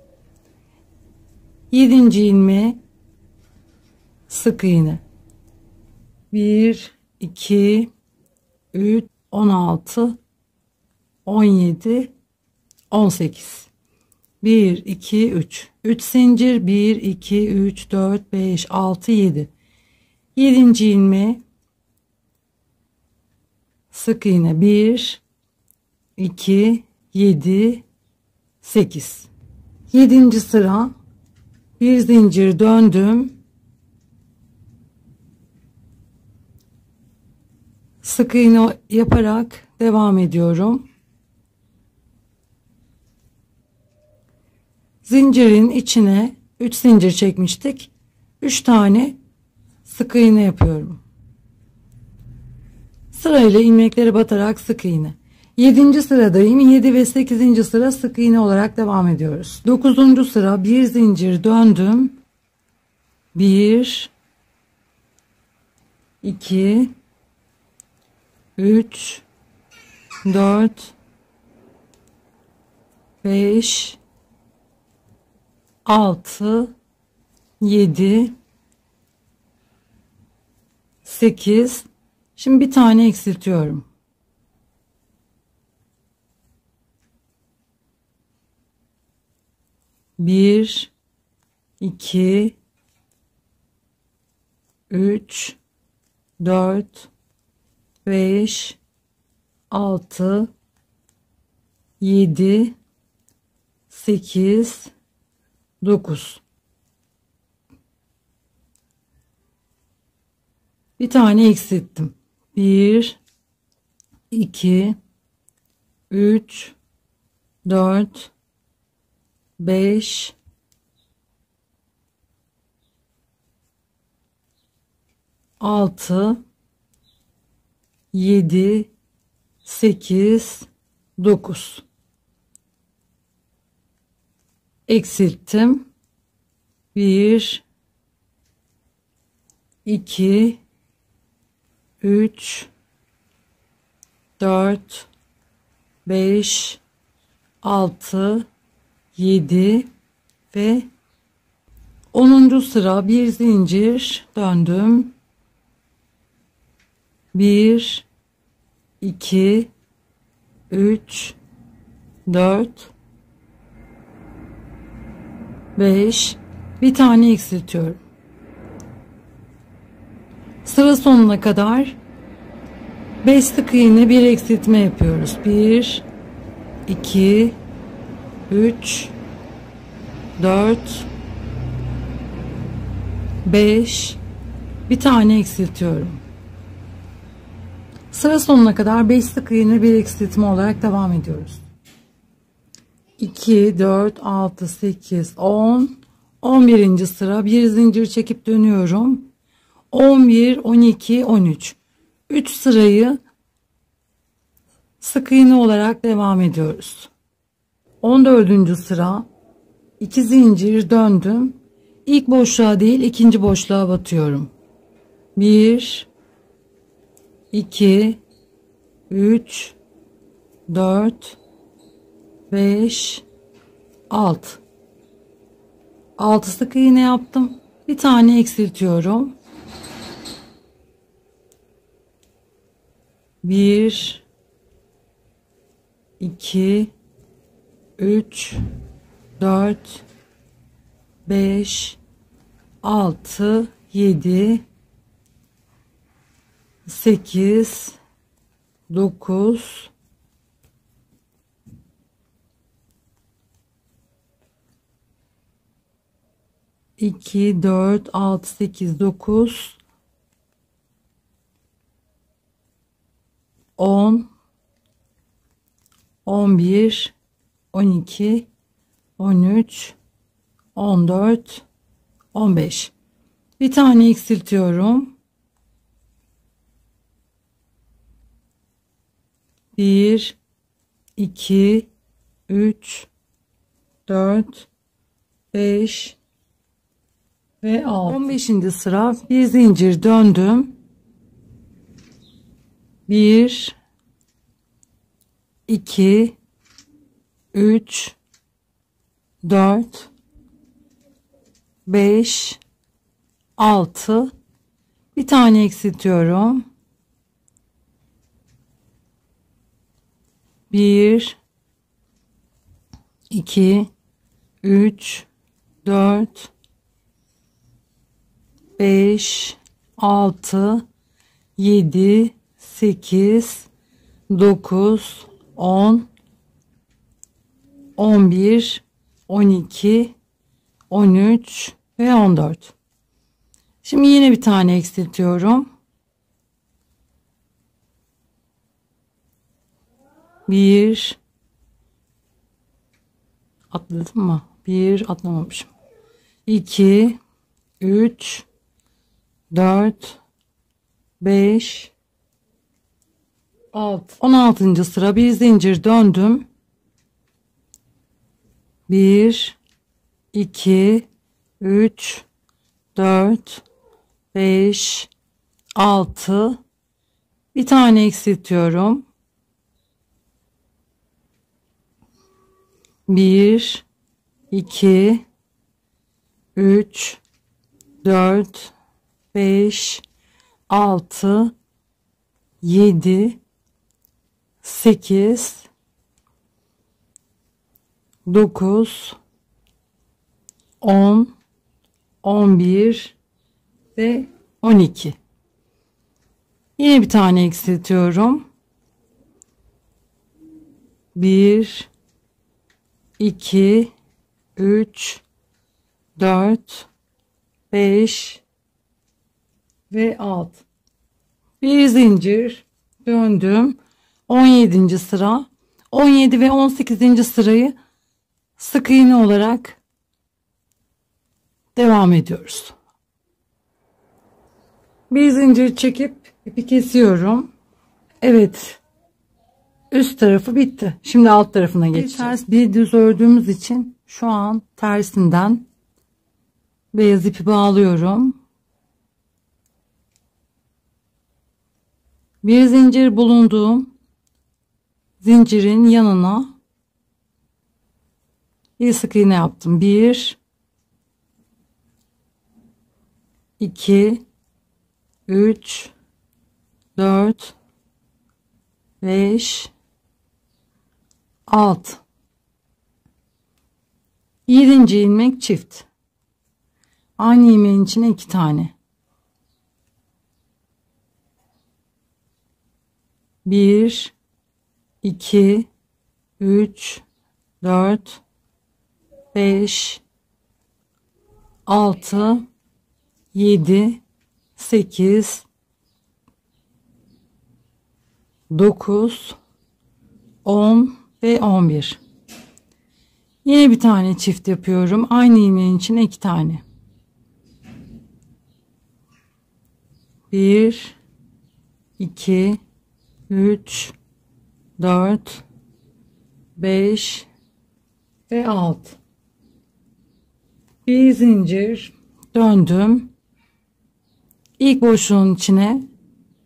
7. ilmeğe sık iğne. 1 2 3 16 17 18. 1 2 3. 3 zincir 1 2 3 4 5 6 7. 7. ilmeğe sık iğne. 1 2 7 8. 7. sıra bir zincir döndüm. Sık iğne yaparak devam ediyorum. Zincirin içine 3 zincir çekmiştik. 3 tane sık iğne yapıyorum. Sırayla ilmekleri batarak sık iğne. 7. sıradayım. 7 ve 8. sıra sık iğne olarak devam ediyoruz. 9. sıra bir zincir döndüm. 1 2 3 4 5 6 7 8. Şimdi bir tane eksiltiyorum. 1, 2, 3, 4, 5, 6, 7, 8, 9. Bir tane eksilttim. 1, 2, 3, 4, 5, 6, 7, 8, 9. Eksilttim. 1, 2, 3, 4, 5, 6, 7 ve 10. sıra bir zincir döndüm. 1, 2, 3, 4, 5, bir tane eksiltiyorum. Sıra sonuna kadar 5 sık iğne, bir eksiltme yapıyoruz. 1, 2, 3, 4, 5, bir tane eksiltiyorum. Sıra sonuna kadar 5 sık iğne, bir eksiltme olarak devam ediyoruz. 2, 4, 6, 8, 10, 11. sıra bir zincir çekip dönüyorum. 11, 12, 13. 3 sırayı sık iğne olarak devam ediyoruz. 14. sıra 2 zincir döndüm. İlk boşluğa değil, ikinci boşluğa batıyorum. 1, 2, 3, 4, 5, 6. 6 sık iğne yaptım. Bir tane eksiltiyorum. 1, 2, 3, 4, 5, 6, 7, 8, 9, 2, 4, 6, 8, 9, 10, 11, 12, 13, 14, 15. Bir tane eksiltiyorum. 1, 2, 3, 4, 5 ve 6. 15. sıra bir zincir döndüm. 1, 2, 3, 4, 5, 6, bir tane eksiltiyorum. 1, 2, 3, 4, 5, 6, 7, 8, 9, 10, 11, 12, 13 ve 14. Şimdi yine bir tane eksiltiyorum. 1, atladım mı? 1 atlamamışım. 2, 3, 4, 5, 6. 16. sıra bir zincir döndüm. 1, 2, 3, 4, 5, 6, bir tane eksiltiyorum. 1, 2, 3, 4, 5, 6, 7, 8, 9, 10, 11 ve 12. Yine bir tane eksiltiyorum. 1, 2, 3, 4, 5 ve 6. Bir zincir döndüm. 17. sıra. 17 ve 18. sırayı sık iğne olarak devam ediyoruz. Bir zincir çekip ipi kesiyorum. Evet. Üst tarafı bitti. Şimdi alt tarafına geçeceğiz. Bir ters bir düz ördüğümüz için şu an tersinden beyaz ipi bağlıyorum. Bir zincir bulunduğum zincirin yanına bir sık iğne yaptım. 1, 2, 3, 4, 5, 6. 7. ilmek çift. Aynı ilmeğin içine 2 tane. 1, 2, 3, 4, 5, 6, 7, 8, 9, 10 ve 11. Yine bir tane çift yapıyorum. Aynı ilmeğin içine 2 tane. 1, 2, 3, 4, 5 ve 6. Bir zincir döndüm. İlk boşluğun içine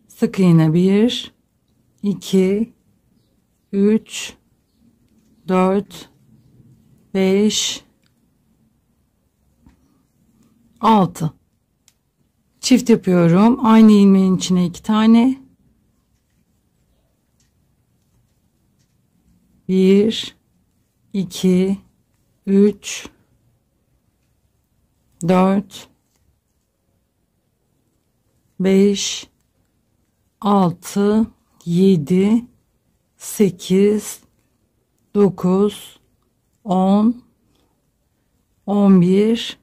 sık iğne 1, 2, 3, 4, 5, 6. Çift yapıyorum. Aynı ilmeğin içine 2 tane. 1, 2, 3, 4, 5, 6, 7, 8, 9, 10, 11,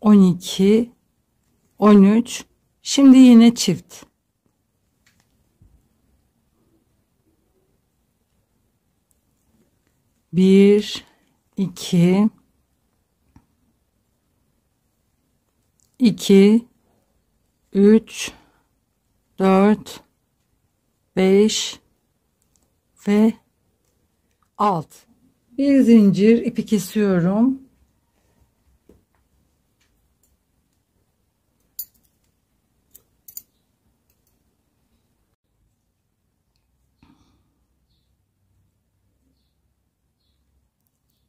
12, 13. Şimdi yine çift. Bir, iki, 2, 3, 4, 5 ve 6. Bir zincir ipi kesiyorum.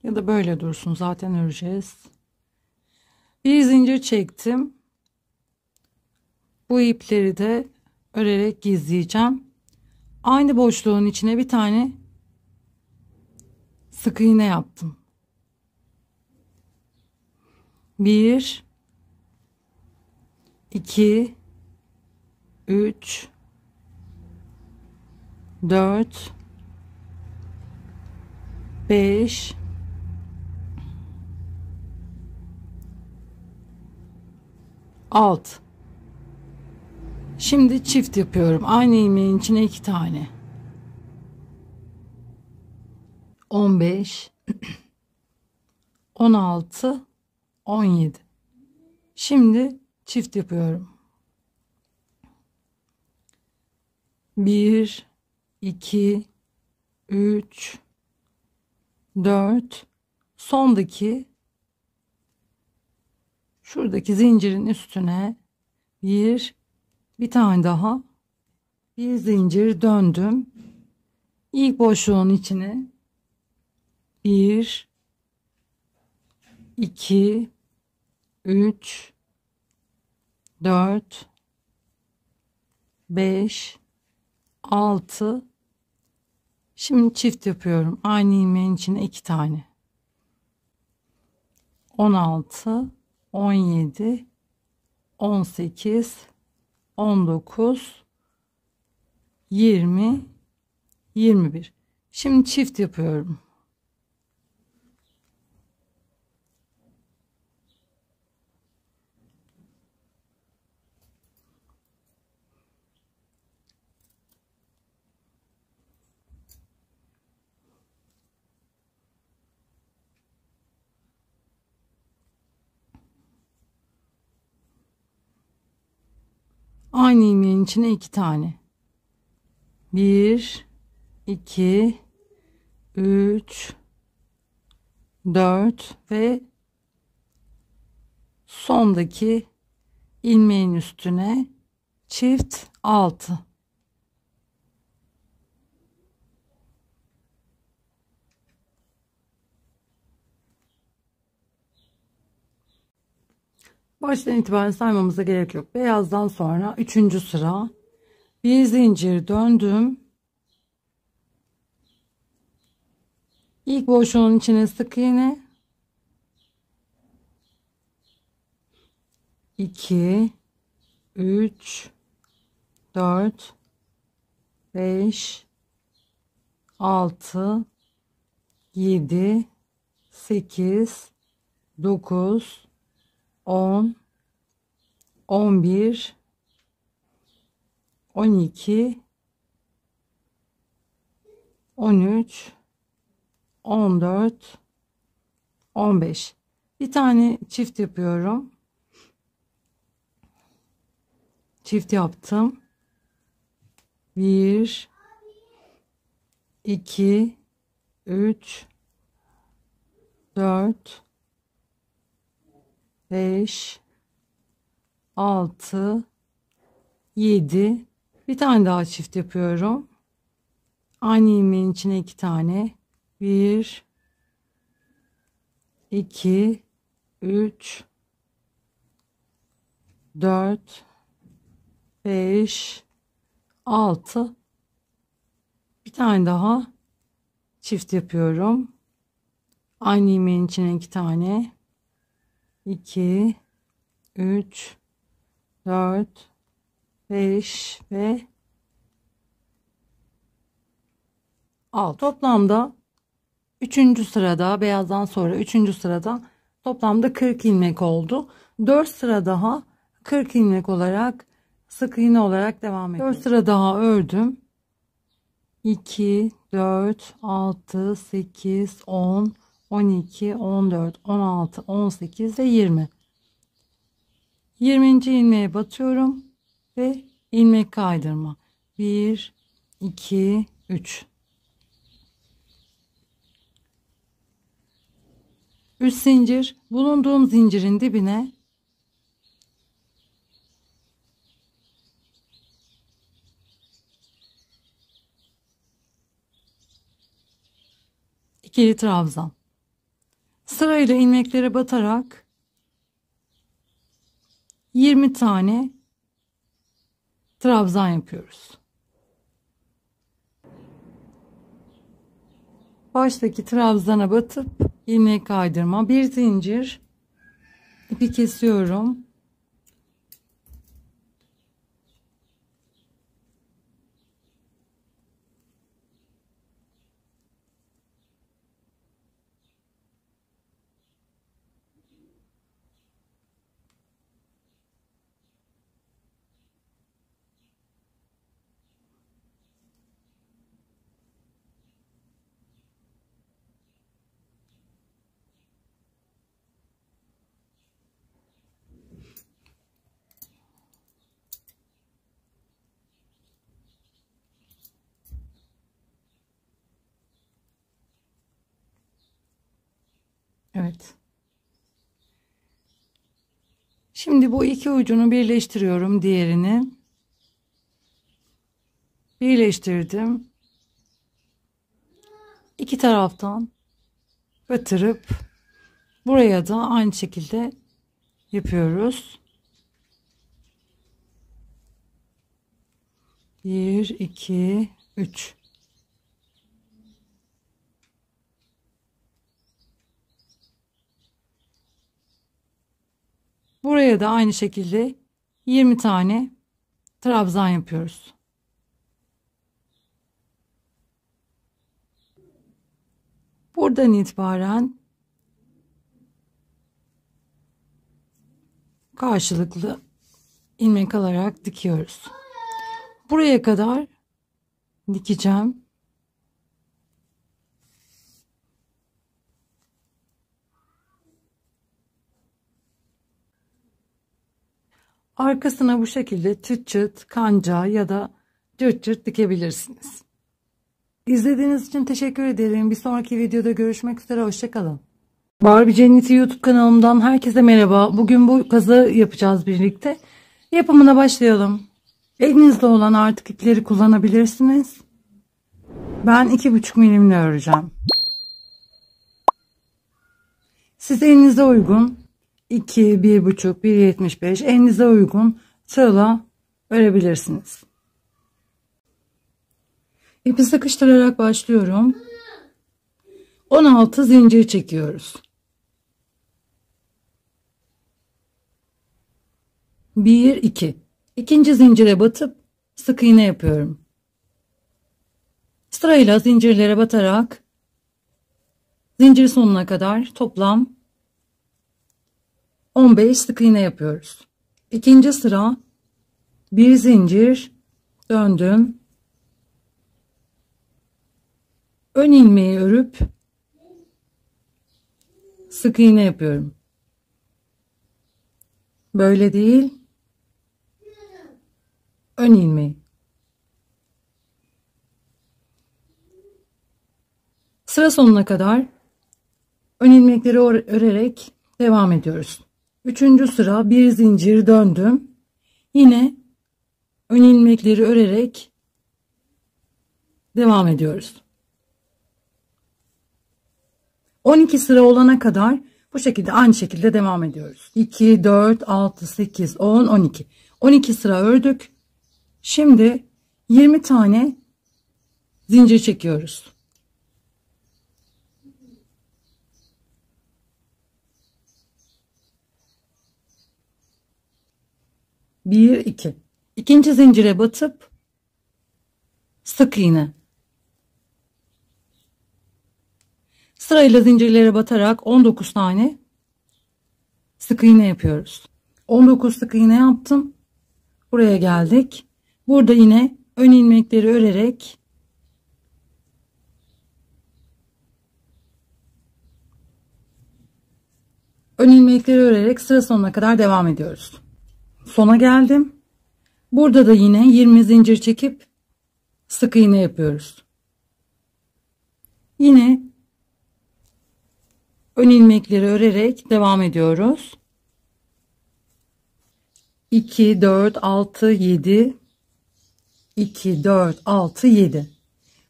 Ya da böyle dursun, zaten öreceğiz. Bir zincir çektim. Bu ipleri de örerek gizleyeceğim. Aynı boşluğun içine bir tane sık iğne yaptım. 1, 2, 3, 4, 5, 6. Şimdi çift yapıyorum. Aynı ilmeğin içine 2 tane. 15, 16, 17. Şimdi çift yapıyorum. 1, 2, 3, 4. Sondaki şuradaki zincirin üstüne bir tane daha bir zincir döndüm. İlk boşluğun içine 1, 2, 3, 4, 5, 6. Şimdi çift yapıyorum. Aynı ilmeğin içine 2 tane. 16, 17, 18, 19, 20, 21. Şimdi çift yapıyorum. Aynı ilmeğin içine 2 tane. 1, 2, 3, 4 ve sondaki ilmeğin üstüne çift 6. Baştan itibaren saymamıza gerek yok. Beyazdan sonra 3. sıra bir zincir döndüm. İlk boşluğun içine sık iğne, 2, 3, 4, 5, 6, 7, 8, 9, 10, 11, 12, 13, 14, 15. Bir tane çift yapıyorum. Çift yaptım. 1, 2, 3, 4, 5, 6, 7. Bir tane daha çift yapıyorum. Aynı ilmeğin içine 2 tane. 1, 2, 3, 4, 5, 6. Bir tane daha çift yapıyorum. Aynı ilmeğin içine 2 tane. 2, 3, 4, 5 ve 6. Toplamda 3. sırada, beyazdan sonra 3. sırada toplamda 40 ilmek oldu. 4 sıra daha 40 ilmek olarak sık iğne olarak devam ediyor. 4 sıra daha ördüm. 2, 4, 6, 8, 10, 12, 14, 16, 18 ve 20. 20. ilmeğe batıyorum ve ilmek kaydırma. 1, 2, 3. 3 zincir, bulunduğum zincirin dibine ikili trabzan. Sırayla ilmeklere batarak 20 tane trabzan yapıyoruz. Baştaki trabzana batıp ilmek kaydırma, bir zincir, ipi kesiyorum. Evet. Şimdi bu iki ucunu birleştiriyorum, diğerini. Birleştirdim. İki taraftan batırıp buraya da aynı şekilde yapıyoruz. 1, 2, 3. Buraya da aynı şekilde 20 tane trabzan yapıyoruz. Buradan itibaren karşılıklı ilmek alarak dikiyoruz. Buraya kadar dikeceğim. Arkasına bu şekilde çıt çıt, kanca ya da cırt cırt dikebilirsiniz. İzlediğiniz için teşekkür ederim. Bir sonraki videoda görüşmek üzere. Hoşça kalın. Barbie Cenneti YouTube kanalımdan herkese merhaba. Bugün bu kazı yapacağız birlikte. Yapımına başlayalım. Elinizde olan artık ipleri kullanabilirsiniz. Ben 2,5 milimle öreceğim. Siz elinize uygun 2, 1,5, 1,75 elinize uygun tığla örebilirsiniz. İpi sıkıştırarak başlıyorum. 16 zincir çekiyoruz. 1, 2. İkinci zincire batıp sık iğne yapıyorum. Sırayla zincirlere batarak zincir sonuna kadar toplam 15 sık iğne yapıyoruz. İkinci sıra bir zincir döndüm. Ön ilmeği örüp sık iğne yapıyorum. Böyle değil. Ön ilmeği. Sıra sonuna kadar ön ilmekleri örerek devam ediyoruz. Üçüncü sıra bir zincir döndüm. Yine ön ilmekleri örerek devam ediyoruz. 12 sıra olana kadar bu şekilde aynı şekilde devam ediyoruz. 2, 4, 6, 8, 10, 12. 12 sıra ördük. Şimdi 20 tane zincir çekiyoruz. Bir, iki. İkinci zincire batıp sık iğne. Sırayla zincirlere batarak 19 tane sık iğne yapıyoruz. 19 sık iğne yaptım. Buraya geldik. Burada yine ön ilmekleri örerek sıra sonuna kadar devam ediyoruz. Sona geldim. Burada da yine 20 zincir çekip sık iğne yapıyoruz. Yine ön ilmekleri örerek devam ediyoruz. 2, 4, 6, 7. 2, 4, 6, 7.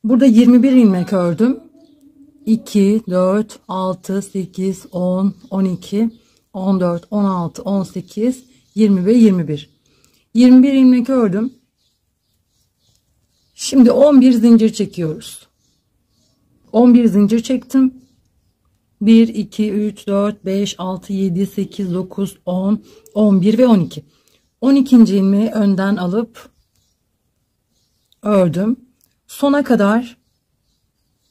Burada 21 ilmek ördüm. 2, 4, 6, 8, 10, 12, 14, 16, 18, 20 ve 21. 21 ilmek ördüm. Şimdi 11 zincir çekiyoruz. 11 zincir çektim. 1, 2, 3, 4, 5, 6, 7, 8, 9, 10, 11 ve 12. 12. ilmeği önden alıp ördüm. Sona kadar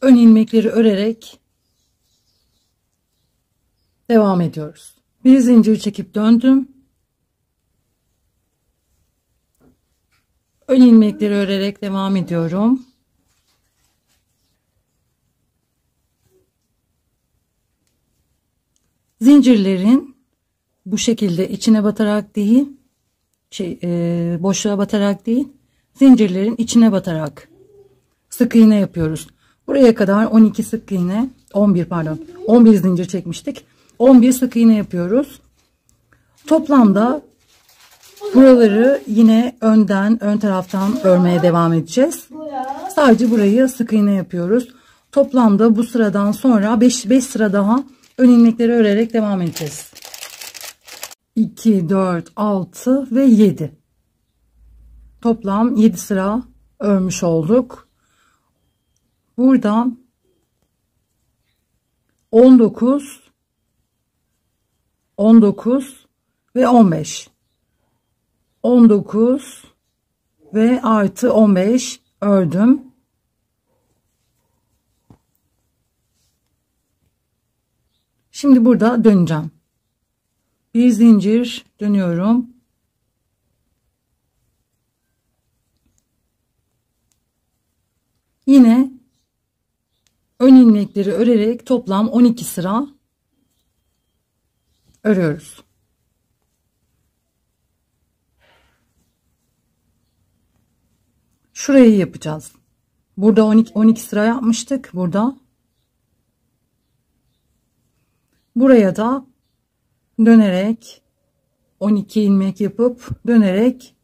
ön ilmekleri örerek devam ediyoruz. Bir zincir çekip döndüm. Ön ilmekleri örerek devam ediyorum. Zincirlerin bu şekilde içine batarak değil, boşluğa batarak değil, zincirlerin içine batarak sık iğne yapıyoruz. Buraya kadar 12 sık iğne, 11 zincir çekmiştik. 11 sık iğne yapıyoruz. Toplamda buraları yine ön taraftan örmeye devam edeceğiz. Sadece burayı sık iğne yapıyoruz. Toplamda bu sıradan sonra 5 sıra daha ön ilmekleri örerek devam edeceğiz. 2, 4, 6 ve 7. Toplam 7 sıra örmüş olduk. Burada 19, ve 15. 19 ve artı 15 ördüm. Şimdi burada döneceğim. Bir zincir dönüyorum. Yine ön ilmekleri örerek toplam 12 sıra örüyoruz. Şurayı yapacağız. Burada 12 sıra yapmıştık. Buraya da dönerek 12 ilmek yapıp dönerek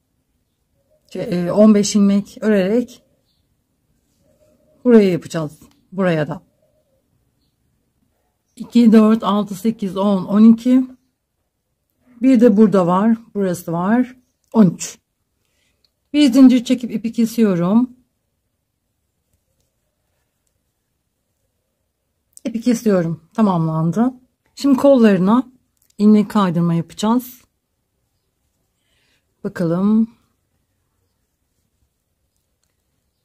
15 ilmek örerek burayı yapacağız. Buraya da 2 4 6 8 10 12, bir de burada var, burası var, 13. Bir zincir çekip ipi kesiyorum. İpi kesiyorum. Tamamlandı. Şimdi kollarına ilmek kaydırma yapacağız. Bakalım.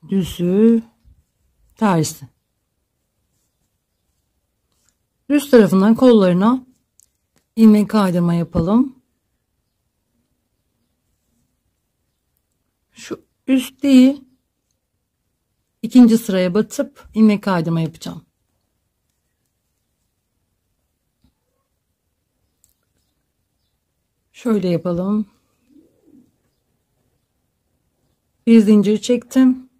Düzü, tersi. Düz tarafından kollarına ilmek kaydırma yapalım. Şu üst değil, ikinci sıraya batıp ilmek kaydırma yapacağım. Şöyle yapalım. Bir zincir çektim.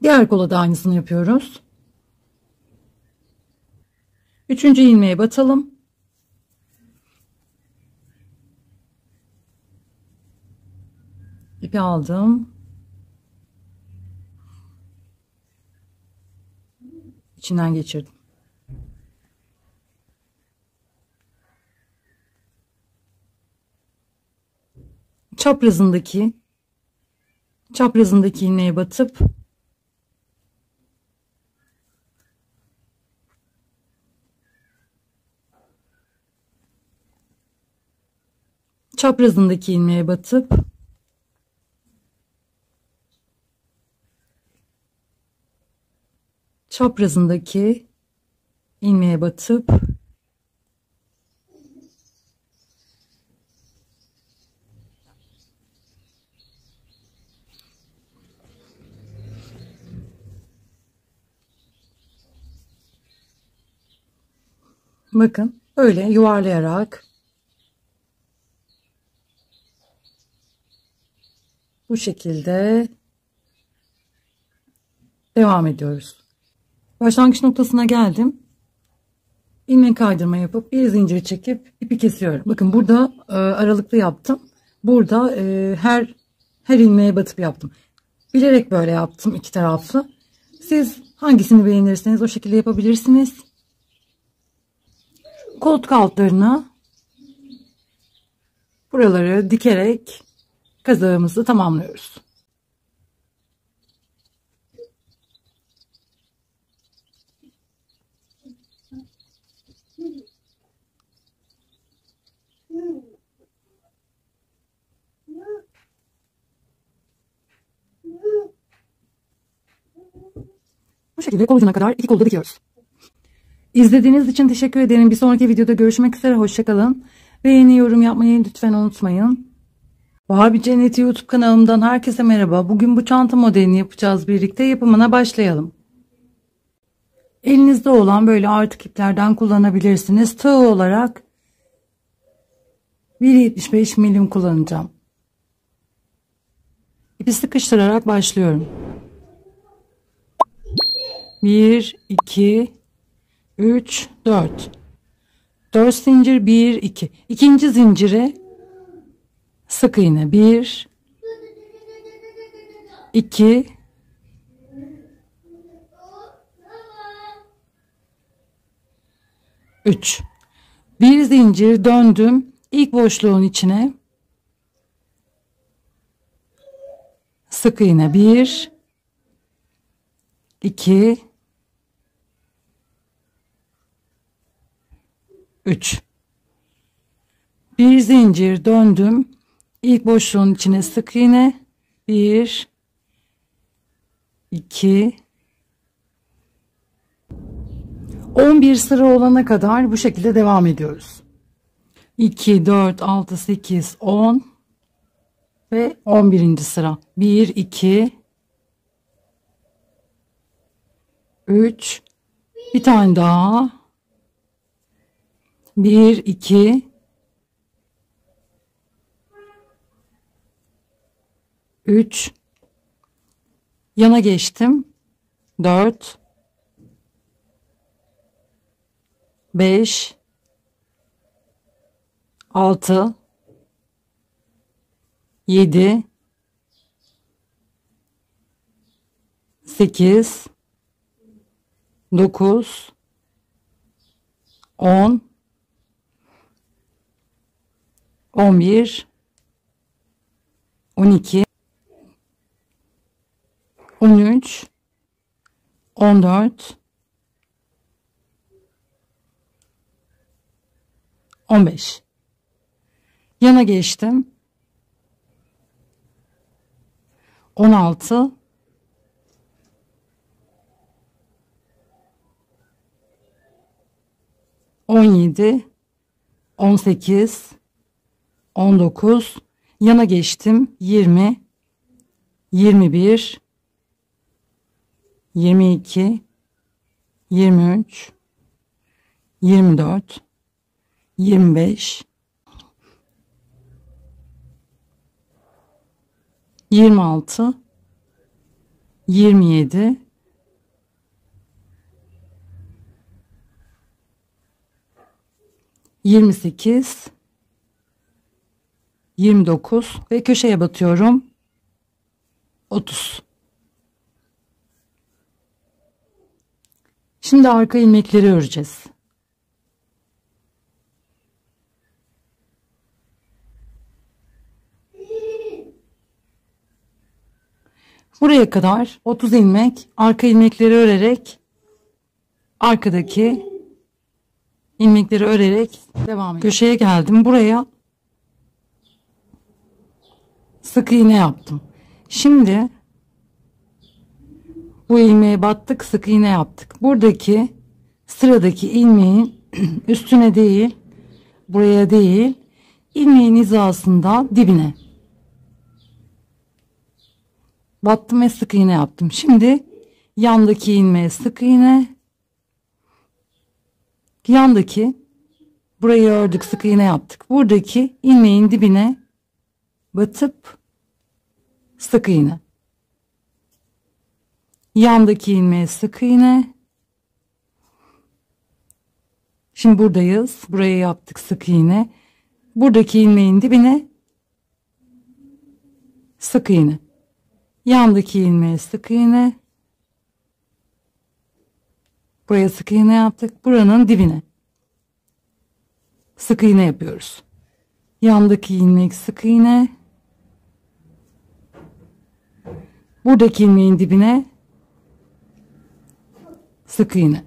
Diğer kola da aynısını yapıyoruz. Üçüncü ilmeğe batalım. İpi aldım. İçinden geçirdim. Çaprazındaki ilmeğe batıp çaprazındaki ilmeğe batıp çaprazındaki ilmeğe batıp bakın böyle yuvarlayarak bu şekilde devam ediyoruz. Başlangıç noktasına geldim. İlmek kaydırma yapıp bir zincir çekip ipi kesiyorum. Bakın burada aralıklı yaptım. Burada her ilmeğe batıp yaptım. Bilerek böyle yaptım iki taraflı. Siz hangisini beğenirseniz o şekilde yapabilirsiniz. Koltuk altlarına buraları dikerek kazağımızı tamamlıyoruz. Bu şekilde kol ucuna kadar iki kolu da dikiyoruz. İzlediğiniz için teşekkür ederim. Bir sonraki videoda görüşmek üzere. Hoşça kalın. Beğeni, yorum yapmayı lütfen unutmayın. Barbie Cenneti YouTube kanalımdan herkese merhaba. Bugün bu çanta modelini yapacağız birlikte. Yapımına başlayalım. Elinizde olan böyle artık iplerden kullanabilirsiniz. Tığ olarak 1,75 milim kullanacağım. İpi sıkıştırarak başlıyorum. 1 2 3 4. 4 zincir 1 2. İkinci zincire sık iğne 1 2 3. Bir zincir döndüm ilk boşluğun içine, sık iğne 1 2 3. Bir zincir döndüm ilk boşluğun içine, sık iğne 1 2 11 sıra olana kadar bu şekilde devam ediyoruz. 2 4 6 8 10 ve 11. sıra 1 2 3, bir tane daha 1 2 3, yana geçtim 4 5 6 7 8 9 10 11 12 13 14 15. Yana geçtim 16 17 18 19, yana geçtim 20 21 22 23 24 25 26 27 28 29 ve köşeye batıyorum 30. Şimdi arka ilmekleri öreceğiz. Buraya kadar 30 ilmek arka ilmekleri örerek, arkadaki ilmekleri örerek devam ediyorum. Köşeye geldim. Buraya sık iğne yaptım. Şimdi bu ilmeğe battık, sık iğne yaptık. Buradaki sıradaki ilmeğin üstüne değil, buraya değil, ilmeğin hizasında dibine battım ve sık iğne yaptım. Şimdi yandaki ilmeğe sık iğne, yandaki, burayı ördük, sık iğne yaptık. Buradaki ilmeğin dibine batıp sık iğne, yandaki ilmeğe sık iğne. Şimdi buradayız, buraya yaptık sık iğne, buradaki ilmeğin dibine sık iğne, yandaki ilmeğe sık iğne, buraya sık iğne yaptık, buranın dibine sık iğne yapıyoruz. Yandaki ilmek sık iğne, buradaki ilmeğin dibine sık iğne,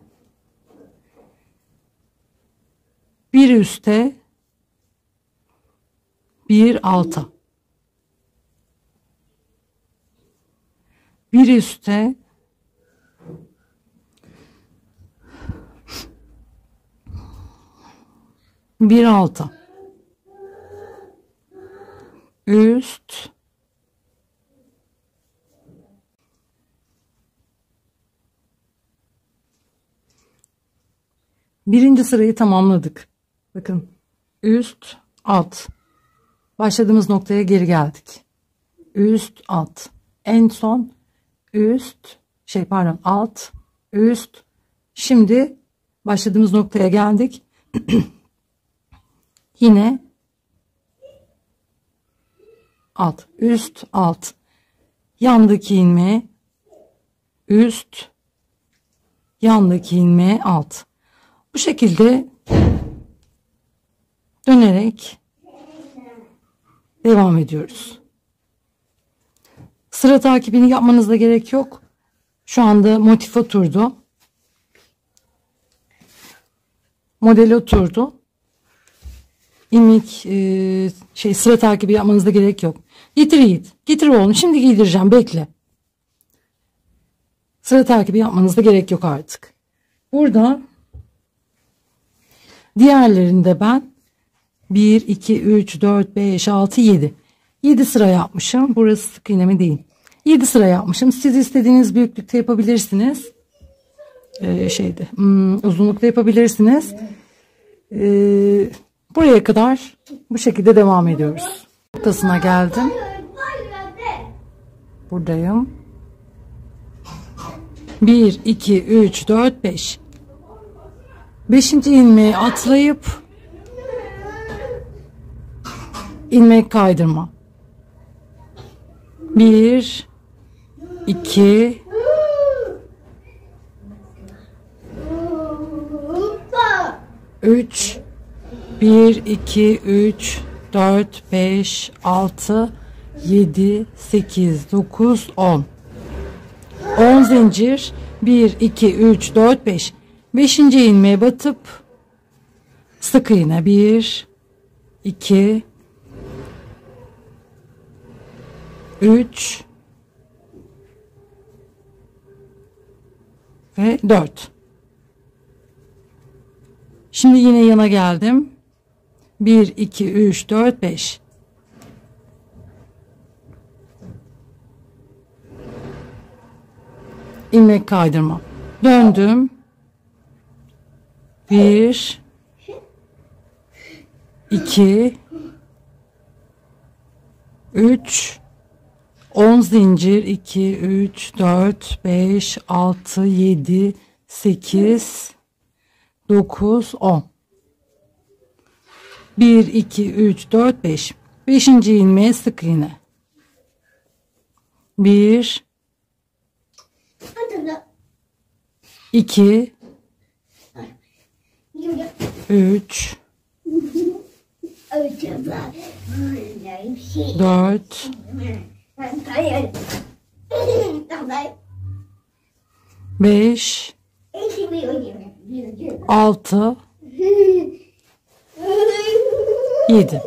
bir üste bir alta, bir üste bir alta, üst birinci sırayı tamamladık. Bakın, üst alt, başladığımız noktaya geri geldik. Üst alt, en son üst alt üst. Şimdi başladığımız noktaya geldik. Yine alt, üst, alt, yandaki ilmeğe üst, yandaki ilmeğe alt. Bu şekilde dönerek devam ediyoruz. Sıra takibini yapmanıza gerek yok. Şu anda motif oturdu. Model oturdu. İlmek sıra takibi yapmanıza gerek yok. Getir Yiğit. Getir oğlum. Şimdi giydireceğim. Bekle. Sıra takibi yapmanıza gerek yok artık. Burada diğerlerinde ben 1, 2, 3, 4, 5, 6, 7. 7 sıra yapmışım. Burası sık iğne mi değil. 7 sıra yapmışım. Siz istediğiniz büyüklükte yapabilirsiniz. Uzunlukta yapabilirsiniz. Buraya kadar bu şekilde devam ediyoruz. Noktasına geldim. Buradayım. 1, 2, 3, 4, 5. 5. ilmeği atlayıp ilmek kaydırma. 1, 2, 3, 1, 2, 3, 4, 5, 6, 7, 8, 9, 10. 10 zincir. 1, 2, 3, 4, 5. 5. ilmeğe batıp sık iğne. 1, 2, 3 ve 4. Şimdi yine yana geldim. 1, 2, 3, 4, 5. İlmek kaydırma. Döndüm. 1, 2, 3, 10 zincir. 2, 3, 4, 5, 6, 7, 8, 9, 10. 1, 2, 3, 4, 5. 5. ilmeğe sık iğne. 1, 2, 3, 4, 5, 6, 7.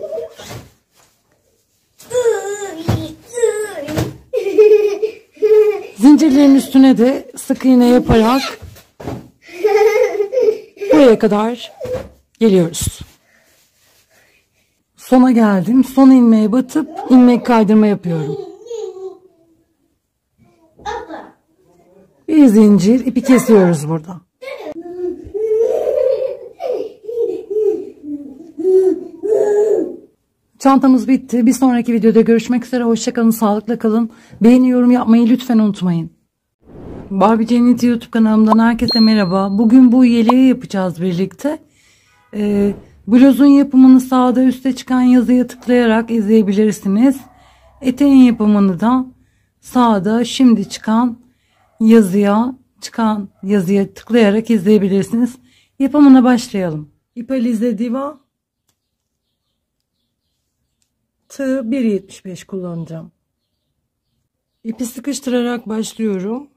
Zincirlerin üstüne de sık iğne yaparak buraya kadar geliyoruz. Sona geldim. Son ilmeğe batıp ilmek kaydırma yapıyorum. Bir zincir ipi kesiyoruz burada. Çantamız bitti. Bir sonraki videoda görüşmek üzere. Hoşça kalın, sağlıkla kalın. Beğeni, yorum yapmayı lütfen unutmayın. Barbie Cennet YouTube kanalımdan herkese merhaba. Bugün bu yeleği yapacağız birlikte. Bluzun yapımını sağda üstte çıkan yazıya tıklayarak izleyebilirsiniz. Eteğin yapımını da sağda şimdi çıkan yazıya tıklayarak izleyebilirsiniz. Yapımına başlayalım. İp Alize Diva tığ 1.75 kullanacağım. İpi sıkıştırarak başlıyorum.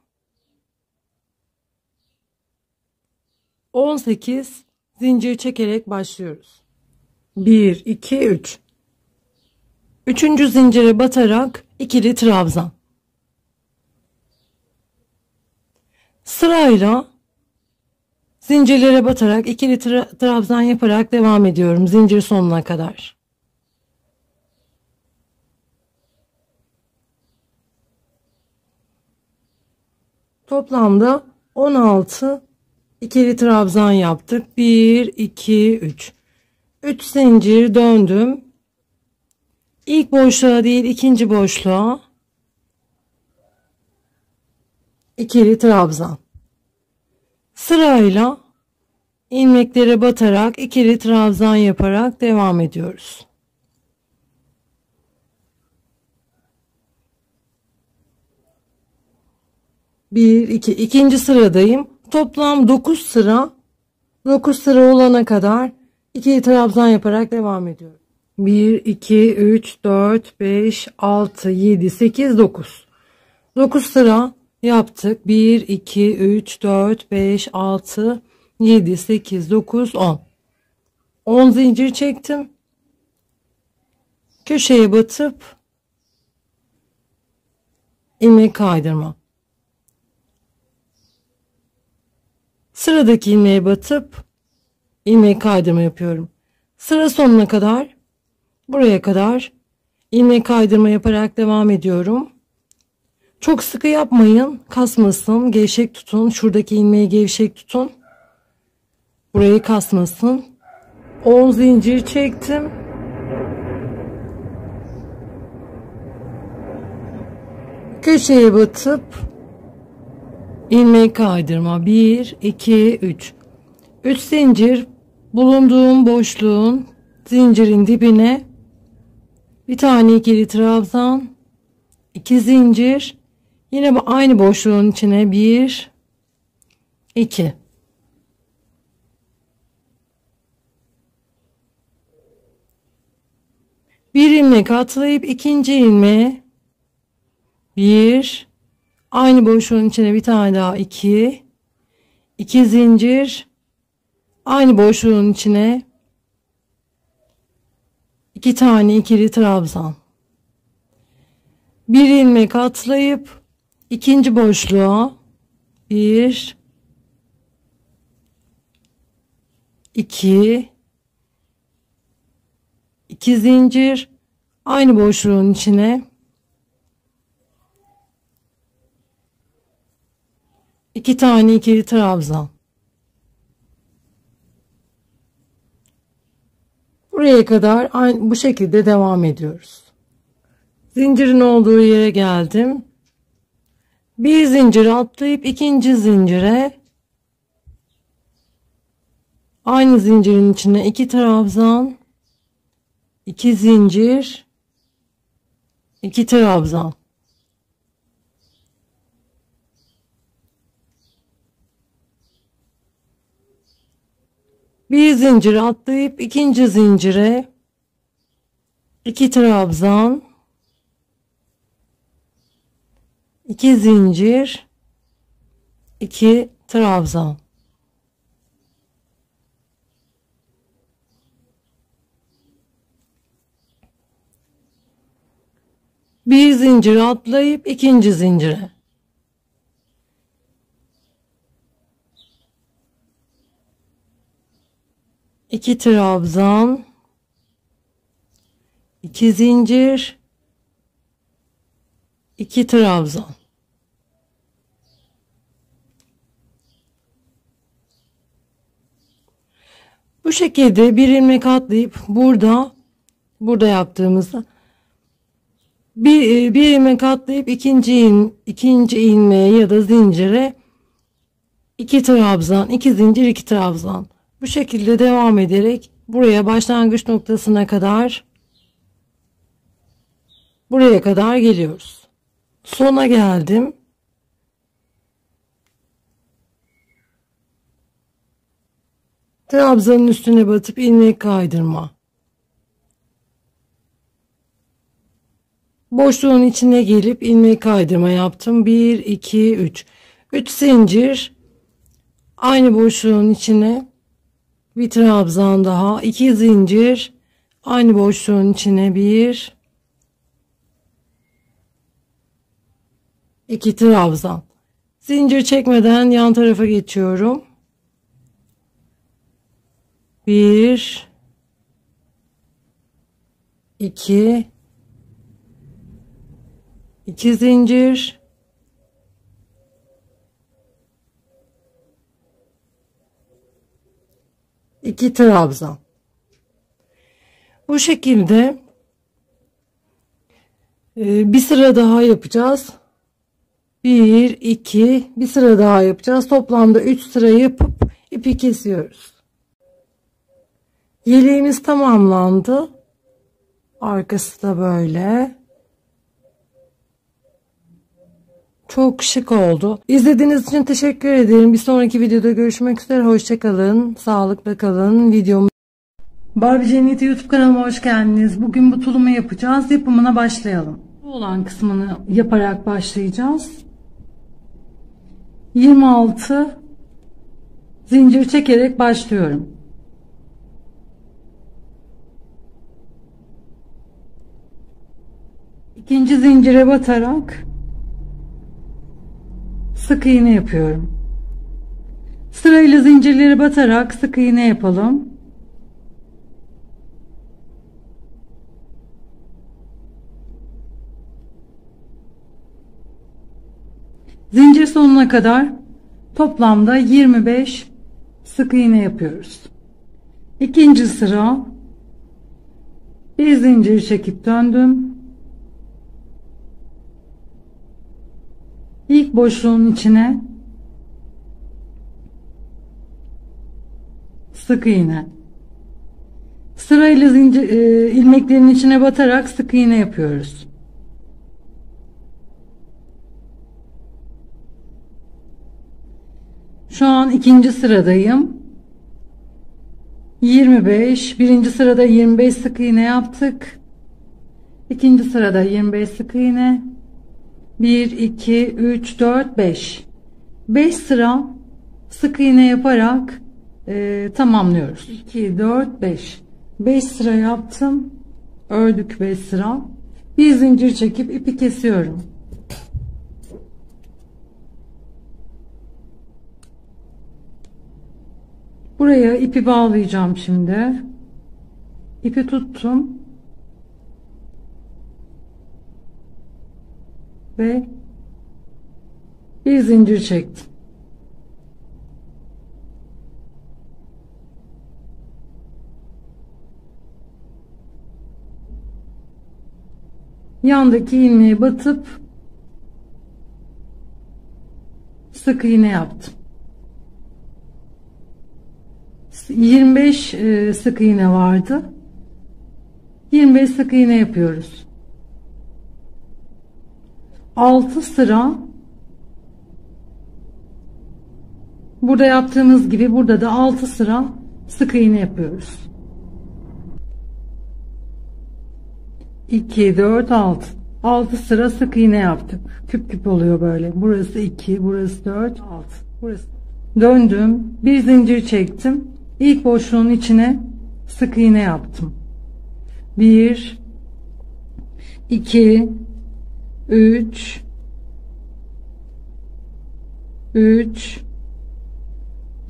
18 zincir çekerek başlıyoruz. 1, 2, 3. 3. zincire batarak ikili trabzan. Sırayla zincirlere batarak ikili trabzan yaparak devam ediyorum zincir sonuna kadar. Toplamda 16 ikili trabzan yaptık. 1, 2, 3. 3 zincir döndüm. İlk boşluğa değil ikinci boşluğa ikili trabzan. Sırayla ilmeklere batarak ikili trabzan yaparak devam ediyoruz. Bir, iki, ikinci sıradayım. Toplam 9 sıra. 9 sıra olana kadar ikili trabzan yaparak devam ediyorum. 1, 2, 3, 4, 5, 6, 7, 8, 9. 9 sıra yaptık. 1, 2, 3, 4, 5, 6, 7, 8, 9, 10. 10 zincir çektim. Köşeye batıp ilmek kaydırma. Sıradaki ilmeğe batıp ilmek kaydırma yapıyorum. Sıra sonuna kadar, buraya kadar ilmek kaydırma yaparak devam ediyorum. Çok sıkı yapmayın, kasmasın, gevşek tutun. Şuradaki ilmeği gevşek tutun. Burayı kasmasın. 10 zincir çektim. Köşeye batıp ilmek kaydırma. 1, 2, 3. 3 zincir bulunduğum boşluğun zincirin dibine bir tane ikili trabzan, 2 zincir, yine aynı boşluğun içine 1, 2. Bir ilmek atlayıp ikinci ilmeğe 1, aynı boşluğun içine bir tane daha 2, 2 zincir, aynı boşluğun içine 2 tane ikili trabzan. Bir ilmek atlayıp ikinci boşluğa 1, 2, 2 zincir, aynı boşluğun içine 2 tane ikili trabzan. Buraya kadar aynı bu şekilde devam ediyoruz. Zincirin olduğu yere geldim. Bir zincir atlayıp ikinci zincire, aynı zincirin içine 2 trabzan, 2 zincir, 2 trabzan. Bir zincir atlayıp ikinci zincire 2 trabzan, 2 zincir, 2 trabzan. Bir zincir atlayıp ikinci zincire 2 trabzan, 2 zincir, 2 trabzan. Bu şekilde bir ilmek atlayıp burada yaptığımızda bir ilmek atlayıp ikinci ilmeğe ya da zincire 2 trabzan, 2 zincir, 2 trabzan. Bu şekilde devam ederek buraya başlangıç noktasına kadar, buraya kadar geliyoruz. Sona geldim. Trabzanın üstüne batıp ilmek kaydırma. Boşluğun içine gelip ilmek kaydırma yaptım. 1, 2, 3. 3 zincir. Aynı boşluğun içine bir trabzan daha. 2 zincir. Aynı boşluğun içine 1, 2 trabzan. Zincir çekmeden yan tarafa geçiyorum. 1, 2, 2 zincir, 2 trabzan. Bu şekilde bir sıra daha yapacağız. 1 2 bir sıra daha yapacağız. Toplamda 3 sıra yapıp ipi kesiyoruz. Yeleğimiz tamamlandı. Arkası da böyle. Çok şık oldu. İzlediğiniz için teşekkür ederim. Bir sonraki videoda görüşmek üzere. Hoşça kalın. Sağlıkla kalın. Videomu Barbie Cenneti YouTube kanalıma hoş geldiniz. Bugün bu tulumu yapacağız. Yapımına başlayalım. Bu olan kısmını yaparak başlayacağız. 26 zincir çekerek başlıyorum. İkinci zincire batarak sık iğne yapıyorum. Sırayla zincirleri batarak sık iğne yapalım. Zincir sonuna kadar toplamda 25 sık iğne yapıyoruz. İkinci sıra bir zincir çekip döndüm. İlk boşluğun içine sık iğne. Sırayla zincir ilmeklerin içine batarak sık iğne yapıyoruz. Şu an ikinci sıradayım. 25. Birinci sırada 25 sık iğne yaptık. İkinci sırada 25 sık iğne. 1, 2, 3, 4, 5. 5 sıra sık iğne yaparak tamamlıyoruz. 2, 4, 5. 5 sıra yaptım. Ördük 5 sıra. Bir zincir çekip ipi kesiyorum. Buraya ipi bağlayacağım şimdi. İpi tuttum. Ve bir zincir çektim. Yandaki ilmeğe batıp sık iğne yaptım. 25 sık iğne vardı. 25 sık iğne yapıyoruz. 6 sıra burada yaptığımız gibi burada da 6 sıra sık iğne yapıyoruz. 2 4 6 6 sıra sık iğne yaptık. Küp küp oluyor böyle. Burası 2, burası 4, 6. Burası. Döndüm. Bir zincir çektim. İlk boşluğun içine sık iğne yaptım. 1 2 3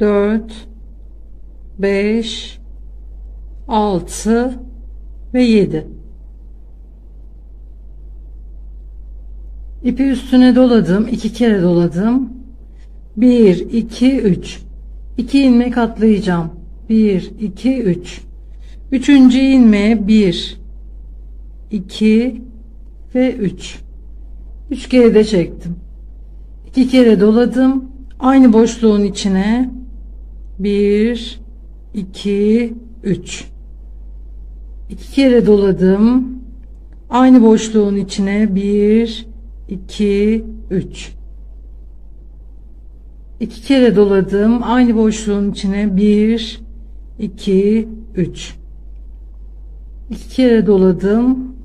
4 5 6 ve 7. İpi üstüne doladım. 2 kere doladım. 1 2 3. 2 ilmek atlayacağım. 1 2 3. Üçüncü ilmeğe 1 2 ve 3. 3 kere de çektim. 2 kere doladım. Aynı boşluğun içine 1 2 3. 2 kere doladım. Aynı boşluğun içine 1 2 3. 2 kere doladım. Aynı boşluğun içine 1 2 3. 2 kere doladım.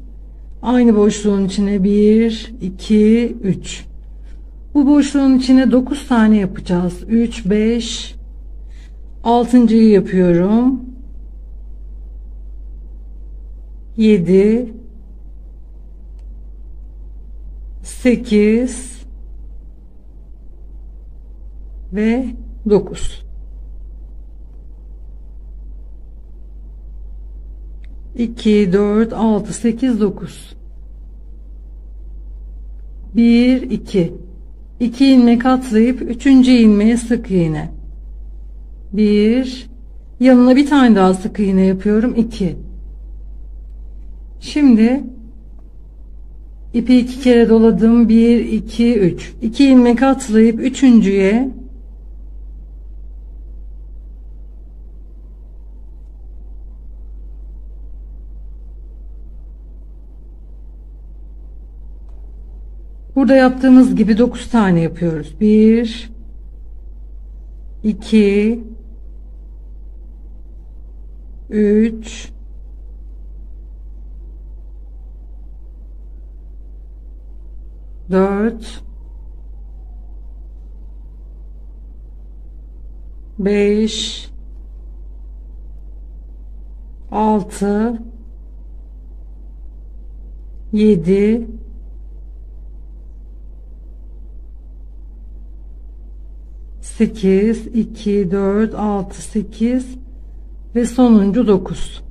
Aynı boşluğun içine 1 2 3. Bu boşluğun içine 9 tane yapacağız. 3 5 6.'yı yapıyorum. 7 8 ve 9. 2 4 6 8 9. 1 2 2 ilmek atlayıp 3. ilmeğe sık iğne. 1 yanına bir tane daha sık iğne yapıyorum. 2. Şimdi İpi 2 kere doladım. 1, 2, 3. 2 ilmek atlayıp üçüncüye burada yaptığımız gibi 9 tane yapıyoruz. 1, 2, 3, 4, 5, 6, 7, 8, 2, 4, 6, 8 ve sonuncu 9.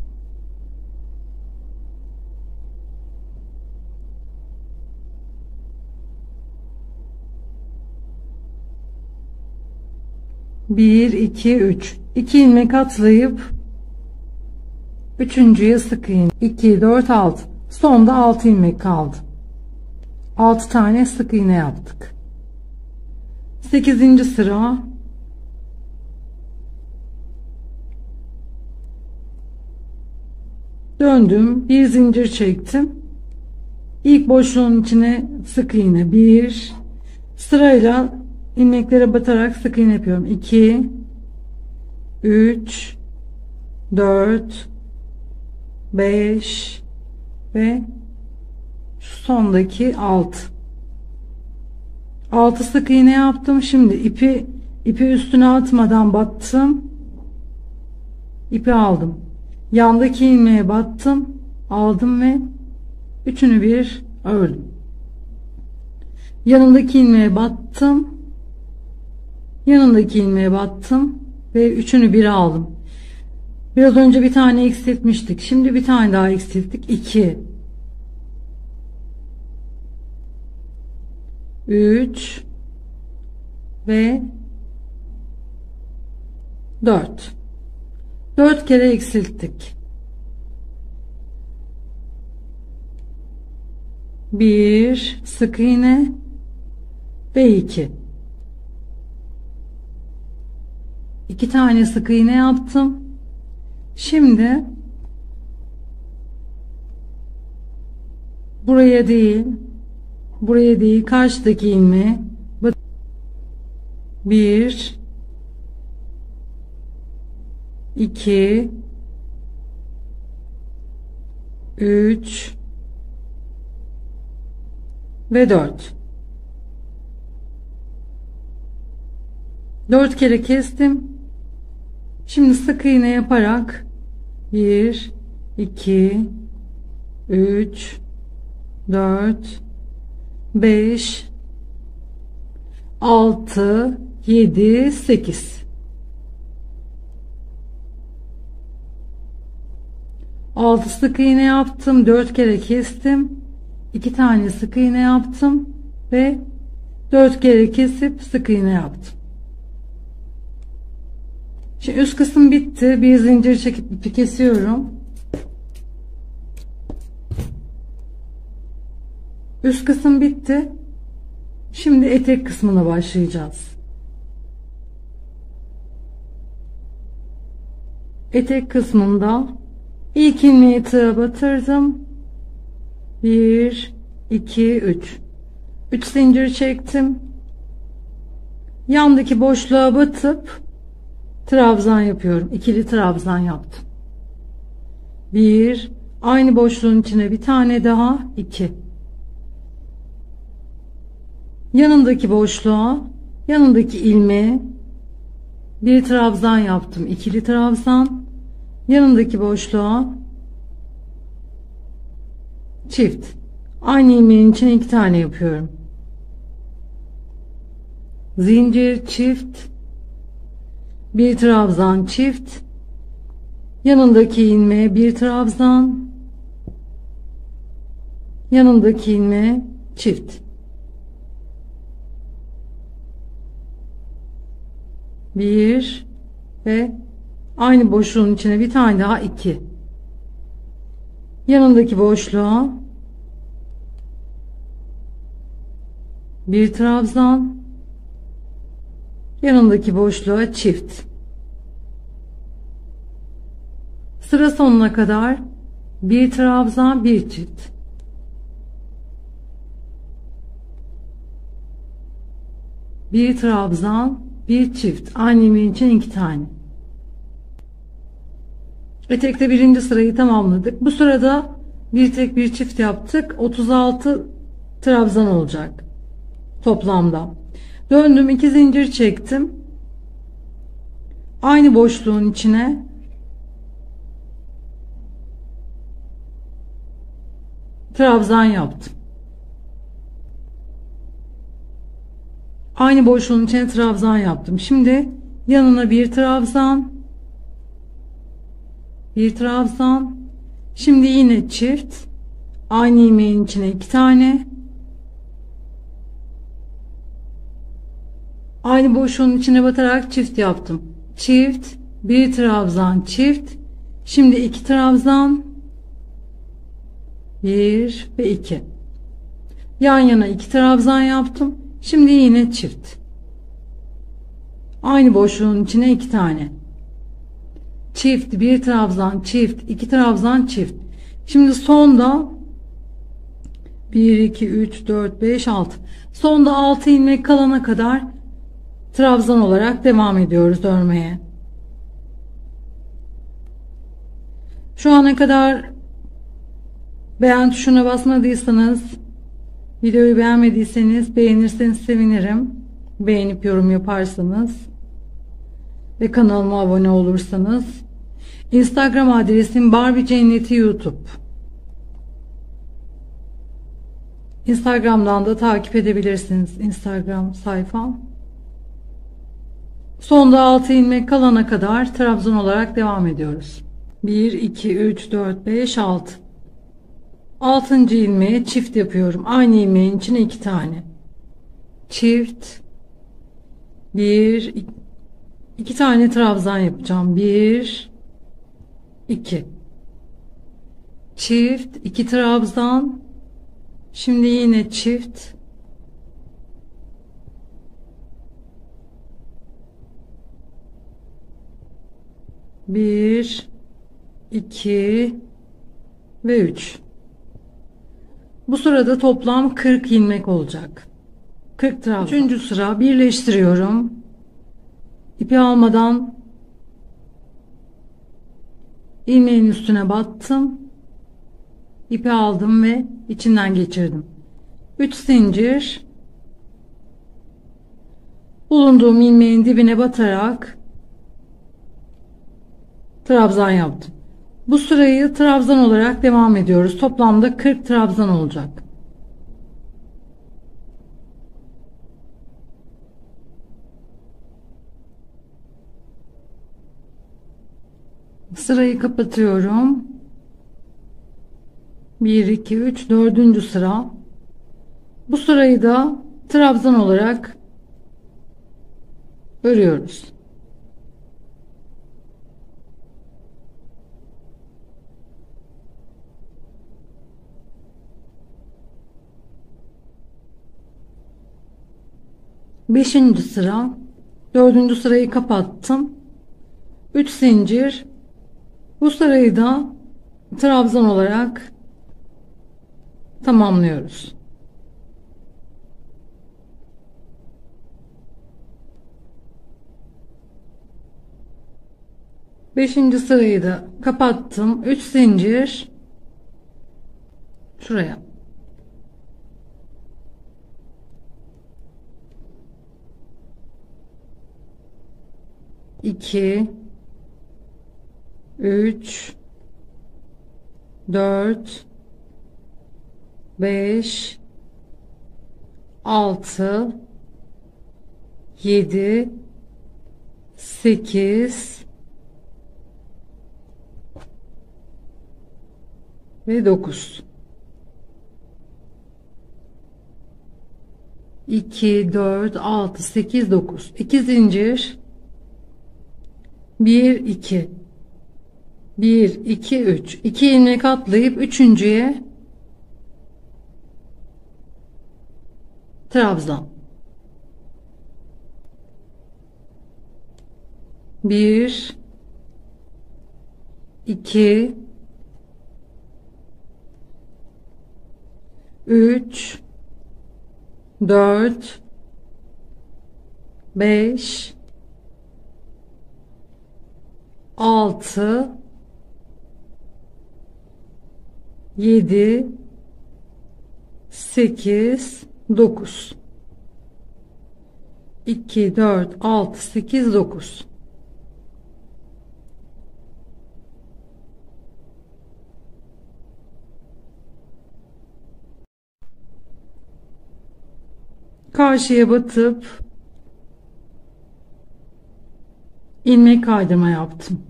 Bir, iki, üç. 2 ilmek atlayıp üçüncüye sık iğne. 2, 4, 6. Sonda 6 ilmek kaldı. 6 tane sık iğne yaptık. 8. sıra döndüm, bir zincir çektim. İlk boşluğun içine sık iğne. 1 sırayla ilmeklere batarak sık iğne yapıyorum. 2, 3, 4, 5 ve sondaki 6. 6 sık iğne yaptım. Şimdi ipi üstüne atmadan battım. İpi aldım. Yandaki ilmeğe battım. Aldım ve üçünü bir ördüm. Yanındaki ilmeğe battım. Yanındaki ilmeğe battım ve üçünü bir aldım. Biraz önce bir tane eksiltmiştik. Şimdi bir tane daha eksilttik. 2, 3 ve 4. 4 kere eksilttik. 1 sık iğne ve 2. 2 tane sık iğne yaptım. Şimdi buraya değil karşıdaki ilmeğe 1, 2, 3 ve 4. 4 kere kestim. Şimdi sık iğne yaparak 1, 2, 3, 4, 5, 6, 7, 8. 6 sık iğne yaptım. 4 kere kestim. 2 tane sık iğne yaptım ve 4 kere kesip sık iğne yaptım. Şimdi üst kısım bitti. Bir zincir çekip ipi kesiyorum. Üst kısım bitti. Şimdi etek kısmına başlayacağız. Etek kısmında ilk ilmeği tığa batırdım. 1, 2, 3. 3 zincir çektim. Yandaki boşluğa batıp trabzan yapıyorum. İkili trabzan yaptım. 1, aynı boşluğun içine bir tane daha, 2. Yanındaki boşluğa, yanındaki ilmeğe bir trabzan yaptım. İkili trabzan. Yanındaki boşluğa çift. Aynı ilmeğin içine 2 tane yapıyorum. Zincir, çift, bir trabzan, çift, yanındaki ilmeğe bir trabzan, yanındaki ilmeğe çift. 1 ve aynı boşluğun içine bir tane daha, 2. Yanındaki boşluğa bir trabzan, yanındaki boşluğa çift. Sıra sonuna kadar bir trabzan, bir çift. Bir trabzan, bir çift. Aynı ilmeğin için 2 tane. Etekte birinci sırayı tamamladık. Bu sırada bir tek bir çift yaptık. 36 trabzan olacak toplamda. Döndüm, 2 zincir çektim. Aynı boşluğun içine trabzan yaptım. Aynı boşluğun içine trabzan yaptım. Şimdi yanına bir trabzan, bir trabzan. Şimdi yine çift. Aynı ilmeğin içine 2 tane. Aynı boşluğun içine batarak çift yaptım. Çift, bir trabzan, çift. Şimdi 2 trabzan, 1 ve 2. Yan yana 2 trabzan yaptım. Şimdi yine çift. Aynı boşluğun içine 2 tane. Çift, bir trabzan, çift, 2 trabzan, çift. Şimdi sonda 1, 2, 3, 4, 5, 6. Sonda 6 ilmek kalana kadar trabzan olarak devam ediyoruz örmeye. Şu ana kadar beğen tuşuna basmadıysanız, videoyu beğenmediyseniz beğenirseniz sevinirim. Beğenip yorum yaparsanız ve kanalıma abone olursanız. Instagram adresim Barbie Cenneti YouTube. Instagram'dan da takip edebilirsiniz Instagram sayfam. Sonda 6 ilmek kalana kadar trabzan olarak devam ediyoruz. 1, 2, 3, 4, 5, 6. 6. ilmeğe çift yapıyorum. Aynı ilmeğin içine 2 tane. Çift. 1, 2 tane trabzan yapacağım. 1, 2. Çift, 2 trabzan. Şimdi yine çift. Bir, 2 ve 3. Bu sırada toplam 40 ilmek olacak. 40 trabzan. 3. sıra birleştiriyorum. İpi almadan ilmeğin üstüne battım. İpi aldım ve içinden geçirdim. 3 zincir. Bulunduğum ilmeğin dibine batarak trabzan yaptım. Bu sırayı trabzan olarak devam ediyoruz. Toplamda 40 trabzan olacak. Sırayı kapatıyorum. 1, 2, 3, 4. sıra. Bu sırayı da trabzan olarak örüyoruz. Beşinci sıra. 4. sırayı kapattım. 3 zincir. Bu sırayı da trabzan olarak tamamlıyoruz. Beşinci sırayı da kapattım. 3 zincir. Şuraya. İki, 3, 4, 5, 6, 7, 8 ve 9. 2, 4, 6, 8, 9. 2 zincir. 1, 2. 1, 2, 3. 2 ilmek atlayıp üçüncüye trabzan. 1 2 3 4 5 6 7 8 9 2 4 6 8 9. Karşıya batıp ilmek kaydırma yaptım.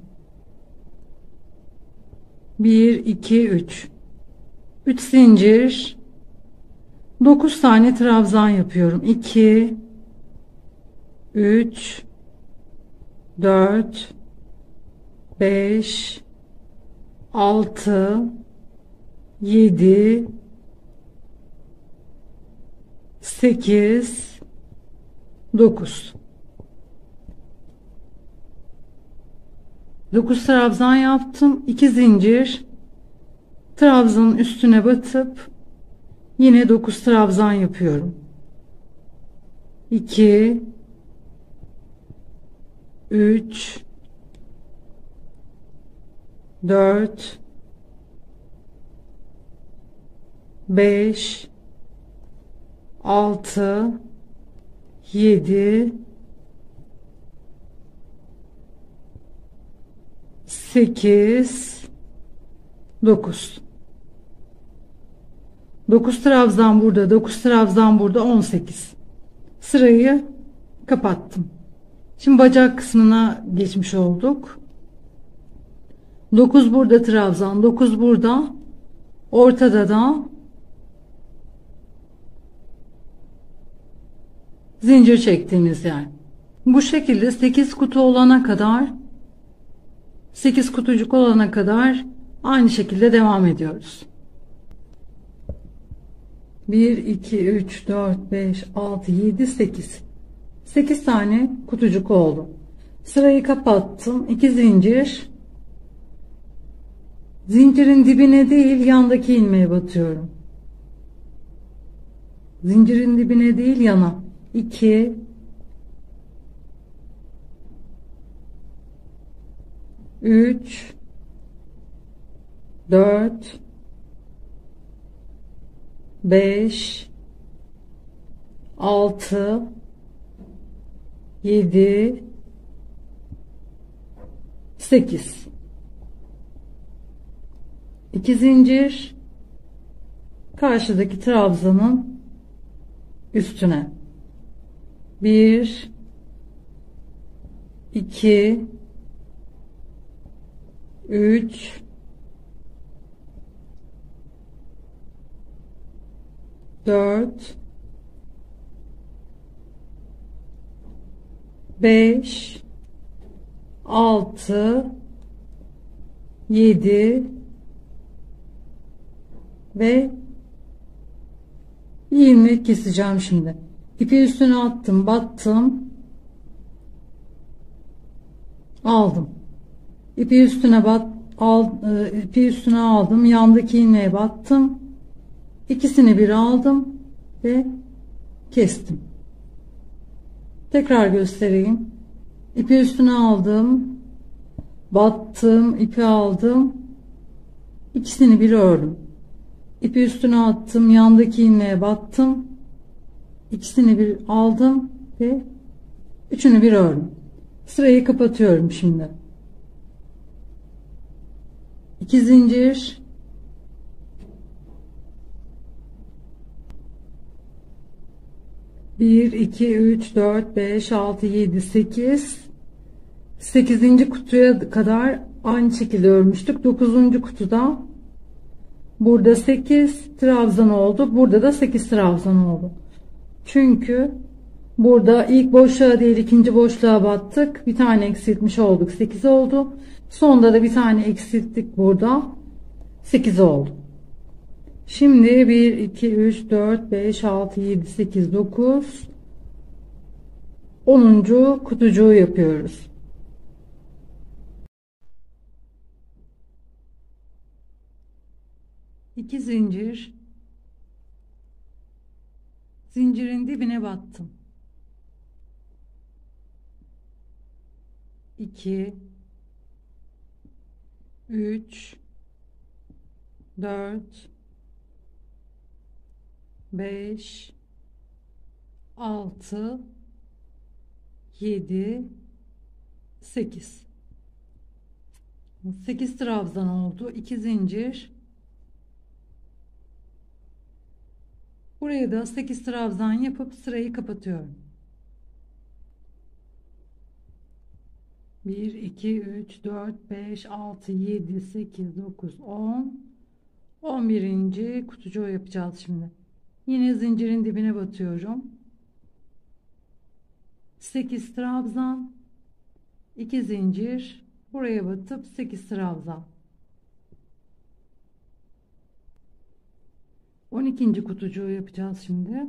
1 2 3 3 zincir, 9 tane trabzan yapıyorum. 2 3 4 5 6 7 8 9. 9 trabzan yaptım. 2 zincir, trabzanın üstüne batıp yine 9 trabzan yapıyorum. 2 3 4 5 6 7 8 9. 9 trabzan burada, 9 trabzan burada, 18. Sırayı kapattım. Şimdi bacak kısmına geçmiş olduk. 9 burada trabzan, 9 burada, ortada da zincir çektiğimiz yer. Bu şekilde 8 kutu olana kadar, 8 kutucuk olana kadar aynı şekilde devam ediyoruz. 1 2 3 4 5 6 7 8. 8 tane kutucuk oldu. Sırayı kapattım. 2 zincir. Zincirin dibine değil, yandaki ilmeğe batıyorum. Zincirin dibine değil, yana. 2 3 4 5 6 7 8. 2 zincir, karşıdaki trabzanın üstüne. 1 2 3 4 5 6 7 ve 20 keseceğim şimdi. İpi üstüne attım, battım, aldım. İpi üstüne ipi üstüne aldım, yandaki ilmeğe battım. İkisini bir aldım ve kestim. Tekrar göstereyim. İpi üstüne aldım, battım, ipi aldım, ikisini bir ördüm. İpi üstüne attım, yandaki ilmeğe battım, ikisini bir aldım ve üçünü bir ördüm. Sırayı kapatıyorum şimdi. 2 zincir, 1 2 3 4 5 6 7 8. 8. kutuya kadar aynı şekilde örmüştük. 9. kutuda burada 8 trabzan oldu, burada da 8 trabzan oldu. Çünkü burada ilk boşluğa değil, ikinci boşluğa battık, bir tane eksiltmiş olduk, 8 oldu. Sonda da bir tane eksilttik, burada 8 oldu. Şimdi 1 2 3 4 5 6 7 8 9 10. kutucuğu yapıyoruz. İki zincir, zincirin dibine battım. 2 3 4 5 6 7 8 8 trabzan oldu. 2 zincir. Buraya da 8 trabzan yapıp sırayı kapatıyorum. 1 2 3 4 5 6 7 8 9 10 11. kutucuğu yapacağız şimdi. Yine zincirin dibine batıyorum. 8 trabzan, 2 zincir, buraya batıp 8 trabzan. 12. kutucuğu yapacağız şimdi.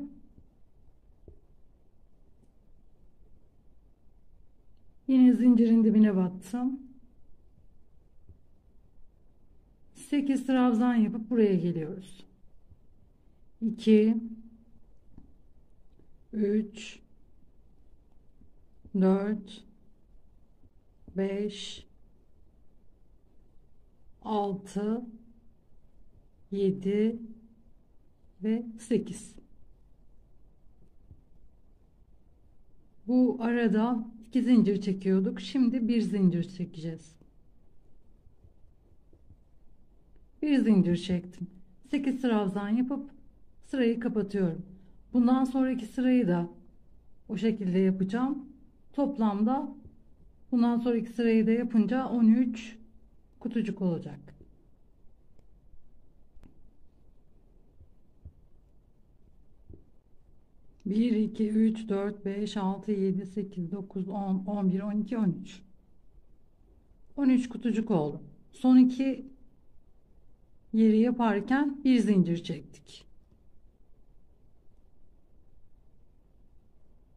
Yine zincirin dibine battım. 8 trabzan yapıp buraya geliyoruz. 2 3 4 5 6 7 ve 8. Bu arada 2 zincir çekiyorduk. Şimdi bir zincir çekeceğiz. Bir zincir çektim. 8 trabzan yapıp sırayı kapatıyorum. Bundan sonraki sırayı da o şekilde yapacağım. Toplamda bundan sonraki sırayı da yapınca 13 kutucuk olacak. Bir, iki, üç, dört, beş, altı, yedi, sekiz, dokuz, 10, 11, 12, 13. 13 kutucuk oldu. Son iki yeri yaparken bir zincir çektik.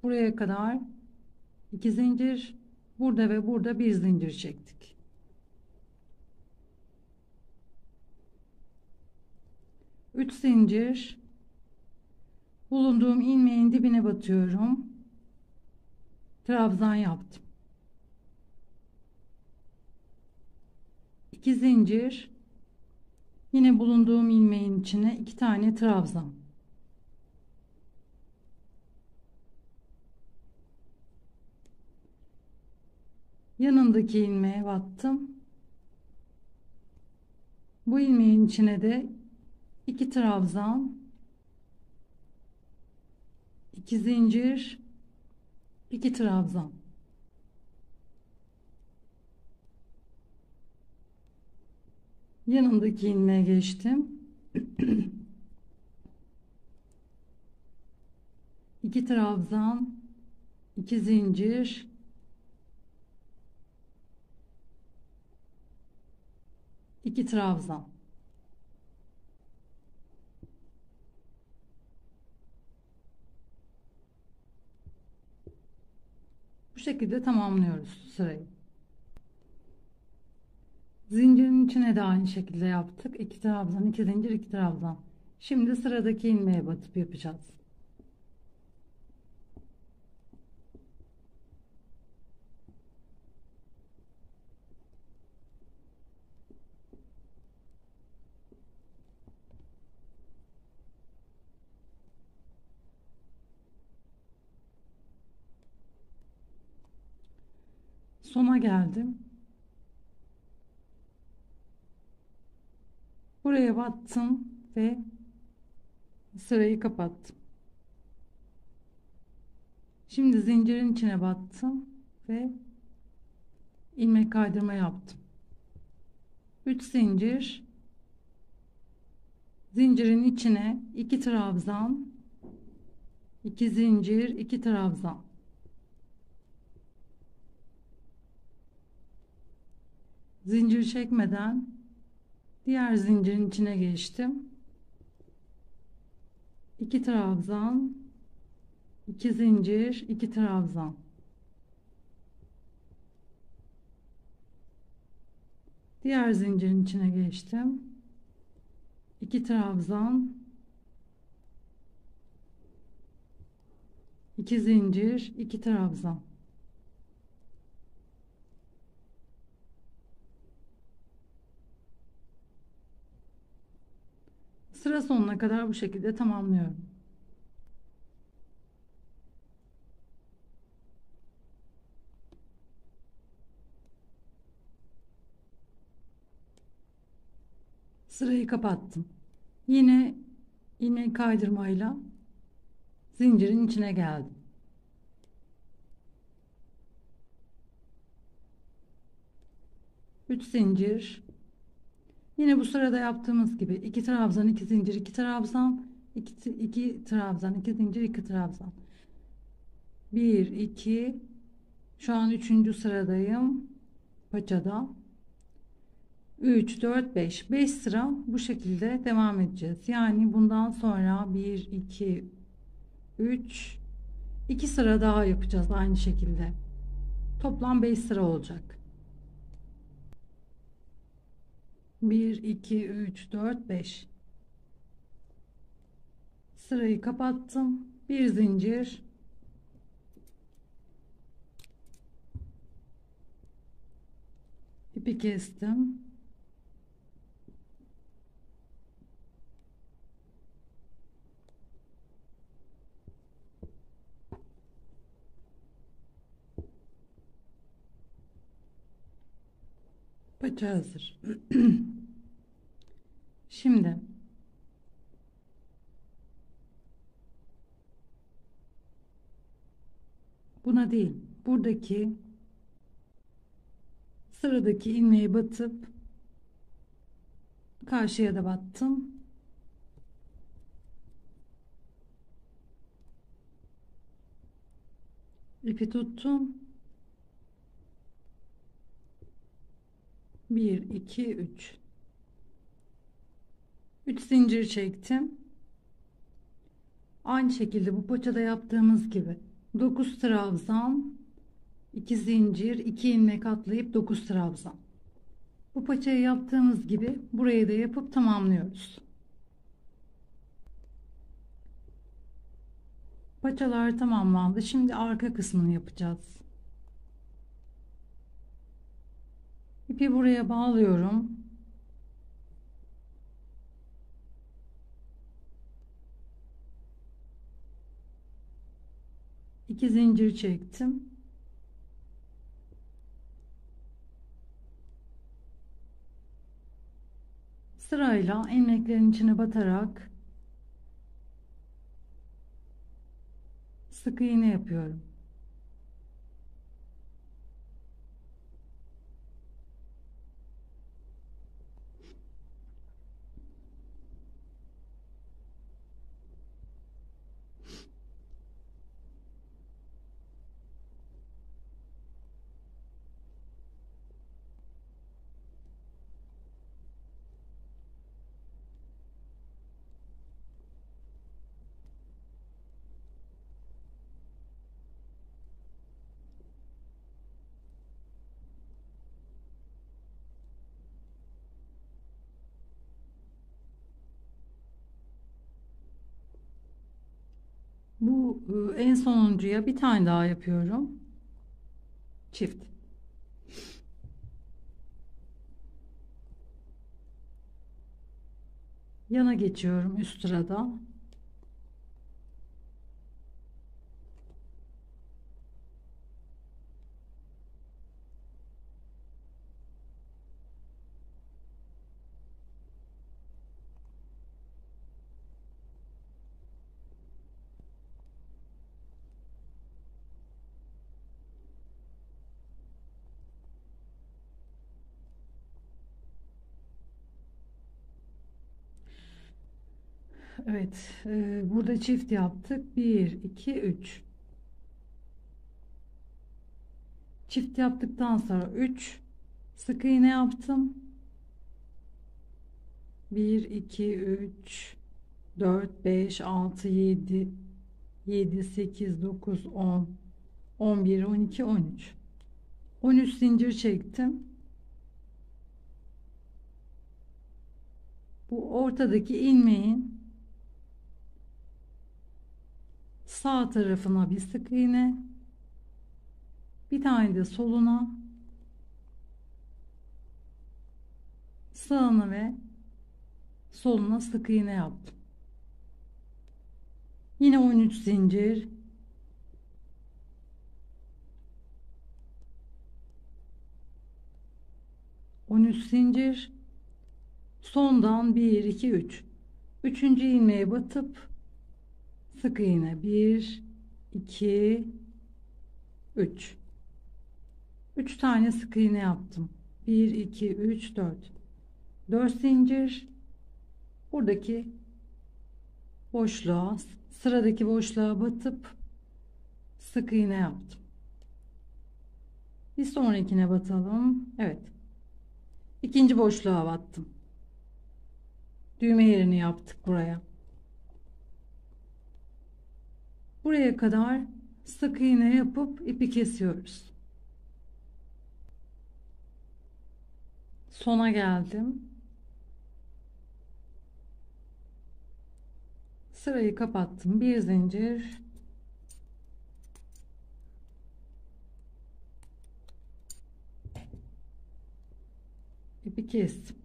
Buraya kadar 2 zincir, burada ve burada bir zincir çektik. Üç zincir, bulunduğum ilmeğin dibine batıyorum. Trabzan yaptım. 2 zincir, yine bulunduğum ilmeğin içine 2 tane trabzan. Yanındaki ilmeğe battım. Bu ilmeğin içine de 2 trabzan, 2 zincir, 2 trabzan. Yanındaki ilmeğe geçtim. 2 trabzan, 2 zincir, 2 trabzan. Bu şekilde tamamlıyoruz sırayı. Zincirin içine de aynı şekilde yaptık. 2 trabzan, 2 zincir, 2 trabzan. Şimdi sıradaki ilmeğe batıp yapacağız. Sona geldim. Buraya battım ve sırayı kapattım. Şimdi zincirin içine battım ve ilmek kaydırma yaptım. 3 zincir, zincirin içine 2 trabzan, 2 zincir, 2 trabzan. Zincir çekmeden diğer zincirin içine geçtim. 2 trabzan, 2 zincir, 2 trabzan. Diğer zincirin içine geçtim. 2 trabzan, 2 zincir, 2 trabzan. Sıra sonuna kadar bu şekilde tamamlıyorum. Sırayı kapattım. Yine ilmek kaydırmayla zincirin içine geldim. Üç zincir. Yine bu sırada yaptığımız gibi 2 trabzan, 2 zincir, 2 trabzan, 2 trabzan, 2 zincir, 2 trabzan. 1 2, şu an 3. sıradayım paçada. 3 4 5 5 sıra bu şekilde devam edeceğiz. Yani bundan sonra 1 2 3 2 sıra daha yapacağız aynı şekilde. Toplam 5 sıra olacak. 1 2 3 4 5. Sırayı kapattım. Bir zincir, ipi kestim. Paça hazır. Şimdi buna değil, buradaki sıradaki ilmeği batıp karşıya da battım. İpi tuttum. 1 2 3. 3 zincir çektim. Aynı şekilde bu paçada yaptığımız gibi 9 trabzan, 2 zincir, 2 ilmek atlayıp 9 trabzan. Bu paçayı yaptığımız gibi burayı da yapıp tamamlıyoruz. Paçalar tamamlandı. Şimdi arka kısmını yapacağız. İpi buraya bağlıyorum. İki zincir çektim. Sırayla ilmeklerin içine batarak sık iğne yapıyorum. Bu en sonuncuya bir tane daha yapıyorum. Çift. Yana geçiyorum üst sırada. Evet, burada çift yaptık. 1 2 3. Çift yaptıktan sonra 3 sık iğne yaptım. 1 2 3 4, 5, 6, 7, 7, 8, 9, 10, 11, 12, 13. 13 zincir çektim. Bu ortadaki ilmeğin sağ tarafına bir sık iğne, bir tane de soluna, sağına ve soluna sık iğne yaptım. Yine 13 zincir, 13 zincir, sondan 1, 2, 3. Üçüncü ilmeğe batıp sık iğne 1, 2, 3. 3 tane sık iğne yaptım. 1, 2, 3, 4. 4 zincir. Buradaki boşluğa, sıradaki boşluğa batıp sık iğne yaptım. Bir sonrakine batalım. Evet. İkinci boşluğa battım. Düğme yerini yaptık buraya. Buraya kadar sık iğne yapıp ipi kesiyoruz. Sona geldim. Sırayı kapattım. Bir zincir, ipi kestim.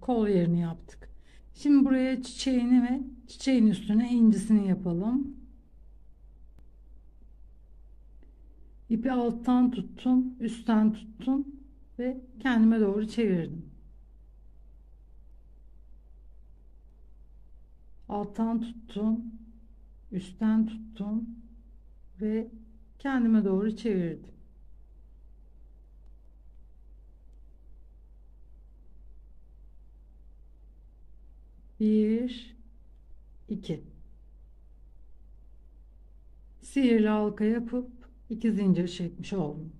Kol yerini yaptık. Şimdi buraya çiçeğini ve çiçeğin üstüne incisini yapalım. İpi alttan tuttum, üstten tuttum ve kendime doğru çevirdim. Alttan tuttum, üstten tuttum ve kendime doğru çevirdim. Bir, iki. Sihirli halka yapıp 2 zincir çekmiş oldum.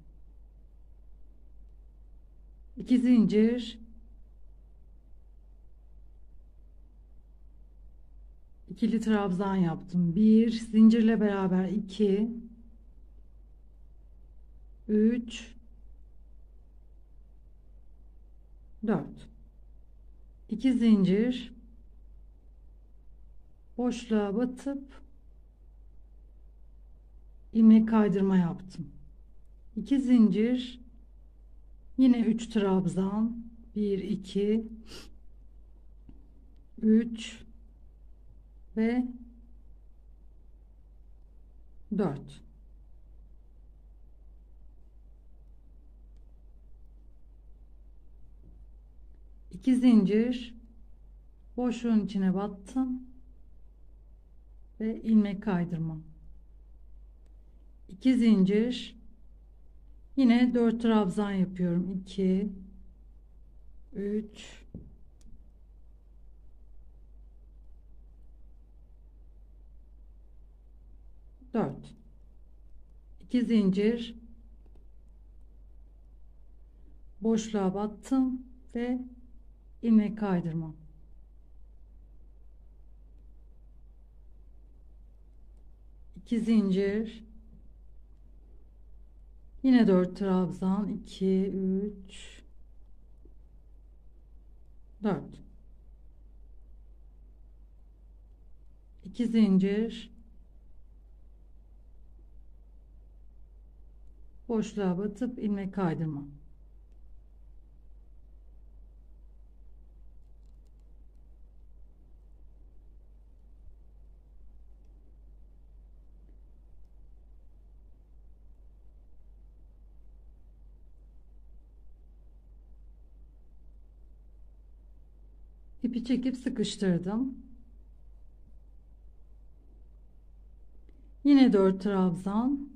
2 zincir, ikili trabzan yaptım. 1 zincirle beraber 2, 3, 4. 2 zincir, boşluğa batıp ilmek kaydırma yaptım. 2 zincir, yine 3 trabzan, 1, 2, 3 ve 4. 2 zincir, boşluğun içine battım ve ilmek kaydırma. 2 zincir, yine 4 trabzan yapıyorum. 2, 3, 4. 2 zincir, boşluğa battım ve ilmek kaydırma. 2 zincir, yine 4 trabzan, 2, 3, 4. 2 zincir, boşluğa batıp ilmek kaydırma. İpi çekip sıkıştırdım. Yine 4 trabzan,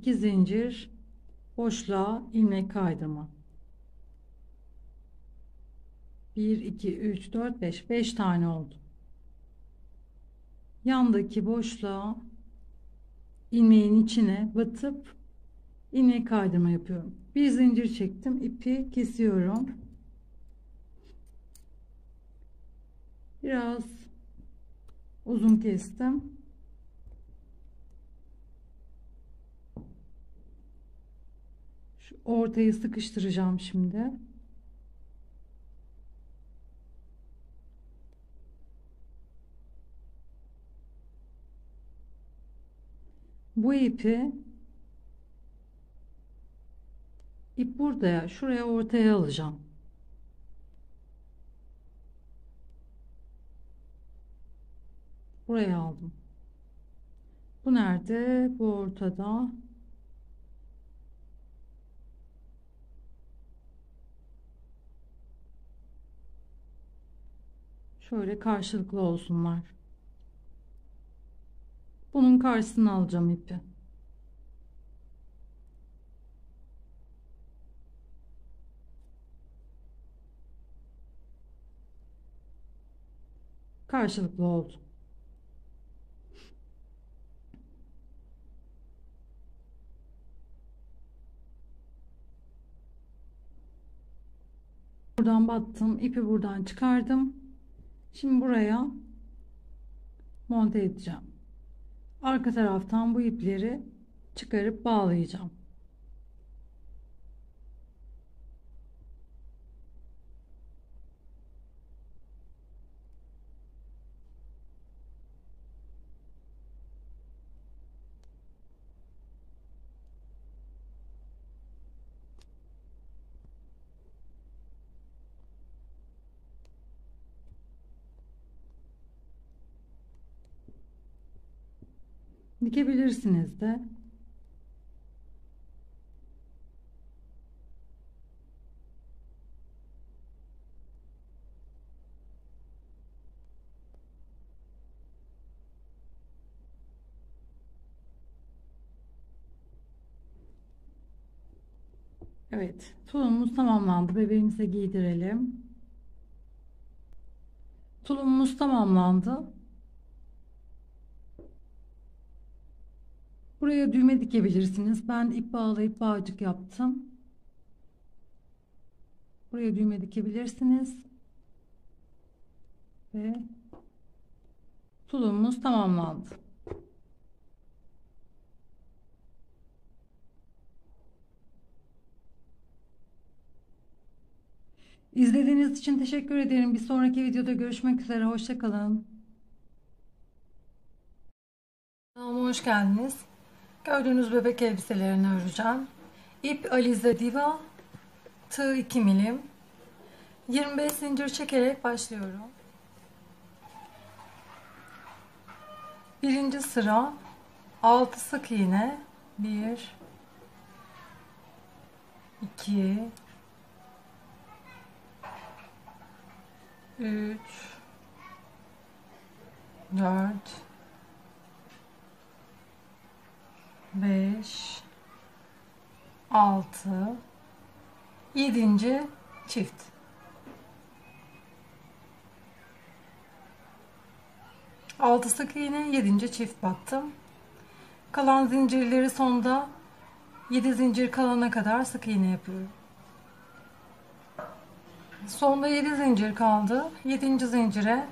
2 zincir boşluğa ilmek kaydırma. 1 2 3 4 5 tane oldu. Yandaki boşluğa ilmeğin içine batıp ilmek kaydırma yapıyorum. Bir zincir çektim, ipi kesiyorum. Biraz uzun kestim. Şu ortayı sıkıştıracağım şimdi. Bu ip burada ya, şuraya ortaya alacağım. Buraya aldım. Bu nerede? Bu ortada. Şöyle karşılıklı olsunlar. Bunun karşısına alacağım ipi. Karşılıklı oldu. Buradan battım. İpi buradan çıkardım. Şimdi buraya monte edeceğim. Arka taraftan bu ipleri çıkarıp bağlayacağım. Dikebilirsiniz de. Evet, tulumumuz tamamlandı. Bebeğimize giydirelim. Tulumumuz tamamlandı. Buraya düğme dikebilirsiniz. Ben ip bağlayıp bağcık yaptım. Buraya düğme dikebilirsiniz. Ve tulumumuz tamamlandı. İzlediğiniz için teşekkür ederim. Bir sonraki videoda görüşmek üzere. Hoşça kalın. Kanalıma hoş geldiniz. Gördüğünüz bebek elbiselerini öreceğim. İp Alize Diva, tığ 2 milim. 25 zincir çekerek başlıyorum. Birinci sıra 6 sık iğne, 1 2 3 4 5 6 7. çift. Altı sık iğne, 7. çift battım. Kalan zincirleri sonda 7 zincir kalana kadar sık iğne yapıyorum. Sonda 7 zincir kaldı. 7. zincire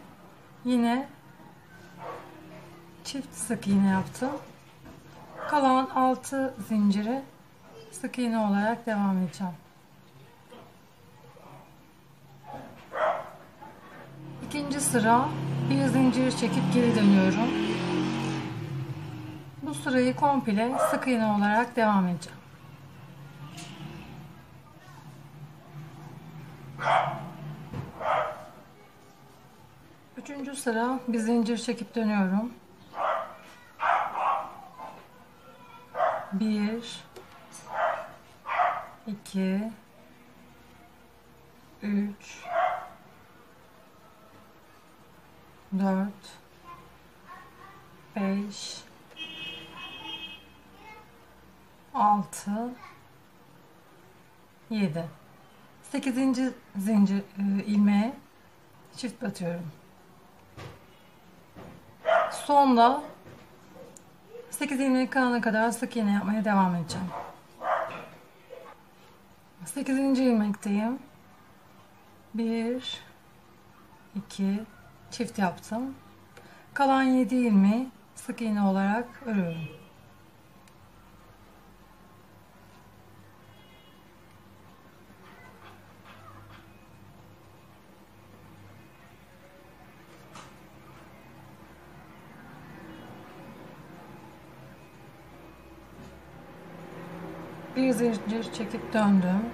yine çift sık iğne yaptım. Kalan 6 zinciri sık iğne olarak devam edeceğim. İkinci sıra bir zincir çekip geri dönüyorum. Bu sırayı komple sık iğne olarak devam edeceğim. Üçüncü sıra bir zincir çekip dönüyorum. 1 2 3 4 5 6, 7. 8. zincir ilmeğe çift batıyorum. Sonda 8 ilmek kalana kadar sık iğne yapmaya devam edeceğim. 8. ilmekteyim. 1, 2, çift yaptım. Kalan 7 ilmeği sık iğne olarak örüyorum. Bir zincir çekip döndüm.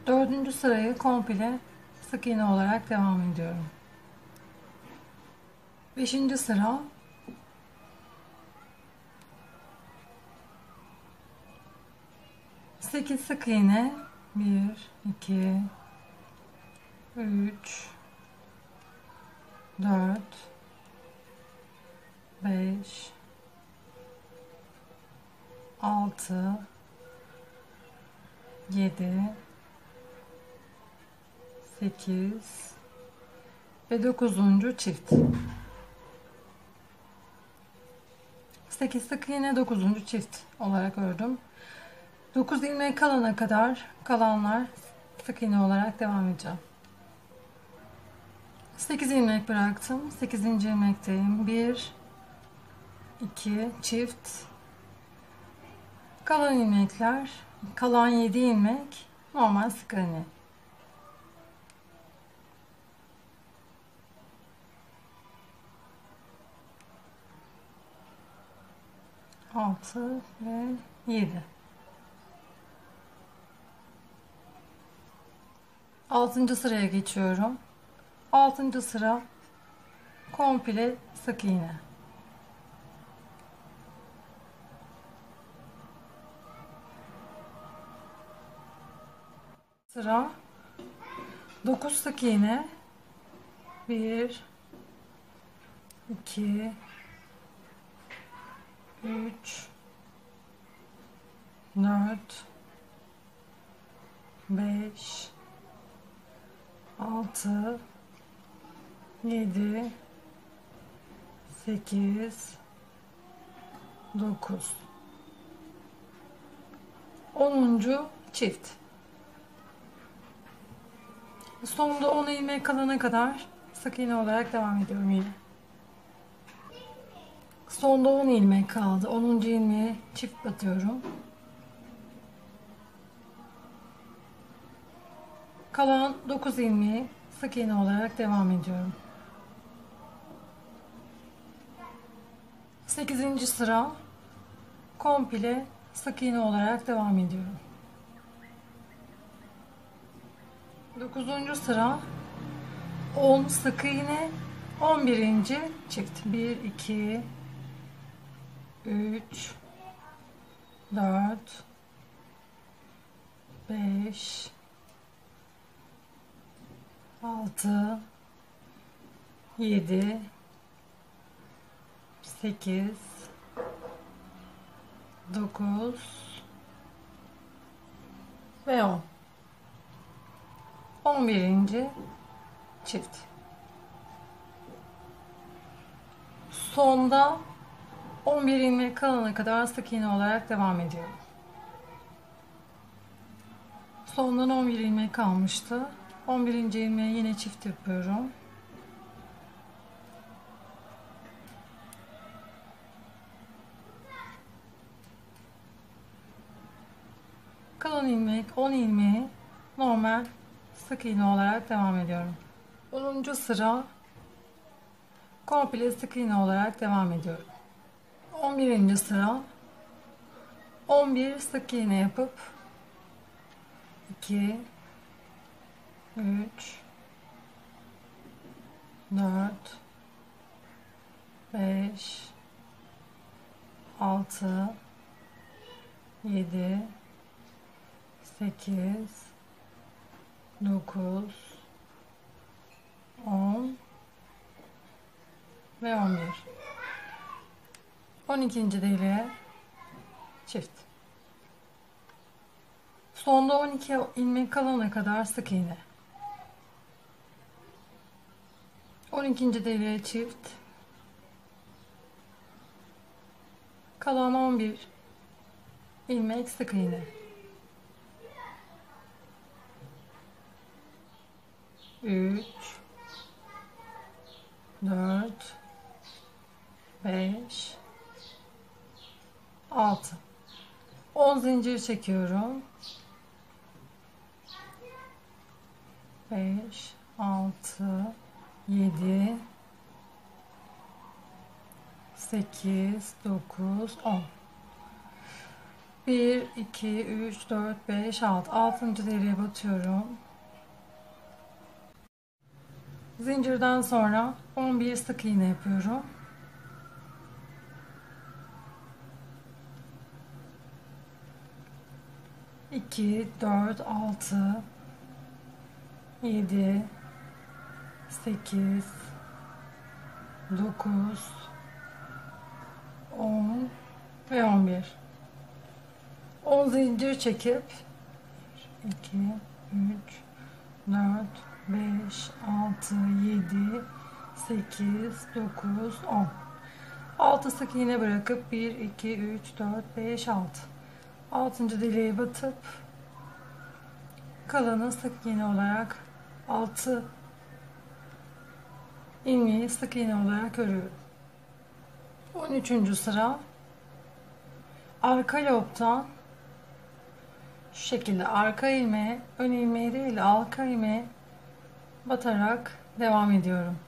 4. sırayı komple sık iğne olarak devam ediyorum. 5. sıra, 8 sık iğne, 1, 2, 3, 4, 5, 6, 7, 8 ve 9. çift. 8 sık iğne, 9. çift olarak ördüm. 9 ilmek kalana kadar kalanlar sık iğne olarak devam edeceğim. 8 ilmek bıraktım. 8. ilmekteyim. 1, 2 çift. Kalan ilmekler, kalan 7 ilmek normal sık iğne. 6 ve 7. 6. sıraya geçiyorum. 6. sıra komple sık iğne. Sıra 9 sık iğne. 1, 2, 3, 4, 5, 6, 7, 8, 9. 10. çift. Sonunda 10 ilmek kalana kadar sık iğne olarak devam ediyorum yine. Sonda 10 ilmek kaldı. 10. ilmeğe çift batıyorum. Kalan 9 ilmeği sık iğne olarak devam ediyorum. 8. sıra komple sık iğne olarak devam ediyorum. 9. sıra 10 sık iğne, 11. çift. 1, 2, 3, 4, 5, 6, 7, 8, 9 ve 10. 11. çift. Sonda 11 ilmek kalana kadar sık iğne olarak devam ediyorum. Sondan 11 ilmek kalmıştı. 11. ilmeğe yine çift yapıyorum. Kalan ilmek 10 ilmeği normal sık iğne olarak devam ediyorum. 10. sıra komple sık iğne olarak devam ediyorum. 11. sıra 11 sık iğne yapıp 2, 3, 4, 5, 6, 7, 8, 9, 10 ve 11. 12. deliğe çift. Sonda 12 ilmek kalana kadar sık iğne. 12. deliğe çift. Kalan 11 ilmek sık iğne. 3 4 5 6 10 zincir çekiyorum. 5 6 7 8 9 10 1 2 3 4 5 6 6. deliğe batıyorum. Zincirden sonra 11 sık iğne yapıyorum. İki, 4, 6, 7, 8, 9, 10 ve 11. 10 zincir çekip 2, 3, 4, 5, 6, 7, 8, 9, 10. 6 sık iğne bırakıp 1, 2, 3, 4, 5, 6. 6. deliğe batıp kalanı sık iğne olarak 6 ilmeği sık iğne olarak örüyorum. 13. sıra arka lobtan şu şekilde arka ilmeğe, ön ilmeğe değil arka ilmeğe batarak devam ediyorum.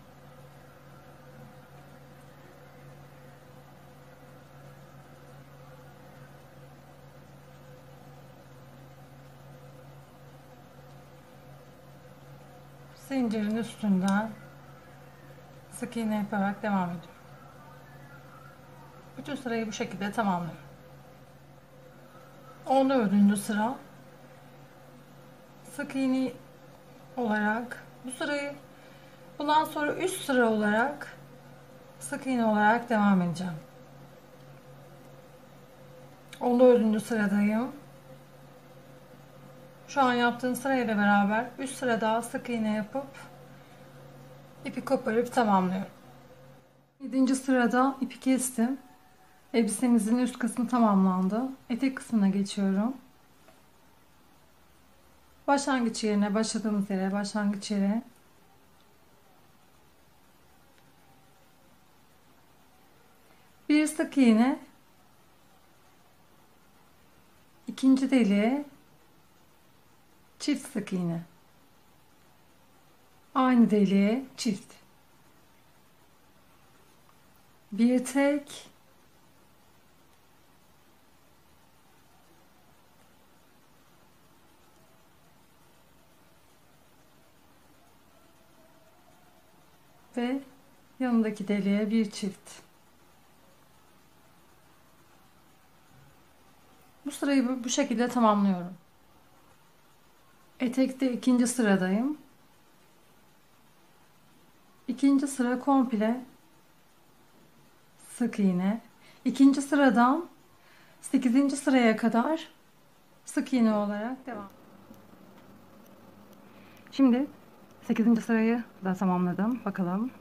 Zincirin üstünden sık iğne yaparak devam ediyorum. Bütün sırayı bu şekilde tamamlıyorum. 14. sıra sık iğne olarak bu sırayı bundan sonra üst sıra olarak sık iğne olarak devam edeceğim. 14. sıradayım. Şu an yaptığım sırayla beraber üst sırada sık iğne yapıp ipi koparıp tamamlıyorum. 7. sırada ipi kestim. Elbisemizin üst kısmı tamamlandı. Etek kısmına geçiyorum. Başlangıç yerine, başladığımız yere, başlangıç yere bir sık iğne, ikinci deliğe çift sık iğne, aynı deliğe çift, bir tek, ve yanındaki deliğe bir çift. Bu sırayı bu şekilde tamamlıyorum. Etekte ikinci sıradayım. İkinci sıra komple sık iğne. İkinci sıradan 8. sıraya kadar sık iğne olarak devam. Şimdi 8. sırayı da tamamladım. Bakalım.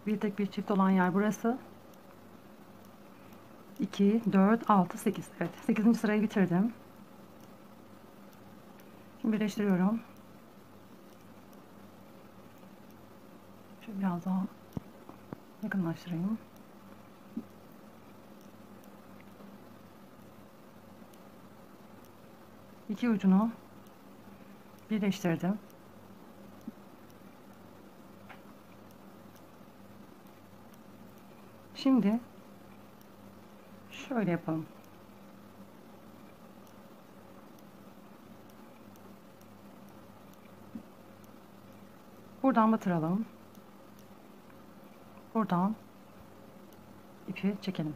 Bir tek bir çift olan yer burası. 2, 4, 6, 8. Evet, 8. sırayı bitirdim. Şimdi birleştiriyorum. Şöyle biraz daha yakınlaştırayım. İki ucunu birleştirdim. Şimdi şöyle yapalım. Buradan batıralım. Buradan ipi çekelim.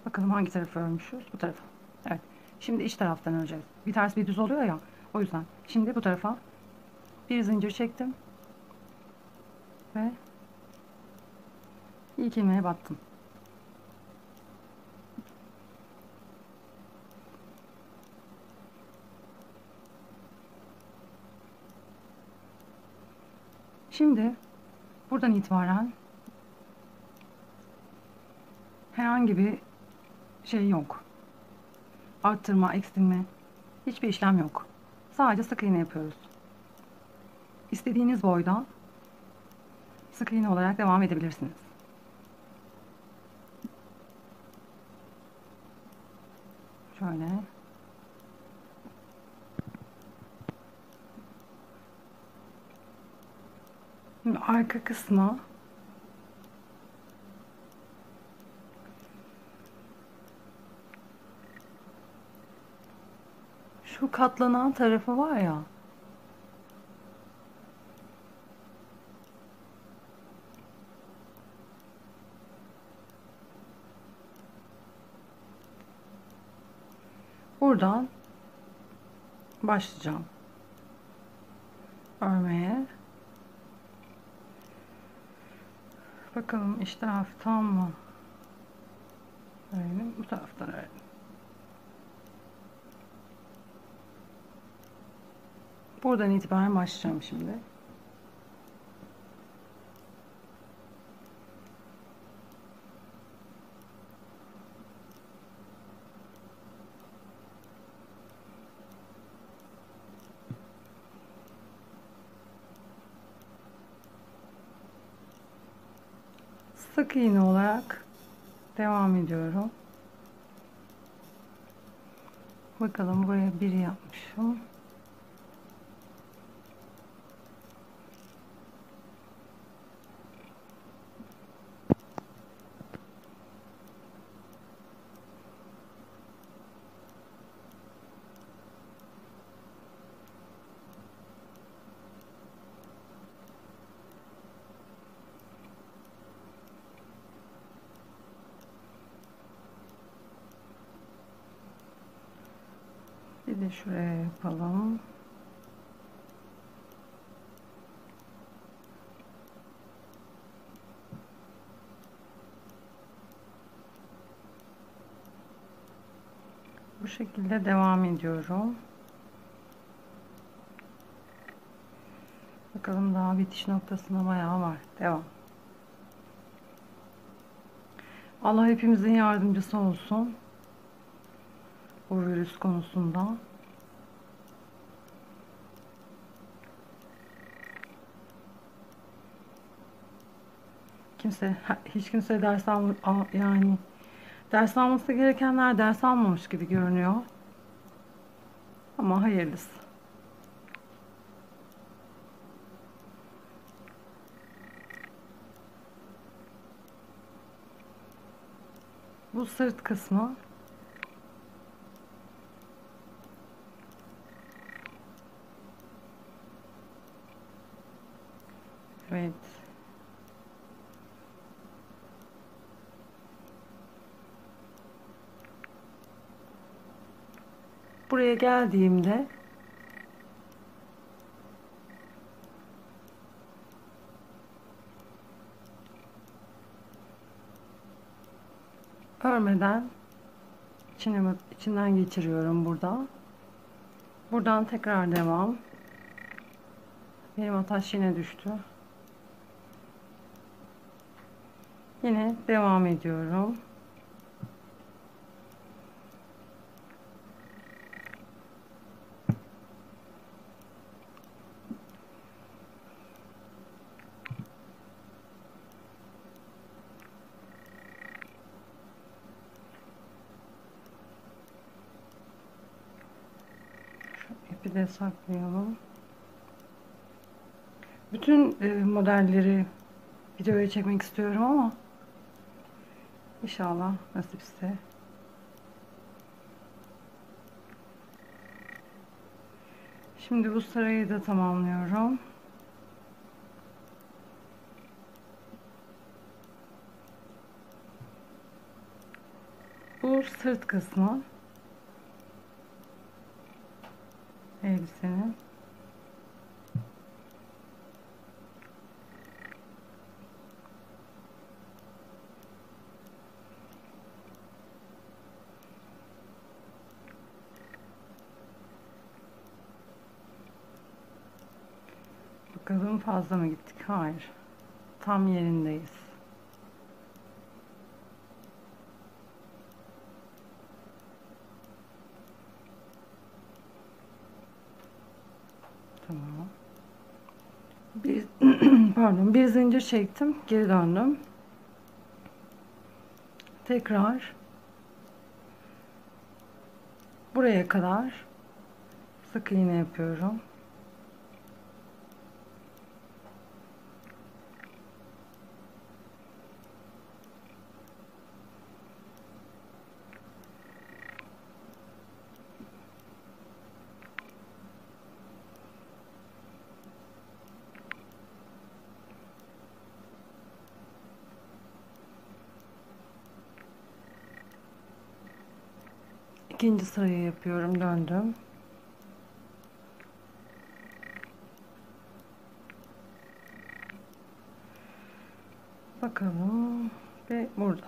Bakalım hangi tarafı örmüşüz? Bu tarafı. Evet. Şimdi iç taraftan öreceğiz. Bir ters bir düz oluyor ya. O yüzden. Şimdi bu tarafa bir zincir çektim. Ve ilk ilmeğe battım. Şimdi buradan itibaren herhangi bir şey yok. Arttırma, eksiltme, hiçbir işlem yok. Sadece sık iğne yapıyoruz. İstediğiniz boyda sık iğne olarak devam edebilirsiniz. Şöyle. Şimdi arka kısmı şu katlanan tarafı var ya, buradan başlayacağım örmeye. Bakalım iç tarafı tam mı? Örelim, bu taraftan örelim. Buradan itibaren başlayacağım şimdi. Sık iğne olarak devam ediyorum. Bakalım, buraya bir yapmışım. Bir de şuraya yapalım. Bu şekilde devam ediyorum. Bakalım, daha bitiş noktasında bayağı var. Devam. Allah hepimizin yardımcısı olsun bu virüs konusunda. Hiç kimse yani ders alması gerekenler ders almamış gibi görünüyor. Ama hayırlısı. Bu sırt kısmı. Evet. Buraya geldiğimde örmeden içinden geçiriyorum burada. Buradan tekrar devam. Benim ataş yine düştü. Yine devam ediyorum. Şu ipi de saklayalım. Bütün modelleri videoya çekmek istiyorum ama inşallah nasipse. Şimdi bu sırayı da tamamlıyorum. Bu sırt kısmı. elbisenin. Bakalım fazla mı gittik? Hayır. Tam yerindeyiz. Tamam. Pardon, bir zincir çektim, geri döndüm. Tekrar buraya kadar sık iğne yapıyorum. İkinci sırayı yapıyorum, döndüm. Bakalım ve burada.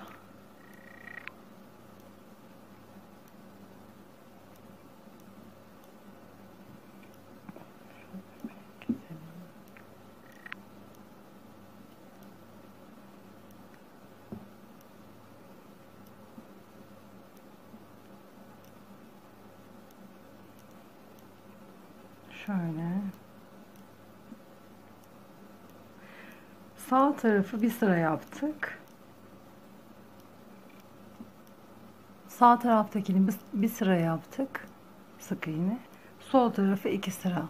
Şöyle. Sağ tarafı bir sıra yaptık. Sağ taraftakini bir sıra yaptık. Sık iğne. Sol tarafı 2 sıra.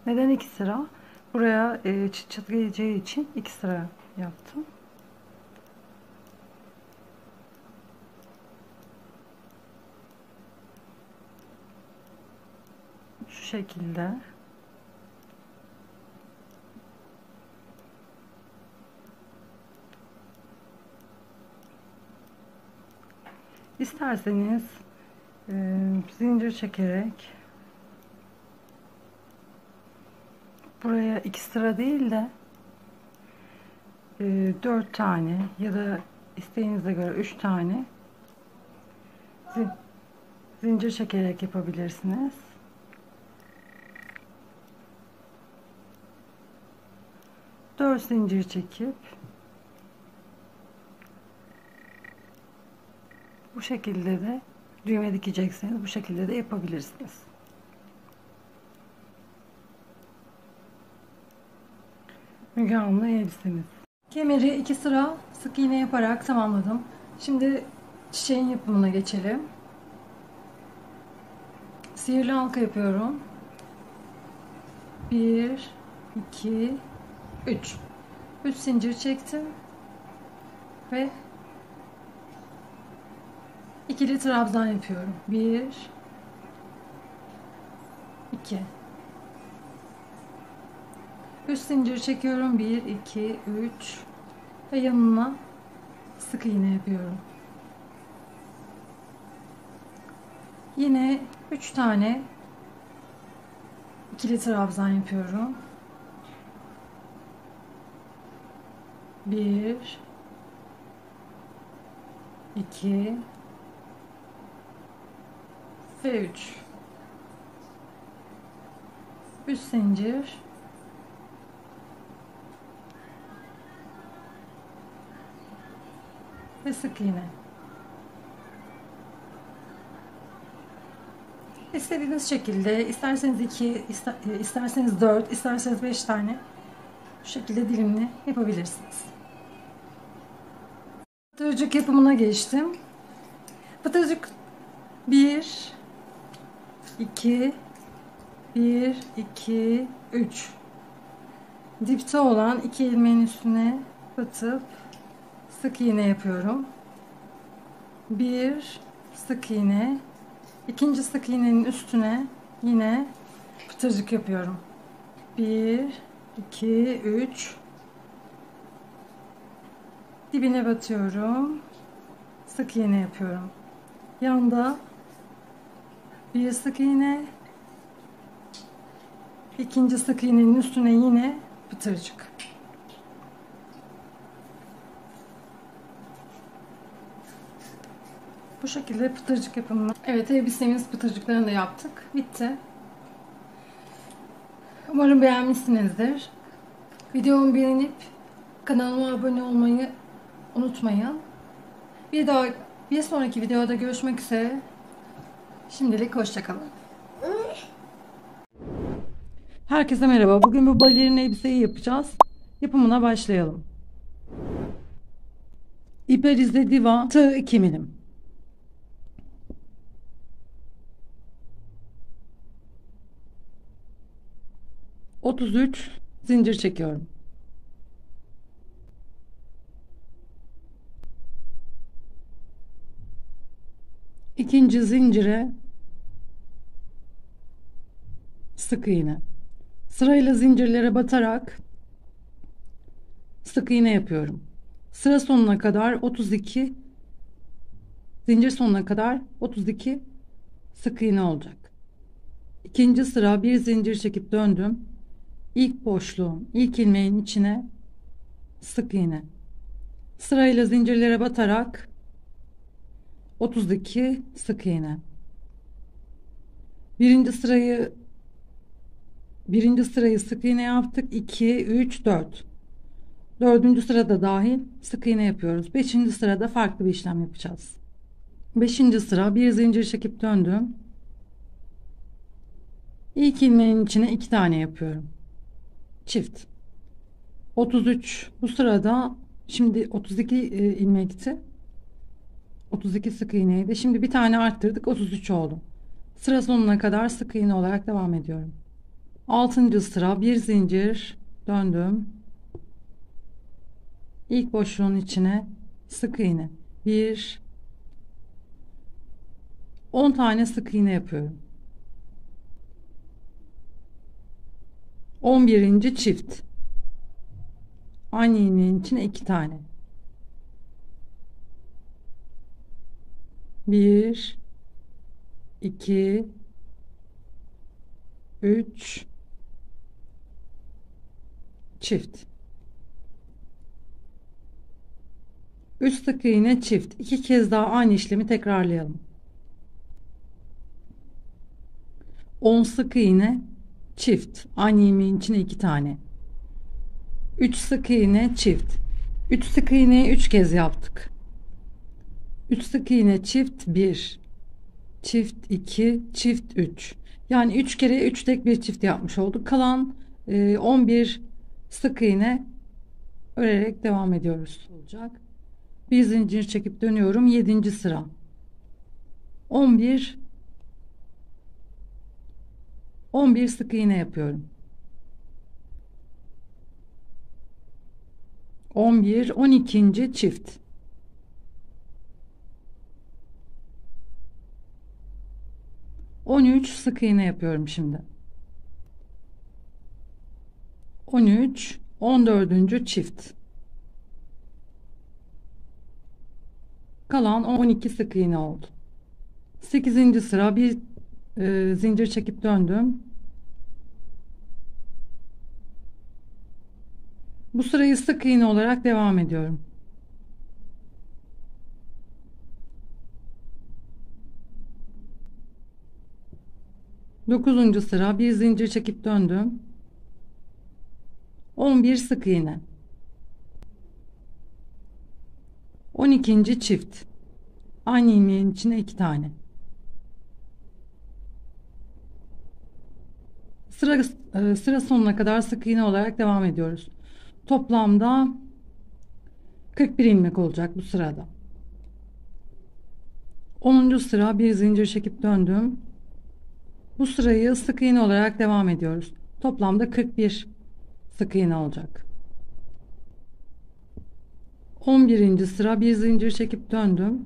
Neden 2 sıra? Buraya çıt çıt geleceği için 2 sıra yaptım. Şu şekilde. İsterseniz zincir çekerek buraya 2 sıra değil de 4 tane ya da isteğinize göre 3 tane zincir çekerek yapabilirsiniz. Dört zincir çekip bu şekilde de düğme dikecekseniz bu şekilde de yapabilirsiniz. Müge Anlı elbisemiz. Kemeri 2 sıra sık iğne yaparak tamamladım. Şimdi çiçeğin yapımına geçelim. Sihirli halka yapıyorum. 1 2 3 3 zincir çektim ve ikili trabzan yapıyorum. 1 2 3 zincir çekiyorum. 1 2 3 ve yanına sık iğne yapıyorum. Yine 3 tane ikili trabzan yapıyorum. 1 2 ve 3 3 zincir ve sık iğne. İstediğiniz şekilde isterseniz 2, isterseniz 4, isterseniz 5 tane bu şekilde dilimli yapabilirsiniz. Pıtırcık yapımına geçtim. Pıtırcık 1 2 1 2 3 dipte olan 2 ilmeğin üstüne batıp sık iğne yapıyorum. 1 sık iğne, ikinci sık iğnenin üstüne yine pıtırcık yapıyorum. 1 2 3 dibine batıyorum. Sık iğne yapıyorum. Yanda bir sık iğne, İkinci sık iğnenin üstüne yine pıtırcık. Bu şekilde pıtırcık yapımını. Evet, elbisemiz pıtırcıklarını da yaptık. Bitti. Umarım beğenmişsinizdir. Videomu beğenip kanalıma abone olmayı unutmayın. Bir sonraki videoda görüşmek üzere. Şimdilik hoşça kalın. Herkese merhaba. Bugün bu balerin elbiseyi yapacağız. Yapımına başlayalım. İperizde diva tığ 2 milim. ...33 zincir çekiyorum. İkinci zincire sık iğne. Sırayla zincirlere batarak sık iğne yapıyorum. Sıra sonuna kadar 32 zincir sonuna kadar 32 sık iğne olacak. İkinci sıra bir zincir çekip döndüm. İlk boşluğun ilk ilmeğin içine sık iğne. Sırayla zincirlere batarak 32 sık iğne. Birinci sırayı sık iğne yaptık. 2 3 4. Dördüncü sırada dahil sık iğne yapıyoruz. Beşinci sırada farklı bir işlem yapacağız. Beşinci sıra bir zincir çekip döndüm. İlk ilmeğin içine 2 tane yapıyorum. Çift. 33 bu sırada şimdi 32 ilmekti. 32 sık iğneydi. Şimdi bir tane arttırdık, 33 oldu. Sıra sonuna kadar sık iğne olarak devam ediyorum. 6. sıra bir zincir döndüm. İlk boşluğun içine sık iğne. 10 tane sık iğne yapıyorum. 11. çift. Aynı iğnenin içine 2 tane. 1 2 3 çift. 3 sık iğne çift. 2 kez daha aynı işlemi tekrarlayalım. 10 sık iğne çift. Aynı ilmeğin içine 2 tane. 3 sık iğne çift. 3 sık iğneyi 3 kez yaptık. 3 sık iğne çift 1, çift 2, çift 3. Yani 3 kere 3 tek bir çift yapmış olduk. Kalan 11 sık iğne örerek devam ediyoruz. Olacak. Bir zincir çekip dönüyorum. 7. sıra. 11 sık iğne yapıyorum. 11 12. çift. 13 sık iğne yapıyorum şimdi. 13 14. çift. Kalan 12 sık iğne oldu. 8. sıra bir zincir çekip döndüm. Bu sırayı sık iğne olarak devam ediyorum. Dokuzuncu sıra bir zincir çekip döndüm. 11 sık iğne. 12. çift. Aynı ilmeğin içine 2 tane. Sıra sonuna kadar sık iğne olarak devam ediyoruz. Toplamda 41 ilmek olacak bu sırada. 10. sıra bir zincir çekip döndüm. Bu sırayı sık iğne olarak devam ediyoruz. Toplamda 41 sık iğne olacak. 11. sıra bir zincir çekip döndüm.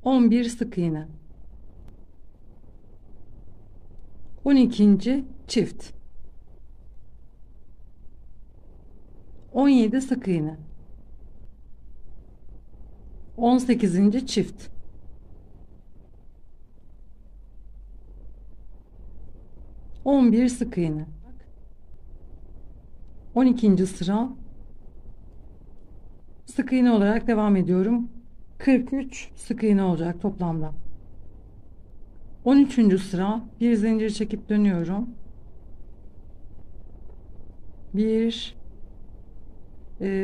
11 sık iğne. 12. çift. 17 sık iğne. 18. çift. 11 sık iğne. 12. sıra sık iğne olarak devam ediyorum. 43 sık iğne olacak toplamda. 13. sıra bir zincir çekip dönüyorum.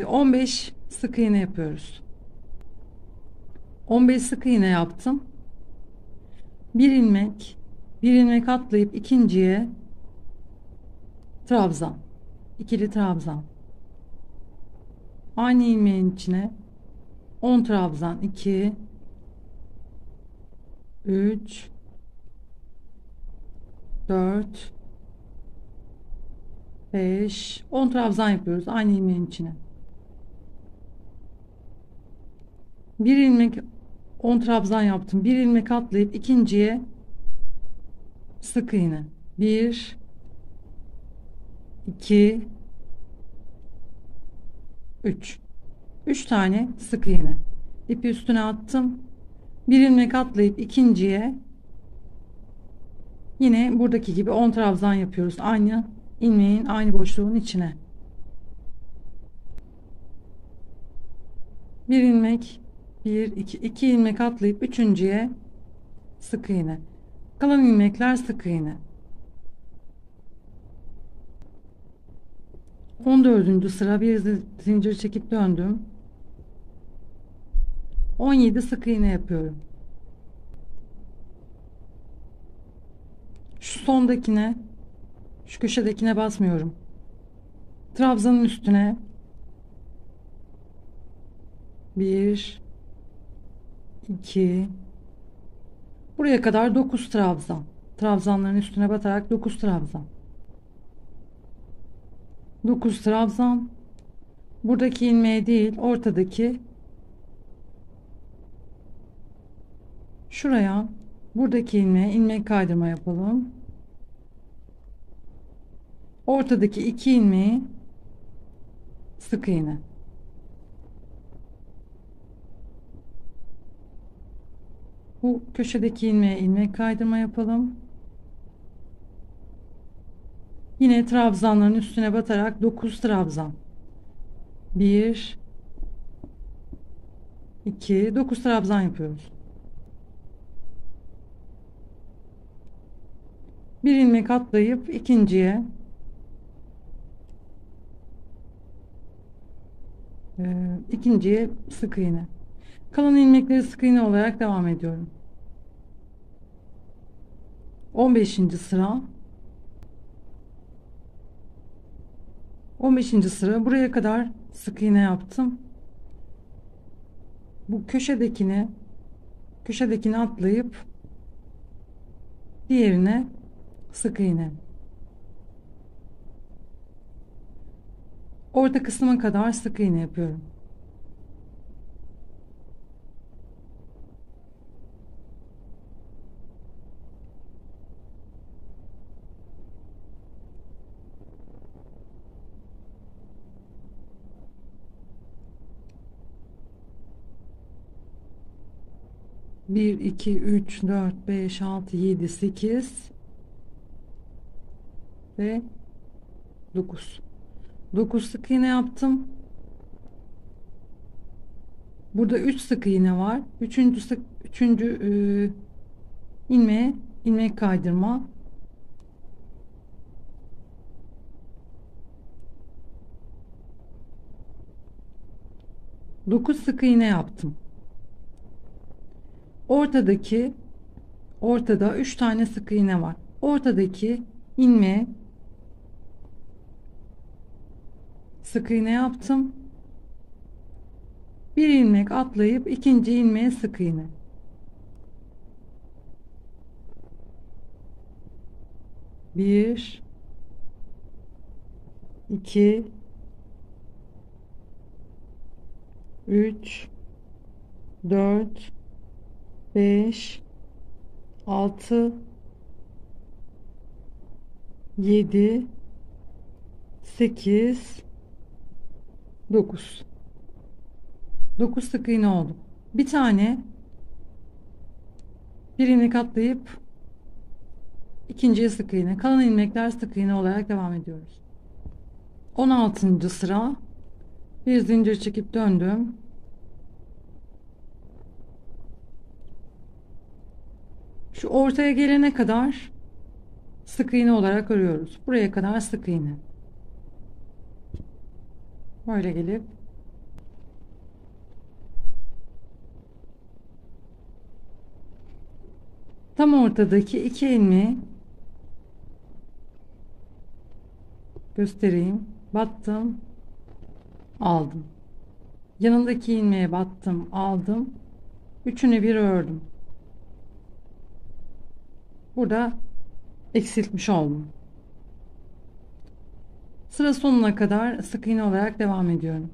15 sık iğne yapıyoruz. 15 sık iğne yaptım. Bir ilmek atlayıp ikinciye trabzan, ikili trabzan. Aynı ilmeğin içine 10 trabzan, 2 3 4 5 10 trabzan yapıyoruz aynı ilmeğin içine. Bir ilmek 10 trabzan yaptım. Bir ilmek atlayıp ikinciye sık iğne. 1 2 3 tane sık iğne. İpi üstüne attım. Bir ilmek atlayıp ikinciye yine buradaki gibi 10 trabzan yapıyoruz. Aynı ilmeğin aynı boşluğun içine. Bir ilmek, iki ilmek atlayıp üçüncüye sık iğne. Kalan ilmekler sık iğne. 14. sıra bir zincir çekip döndüm. 17 sık iğne yapıyorum. Şu sondakine, şu köşedekine basmıyorum. Trabzanın üstüne 1 2 buraya kadar 9 trabzan. Trabzanların üstüne batarak 9 trabzan. 9 trabzan. Buradaki ilmeğe değil, ortadaki şuraya, buradaki ilmeğe ilmek kaydırma yapalım. Ortadaki iki ilmeği sık iğne. Bu köşedeki ilmeğe ilmek kaydırma yapalım. Yine trabzanların üstüne batarak 9 trabzan. 1 2 9 trabzan yapıyoruz. Bir ilmek atlayıp ikinciye sık iğne. Kalan ilmekleri sık iğne olarak devam ediyorum. 15. sıra 15. sıra buraya kadar sık iğne yaptım. Bu köşedekini atlayıp diğerine sık iğne. Orta kısma kadar sık iğne yapıyorum. Bir, iki, üç, dört, beş, altı, yedi, sekiz ve 9. 9 sık iğne yaptım. Burada 3 sık iğne var. Üçüncü ilmek kaydırma. Dokuz sık iğne yaptım. Ortada 3 tane sık iğne var. Ortadaki ilmeğe sık iğne yaptım. Bir ilmek atlayıp ikinci ilmeğe sık iğne. Bir, iki, üç, dört, beş, altı, yedi, sekiz, 9. 9 sık iğne oldu. Bir ilmek atlayıp İkinciye sık iğne. Kalan ilmekler sık iğne olarak devam ediyoruz. 16. sıra. Bir zincir çekip döndüm. Şu ortaya gelene kadar sık iğne olarak örüyoruz. Buraya kadar sık iğne. Böyle gelip tam ortadaki iki ilmeği göstereyim. Battım, aldım. Yanındaki ilmeğe battım, aldım. Üçünü bir ördüm. Burada eksiltmiş oldum. Sıra sonuna kadar sık iğne olarak devam ediyorum.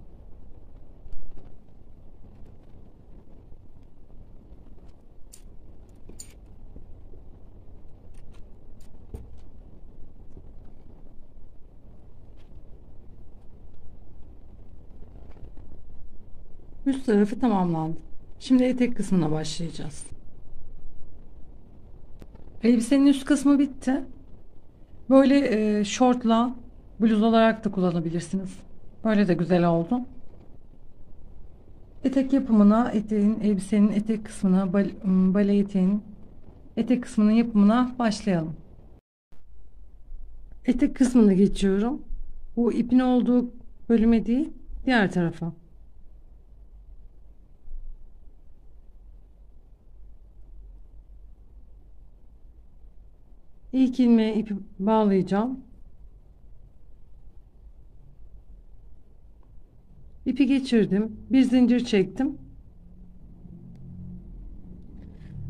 Üst tarafı tamamlandı. Şimdi etek kısmına başlayacağız. Elbisenin üst kısmı bitti. Böyle şortla bluz olarak da kullanabilirsiniz. Böyle de güzel oldu. Etek yapımına, elbisenin etek kısmına, bale eteğin etek kısmının yapımına başlayalım. Etek kısmına geçiyorum. Bu ipin olduğu bölüme değil, diğer tarafa. İlk ilmeğe ipi bağlayacağım. İpi geçirdim. Bir zincir çektim.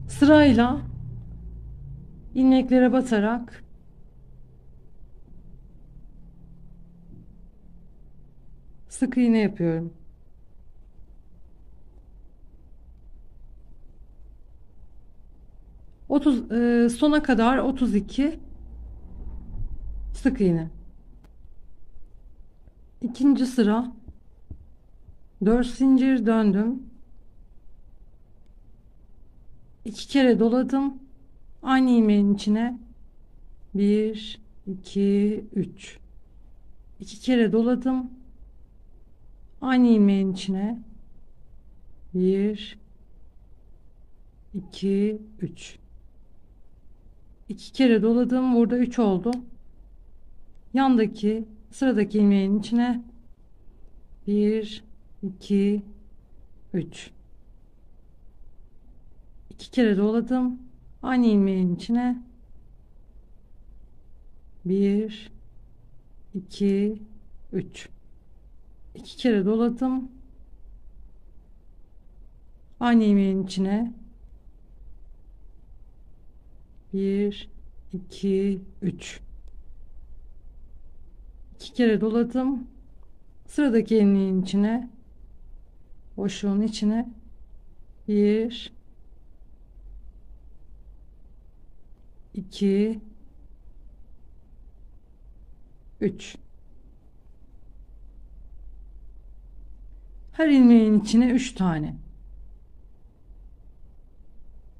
Sırayla ilmeklere batarak sık iğne yapıyorum. Sona kadar 32 sık iğne. İkinci sıra 4 zincir döndüm. 2 kere doladım. Aynı ilmeğin içine 1 2 3 2 kere doladım. Aynı ilmeğin içine 1 2 3 2 kere doladım. Burada 3 oldu. Yandaki sıradaki ilmeğin içine 1 2 3 2 kere doladım. Aynı ilmeğin içine 1 2 3 2 kere doladım. Aynı ilmeğin içine 1 2 3 2 kere doladım. Sıradaki ilmeğin içine, boşluğun içine 1 2 3 her ilmeğin içine 3 tane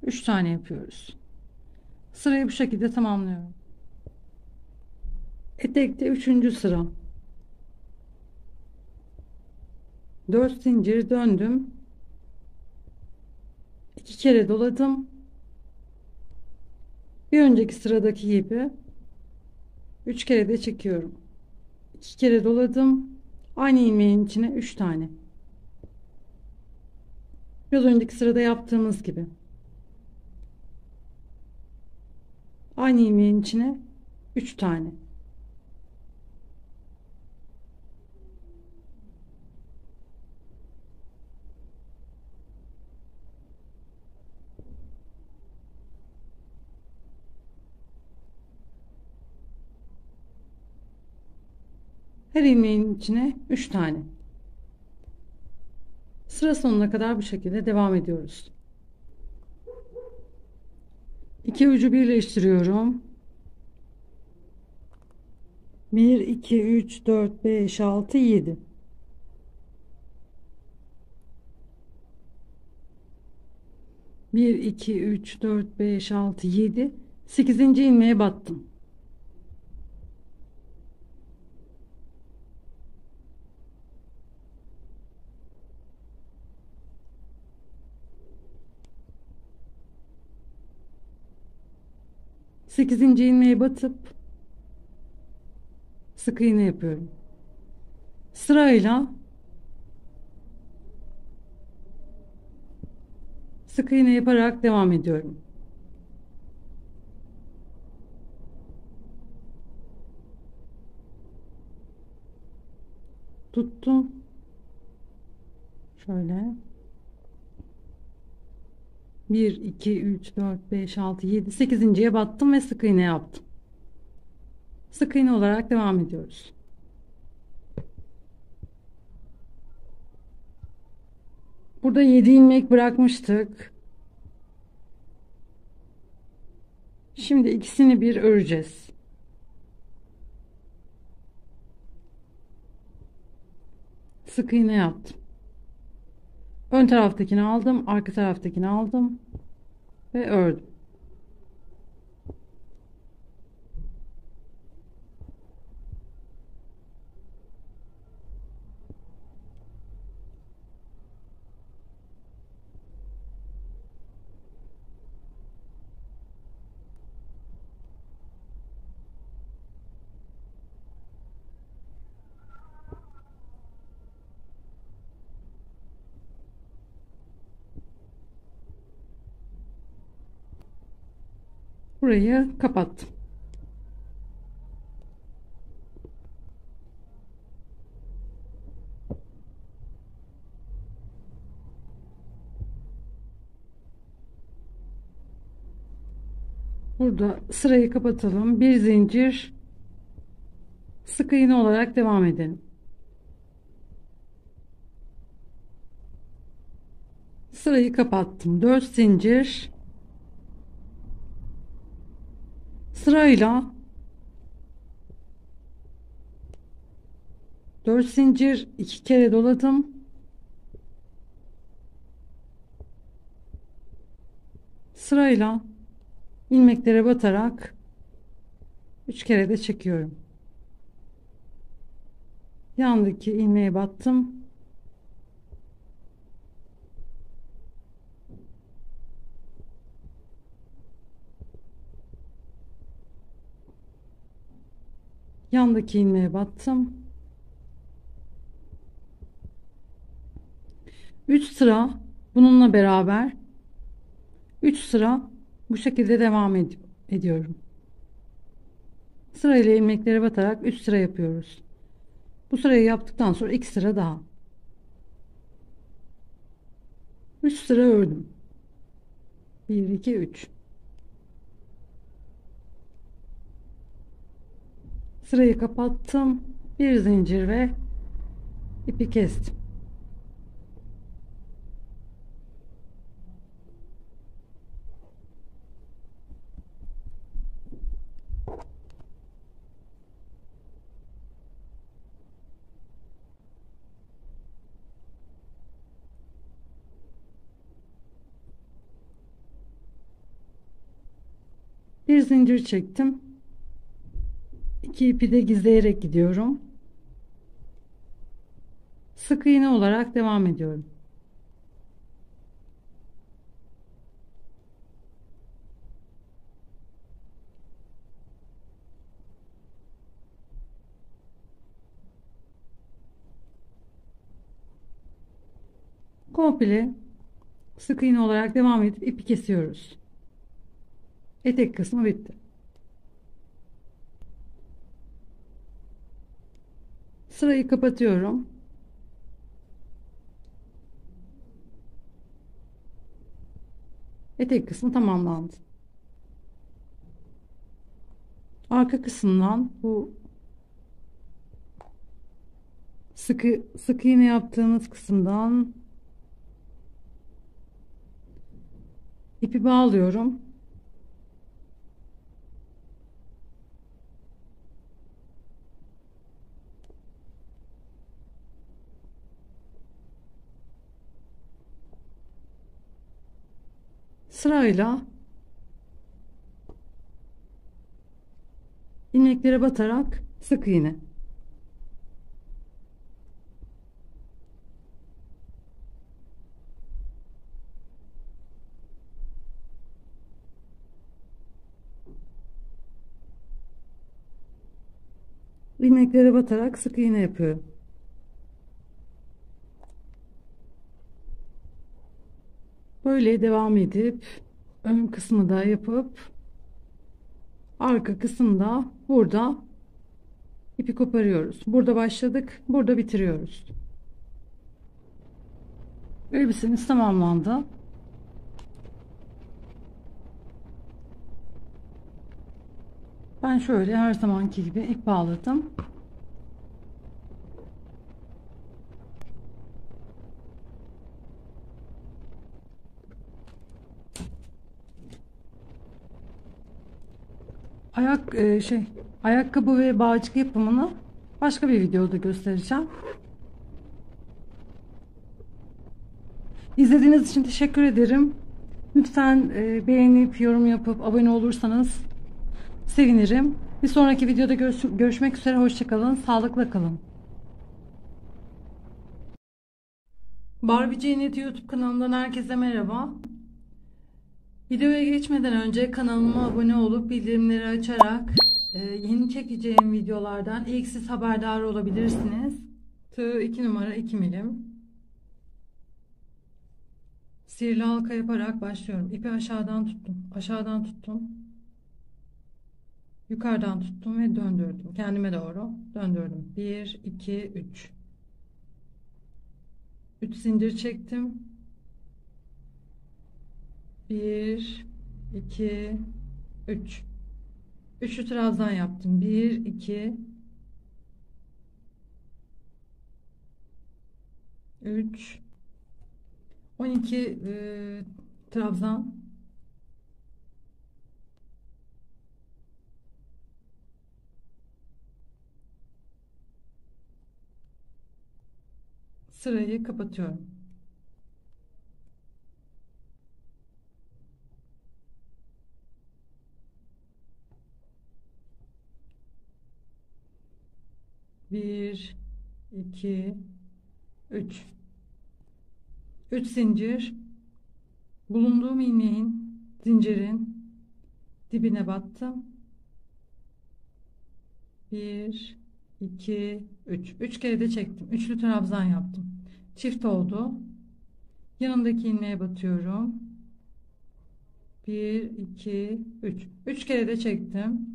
3 tane yapıyoruz. Sırayı bu şekilde tamamlıyorum. Etekte 3. sıra 4 zincir döndüm. 2 kere doladım. Bir önceki sıradaki gibi 3 kere de çekiyorum. 2 kere doladım. Aynı ilmeğin içine 3 tane. Biraz önceki sırada yaptığımız gibi. Aynı ilmeğin içine 3 tane. Her ilmeğin içine 3 tane. Sıra sonuna kadar bu şekilde devam ediyoruz. 2 ucu birleştiriyorum. 1 2 3 4 5 6 7 1 2 3 4 5 6 7 8. ilmeğe battım. Sekizinci ilmeğe batıp sık iğne yapıyorum. Sırayla sık iğne yaparak devam ediyorum. Tuttum. Şöyle. 1, 2, 3, 4, 5, 6, 7, 8.'ye battım ve sık iğne yaptım. Sık iğne olarak devam ediyoruz. Burada 7 ilmek bırakmıştık. Şimdi ikisini bir öreceğiz. Sık iğne yaptım. Ön taraftakini aldım, arka taraftakini aldım ve ördüm. Burayı kapattım. Burada sırayı kapatalım. Bir zincir sık iğne olarak devam edelim. Sırayı kapattım. 4 zincir sırayla 4 zincir 2 kere doladım. Sırayla ilmeklere batarak 3 kere de çekiyorum. Yandaki ilmeğe battım. Yandaki ilmeğe battım. 3 sıra bununla beraber 3 sıra bu şekilde devam ediyorum. Sırayla ilmeklere batarak 3 sıra yapıyoruz. Bu sırayı yaptıktan sonra 2 sıra daha. 3 sıra ördüm. 1 2 3. Sırayı kapattım. Bir zincir ve ipi kestim. Bir zincir çektim. 2 ipi de gizleyerek gidiyorum. Sık iğne olarak devam ediyorum. Komple sık iğne olarak devam edip ipi kesiyoruz. Etek kısmı bitti. Sırayı kapatıyorum. Etek kısmı tamamlandı. Arka kısımdan bu sık iğne yaptığımız kısımdan ipi bağlıyorum. Sırayla ilmeklere batarak sık iğne. İlmeklere batarak sık iğne yapıyorum. Böyle devam edip ön kısmı da yapıp arka kısımda burada ipi koparıyoruz. Burada başladık, burada bitiriyoruz. Elbisemiz tamamlandı. Ben şöyle her zamanki gibi ip bağladım. Ayakkabı ve bağcık yapımını başka bir videoda göstereceğim. İzlediğiniz için teşekkür ederim. Lütfen beğenip yorum yapıp abone olursanız sevinirim. Bir sonraki videoda görüşmek üzere. Hoşça kalın. Sağlıkla kalın. Barbie Cennet YouTube kanalımdan herkese merhaba. Videoya geçmeden önce kanalıma abone olup bildirimleri açarak yeni çekeceğim videolardan ilk siz haberdar olabilirsiniz. Tığ 2 numara 2 milim. Sihirli halka yaparak başlıyorum. İpi aşağıdan tuttum. Aşağıdan tuttum. Yukarıdan tuttum ve döndürdüm. Kendime doğru döndürdüm. 1, 2, 3. 3 zincir çektim. 1, 2, 3. Üçlü trabzan yaptım. 1, 2, 3, 12 trabzan. Sırayı kapatıyorum. Bir, iki, üç. 3 zincir. Bulunduğum ilmeğin, zincirin dibine battım. 1, 2, 3. 3 kere de çektim. Üçlü trabzan yaptım. Çift oldu. Yanındaki ilmeğe batıyorum. 1, 2, 3. 3 kere de çektim.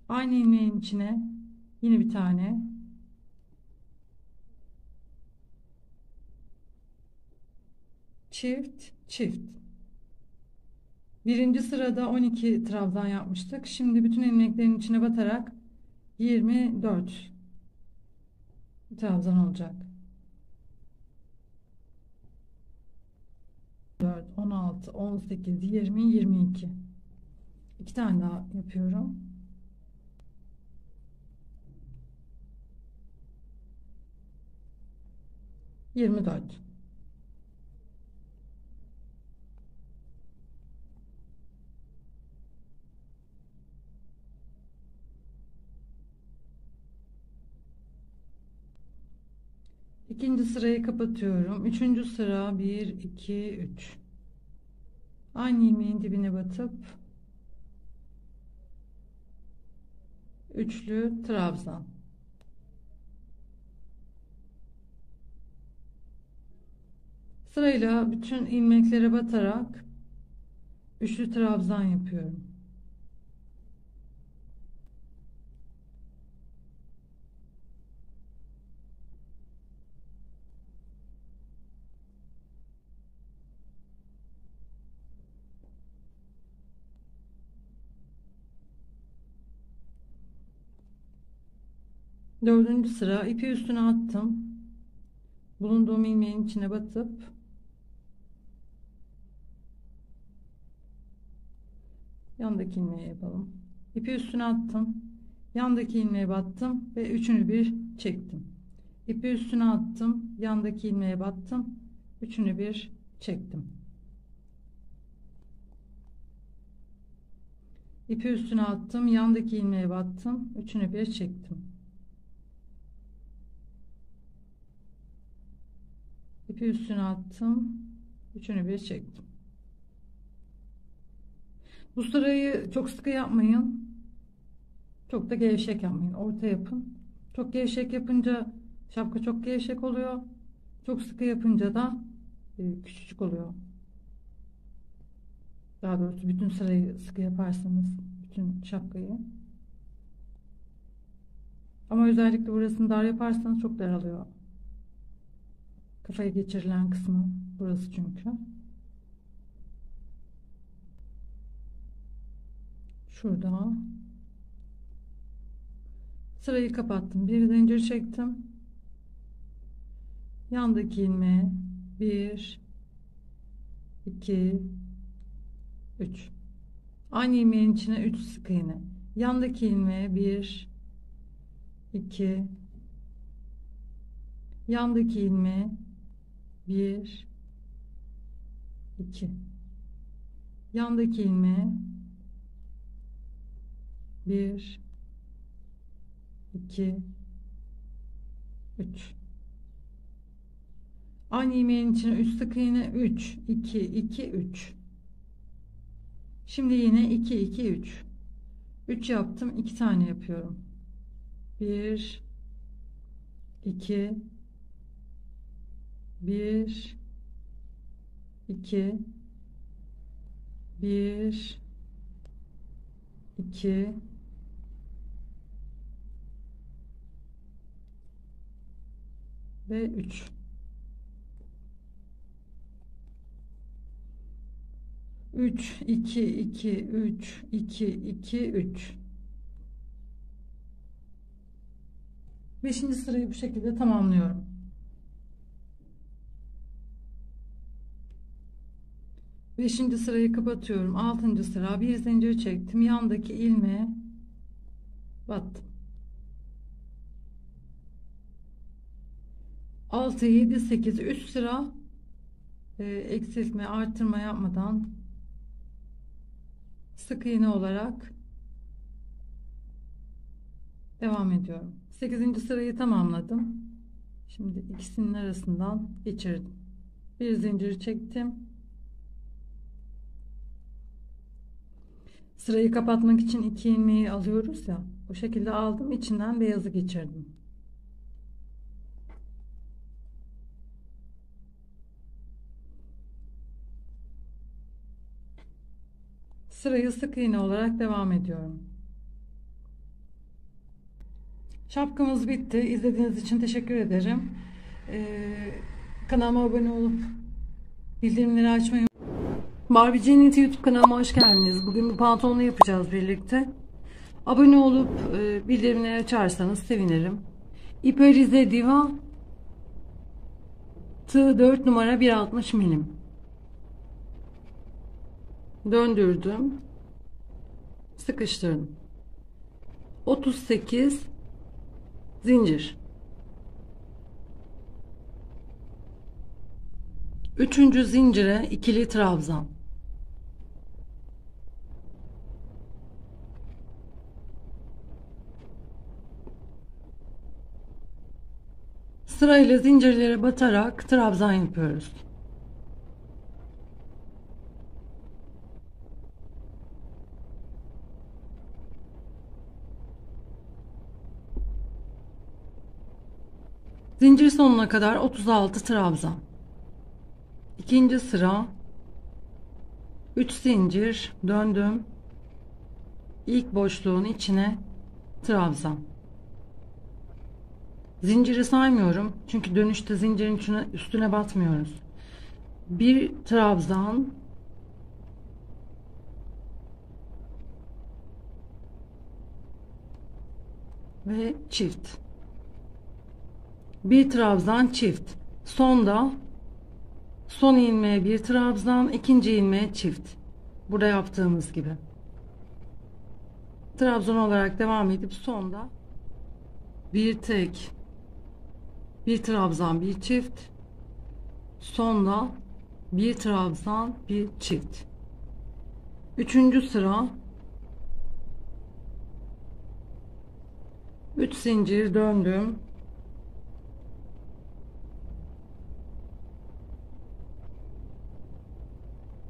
Aynı ilmeğin içine yine bir tane. Çift, çift. Birinci sırada 12 trabzan yapmıştık. Şimdi bütün ilmeklerin içine batarak 24 trabzan olacak. 4, 16, 18, 20, 22. 2 tane daha yapıyorum. Yirmi dört. İkinci sırayı kapatıyorum. Üçüncü sıra 1, 2, 3. Aynı ilmeğin dibine batıp üçlü trabzan. Sırayla bütün ilmeklere batarak üçlü trabzan yapıyorum. Dördüncü sıra ipi üstüne attım. Bulunduğum ilmeğin içine batıp yandaki ilmeği yapalım. İpi üstüne attım. Yandaki ilmeğe battım ve üçünü bir çektim. İpi üstüne attım. Yandaki ilmeğe battım. Üçünü bir çektim. İpi üstüne attım. Yandaki ilmeğe battım. Üçünü bir çektim. İpi üstüne attım. Üçünü bir çektim. Bu sırayı çok sıkı yapmayın. Çok da gevşek yapmayın. Orta yapın. Çok gevşek yapınca şapka çok gevşek oluyor. Çok sıkı yapınca da küçücük oluyor. Daha doğrusu bütün sırayı sıkı yaparsanız bütün şapkayı. Ama özellikle burasını dar yaparsanız çok daralıyor. Kafaya geçirilen kısmı burası çünkü. Şurada. Sırayı kapattım. Bir zincir çektim. Yandaki ilmeğe 1 2 3. Aynı ilmeğin içine 3 sık iğne. Yandaki ilmeğe 1 2, yandaki ilmeğe 1 2, yandaki ilmeğe 1 2 3. Aynı ilmeğin içine 3 sık iğne, 3 2 2 3. Şimdi yine 2 2 3. 3 yaptım, 2 tane yapıyorum. 1 2 1 2 1 2 ve 3. 3 2 2 3 2 2 3. 5. sırayı bu şekilde tamamlıyorum. Beşinci sırayı kapatıyorum. 6. sıra, bir zincir çektim. Yandaki ilmeğe battım. 6 7 8 3 sıra eksiltme artırma yapmadan sık iğne olarak devam ediyorum. 8. sırayı tamamladım. Şimdi ikisinin arasından geçirdim. Bir zincir çektim. Sırayı kapatmak için 2 ilmeği alıyoruz ya. Bu şekilde aldım. İçinden beyazı geçirdim. Sırayı sık iğne olarak devam ediyorum. Şapkamız bitti. İzlediğiniz için teşekkür ederim. Kanalıma abone olup bildirimleri açmayı. Barbie Cennet YouTube kanalıma hoş geldiniz. Bugün bu pantolonu yapacağız birlikte. Abone olup bildirimleri açarsanız sevinirim. İpe Rize Diva tığ 4 numara 1.60 milim. Döndürdüm. Sıkıştırdım. 38 zincir. 3. zincire ikili trabzan. Sırayla zincirlere batarak trabzan yapıyoruz. Zincir sonuna kadar 36 trabzan. 2. sıra 3 zincir döndüm. İlk boşluğun içine trabzan. Zinciri saymıyorum çünkü dönüşte zincirin üstüne batmıyoruz. Bir trabzan, ve çift. Bir trabzan çift. Sonda son ilmeğe bir trabzan, ikinci ilmeğe çift. Burada yaptığımız gibi. Trabzan olarak devam edip sonda bir tek, bir trabzan, bir çift. Sonda bir trabzan, bir çift. 3. sıra 3 zincir döndüm.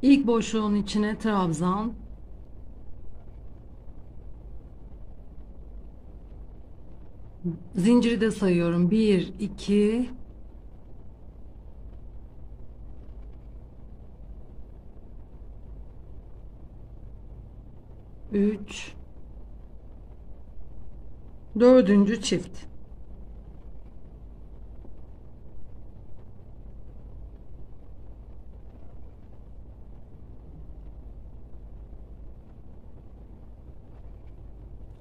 İlk boşluğun içine trabzan. Zinciri de sayıyorum. 1 2 3 dördüncü çift.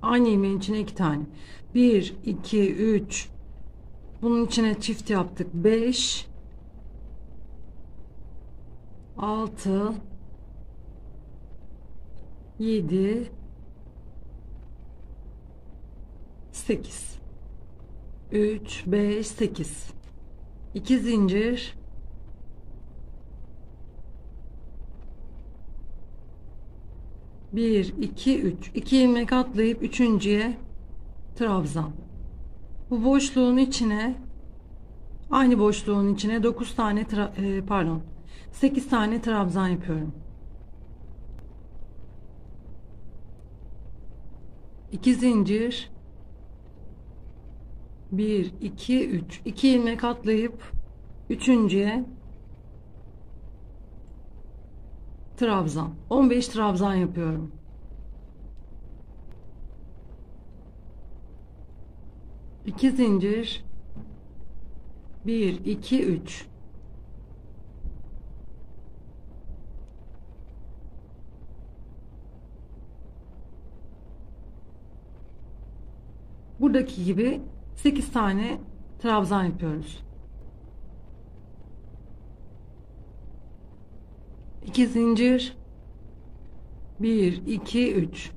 Aynı ilmeğin içine 2 tane. 1 2 3, bunun içine çift yaptık. 5 6 7 8, 3 5 8, 2 zincir, bir iki üç, 2 ilmek atlayıp üçüncüye trabzan. Bu boşluğun içine, aynı boşluğun içine 9 tane 8 tane trabzan yapıyorum. 2 zincir, 1 2 3, 2 ilmek atlayıp üçüncüye trabzan. 15 trabzan yapıyorum. 2 zincir, 1 2 3, buradaki gibi 8 tane trabzan yapıyoruz. 2 zincir, 1 2 3,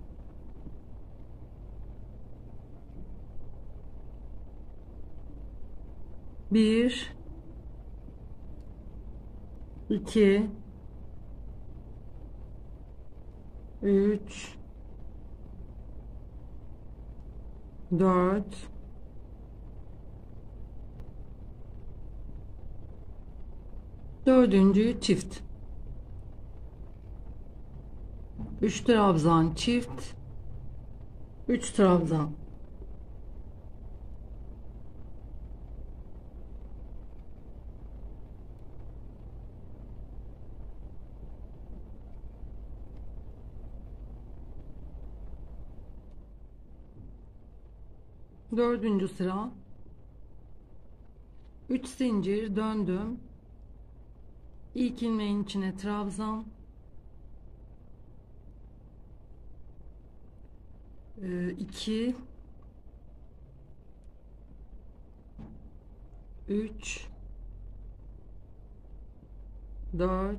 1 2 3 4 dördüncü çift, 3 trabzan çift, 3 trabzan, dördüncü sıra 3 zincir döndüm. İlk ilmeğin içine trabzan, 2 3 4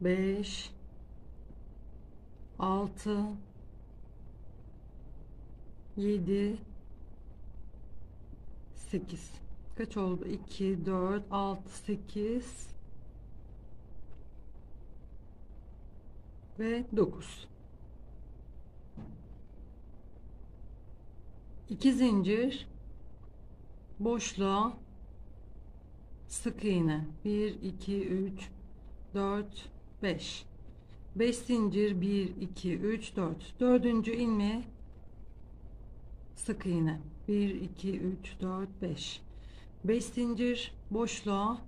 5 6 7 8, kaç oldu? 2 4 6 8 ve 9. 2 zincir, boşluğa sık iğne, 1 2 3 4 5, 5 zincir, 1 2 3 4, dördüncü ilmeğe sık iğne, 1 2 3 4 5, 5 zincir, boşluğa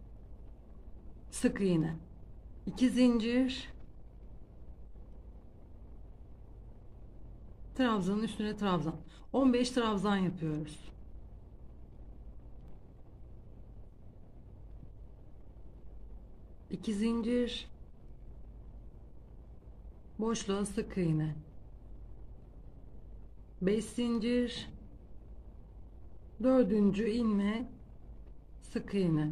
sık iğne, 2 zincir, trabzanın üstüne trabzan, 15 trabzan yapıyoruz. 2 zincir, boşluğa sık iğne, 5 zincir, dördüncü ilmeğe sık iğne,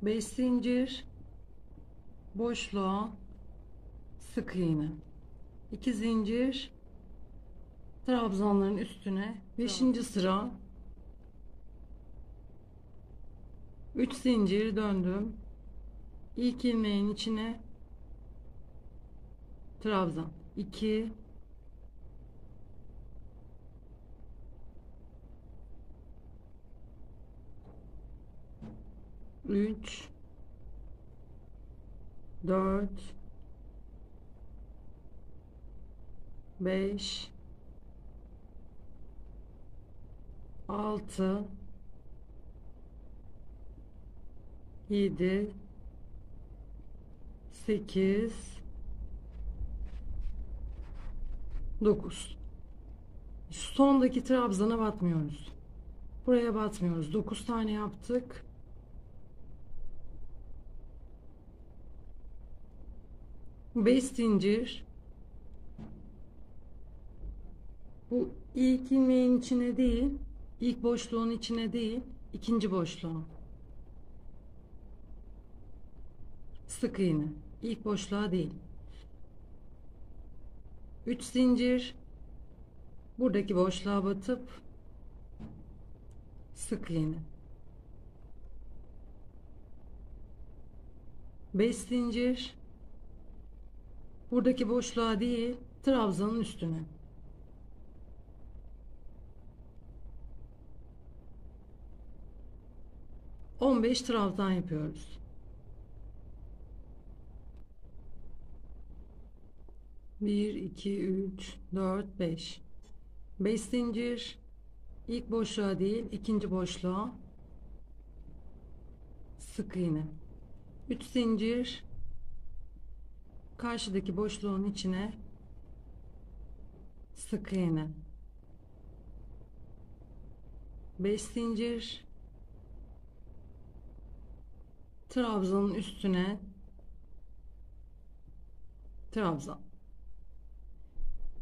5 zincir, boşluğa sık iğne, 2 zincir, trabzanların üstüne, 5. sıra 3 zincir döndüm. İlk ilmeğin içine trabzan, 2 3 4 5 6 7 8 9. Sondaki trabzana batmıyoruz. Buraya batmıyoruz. 9 tane yaptık. Beş zincir. Bu ilk ilmeğin içine değil, ilk boşluğun içine değil, ikinci boşluğa. Sık iğne. İlk boşluğa değil. 3 zincir. Buradaki boşluğa batıp sık iğne. 5 zincir. Buradaki boşluğa değil, trabzanın üstüne. On beş trabzan yapıyoruz. Bir, iki, üç, dört, beş. 5 zincir. İlk boşluğa değil, ikinci boşluğa sık iğne. 3 zincir. Karşıdaki boşluğun içine sık iğne. 5 zincir. Trabzanın üstüne trabzan.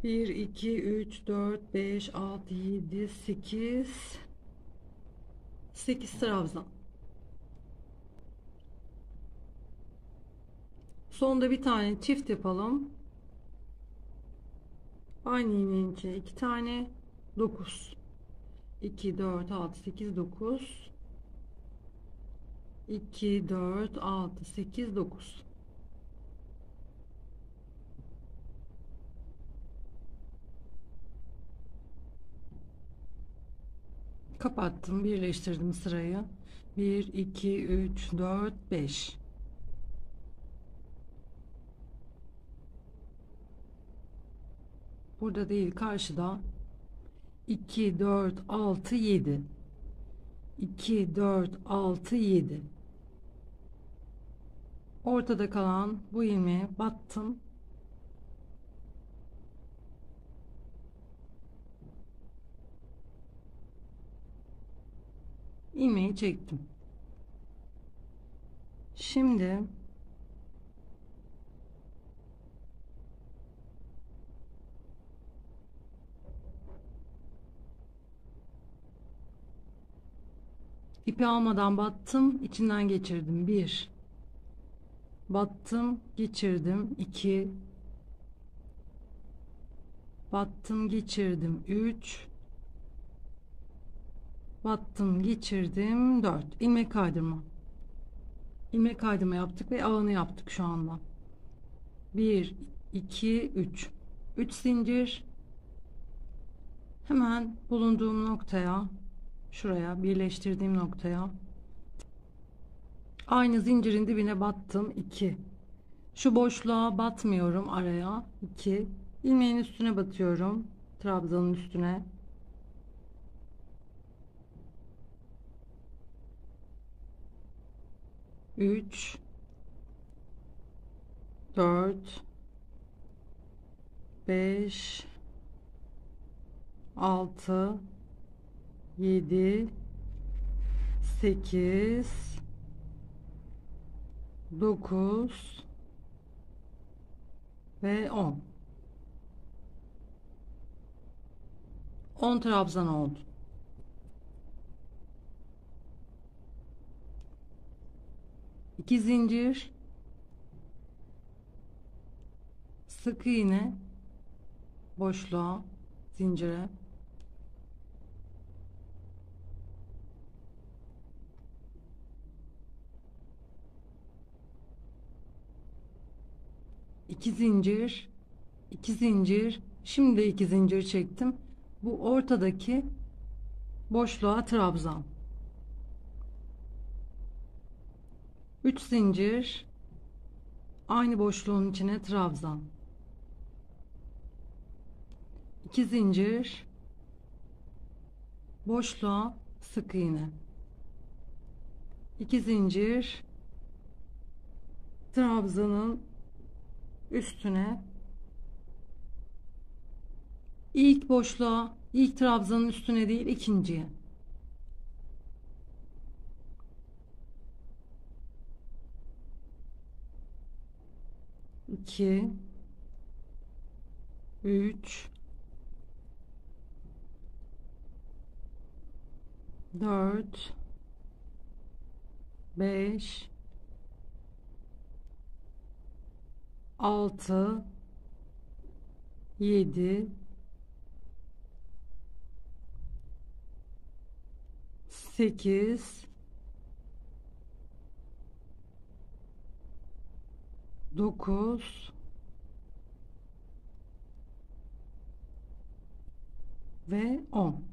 1 2 3 4 5 6 7 8 8 trabzan. Sonda bir tane çift yapalım. Aynı ilmeğin içine 2 tane 9. 2 4 6 8 9. 2 4 6 8 9. Kapattım, birleştirdim sırayı. 1 2 3 4 5. Burada değil, karşıda. 2 4 6 7. 2 4 6 7. Ortada kalan bu ilmeğe battım. İlmeği çektim. Şimdi ipi almadan battım, içinden geçirdim. 1 battım, geçirdim. 2 battım, geçirdim. 3 battım, geçirdim. 4 ilmek kaydırma. İlmek kaydırma yaptık ve ağını yaptık şu anda. 1 2 3 3 zincir. Hemen bulunduğum noktaya, şuraya birleştirdiğim noktaya aynı zincirin dibine battım. 2 şu boşluğa batmıyorum, araya 2 ilmeğin üstüne batıyorum, trabzanın üstüne. Üç, 4 5 6 7 8 9 ve 10. 10 trabzan oldu. İki zincir, sık iğne, boşluğa, zincire, iki zincir, iki zincir. Şimdi de iki zincir çektim. Bu ortadaki boşluğa trabzan. 3 zincir, aynı boşluğun içine trabzan, 2 zincir, boşluğa sık iğne, 2 zincir, trabzanın üstüne, ilk boşluğa, ilk trabzanın üstüne değil, ikinciye, 2 3 4 5 6 7 8 9 ve 10.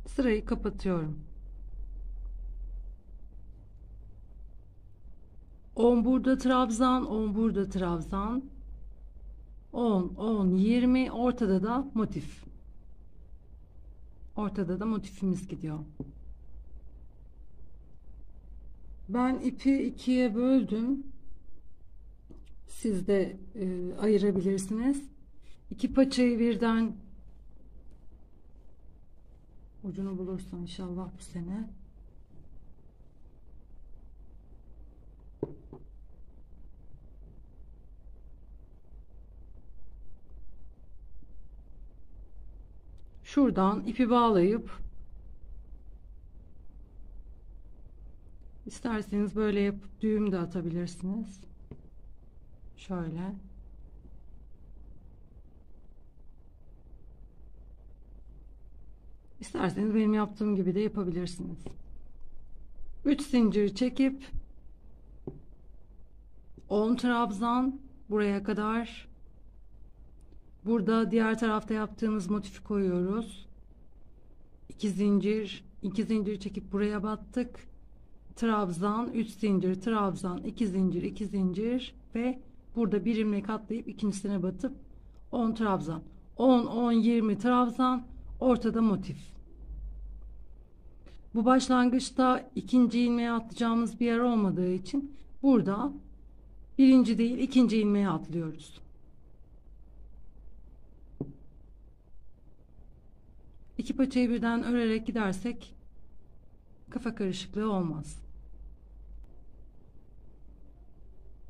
Sırayı kapatıyorum. 10 burada trabzan, 10 burada trabzan, 10 10 20, ortada da motif. Ortada da motifimiz gidiyor. Ben ipi ikiye böldüm. Siz de ayırabilirsiniz. İki paçayı birden, ucunu bulursam inşallah bu sene. Şuradan ipi bağlayıp, isterseniz böyle yapıp düğüm de atabilirsiniz. Şöyle. İsterseniz benim yaptığım gibi de yapabilirsiniz. 3 zincir çekip 10 trabzan buraya kadar. Burada diğer tarafta yaptığımız motifi koyuyoruz. 2 zincir, 2 zincir çekip buraya battık. Trabzan, 3 zincir, trabzan, 2 zincir, 2 zincir ve burada bir ilmek atlayıp ikincisine batıp 10 trabzan. 10 10 20 trabzan, ortada motif. Bu başlangıçta ikinci ilmeğe atlayacağımız bir yer olmadığı için burada birinci değil ikinci ilmeğe atlıyoruz. İki paçayı birden örerek gidersek kafa karışıklığı olmaz.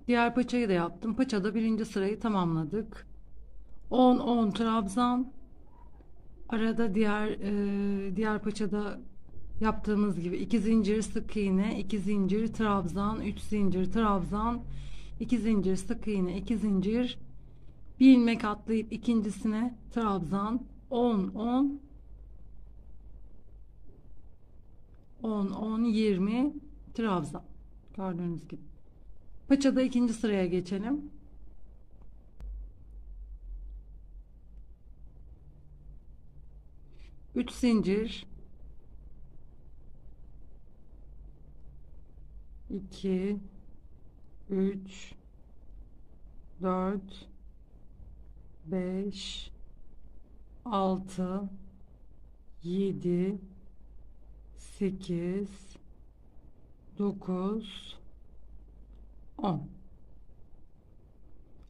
Diğer paçayı da yaptım. Paçada birinci sırayı tamamladık. 10 10 trabzan. Arada diğer paçada yaptığımız gibi 2 zincir sık iğne, 2 zincir trabzan, 3 zincir trabzan, 2 zincir sık iğne, 2 zincir, bir ilmek atlayıp ikincisine trabzan, 10 10 10 10 20 trabzan. Gördüğünüz gibi. Paçada ikinci sıraya geçelim. Üç zincir, 2 3 4 5 6 7 8 9 10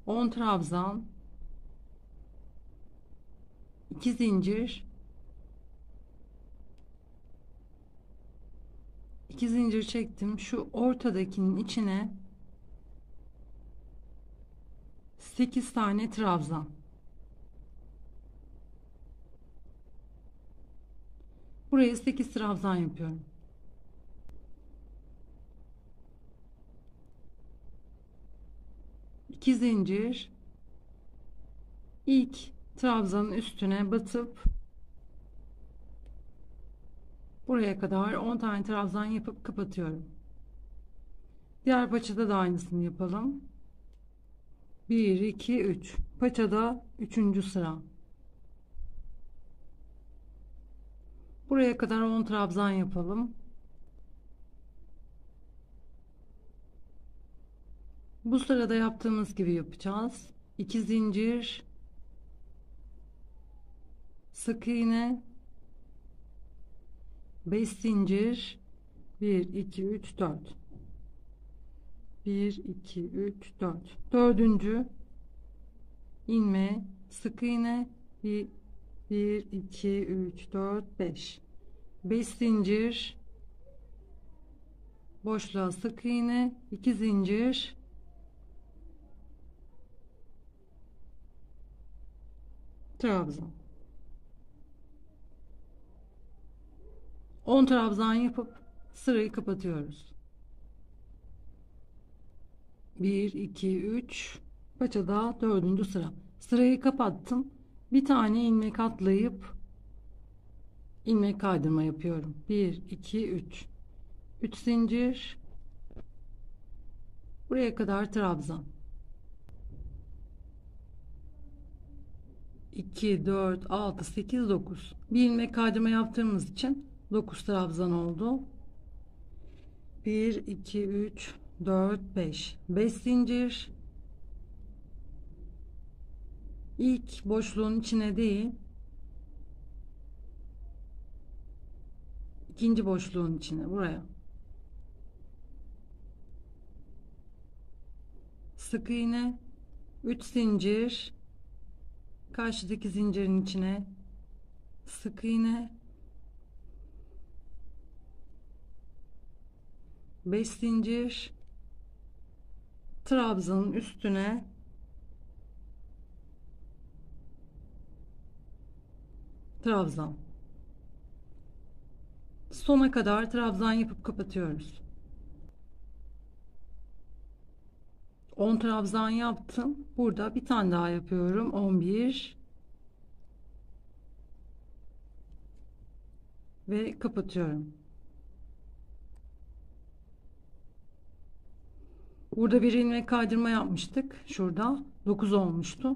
10 trabzan, 2 zincir, 2 zincir çektim. Şu ortadakinin içine 8 tane trabzan. Buraya 8 trabzan yapıyorum. İki zincir, ilk trabzanın üstüne batıp buraya kadar 10 tane trabzan yapıp kapatıyorum. Diğer paçada da aynısını yapalım. 1 2 3 paçada 3. sıra. Buraya kadar 10 trabzan yapalım. Bu sırada yaptığımız gibi yapacağız. 2 zincir, sık iğne, 5 zincir, 1 2 3 4, 1 2 3 4, dördüncü ilmeğe sık iğne, 1 2 3 4 5, 5 zincir, boşluğa sık iğne, 2 zincir, trabzan. 10 trabzan yapıp sırayı kapatıyoruz. 1 2 3, paçada 4. sıra. Sırayı kapattım. Bir tane ilmek atlayıp ilmek kaydırma yapıyorum. 1 2 3, 3 zincir, buraya kadar trabzan. 2 4 6 8 9, bir ilmek kaydırma yaptığımız için 9 trabzan oldu. 1 2 3 4 5, 5 zincir, ilk boşluğun içine değil, ikinci boşluğun içine, buraya sık iğne, 3 zincir, karşıdaki zincirin içine sık iğne, 5 zincir, trabzanın üstüne trabzan. Sona kadar trabzan yapıp kapatıyoruz. 10 trabzan yaptım. Burada bir tane daha yapıyorum. 11 ve kapatıyorum. Burada bir ilmek kaydırma yapmıştık. Şurada 9 olmuştu.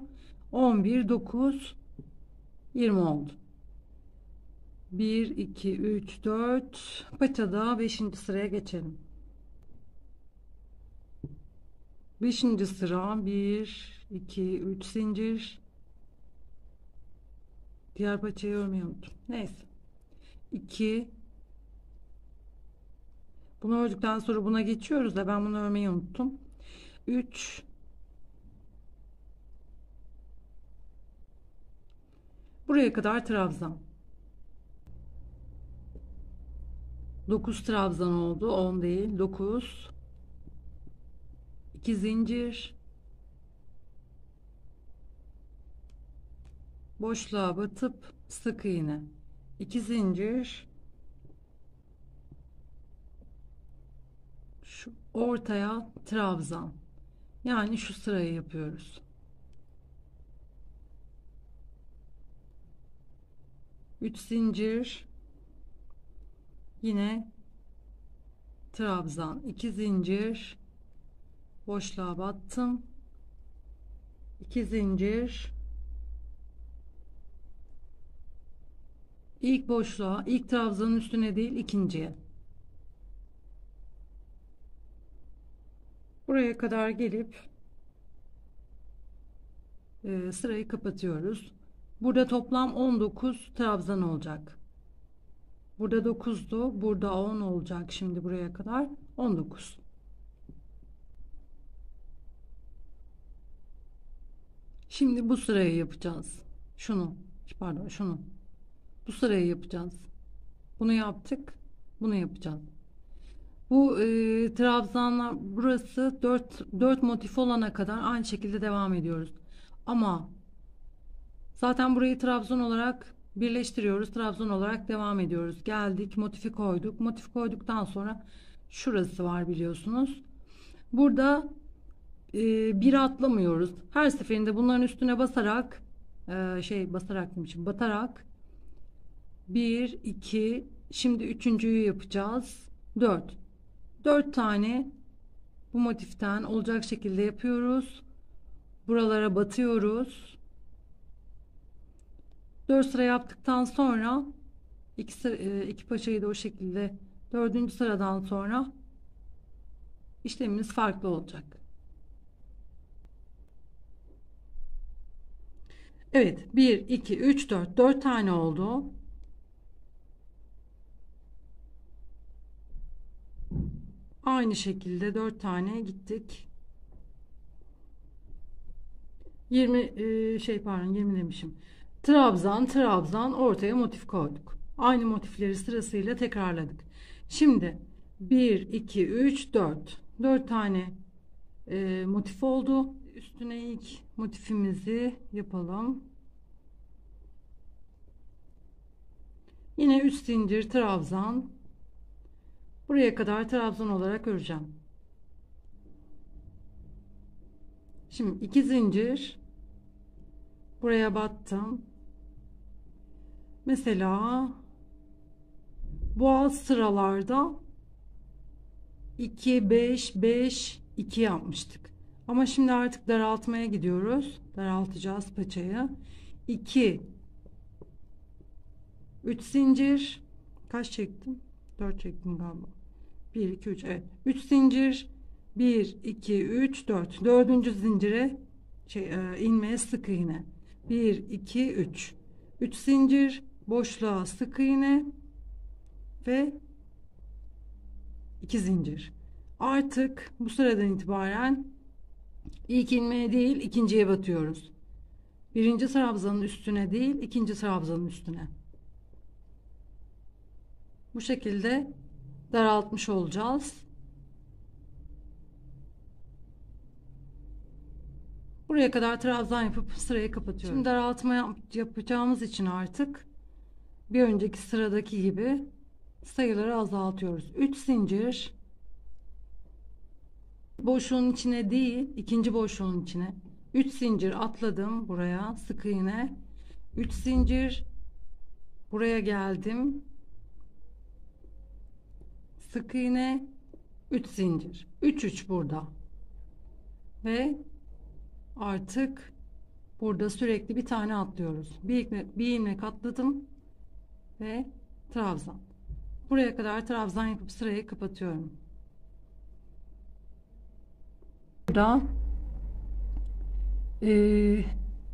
11 9 20 oldu. 1 2 3 4, paçada 5. sıraya geçelim. 5. sıra 1 2 3 zincir, diğer paçayı örmeyi unuttum. Neyse, 2, bunu ördükten sonra buna geçiyoruz da ben bunu örmeyi unuttum. 3, buraya kadar trabzan. 9 trabzan oldu, 10 değil, 9, 2 zincir, boşluğa batıp sık iğne, 2 zincir, şu ortaya trabzan, yani şu sırayı yapıyoruz. 3 zincir, yine trabzan, 2 zincir, boşluğa battım, 2 zincir, ilk boşluğa, ilk trabzanın üstüne değil, ikinciye. Buraya kadar gelip sırayı kapatıyoruz. Burada toplam 19 trabzan olacak. Burada 9'du, burada 10 olacak. Şimdi buraya kadar 19. Şimdi bu sırayı yapacağız. Şunu, pardon, şunu. Bu sırayı yapacağız. Bunu yaptık, bunu yapacağız. Bu trabzanlar, burası 4 motif olana kadar aynı şekilde devam ediyoruz. Ama zaten burayı trabzan olarak birleştiriyoruz. Trabzan olarak devam ediyoruz. Geldik, motifi koyduk. Motif koyduktan sonra şurası var, biliyorsunuz. Burada bir atlamıyoruz. Her seferinde bunların üstüne basarak basarak demişim, batarak 1 2, şimdi üçüncüyü yapacağız. 4 tane bu motiften olacak şekilde yapıyoruz. Buralara batıyoruz. 4 sıra yaptıktan sonra İki paçayı da o şekilde dördüncü sıradan sonra işlemimiz farklı olacak. Evet, 1 2 3 4 tane oldu. Aynı şekilde 4 tane gittik. 20 20 demişim. Trabzan ortaya motif koyduk. Aynı motifleri sırasıyla tekrarladık. Şimdi 1 2 3 4 tane motif oldu. Üstüne ilk motifimizi yapalım. Yine 3 zincir trabzan. Buraya kadar trabzan olarak öreceğim. Şimdi 2 zincir buraya battım. Mesela bu alt sıralarda 2 5 5 2 yapmıştık. Ama şimdi artık daraltmaya gidiyoruz. Daraltacağız paçayı. 2 3 zincir kaç çektim? 4 çektim galiba. 1 2 3 evet. 3 zincir 1 2 3 4. Dördüncü zincire inmeye sık iğne. 1 2 3. 3 zincir boşluğa sık iğne ve 2 zincir. Artık bu sıradan itibaren ilk ilmeğe değil ikinciye batıyoruz. Birinci trabzanın üstüne değil ikinci trabzanın üstüne. Bu şekilde daraltmış olacağız. Buraya kadar trabzan yapıp sırayı kapatıyorum. Şimdi daraltma yapacağımız için artık bir önceki sıradaki gibi sayıları azaltıyoruz. 3 zincir boşluğun içine değil ikinci boşluğun içine 3 zincir atladım buraya sık iğne 3 zincir buraya geldim sık iğne 3 zincir 3 3 burada ve artık burada sürekli bir tane atlıyoruz. Bir ilmek atladım ve trabzan. Buraya kadar trabzan yapıp sırayı kapatıyorum. Burada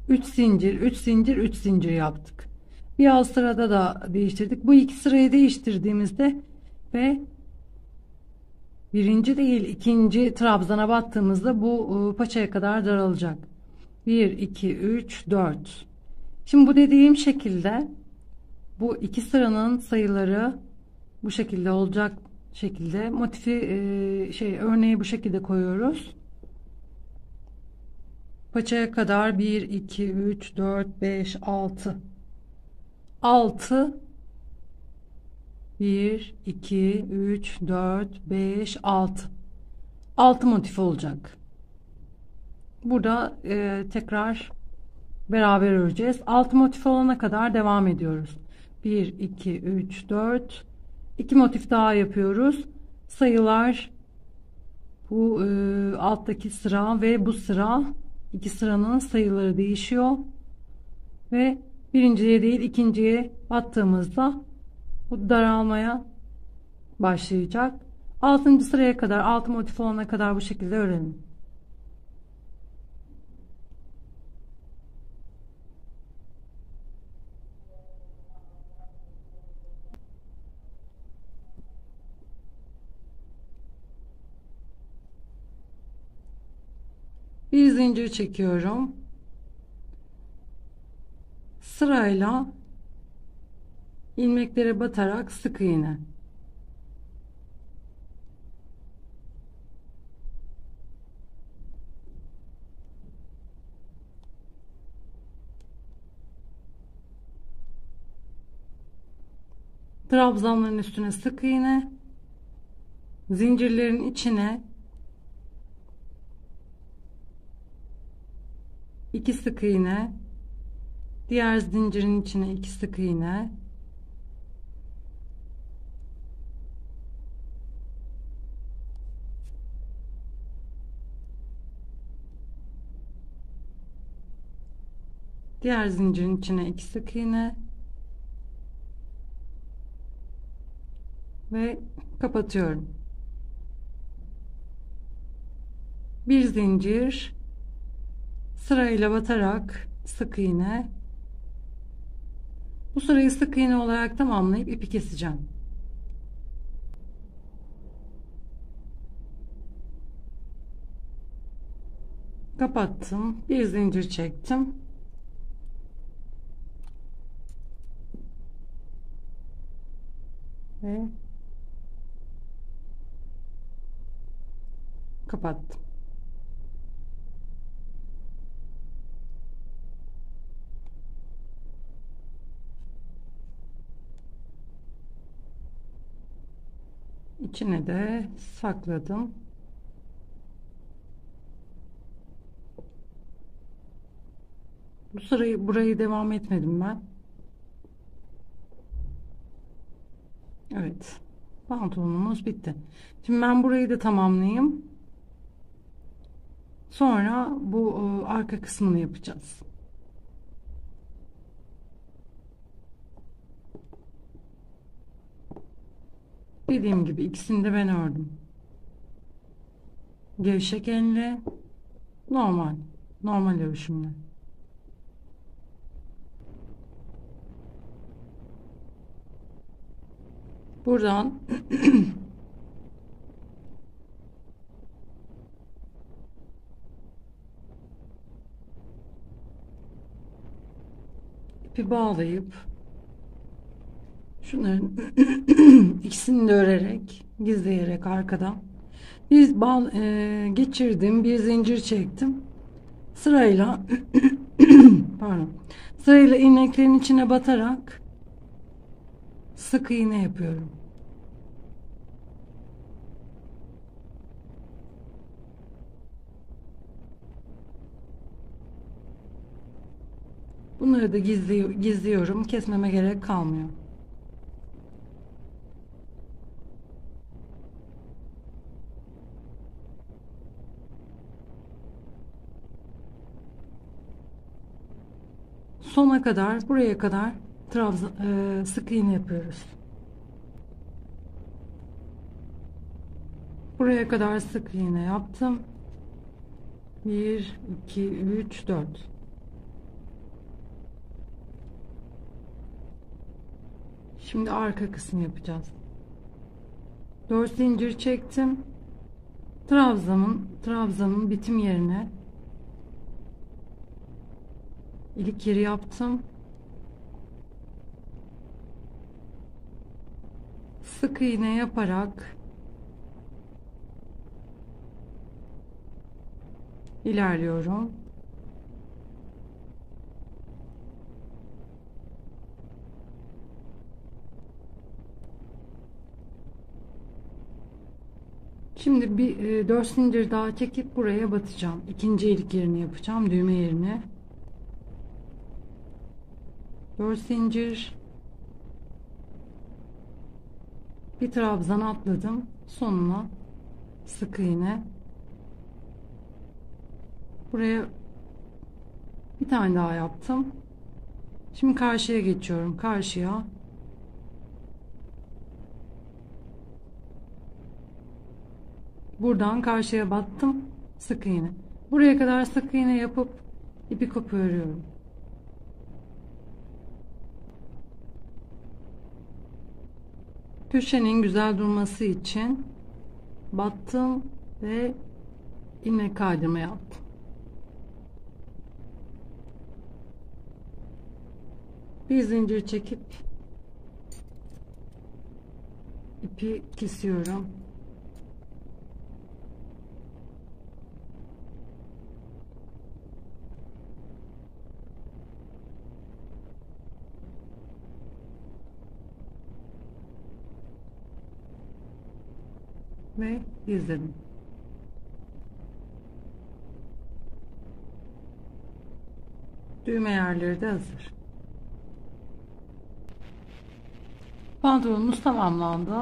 3 zincir 3 zincir 3 zincir yaptık. Bir alt sırada da değiştirdik. Bu iki sırayı değiştirdiğimizde ve birinci değil ikinci trabzana battığımızda bu paçaya kadar daralacak. 1 2 3 4. Şimdi bu dediğim şekilde bu iki sıranın sayıları bu şekilde olacak şekilde motifi örneği bu şekilde koyuyoruz. Paçaya kadar 1 2 3 4 5 6 6 1 2 3 4 5 6 6 motif olacak. Burada tekrar beraber öreceğiz. 6 motif olana kadar devam ediyoruz. 1 2 3 4 2 motif daha yapıyoruz. Sayılar bu alttaki sıra ve bu sıra iki sıranın sayıları değişiyor ve birinciye değil ikinciye battığımızda bu daralmaya başlayacak. 6. sıraya kadar 6 motif olana kadar bu şekilde örelim. Bir zincir çekiyorum. Sırayla ilmeklere batarak sık iğne. Trabzanların üstüne sık iğne. Zincirlerin içine 2 sık iğne, diğer zincirin içine 2 sık iğne, diğer zincirin içine 2 sık iğne, ve kapatıyorum. Bir zincir, sırayla batarak sık iğne. Bu sırayı sık iğne olarak tamamlayıp ipi keseceğim. Kapattım. Bir zincir çektim. Ve kapattım. İçine de sakladım. Bu sırayı burayı devam etmedim ben. Evet. Pantolonumuz bitti. Şimdi ben burayı da tamamlayayım. Sonra bu arka kısmını yapacağız. Dediğim gibi ikisini de ben ördüm. Gevşek enli, normal örüşümle. Buradan ipi bağlayıp şunların ikisini de örerek, gizleyerek arkadan geçirdim, bir zincir çektim. Sırayla pardon, sırayla ilmeklerin içine batarak sık iğne yapıyorum. Bunları da gizliyorum. Kesmeme gerek kalmıyor. Sona kadar, buraya kadar sık iğne yapıyoruz. Buraya kadar sık iğne yaptım. 1, 2, 3, 4. Şimdi arka kısmı yapacağız. 4 zincir çektim. Trabzanın bitim yerine ilik yeri yaptım. Sık iğne yaparak ilerliyorum. Şimdi bir 4 zincir daha çekip buraya batacağım. İkinci ilik yerini yapacağım, düğme yerine. 4 zincir, bir trabzan atladım, sonuna sık iğne. Buraya bir tane daha yaptım. Şimdi karşıya geçiyorum. Karşıya buradan karşıya battım, sık iğne. Buraya kadar sık iğne yapıp ipi koparıyorum. Köşenin güzel durması için battım ve ilmek kaydırma yaptım. Bir zincir çekip ipi kesiyorum. Ve gizledim. Düğme yerleri de hazır. Pantolonumuz tamamlandı.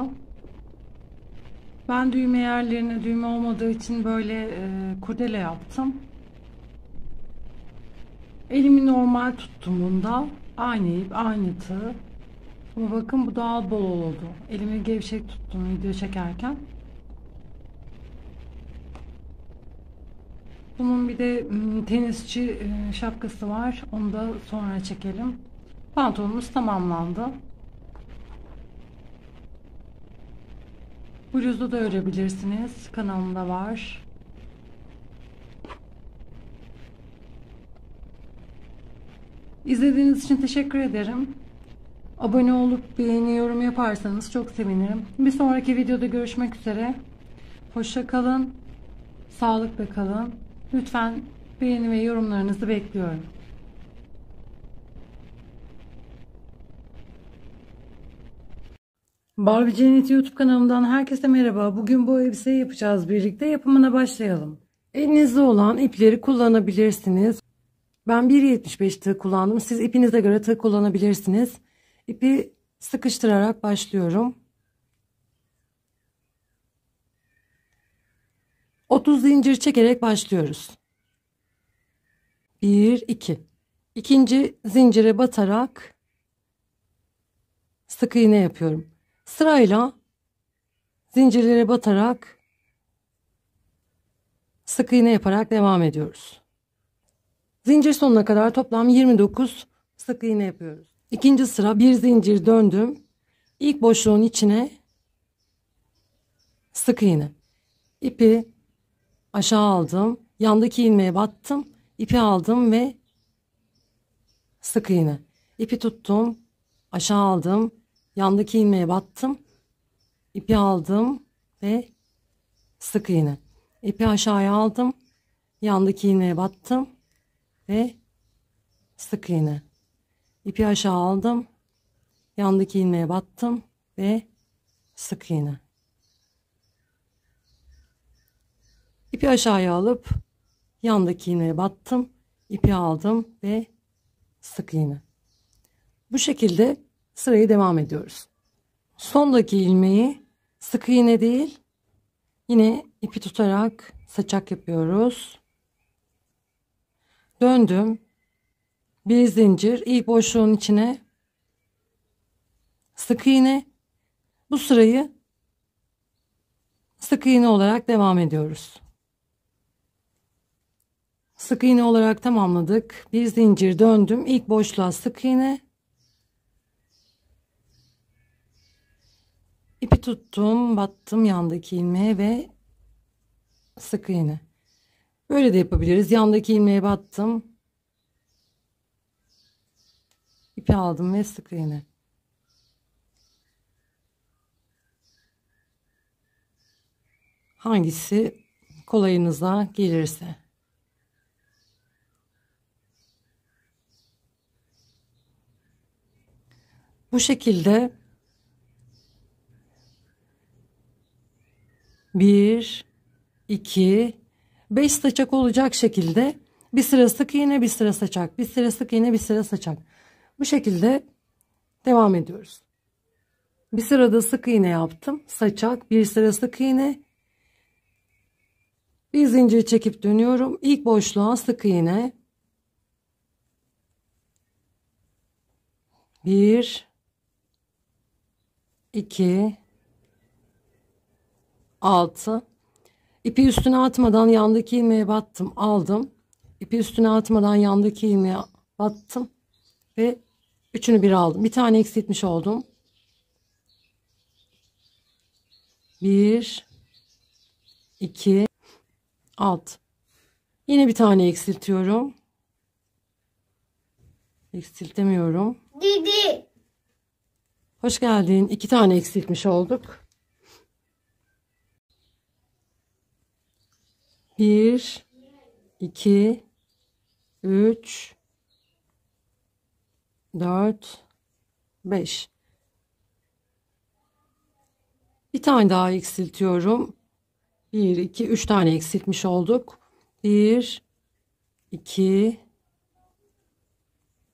Ben düğme yerlerine düğme olmadığı için böyle kurdele yaptım. Elimi normal tuttum bunda. Aynı ip, aynı tığ. Ama bakın bu daha bol oldu. Elimi gevşek tuttum video çekerken. Bunun bir de tenisçi şapkası var. Onu da sonra çekelim. Pantolonumuz tamamlandı. Bluzu da örebilirsiniz. Kanalımda var. İzlediğiniz için teşekkür ederim. Abone olup beğeni, yorum yaparsanız çok sevinirim. Bir sonraki videoda görüşmek üzere. Hoşça kalın. Sağlıkla kalın. Lütfen beğeni ve yorumlarınızı bekliyorum. Barbie Cennet YouTube kanalımdan herkese merhaba. Bugün bu elbiseyi yapacağız birlikte. Yapımına başlayalım. Elinizde olan ipleri kullanabilirsiniz. Ben 1.75 tığ kullandım. Siz ipinize göre tığ kullanabilirsiniz. İpi sıkıştırarak başlıyorum. 30 zincir çekerek başlıyoruz. 1 2. İkinci zincire batarak sık iğne yapıyorum. Sırayla zincirlere batarak sık iğne yaparak devam ediyoruz. Zincir sonuna kadar toplam 29 sık iğne yapıyoruz. İkinci sıra bir zincir döndüm. İlk boşluğun içine sık iğne. İpi aşağı aldım. Yandaki ilmeğe battım. İpi aldım ve sık iğne. İpi tuttum. Aşağı aldım. Yandaki ilmeğe battım. İpi aldım ve sık iğne. İpi aşağıya aldım. Yandaki ilmeğe battım ve sık iğne. İpi aşağı aldım. Yandaki ilmeğe battım ve sık iğne. İpi aşağıya alıp yandaki ilmeğe battım. İpi aldım ve sık iğne. Bu şekilde sırayı devam ediyoruz. Sondaki ilmeği sık iğne değil, yine ipi tutarak saçak yapıyoruz. Döndüm. Bir zincir, ilk boşluğun içine sık iğne. Bu sırayı sık iğne olarak devam ediyoruz. Sık iğne olarak tamamladık. Bir zincir döndüm. İlk boşluğa sık iğne. İpi tuttum, battım yandaki ilmeğe ve sık iğne. Böyle de yapabiliriz. Yandaki ilmeğe battım. İpi aldım ve sık iğne. Hangisi kolayınıza gelirse. Bu şekilde 1 2 5 saçak olacak şekilde bir sıra sık iğne, bir sıra saçak, bir sıra sık iğne, bir sıra saçak. Bu şekilde devam ediyoruz. Bir sırada sık iğne yaptım. Saçak, bir sıra sık iğne. Bir zincir çekip dönüyorum. İlk boşluğa sık iğne. 1 2 6. İpi üstüne atmadan yandaki ilmeğe battım, aldım. İpi üstüne atmadan yandaki ilmeğe battım ve üçünü bir aldım. Bir tane eksiltmiş oldum. 1 2 6. Yine bir tane eksiltiyorum. Eksiltemiyorum. Didi. Hoş geldin. 2 tane eksiltmiş olduk. 1 2 3 4 5. Bir tane daha eksiltiyorum. 1 2 3 tane eksiltmiş olduk. 1 2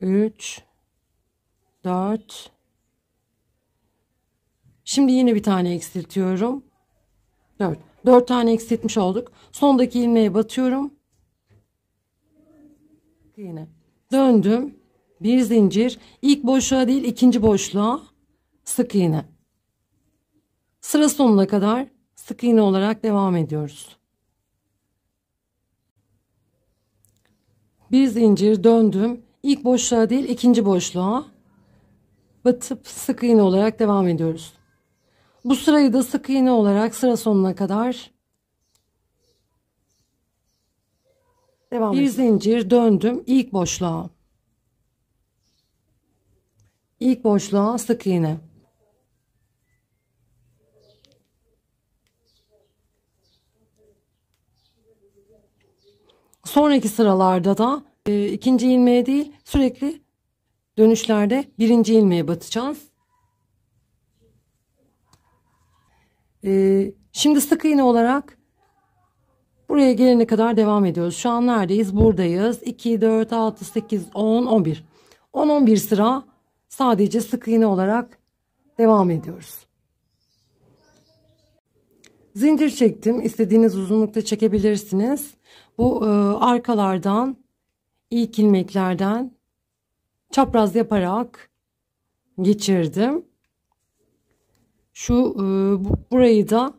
3 4. Şimdi yine bir tane eksiltiyorum. 4. 4 tane eksiltmiş olduk. Sondaki ilmeğe batıyorum. Yine döndüm. Bir zincir. İlk boşluğa değil, ikinci boşluğa sık iğne. Sıra sonuna kadar sık iğne olarak devam ediyoruz. Bir zincir döndüm. İlk boşluğa değil, ikinci boşluğa batıp sık iğne olarak devam ediyoruz. Bu sırayı da sık iğne olarak sıra sonuna kadar devam ediyoruz. Bir zincir döndüm. İlk boşluğa. İlk boşluğa sık iğne. Sonraki sıralarda da ikinci ilmeğe değil, sürekli dönüşlerde birinci ilmeğe batacağız. Şimdi sık iğne olarak buraya gelene kadar devam ediyoruz. Şu an neredeyiz? Buradayız. 2, 4, 6, 8, 10, 11. 10-11 sıra sadece sık iğne olarak devam ediyoruz. Zincir çektim. İstediğiniz uzunlukta çekebilirsiniz. Bu arkalardan, ilk ilmeklerden çapraz yaparak geçirdim. Şu burayı da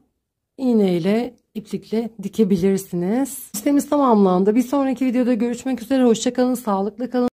iğneyle, iplikle dikebilirsiniz. İşlemimiz tamamlandı. Bir sonraki videoda görüşmek üzere. Hoşça kalın, sağlıklı kalın.